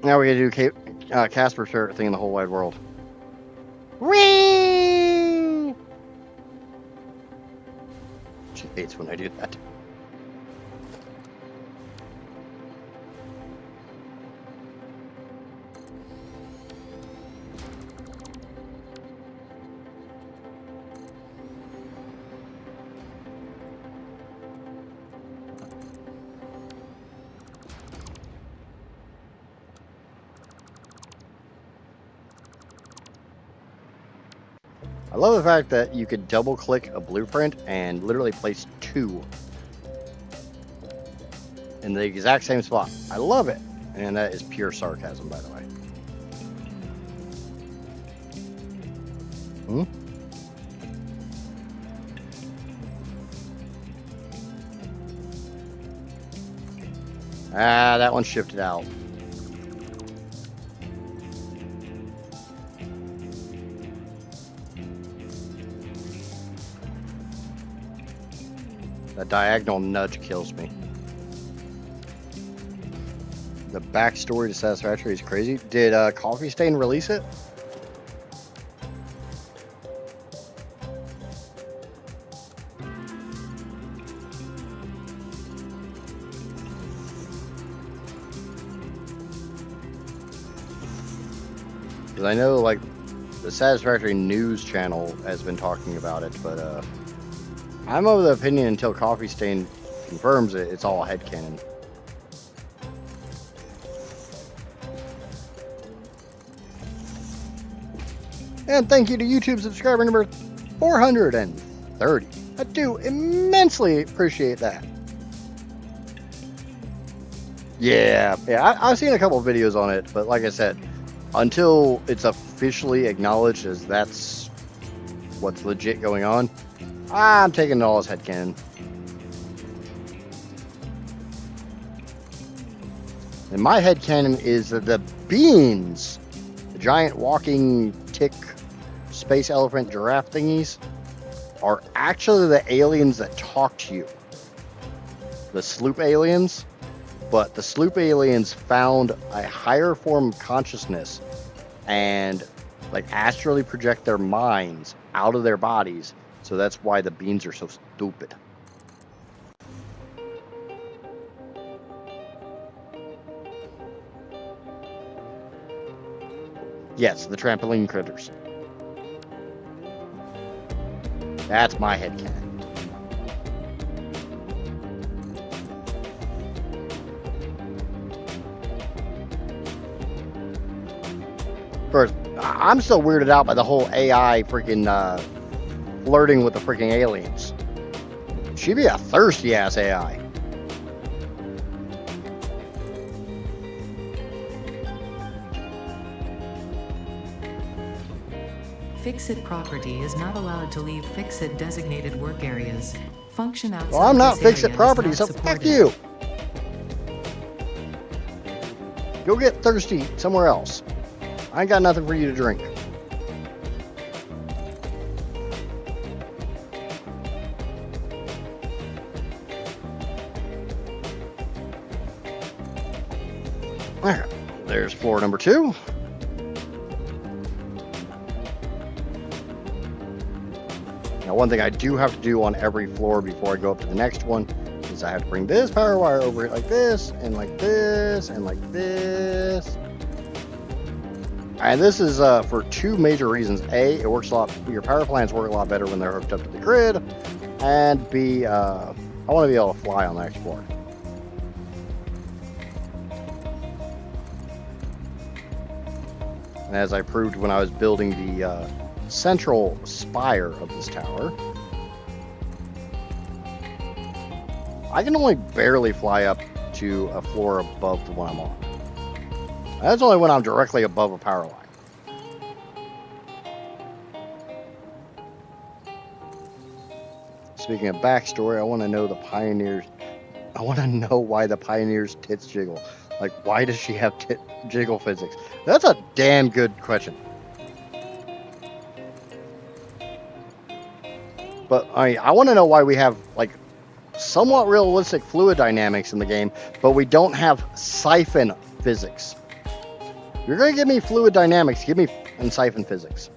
Now we gotta do Casper's favorite thing in the whole wide world. Whee! She hates when I do that. I love the fact that you could double click a blueprint and literally place 2 in the exact same spot. I love it. And that is pure sarcasm, by the way. Hmm? Ah, that one shifted out. That diagonal nudge kills me. The backstory to Satisfactory is crazy. Did Coffee Stain release it? Because I know, like, the Satisfactory news channel has been talking about it, but I'm of the opinion until Coffee Stain confirms it, it's all headcanon. And thank you to YouTube subscriber number 430. I do immensely appreciate that. Yeah, I've seen a couple of videos on it, but like I said, until it's officially acknowledged as that's what's legit going on, I'm taking it all as headcanon. And my headcanon is that the beans, the giant walking tick, space elephant, giraffe thingies, are actually the aliens that talk to you. The sloop aliens. But the sloop aliens found a higher form of consciousness and like astrally project their minds out of their bodies. So that's why the beans are so stupid. Yes, the trampoline critters. That's my headcanon. First, I'm still weirded out by the whole AI freaking flirting with the freaking aliens. She be a thirsty ass AI. Fix-It property is not allowed to leave Fix-It designated work areas. Function outside Well, I'm not this Fix-It area is property, not so fuck supported. you. Go get thirsty somewhere else. I ain't got nothing for you to drink. Alright, there's floor number 2. Now, one thing I do have to do on every floor before I go up to the next one is I have to bring this power wire over it like this, and like this, and like this. And this is for 2 major reasons. A, it works a lot, your power plants work a lot better when they're hooked up to the grid. And B, I want to be able to fly on the next floor. And as I proved when I was building the central spire of this tower, I can only barely fly up to a floor above the one I'm on. That's only when I'm directly above a power line. Speaking of backstory, I want to know the Pioneers. I want to know why the Pioneers' tits jiggle. Like, why does she have jiggle physics? That's a damn good question. But I want to know why we have like somewhat realistic fluid dynamics in the game, but we don't have siphon physics. you're going to give me fluid dynamics, give me and siphon physics.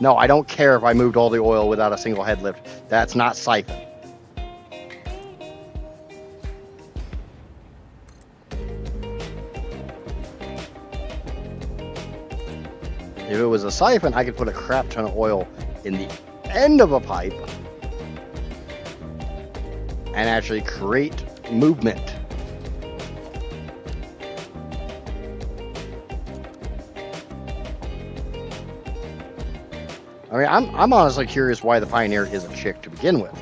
No, I don't care if I moved all the oil without a single head lift. That's not siphon. If it was a siphon, I could put a crap ton of oil in the end of a pipe and actually create movement. I mean, I'm honestly curious why the Pioneer is a chick to begin with.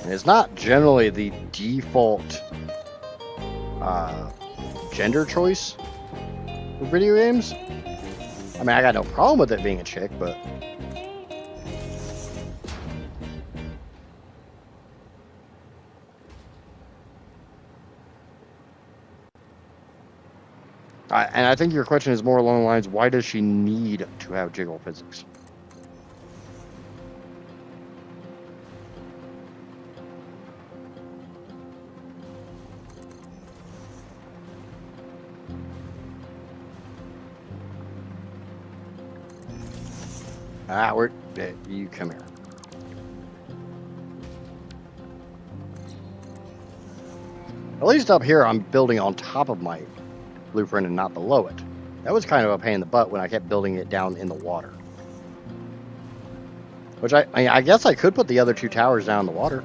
And it's not generally the default gender choice for video games. I mean, I got no problem with it being a chick, but and I think your question is more along the lines, why does she need to have jiggle physics? You come here. At least up here, I'm building on top of my blueprint and not below it. That was kind of a pain in the butt when I kept building it down in the water. Which I guess I could put the other two towers down in the water.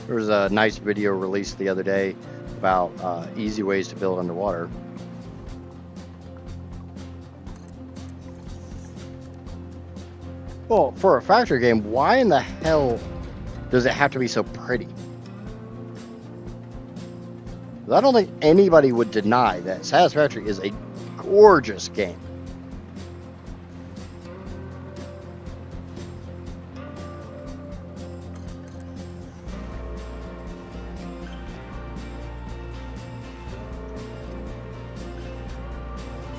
There was a nice video released the other day about easy ways to build underwater. Well, for a factory game, why in the hell does it have to be so pretty? I don't think anybody would deny that Satisfactory is a gorgeous game.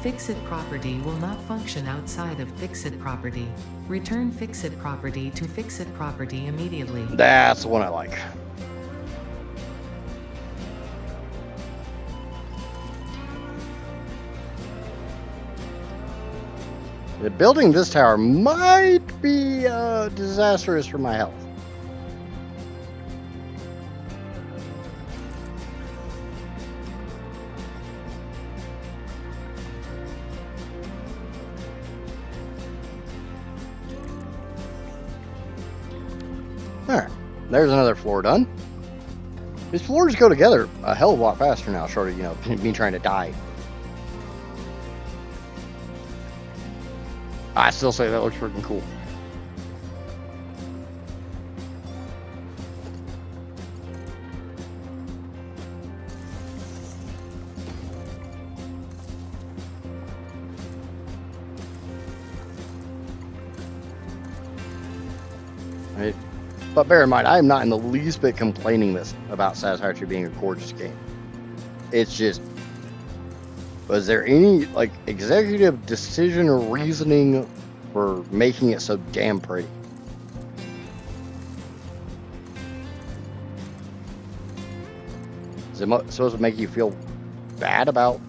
Fixit property will not function outside of Fixit property. Return Fixit property to Fixit property immediately. That's the one I like. Building this tower might be disastrous for my health. Alright, there's another floor done. These floors go together a hell of a lot faster now, short of, me trying to die. I still say that looks freaking cool. Right. But bear in mind, I am not in the least bit complaining about Satisfactory being a gorgeous game. It's just, was there any executive decision or reasoning for making it so damn pretty? Is it supposed to make you feel bad about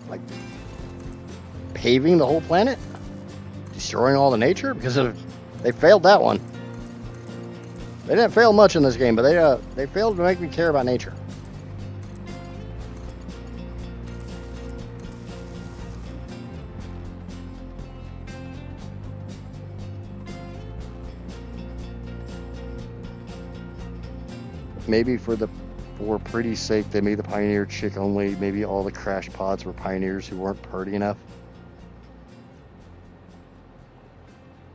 paving the whole planet, destroying all the nature? Because they failed that one. They didn't fail much in this game, but they failed to make me care about nature. Maybe for pretty sake, they made the Pioneer chick only. Maybe all the crash pods were Pioneers who weren't pretty enough.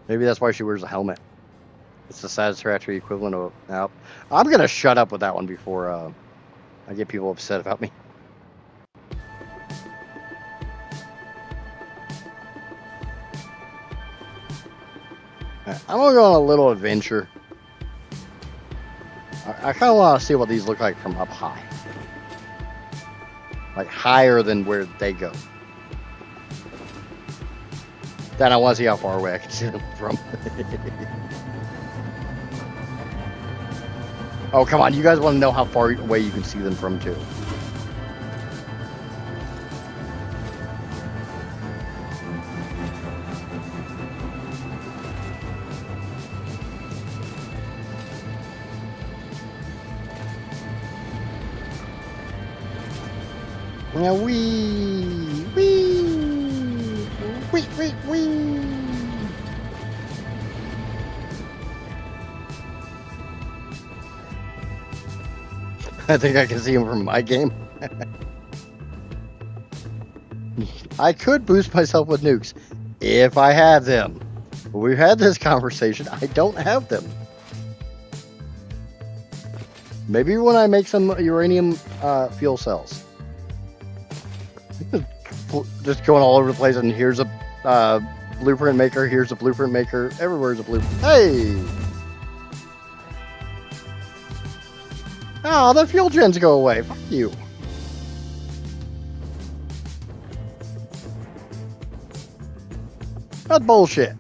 Maybe that's why she wears a helmet. It's the Satisfactory equivalent of... Now, I'm going to shut up with that one before I get people upset about me. Right, I'm going to go on a little adventure. I kind of want to see what these look like from up high. Higher than where they go. Then I want to see how far away I can see them from. Oh, come on. You guys want to know how far away you can see them from, too. Now, wee. I think I can see him from my game. I could boost myself with nukes if I had them. But we've had this conversation. I don't have them. Maybe when I make some uranium fuel cells. Just going all over the place, and here's a blueprint maker, here's a blueprint maker, everywhere's a blueprint. Hey! Oh, the fuel gens go away. Fuck you. That's bullshit.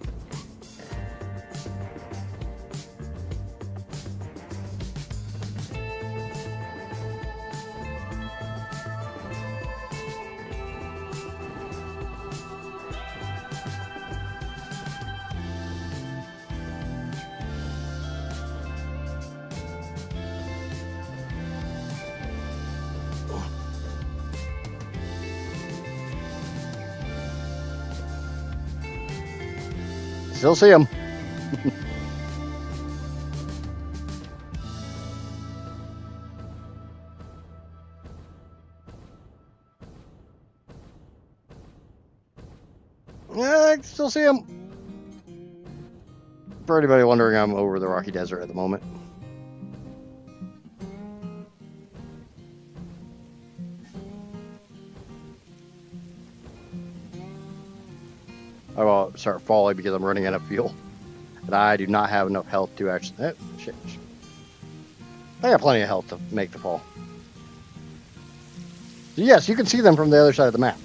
Still see him. Yeah, I can still see him. For anybody wondering, I'm over the Rocky Desert at the moment. I will start falling because I'm running out of fuel. And I do not have enough health to actually... shit. I got plenty of health to make the fall. So yes, you can see them from the other side of the map.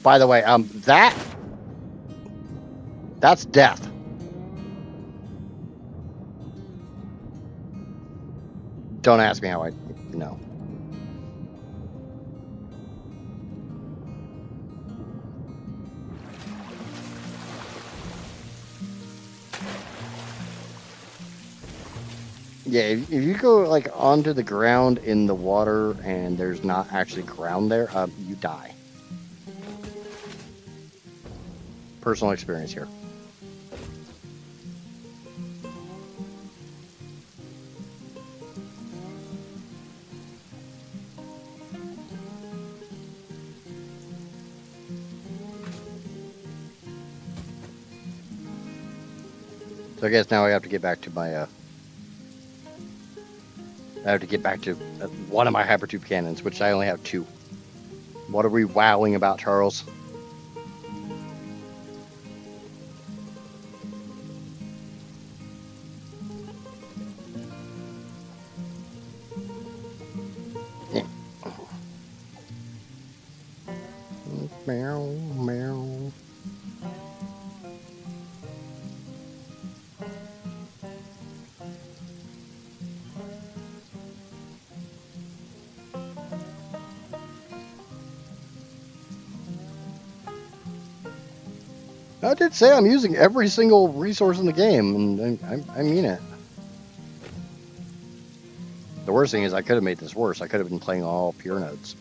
By the way, that's death. Don't ask me how I know. Yeah, if you go like onto the ground in the water and there's not actually ground there, you die. Personal experience here. So I guess now I have to get back to my I have to get back to one of my hypertube cannons, which I only have 2. What are we wowing about, Charles? Meow, meow. I did say I'm using every single resource in the game, and I mean it. The worst thing is I could have made this worse. I could have been playing all pure nodes.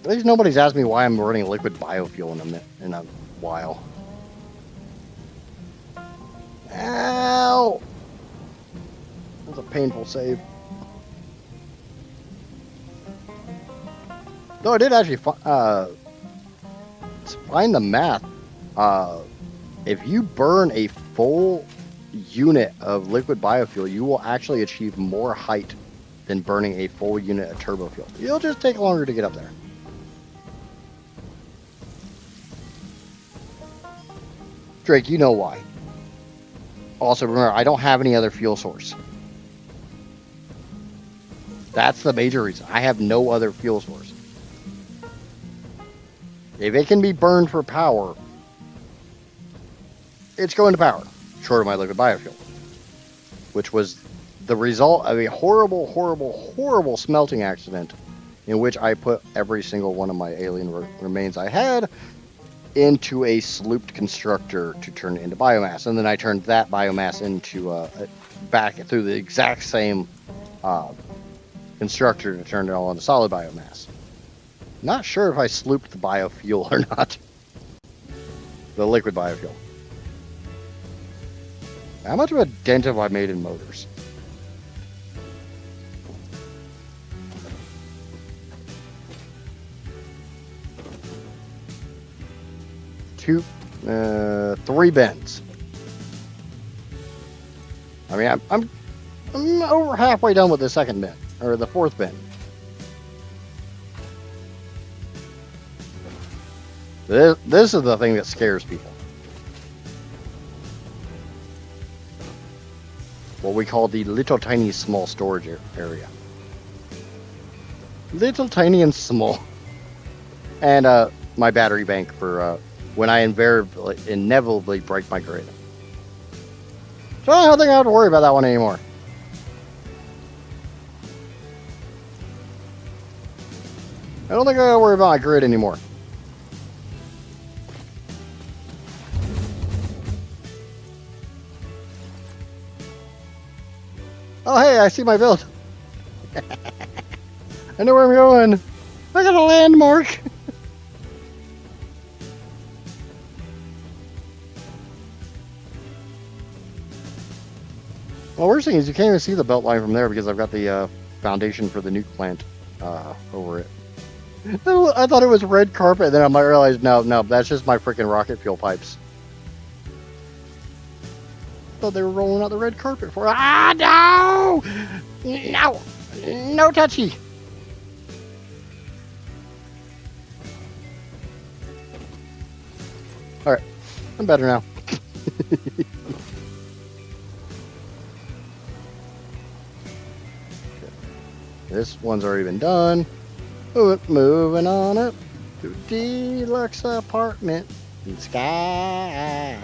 At least nobody's asked me why I'm running liquid biofuel in a while. Ow! That was a painful save. Though I did actually find the math. If you burn a full unit of liquid biofuel, you will actually achieve more height than burning a full unit of turbo fuel. It'll just take longer to get up there. Drake, you know why. Also, remember, I don't have any other fuel source. That's the major reason. I have no other fuel source. If it can be burned for power, it's going to power, short of my liquid biofuel, which was the result of a horrible, horrible, horrible smelting accident in which I put every single one of my alien remains I had into a slooped constructor to turn it into biomass. And then I turned that biomass into back through the exact same constructor to turn it all into solid biomass. Not sure if I slooped the biofuel or not. The liquid biofuel. How much of a dent have I made in motors? Three bends. I mean, I'm over halfway done with the second bend, or the fourth bend. This is the thing that scares people. What we call the little tiny small storage area. Little tiny and small. And my battery bank for when I inevitably break my grid. So I don't think I have to worry about that one anymore. I don't think I have to worry about my grid anymore. Oh, hey, I see my build. I know where I'm going. I got a landmark. Well, worst thing is you can't even see the belt line from there because I've got the foundation for the nuke plant over it. I thought it was red carpet, and then I realized, no, that's just my freaking rocket fuel pipes. I thought they were rolling out the red carpet for it. Ah, no! No! No touchy! Alright, I'm better now. This one's already been done. Moving on up to deluxe apartment in the sky.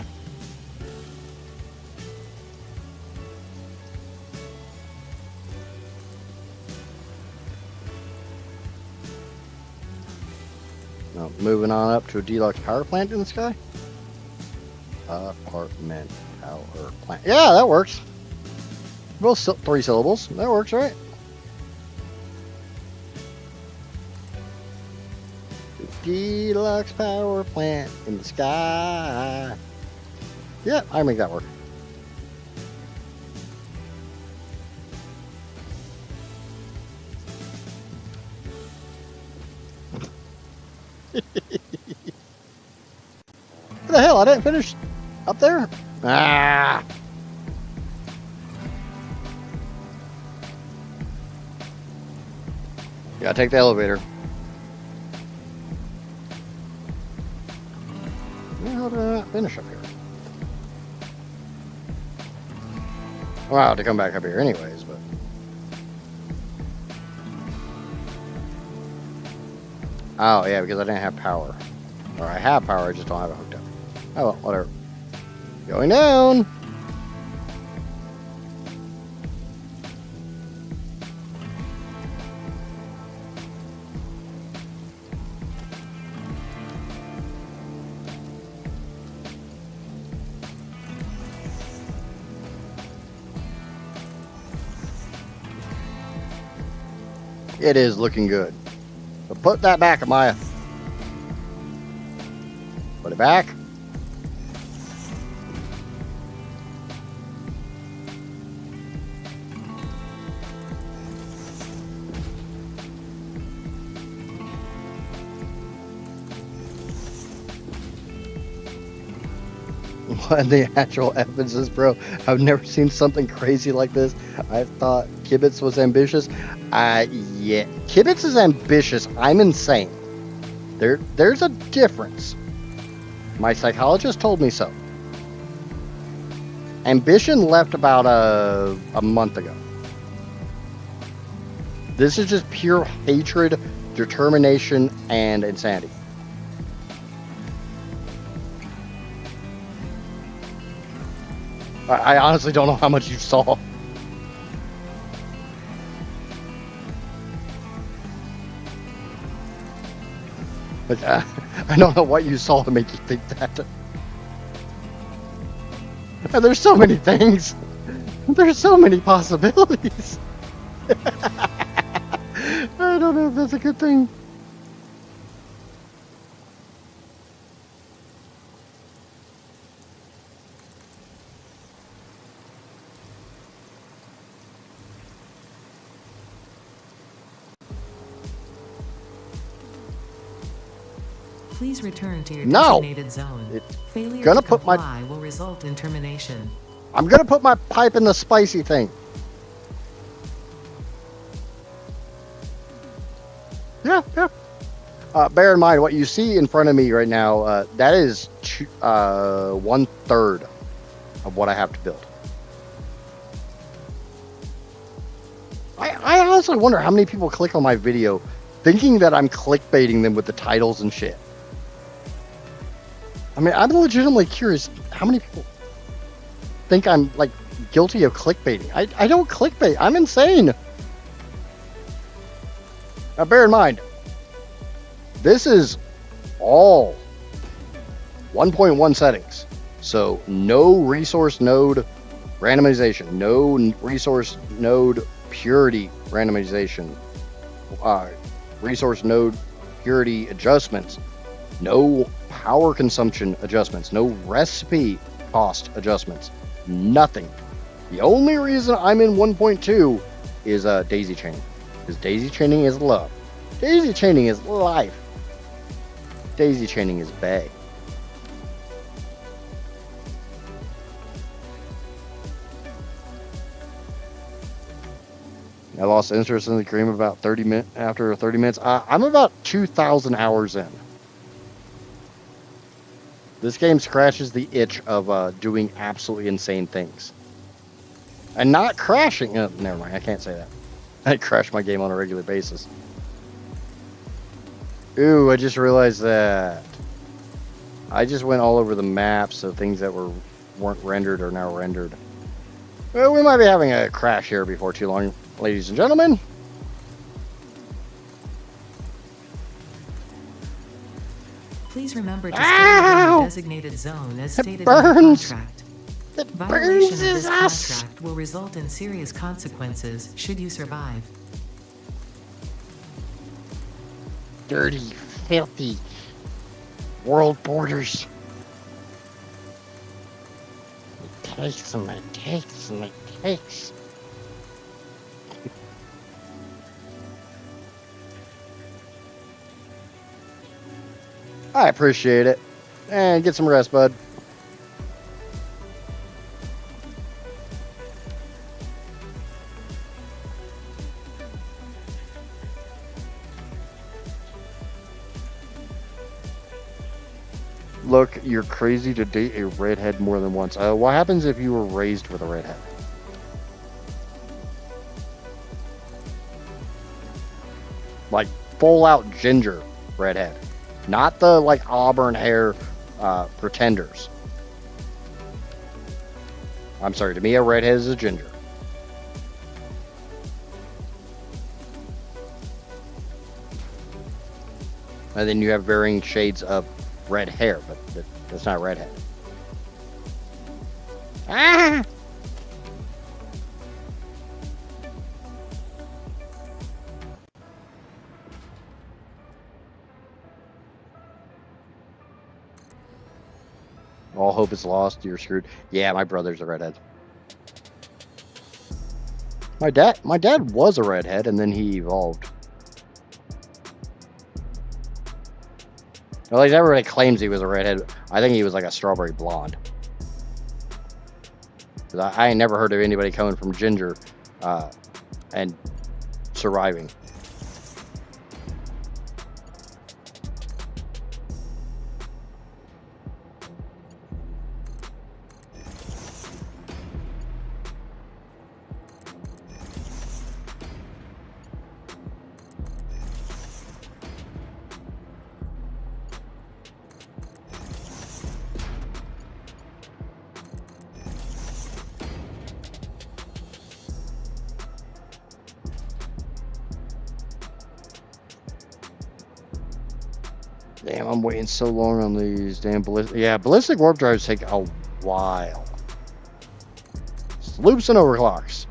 Now, moving on up to a deluxe power plant in the sky. Apartment power plant. Yeah, that works. Both 3 syllables. That works, right? Deluxe power plant in the sky. Yeah, I can make that work. What the hell? I didn't finish up there? Ah! Gotta take the elevator. How did I not finish up here? Well, I have to come back up here anyways, but... Oh, yeah, because I didn't have power. Or I have power, I just don't have it hooked up. Oh, well, whatever. Going down! It is looking good. But put that back, Amaya. Put it back. What the actual evidence, bro? I've never seen something crazy like this. I thought Kibitz was ambitious. Yeah, Kibitz is ambitious. I'm insane. There's a difference. My psychologist told me so. Ambition left about a month ago. This is just pure hatred, determination, and insanity. I honestly don't know how much you saw. But I don't know what you saw to make you think that. And there's so many things. There's so many possibilities. I don't know if that's a good thing. Please return to your No. designated zone. It's Failure gonna to put my. comply will result in termination. I'm gonna put my pipe in the spicy thing. Yeah, yeah. Bear in mind what you see in front of me right now. That is 1/3 of what I have to build. I honestly wonder how many people click on my video thinking that I'm clickbaiting them with the titles and shit. I mean, I'm legitimately curious how many people think I'm like guilty of clickbaiting. I don't clickbait. I'm insane. Now, bear in mind, this is all 1.1 settings. So no resource node randomization, no resource node purity randomization, resource node purity adjustments, no power consumption adjustments, no recipe cost adjustments, nothing. The only reason I'm in 1.2 is daisy chaining, because daisy chaining is love. Daisy chaining is life. Daisy chaining is bae. I lost interest in the game about 30 minutes after 30 minutes. I'm about 2,000 hours in. This game scratches the itch of doing absolutely insane things. And not crashing. Oh, never mind, I can't say that. I crash my game on a regular basis. Ooh, I just realized that I just went all over the map, so things that weren't rendered are now rendered. Well, we might be having a crash here before too long, ladies and gentlemen. Please remember to stay within your designated zone as stated in your contract. It Violation burns of this us. contract will result in serious consequences should you survive. Dirty, filthy world borders. It takes and it takes and it takes. I appreciate it. And get some rest, bud. Look, you're crazy to date a redhead more than once. What happens if you were raised with a redhead? Like full out ginger redhead. Not the like auburn hair pretenders. I'm sorry, to me a redhead is a ginger. And then you have varying shades of red hair, but that's not redhead. Ah! All hope is lost. You're screwed. Yeah, my brother's a redhead. My dad was a redhead, and then he evolved. Well, at least everybody claims he was a redhead. I think he was like a strawberry blonde. Because I ain't never heard of anybody coming from ginger and surviving. Damn, I'm waiting so long on these damn ballistic. Yeah, ballistic warp drives take a while. Loops and overclocks.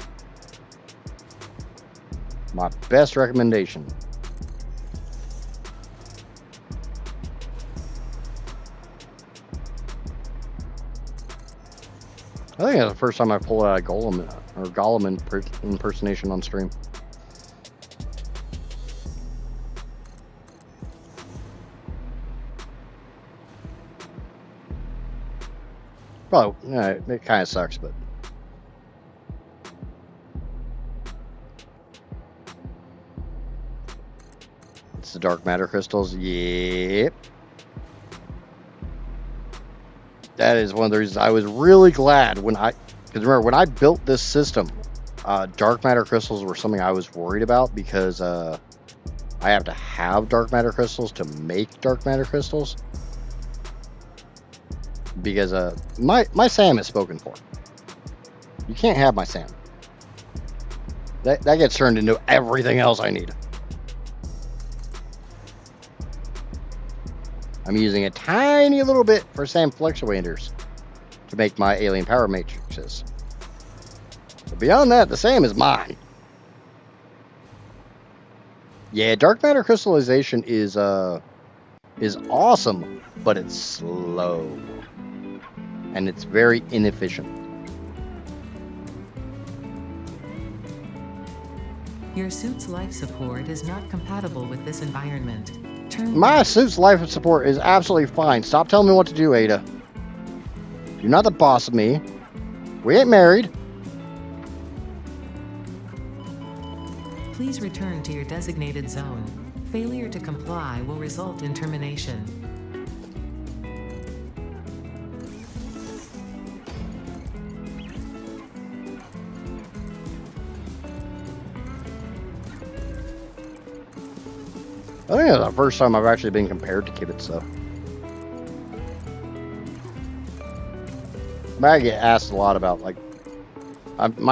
My best recommendation. I think that's the first time I pulled out a Golem impersonation on stream. Well, yeah, it kind of sucks, but it's the dark matter crystals. Yep. That is one of the reasons I was really glad because remember when I built this system, dark matter crystals were something I was worried about because I have to have dark matter crystals to make dark matter crystals. Because my SAM is spoken for. You can't have my SAM. That gets turned into everything else I need. I'm using a tiny little bit for SAM fluctuators to make my alien power matrices. But beyond that, the SAM is mine. Yeah, dark matter crystallization is awesome, but it's slow. And it's very inefficient. Your suit's life support is not compatible with this environment. My suit's life support is absolutely fine. Stop telling me what to do, Ada. You're not the boss of me. We ain't married. Please return to your designated zone. Failure to comply will result in termination. I think that's the first time I've actually been compared to Kibitz, though. I get asked a lot about, like, I've been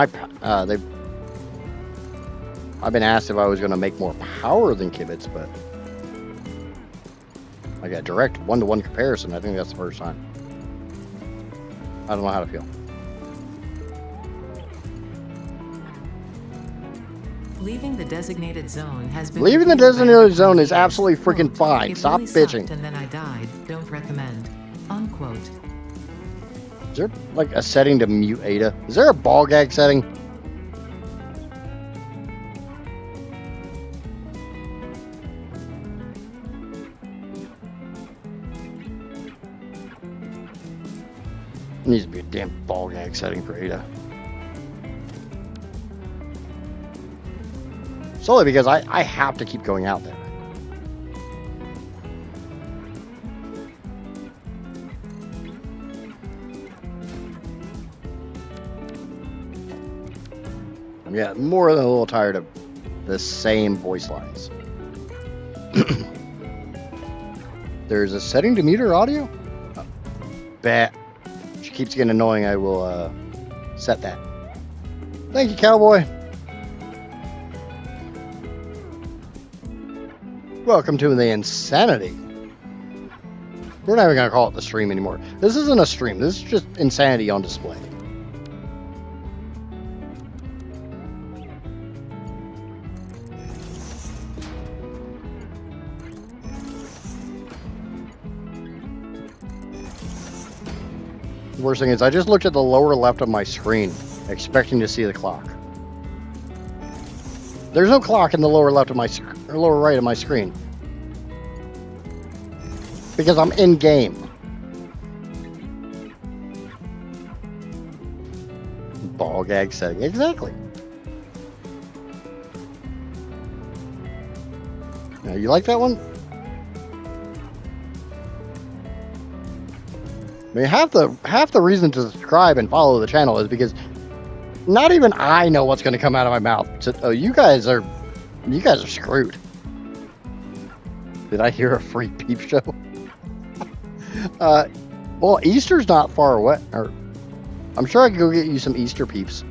asked if I was going to make more power than Kibitz, but like a direct one-to-one comparison, I think that's the first time. I don't know how to feel. Leaving the designated zone has been. Leaving the designated zone is absolutely freaking fine. Stop really bitching. And then I died. Don't recommend. Unquote. Is there like a setting to mute Ada? Is there a ball gag setting? Needs to be a damn ball gag setting for Ada. Solely because I have to keep going out there. I'm getting more than a little tired of the same voice lines. There's a setting to mute her audio? Bet. She keeps getting annoying, I will set that. Thank you, cowboy. Welcome to the insanity. We're not even going to call it the stream anymore. This isn't a stream. This is just insanity on display. The worst thing is I just looked at the lower left of my screen, expecting to see the clock. There's no clock in the lower left of my or lower right of my screen. Because I'm in game. Ball gag setting. Exactly. Now, you like that one? I mean, half the reason to subscribe and follow the channel is because not even I know what's going to come out of my mouth. So, oh, you guys are screwed. Did I hear a free peep show? Well, Easter's not far away. Or, I'm sure I can go get you some Easter peeps.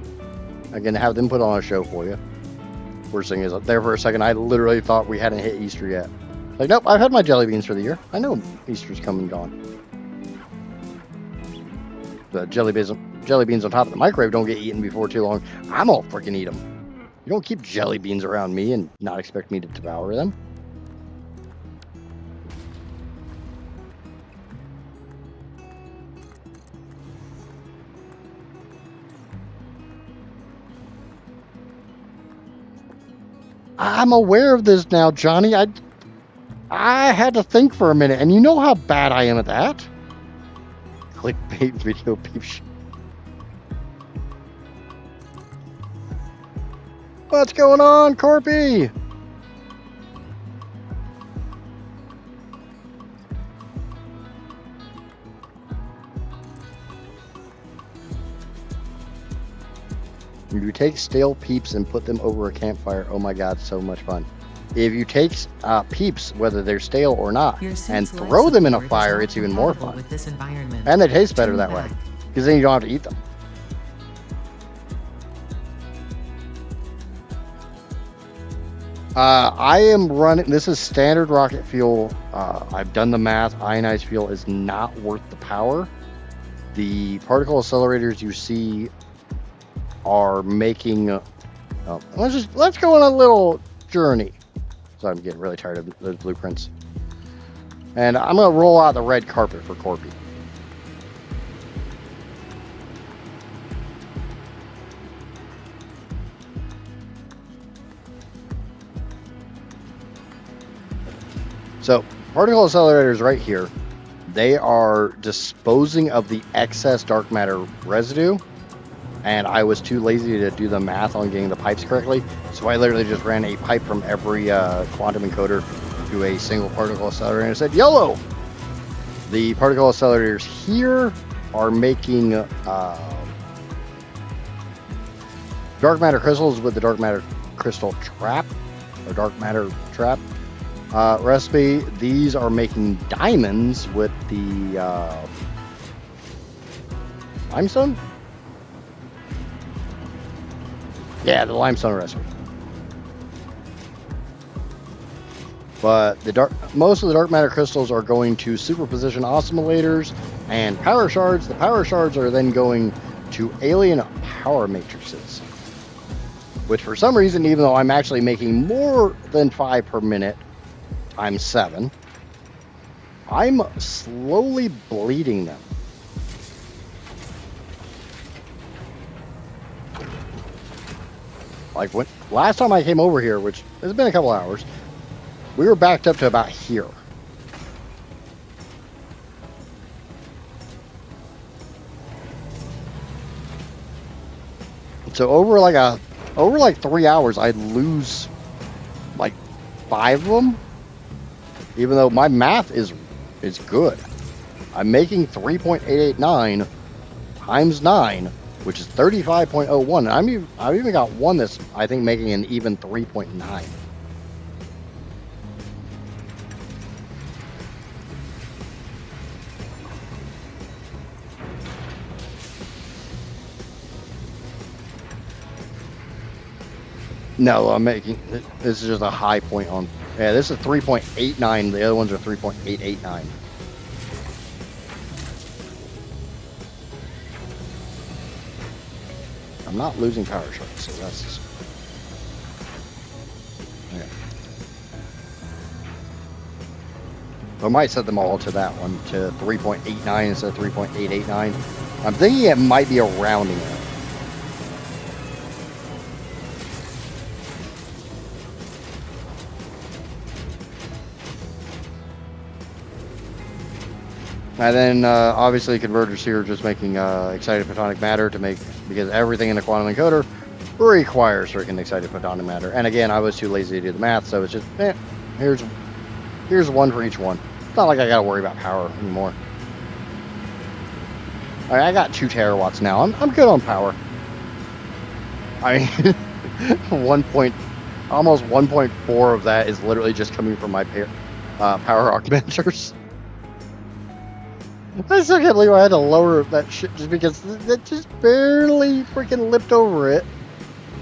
I can have them put on a show for you. Worst thing is, there for a second, I literally thought we hadn't hit Easter yet. Like, nope, I've had my jelly beans for the year. I know Easter's come and gone. The jelly beans on top of the microwave don't get eaten before too long. I'm all freaking eat them. You don't keep jelly beans around me and not expect me to devour them. I'm aware of this now, Johnny. I had to think for a minute, and you know how bad I am at that. Clickbait video peep show. What's going on, Corpy? If you take stale peeps and put them over a campfire, oh my god, so much fun. If you take peeps, whether they're stale or not, and throw them in a fire, it's even more fun. With this environment. And they taste better that way, because then you don't have to eat them. I am running, this is standard rocket fuel. I've done the math. Ionized fuel is not worth the power. The particle accelerators you see are making let's go on a little journey. So I'm getting really tired of those blueprints, and I'm gonna roll out the red carpet for Corpy. So particle accelerators right here, they are disposing of the excess dark matter residue, and I was too lazy to do the math on getting the pipes correctly, so I literally just ran a pipe from every quantum encoder to a single particle accelerator and said, YOLO! The particle accelerators here are making dark matter crystals with the dark matter crystal trap, or dark matter trap recipe. These are making diamonds with the limestone? Yeah, the limestone recipe. But most of the dark matter crystals are going to superposition oscillators and power shards. The power shards are then going to alien power matrices, which for some reason, even though I'm actually making more than 5 per minute, times 7, I'm slowly bleeding them. Like when last time I came over here, which has been a couple hours, we were backed up to about here. So over like 3 hours, I'd lose like 5 of them, even though my math is good. I'm making 3.889 times 9, which is 35.01. I've even got one that's, I think, making an even 3.9. No, I'm making, this is just a high point on, yeah, this is 3.89. The other ones are 3.889. I'm not losing power shards, so that's okay. I might set them all to that one, to 3.89 instead of 3.889. I'm thinking it might be a rounding error. And then obviously converters here are just making excited photonic matter to make, because everything in the quantum encoder requires freaking excited photonic matter. And again, I was too lazy to do the math, so it's just, here's one for each one. It's not like I gotta worry about power anymore. All right, I got 2 terawatts now. I'm good on power. I mean, almost 1.4 of that is literally just coming from my power augmenters. I still can't believe I had to lower that shit just because that just barely freaking lipped over it.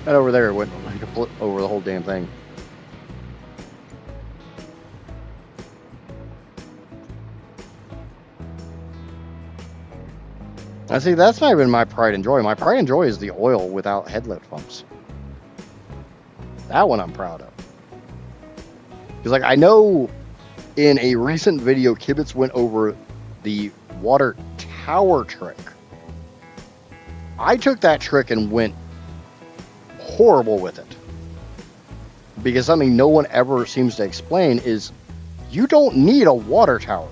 And over there it went like over the whole damn thing. I see, that's not even my pride and joy. My pride and joy is the oil without head lift pumps. That one I'm proud of. Because, like, I know in a recent video, Kibitz went over the water tower trick. I took that trick and went horrible with it. Because something no one ever seems to explain is you don't need a water tower.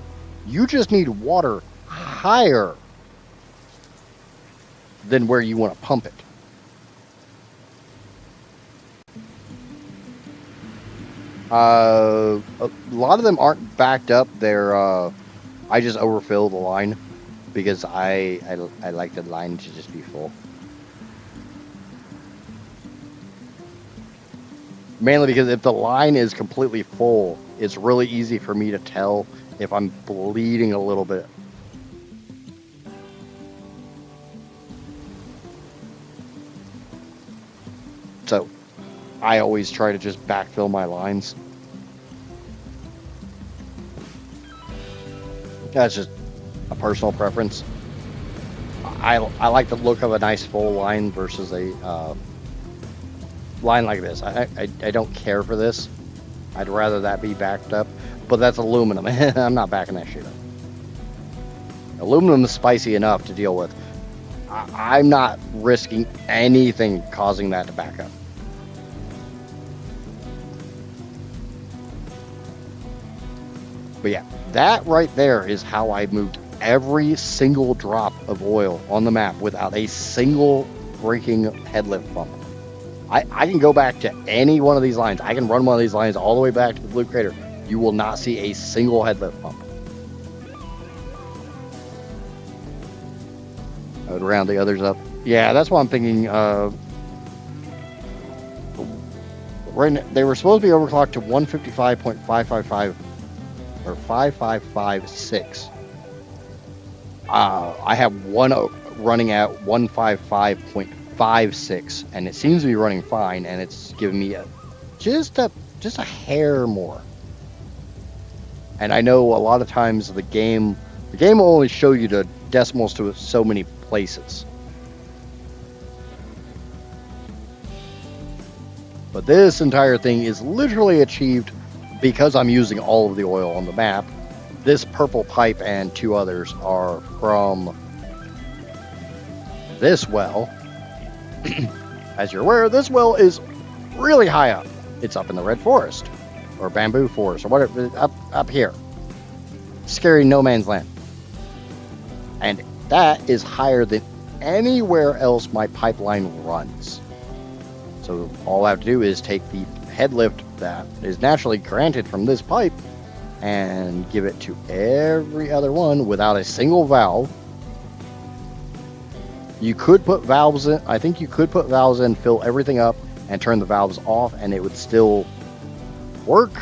You just need water higher than where you want to pump it. A lot of them aren't backed up. They're I just overfill the line because I like the line to just be full. Mainly because if the line is completely full, it's really easy for me to tell if I'm bleeding a little bit. So I always try to just backfill my lines. That's just a personal preference. I like the look of a nice full line versus a line like this. I don't care for this. I'd rather that be backed up, but that's aluminum. I'm not backing that shit up. Aluminum is spicy enough to deal with. I'm not risking anything causing that to back up. But yeah, that right there is how I moved every single drop of oil on the map without a single breaking head lift pump. I can go back to any one of these lines. I can run one of these lines all the way back to the Blue Crater. You will not see a single head lift pump. I would round the others up. Yeah, that's what I'm thinking. Right now, they were supposed to be overclocked to 155.555 or 5556. I have one running at 155.56, and it seems to be running fine, and it's giving me just a hair more. And I know a lot of times the game will only show you the decimals to so many places. But this entire thing is literally achieved because I'm using all of the oil on the map. This purple pipe and two others are from this well. As you're aware, this well is really high up. It's up in the red forest or bamboo forest or whatever, up here. Scary no man's land. And that is higher than anywhere else my pipeline runs. So all I have to do is take the head lift that is naturally granted from this pipe and give it to every other one without a single valve. You could put valves in. I think you could put valves in, fill everything up, and turn the valves off, and it would still work.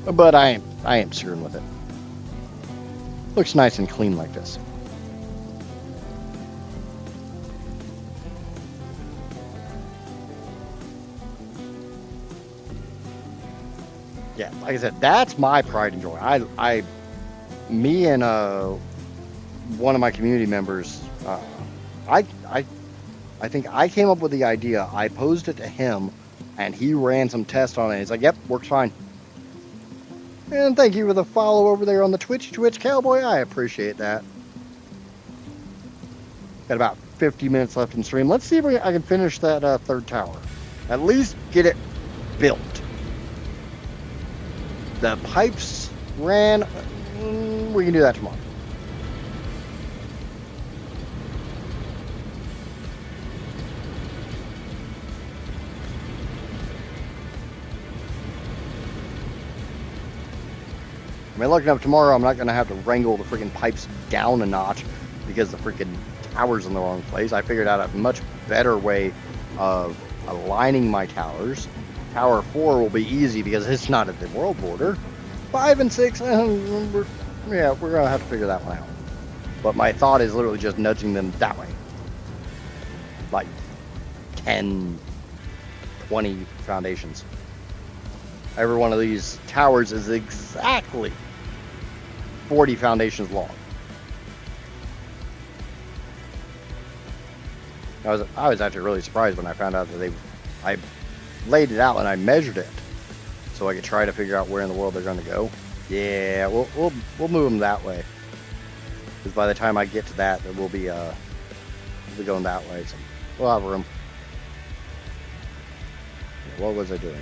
But I ain't screwing with it. Looks nice and clean like this. Yeah, like I said, that's my pride and joy. Me and one of my community members, I think I came up with the idea. I posed it to him, and he ran some tests on it. He's like, "Yep, works fine." And thank you for the follow over there on the Twitch Cowboy. I appreciate that. Got about 50 minutes left in stream. Let's see if I can finish that third tower. At least get it built. The pipes ran. We can do that tomorrow. I mean, lucky enough, tomorrow I'm not going to have to wrangle the freaking pipes down a notch because the freaking tower's in the wrong place. I figured out a much better way of aligning my towers. Tower 4 will be easy because it's not at the world border. 5 and 6, we're going to have to figure that one out. But my thought is literally just nudging them that way. Like 10, 20 foundations. Every one of these towers is exactly 40 foundations long. I was actually really surprised when I found out that I laid it out and I measured it so I could try to figure out where in the world they're going to go. Yeah, we'll move them that way. Because by the time I get to that, we'll be going that way. So we'll have room. What was I doing? Do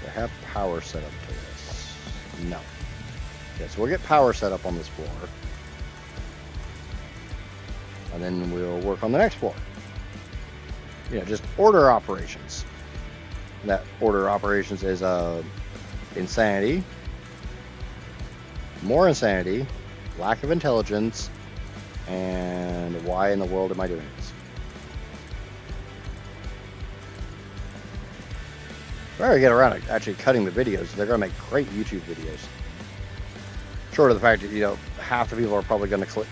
I have power set up to this? No. Okay, so we'll get power set up on this floor. And then we'll work on the next floor. Just order operations. That order operations is insanity, more insanity, lack of intelligence, and why in the world am I doing this? If I ever get around to actually cutting the videos, they're going to make great YouTube videos. Short of the fact that, half the people are probably going to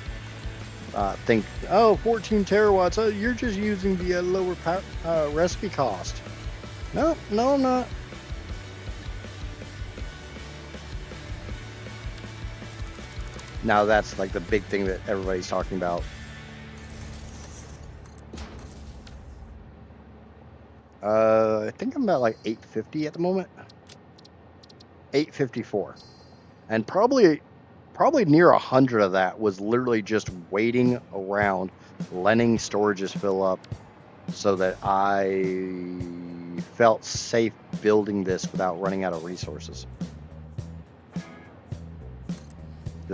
think, oh, 14 terawatts, oh, you're just using the lower recipe cost. No, I'm not. Now that's like the big thing that everybody's talking about. I think I'm about like 850 at the moment. 854. And probably near 100 of that was literally just waiting around, letting storages fill up so that I felt safe building this without running out of resources.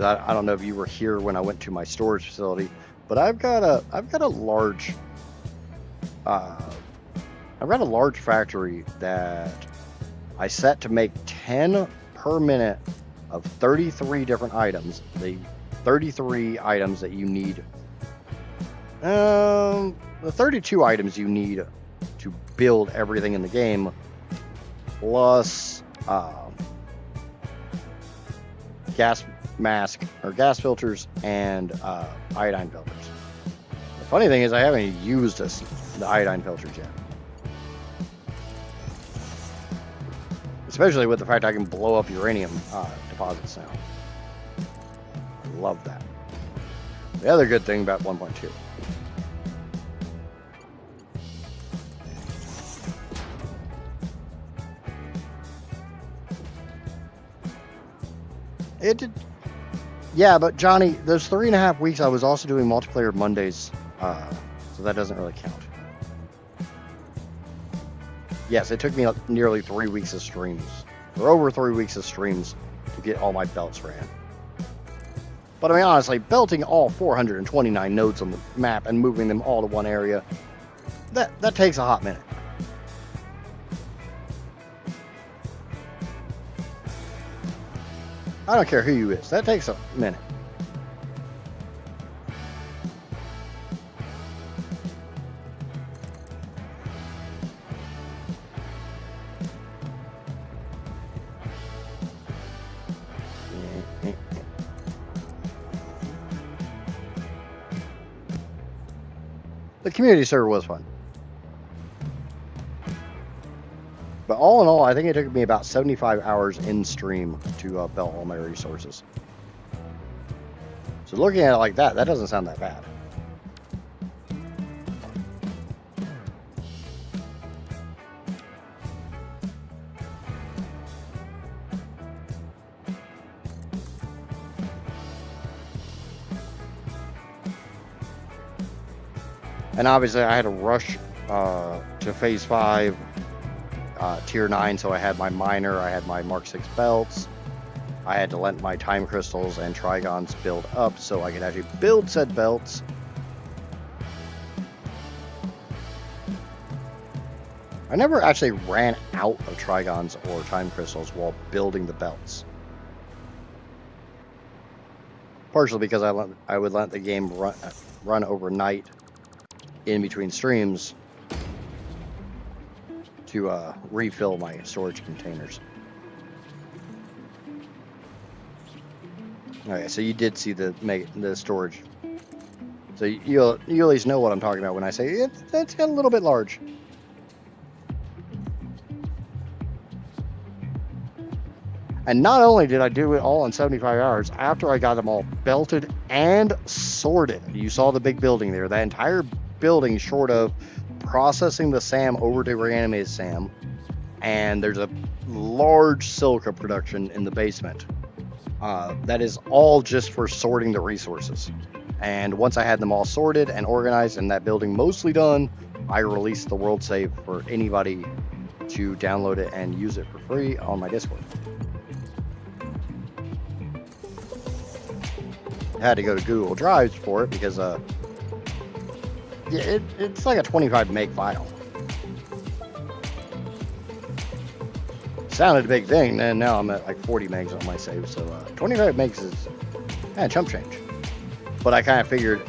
I don't know if you were here when I went to my storage facility, but I've got a large factory that I set to make 10 per minute of 33 different items. The 33 items that you need. The 32 items you need to build everything in the game, plus gas mask or gas filters and iodine filters. The funny thing is I haven't used the iodine filters yet. Especially with the fact I can blow up uranium deposits now. Love that. The other good thing about 1.2. It did. Yeah, but Johnny, those 3.5 weeks I was also doing multiplayer Mondays, so that doesn't really count. Yes, it took me nearly 3 weeks of streams, or over 3 weeks of streams to get all my belts ran. But I mean, honestly, belting all 429 nodes on the map and moving them all to one area, that takes a hot minute. I don't care who you is. That takes a minute. The community server was fun. But all in all, I think it took me about 75 hours in stream to belt all my resources. So looking at it like that, that doesn't sound that bad. And obviously I had to rush to phase 5. Tier 9, so I had my miner, I had my Mark 6 belts, I had to let my time crystals and trigons build up so I could actually build said belts. I never actually ran out of trigons or time crystals while building the belts. Partially because I would let the game run overnight in between streams to refill my storage containers. Okay, so you did see the storage. So you at least know what I'm talking about when I say it's got a little bit large. And not only did I do it all in 75 hours, after I got them all belted and sorted, you saw the big building there, that entire building, short of processing the SAM over to reanimated SAM, and there's a large silica production in the basement. That is all just for sorting the resources. And once I had them all sorted and organized and that building mostly done, I released the world save for anybody to download it and use it for free on my Discord. I had to go to Google Drives for it because it's like a 25 meg file. Sounded a big thing, and now I'm at like 40 megs on my save, so 25 megs is chump change. But I kind of figured,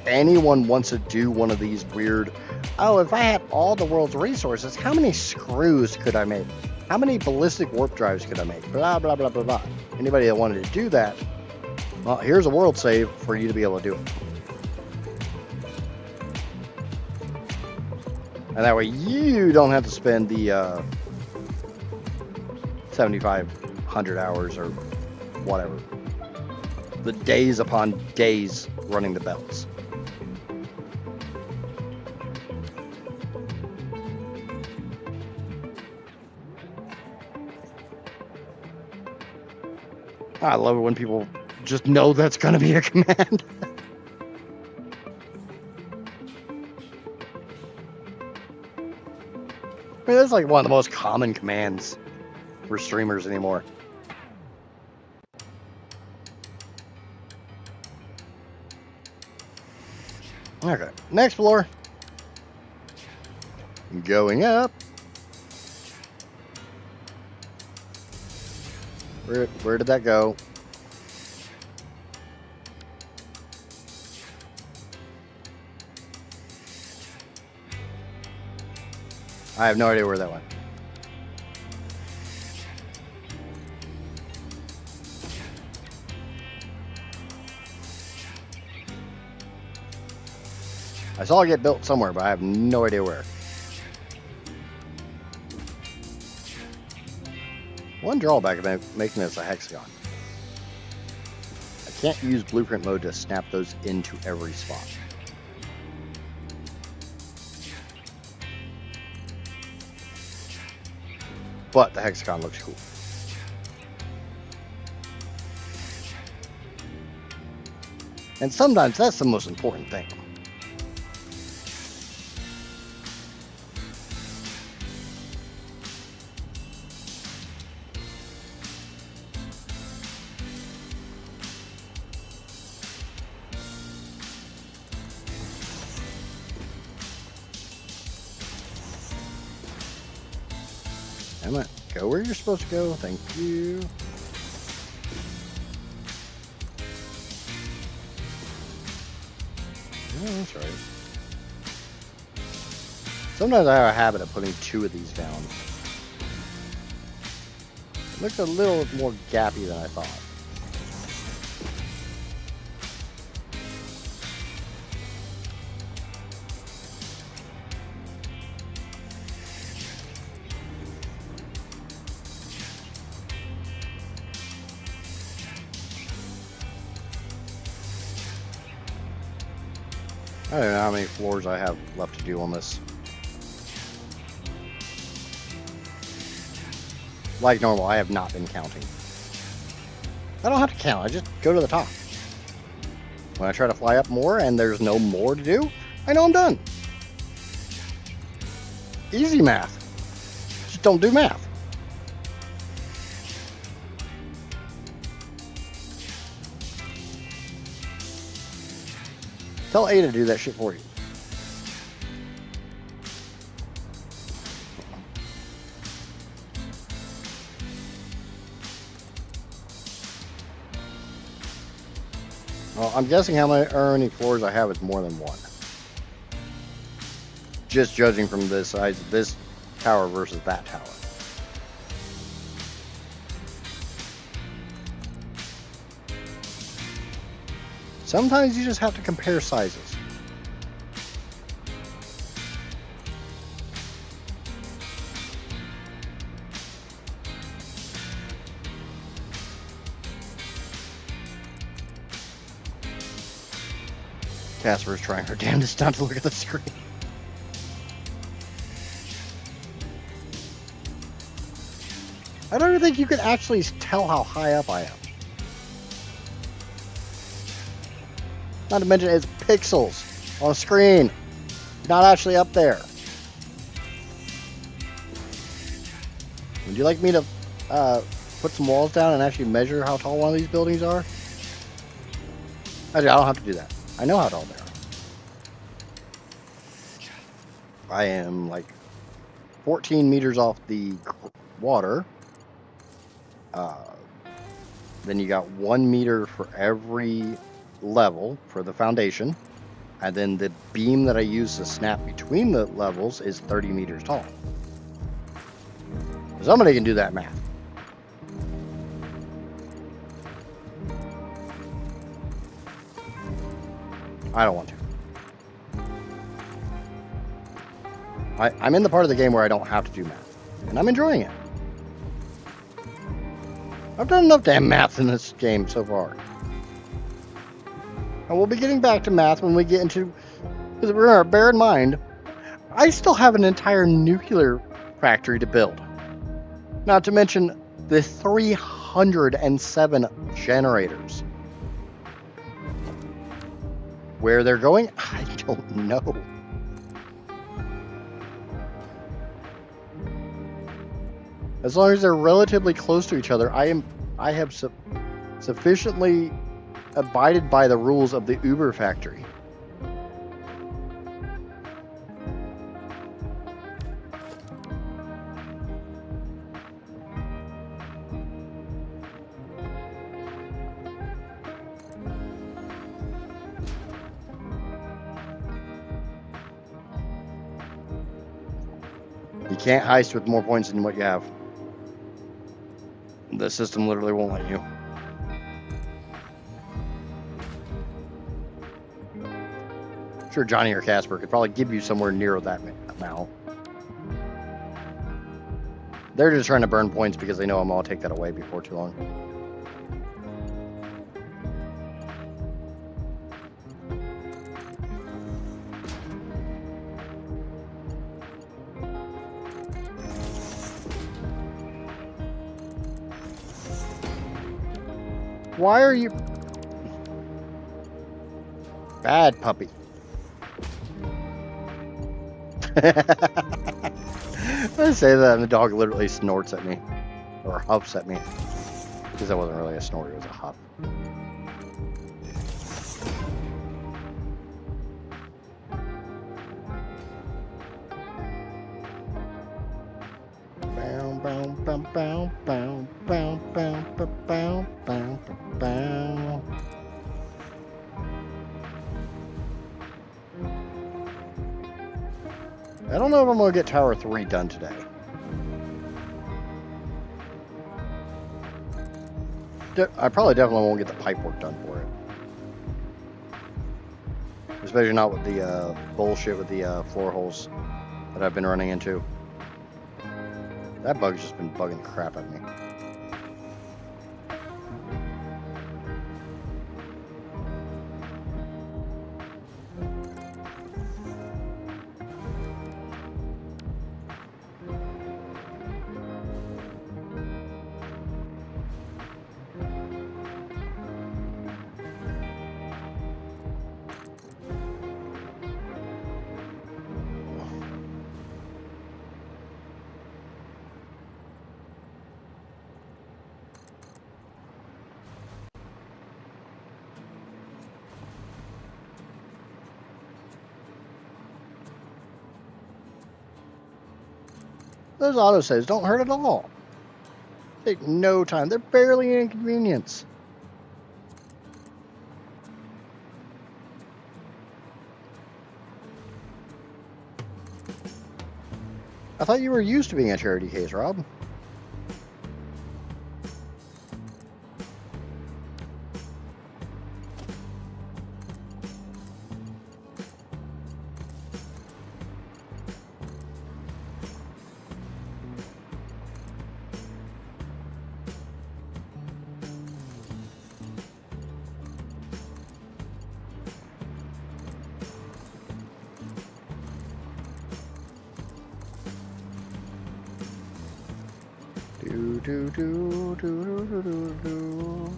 anyone wants to do one of these weird, if I had all the world's resources, how many screws could I make? How many ballistic warp drives could I make? Blah, blah, blah, blah, blah. Anybody that wanted to do that, well, here's a world save for you to be able to do it. And that way you don't have to spend the 7,500 hours or whatever. The days upon days running the belts. I love it when people just know that's going to be a command. I mean, that's like one of the most common commands for streamers anymore. Okay, next floor. Going up. Where did that go? I have no idea where that went. I saw it get built somewhere, but I have no idea where. One drawback of making this a hexagon. I can't use blueprint mode to snap those into every spot. But the hexagon looks cool. And sometimes that's the most important thing. Emma, go where you're supposed to go. Thank you. Oh, that's right. Sometimes I have a habit of putting 2 of these down. It looks a little more gappy than I thought. I don't know how many floors I have left to do on this. Like normal, I have not been counting. I don't have to count, I just go to the top. When I try to fly up more and there's no more to do, I know I'm done. Easy math. Just don't do math. Tell A to do that shit for you. Well, I'm guessing how many floors I have is more than 1. Just judging from the size of this tower versus that tower. Sometimes you just have to compare sizes. Casper is trying her damnedest not to look at the screen. I don't even think you can actually tell how high up I am. Not to mention it's pixels on a screen, not actually up there. Would you like me to put some walls down and actually measure how tall one of these buildings are? Actually, I don't have to do that. I know how tall they are. I am like 14 meters off the water. Then you got 1 meter for every level for the foundation. And then the beam that I use to snap between the levels is 30 meters tall. Somebody can do that math. I don't want to. I'm in the part of the game where I don't have to do math. And I'm enjoying it. I've done enough damn math in this game so far. And we'll be getting back to math when we get into... Because remember, bear in mind, I still have an entire nuclear factory to build. Not to mention the 307 generators. Where they're going, I don't know. As long as they're relatively close to each other, I have sufficiently abided by the rules of the Uber factory. You can't heist with more points than what you have. The system literally won't let you. Sure, Johnny or Casper could probably give you somewhere near that amount. They're just trying to burn points because they know I'm gonna take that away before too long. Why are you... Bad puppy. I say that and the dog literally snorts at me. Or huffs at me. Because that wasn't really a snort, it was a huff. I don't know if I'm going to get Tower 3 done today. I probably definitely won't get the pipe work done for it. Especially not with the bullshit with the floor holes that I've been running into. That bug's just been bugging the crap out of me. Those autosaves don't hurt at all. Take no time. They're barely an inconvenience. I thought you were used to being a charity case, Rob. Do, do, do, do, do, do, do, do.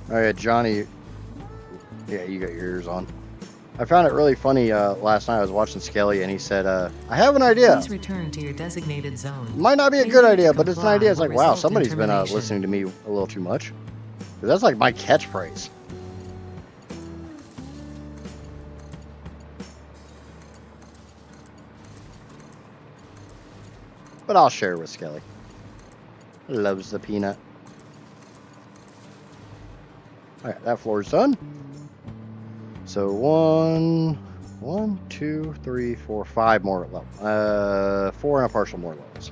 All right, Johnny. Yeah, you got your ears on. I found it really funny last night. I was watching Skelly, and he said, "I have an idea. Please return to your designated zone. Might not be a good Failure to idea, but it's an idea." It's comply like, will wow, result in somebody's been termination. listening to me a little too much. 'Cause that's like my catchphrase. But I'll share with Skelly. Loves the peanut. Alright, that floor's done. So 1, 2, 3, 4, 5 more levels. 4 and a partial more levels.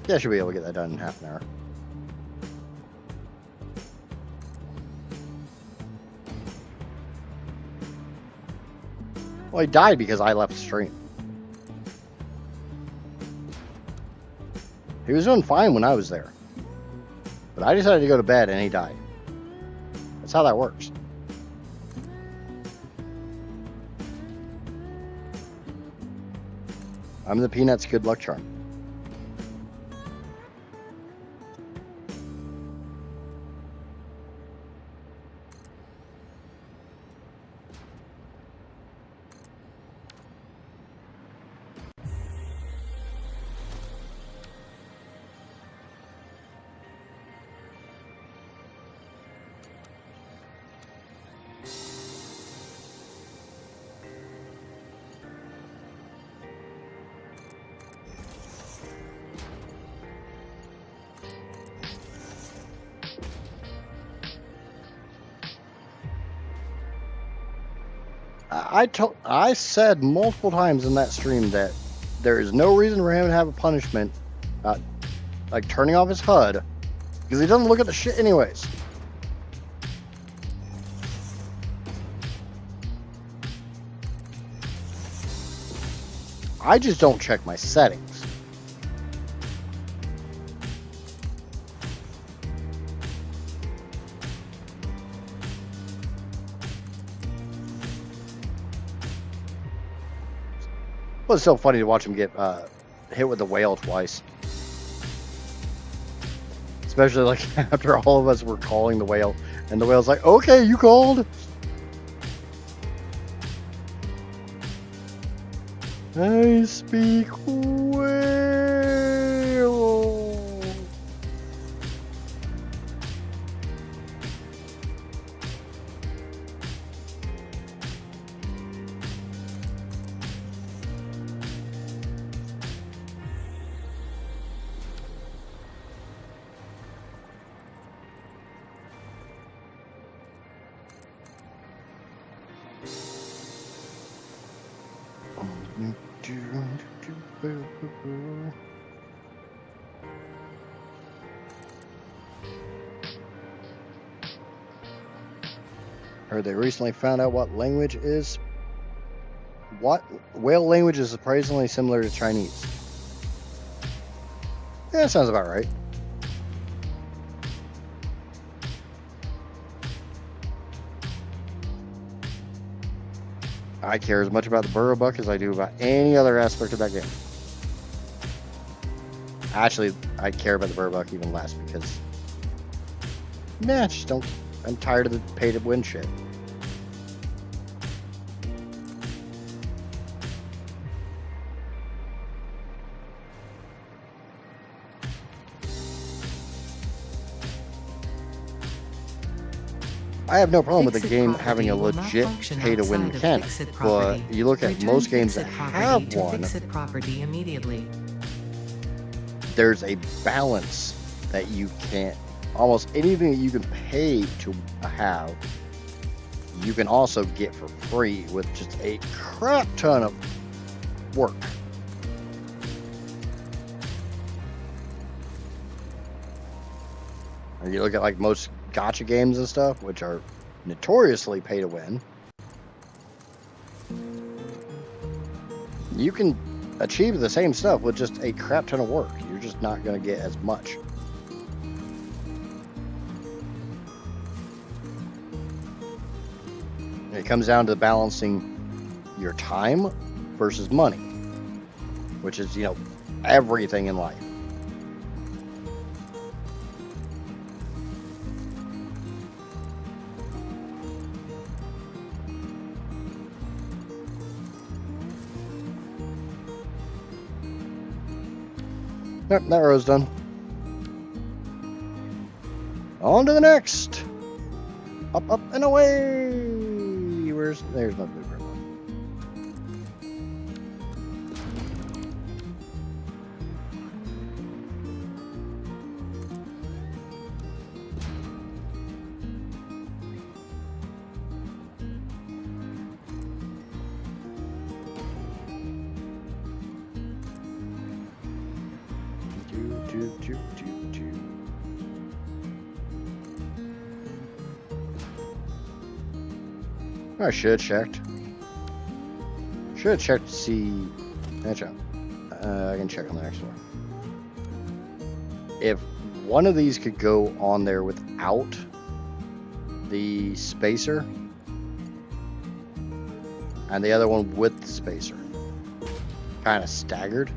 Yeah, I should be able to get that done in half an hour. Well, he died because I left the stream. He was doing fine when I was there. But I decided to go to bed and he died. That's how that works. I'm the Peanuts' good luck charm. I said multiple times in that stream that there is no reason for him to have a punishment, like turning off his HUD, because he doesn't look at the shit anyways. I just don't check my settings. Well, it's so funny to watch him get hit with the whale twice. Especially like after all of us were calling the whale, and the whale's like, "Okay, you called." I speak whale. Heard they recently found out what language is. What? Whale language is surprisingly similar to Chinese. Yeah, that sounds about right. I care as much about the burrow buck as I do about any other aspect of that game. Actually, I care about the burrow buck even less because, nah, just don't. I'm tired of the pay to win shit. I have no problem with the game having a legit pay-to-win mechanic, but you look at most games that have one, there's a balance that you can't, almost anything that you can pay to have, you can also get for free with just a crap ton of work. And you look at like most gacha games and stuff, which are notoriously pay to win, you can achieve the same stuff with just a crap ton of work. You're just not going to get as much. It comes down to balancing your time versus money, which is, you know, everything in life. Yep, that row's done. On to the next. Up, up, and away. There's my blueprint one. Do. I should have checked. Should have checked to see. That's right. I can check on the next one. If one of these could go on there without the spacer, and the other one with the spacer, kind of staggered.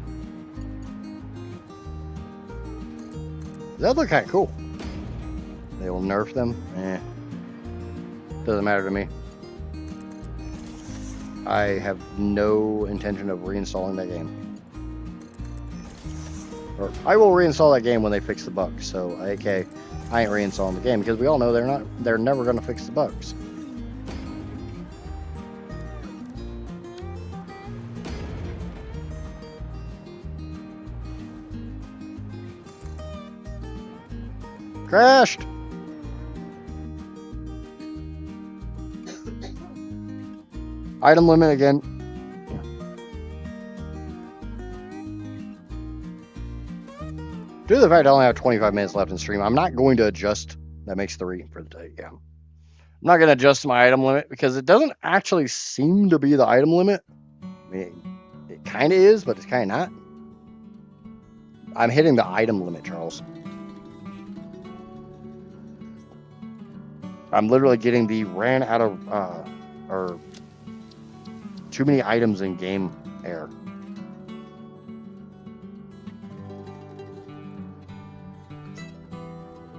That look kind of cool. They will nerf them. Doesn't matter to me. I have no intention of reinstalling that game. Or I will reinstall that game when they fix the bugs. So, okay, I ain't reinstalling the game because we all know they're never going to fix the bugs. Crashed. Item limit again. Due to the fact I only have 25 minutes left in stream, I'm not going to adjust. That makes 3 for the day. Yeah. I'm not going to adjust my item limit because it doesn't actually seem to be the item limit. I mean, it kind of is, but it's kind of not. I'm hitting the item limit, Charles. I'm literally getting the ran out of, or too many items in game error.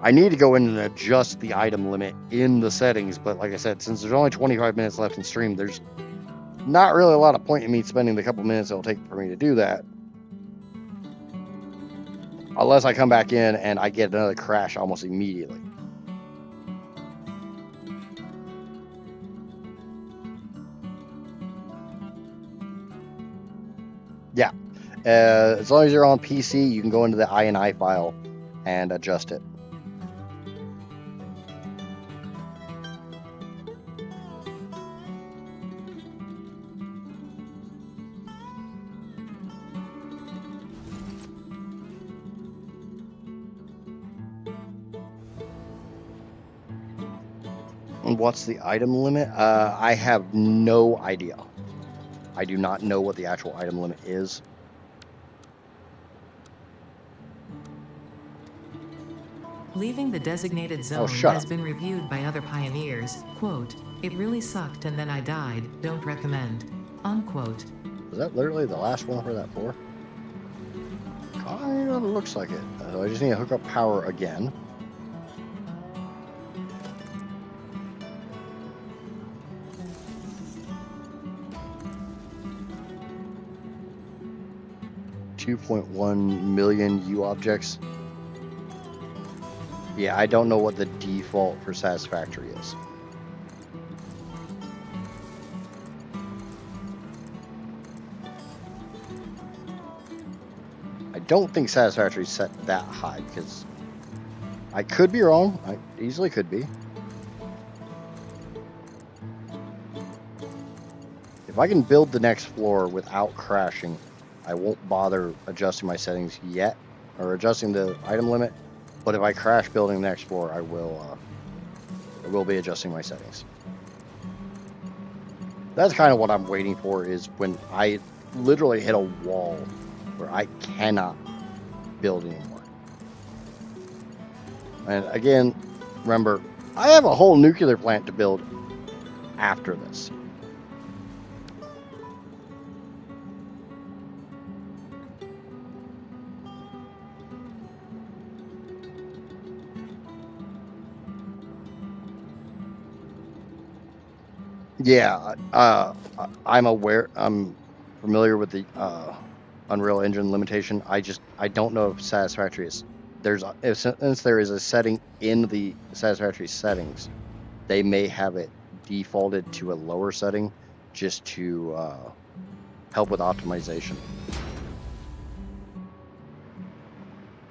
I need to go in and adjust the item limit in the settings, but like I said, since there's only 25 minutes left in stream, there's not really a lot of point in me spending the couple minutes it'll take for me to do that. Unless I come back in and I get another crash almost immediately. Yeah, as long as you're on PC, you can go into the INI file and adjust it. And what's the item limit? I have no idea. I do not know what the actual item limit is. Leaving the designated zone has been reviewed by other pioneers. Quote, "It really sucked and then I died. Don't recommend." Unquote. Is that literally the last one for that floor? Kind of looks like it. So I just need to hook up power again. $2.1 million U objects. Yeah, I don't know what the default for Satisfactory is. I don't think Satisfactory is set that high because I could be wrong. I easily could be. If I can build the next floor without crashing, I won't bother adjusting my settings yet, or adjusting the item limit. But if I crash building the next floor, I will be adjusting my settings. That's kind of what I'm waiting for, is when I literally hit a wall where I cannot build anymore. And again, remember, I have a whole nuclear plant to build after this. Yeah, I'm aware. I'm familiar with the Unreal Engine limitation. I don't know if Satisfactory is since there is a setting in the Satisfactory settings, they may have it defaulted to a lower setting just to help with optimization.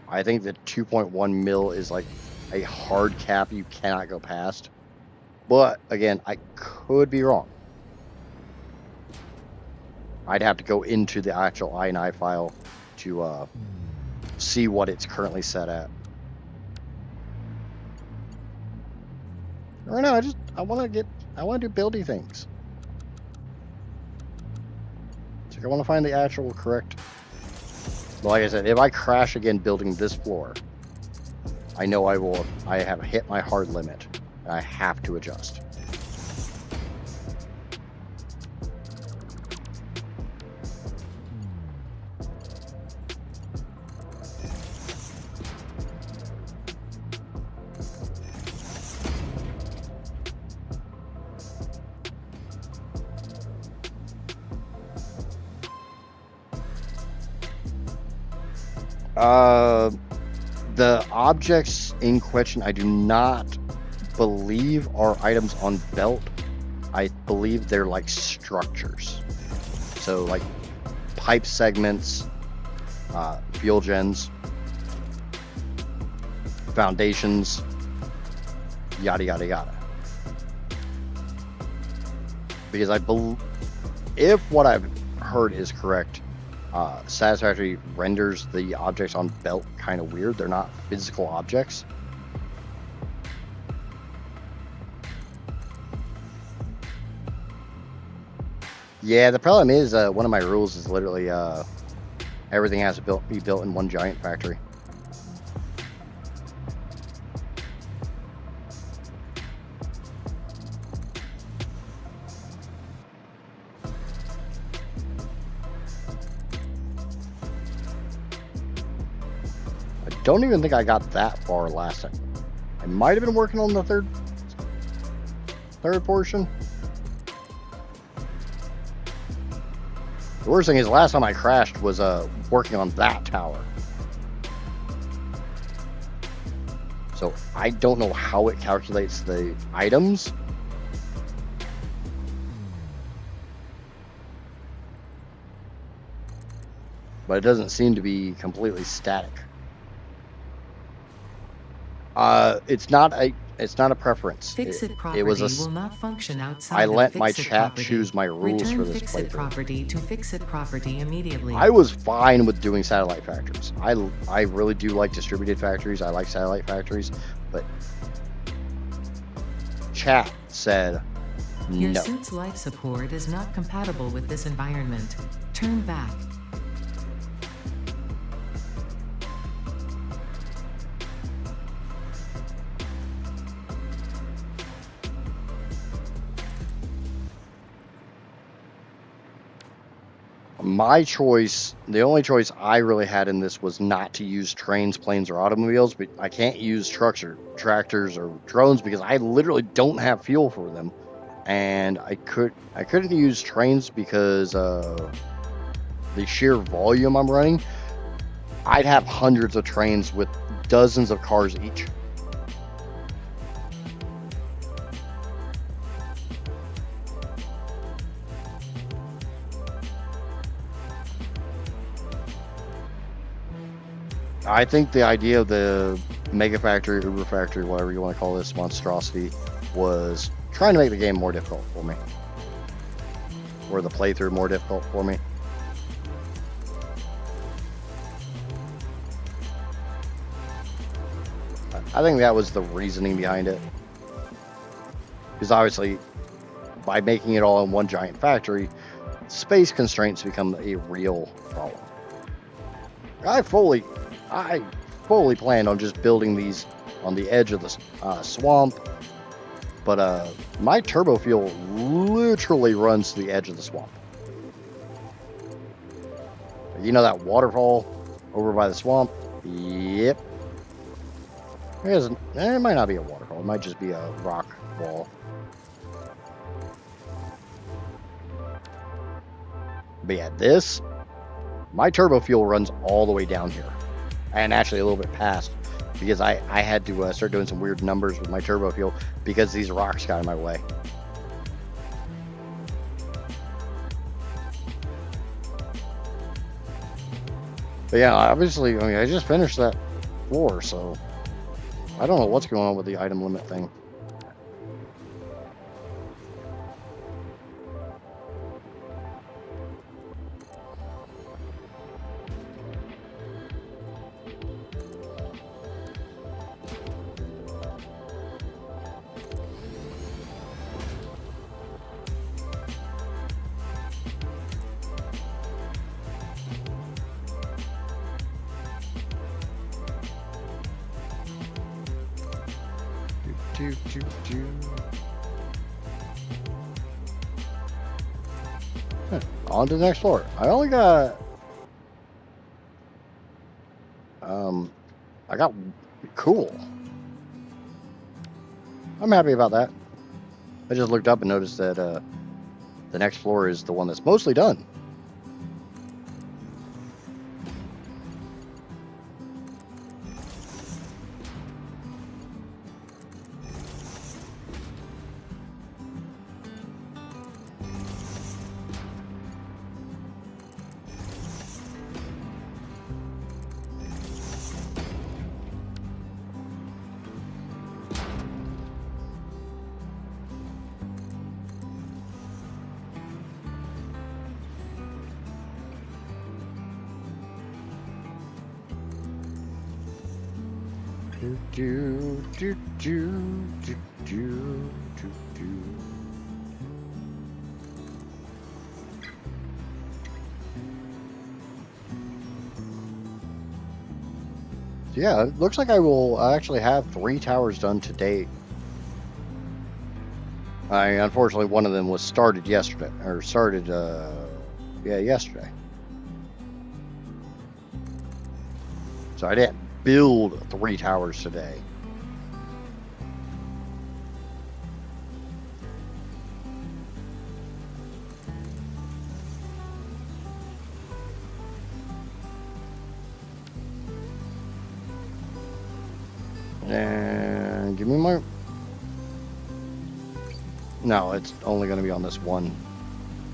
I think the 2.1 mil is like a hard cap you cannot go past. But again, I could be wrong. I'd have to go into the actual INI file to see what it's currently set at. Right now, I want to do buildy things. So I want to find the actual correct. Like I said, if I crash again building this floor, I know I have hit my hard limit, and I have to adjust. The objects in question, I do not believe are items on belt. I believe they're like structures. So like pipe segments, fuel gens, foundations, yada yada yada. Because if what I've heard is correct, Satisfactory renders the objects on belt kind of weird. They're not physical objects. Yeah, the problem is one of my rules is literally everything has to be built in one giant factory. I don't even think I got that far last time. I might have been working on the third portion. The worst thing is, last time I crashed was working on that tower. So I don't know how it calculates the items. But it doesn't seem to be completely static. It's not a preference. Fixit property will not function outside I let of my Fixit chat property. choose my rules Return for this Fixit playthrough. property to Fixit property immediately. I was fine with doing satellite factories. I really do like distributed factories. I like satellite factories, but chat said Your no. suit's life support is not compatible with this environment. Turn back. My choice, the only choice I really had in this was not to use trains, planes, or automobiles, but I can't use trucks or tractors or drones because I literally don't have fuel for them. And I couldn't use trains because the sheer volume I'm running. I'd have hundreds of trains with dozens of cars each. I think the idea of the Mega Factory, Uber Factory, whatever you want to call this monstrosity, was trying to make the game more difficult for me. Or the playthrough more difficult for me. I think that was the reasoning behind it. Because obviously, by making it all in one giant factory, space constraints become a real problem. I fully planned on just building these on the edge of the swamp, But my turbo fuel literally runs to the edge of the swamp. You know that waterfall over by the swamp? Yep. It might not be a waterfall. It might just be a rock wall. But yeah, my turbo fuel runs all the way down here. And actually a little bit past, because I had to start doing some weird numbers with my turbo fuel because these rocks got in my way. But yeah, obviously, I mean, I just finished that floor, so I don't know what's going on with the item limit thing. On to the next floor. I only got I got cool. I'm happy about that. I just looked up and noticed that the next floor is the one that's mostly done. Yeah, it looks like I will actually have 3 towers done to date. Unfortunately, one of them was started yesterday, yesterday. So I didn't build 3 towers today. And give me my... No, it's only going to be on this one,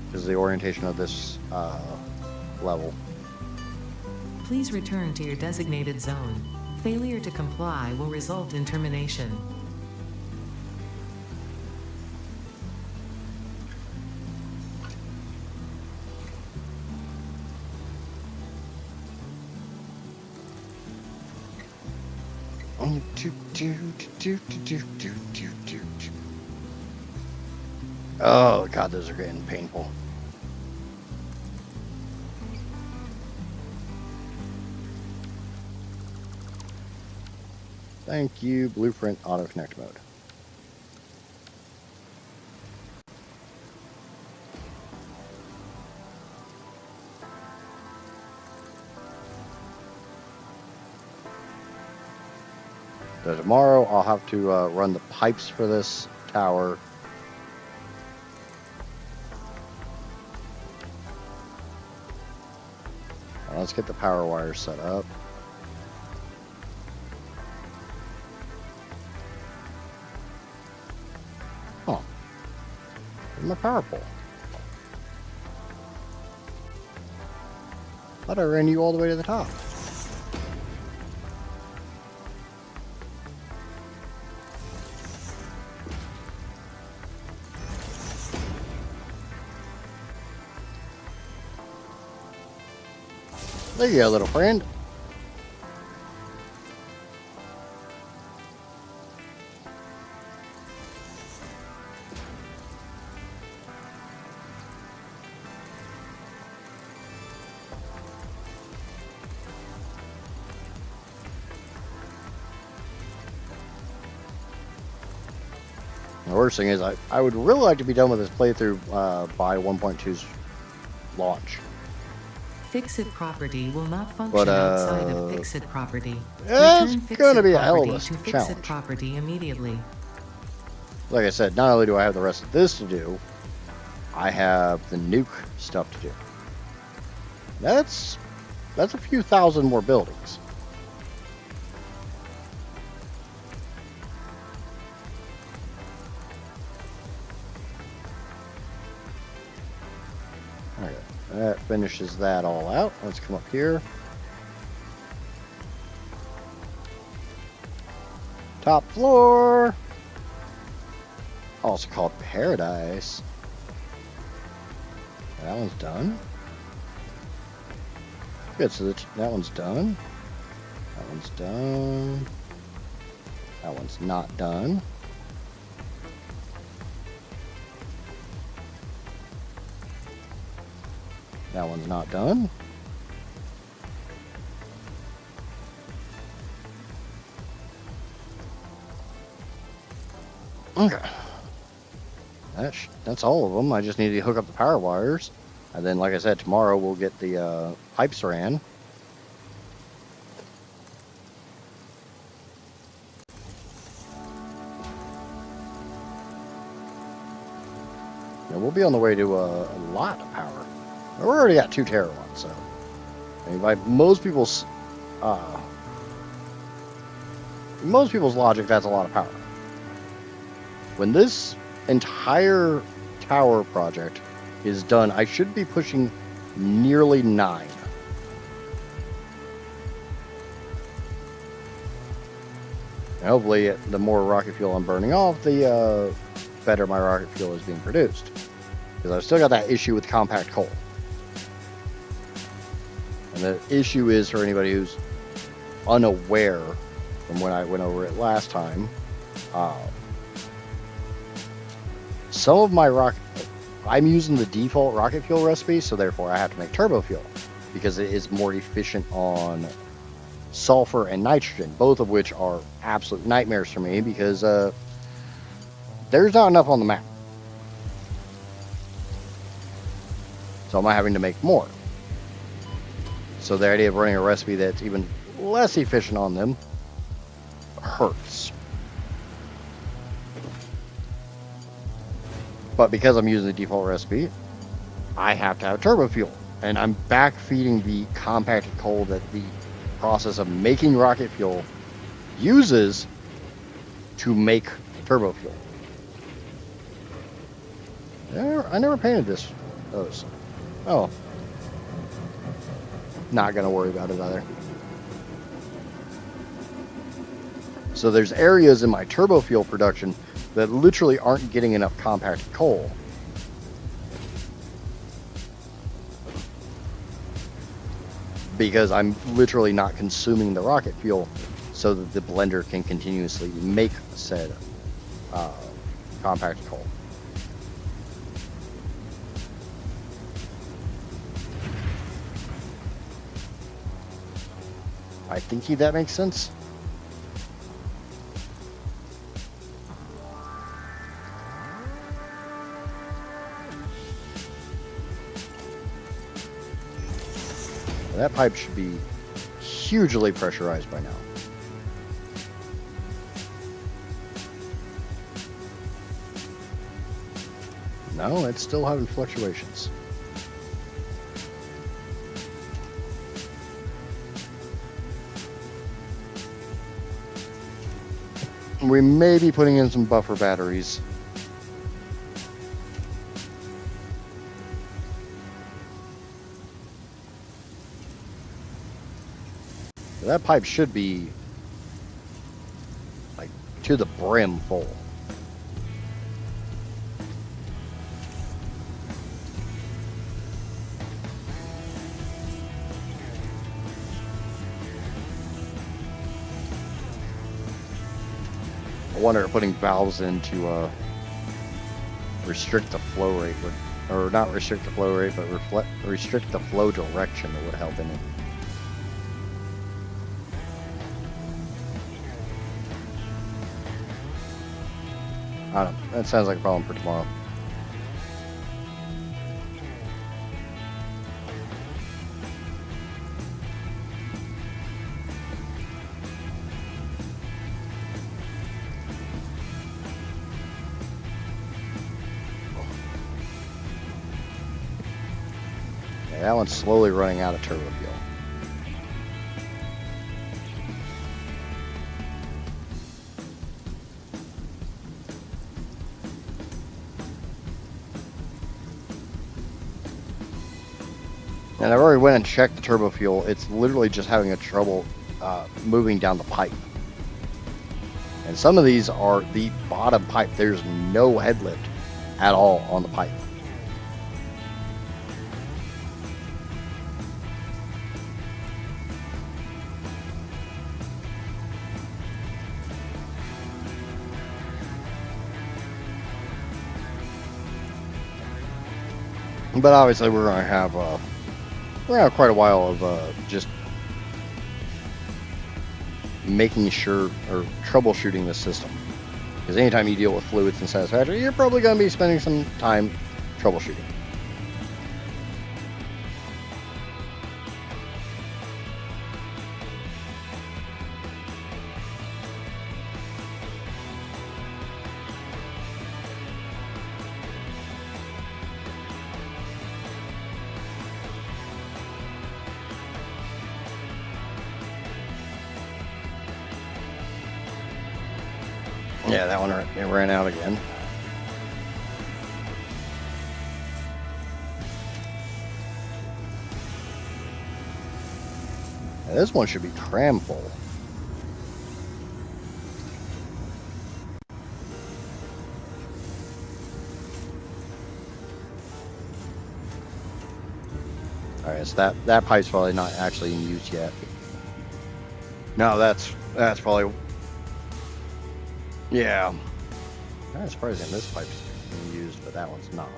because the orientation of this level. Please return to your designated zone. Failure to comply will result in termination. Oh god, those are getting painful. Thank you, Blueprint Auto Connect mode. So tomorrow I'll have to run the pipes for this tower. Let's get the power wires set up. Oh, where's my power pole? Thought I ran you all the way to the top. There you go, little friend. The worst thing is I would really like to be done with this playthrough by 1.2's launch. Fix-It property will not function But outside of Fix-It property. it's Return gonna Fix-It be a hell of property a to Fix-It challenge. property immediately. Like I said, not only do I have the rest of this to do, I have the nuke stuff to do. That's a few thousand more buildings. Okay, that finishes that all out. Let's come up here. Top floor. Also called Paradise. That one's done. Good, so that one's done. That one's done. That one's not done. That one's not done. Okay. That's all of them. I just need to hook up the power wires. And then, like I said, tomorrow we'll get the pipes ran. And we'll be on the way to a lot of power. We've already got 2 terawatts, so I mean, by most people's logic, that's a lot of power. When this entire tower project is done, I should be pushing nearly 9. And hopefully, the more rocket fuel I'm burning off, the better my rocket fuel is being produced. Because I've still got that issue with compact coal. And the issue is, for anybody who's unaware from when I went over it last time, some of my I'm using the default rocket fuel recipe, so therefore I have to make turbo fuel because it is more efficient on sulfur and nitrogen, both of which are absolute nightmares for me because there's not enough on the map. So I'm having to make more. So the idea of running a recipe that's even less efficient on them hurts. But because I'm using the default recipe, I have to have turbo fuel. And I'm back feeding the compacted coal that the process of making rocket fuel uses to make turbo fuel. I never painted those. Oh. Not going to worry about it either. So there's areas in my turbo fuel production that literally aren't getting enough compacted coal. Because I'm literally not consuming the rocket fuel so that the blender can continuously make said compacted coal. I think that makes sense. That pipe should be hugely pressurized by now. No, it's still having fluctuations. We may be putting in some buffer batteries. That pipe should be like to the brim full. I wonder if putting valves in to restrict the flow rate would, or not restrict the flow rate, but restrict the flow direction that would help in it. I don't know. That sounds like a problem for tomorrow. Yeah, that one's slowly running out of turbo fuel. And I've already went and checked the turbo fuel. It's literally just having a trouble moving down the pipe. And some of these are the bottom pipe. There's no head lift at all on the pipe. But obviously we're gonna have quite a while of just making sure or troubleshooting the system. Because anytime you deal with fluids in Satisfactory, you're probably going to be spending some time troubleshooting. Yeah, that one it ran out again. Now, this one should be cram full. Alright, so that pipe's probably not actually in use yet. No, that's probably... Yeah. Kind of surprising this pipe's being used, but that one's not.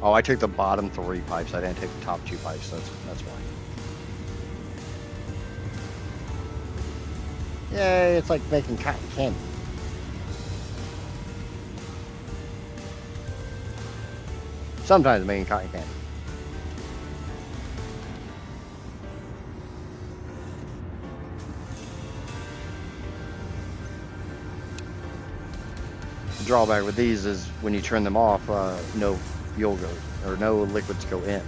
Oh, I took the bottom 3 pipes. I didn't take the top 2 pipes. That's why. Yay, it's like making cotton candy. Sometimes making cotton candy. The drawback with these is when you turn them off, no fuel goes, or no liquids go in.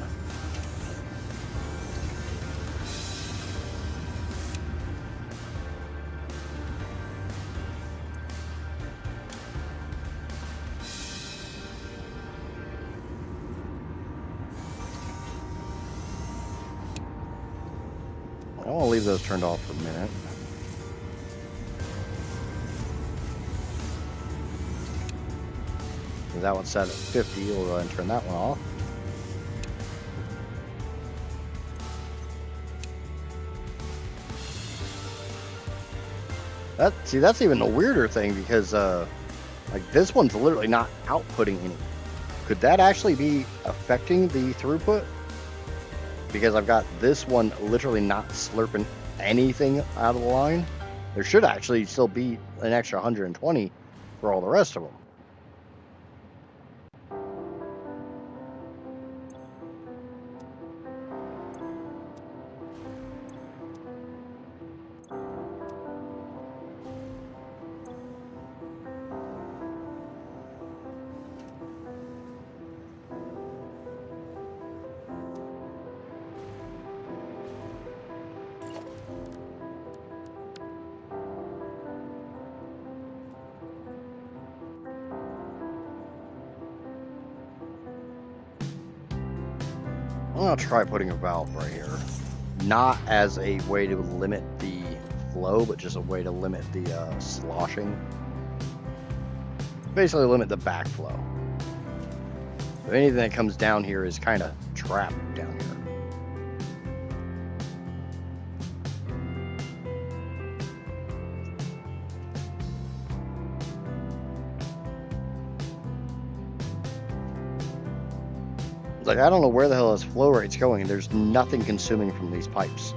I want to leave those turned off for a minute. That one's set at 50. We'll go ahead and turn that one off. That's even the weirder thing because like this one's literally not outputting any. Could that actually be affecting the throughput? Because I've got this one literally not slurping anything out of the line. There should actually still be an extra 120 for all the rest of them. I'll try putting a valve right here. Not as a way to limit the flow, but just a way to limit the sloshing. Basically limit the backflow. If anything that comes down here is kind of trapped down here. Like, I don't know where the hell this flow rate's going. There's nothing consuming from these pipes.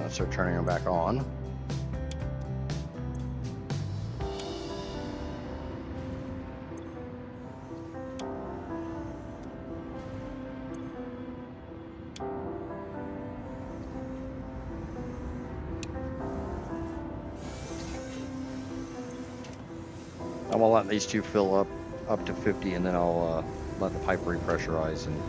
Let's start turning them back on. I'm gonna let these two fill up to 50, and then I'll let the pipe repressurize and.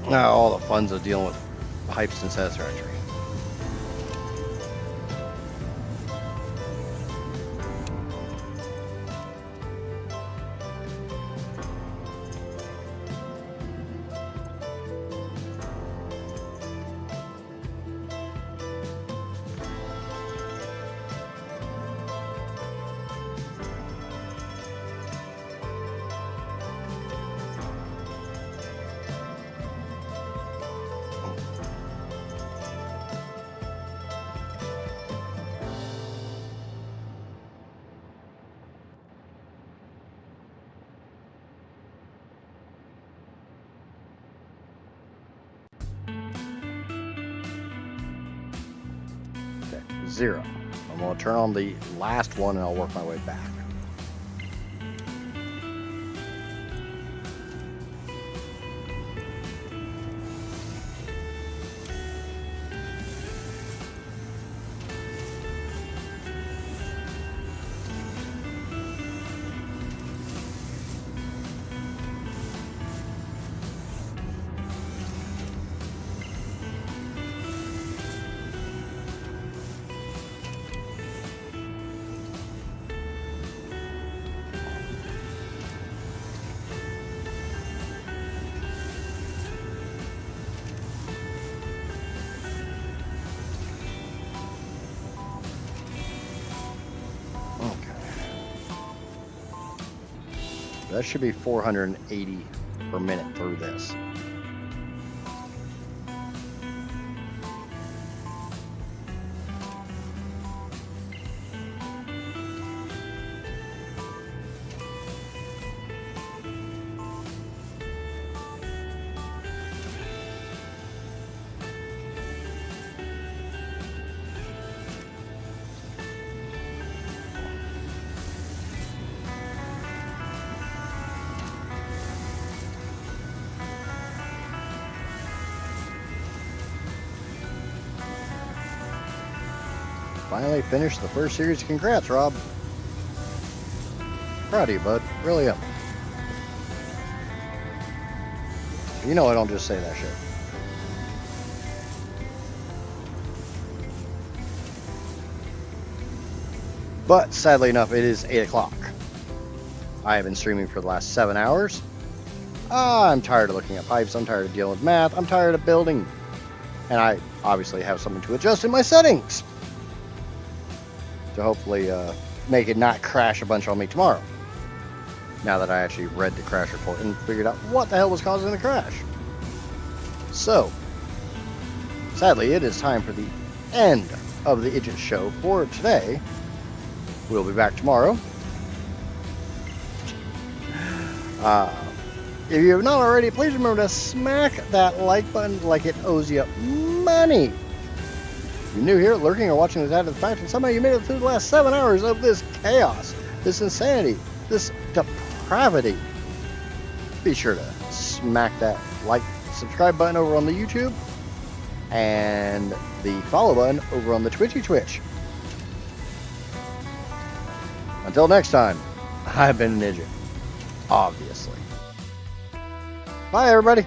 Now all the fun's of dealing with pipes and Satisfactory. Okay, 0. I'm gonna turn on the last one and I'll work my way back. That should be 480 per minute through this. Finally finished the first series. Congrats, Rob. Proud of you, bud. Really am. You know I don't just say that shit. But sadly enough, it is 8 o'clock. I have been streaming for the last 7 hours. I'm tired of looking at pipes. I'm tired of dealing with math. I'm tired of building. And I obviously have something to adjust in my settings to hopefully make it not crash a bunch on me tomorrow. Now that I actually read the crash report and figured out what the hell was causing the crash. So, sadly, it is time for the end of the Idjit Show for today. We'll be back tomorrow. If you have not already, please remember to smack that like button like it owes you money. If you're new here, lurking or watching this after the fact, and somehow you made it through the last 7 hours of this chaos, this insanity, this depravity, be sure to smack that like, subscribe button over on the YouTube, and the follow button over on the Twitch. Until next time, I've been an Idjit, obviously. Bye, everybody.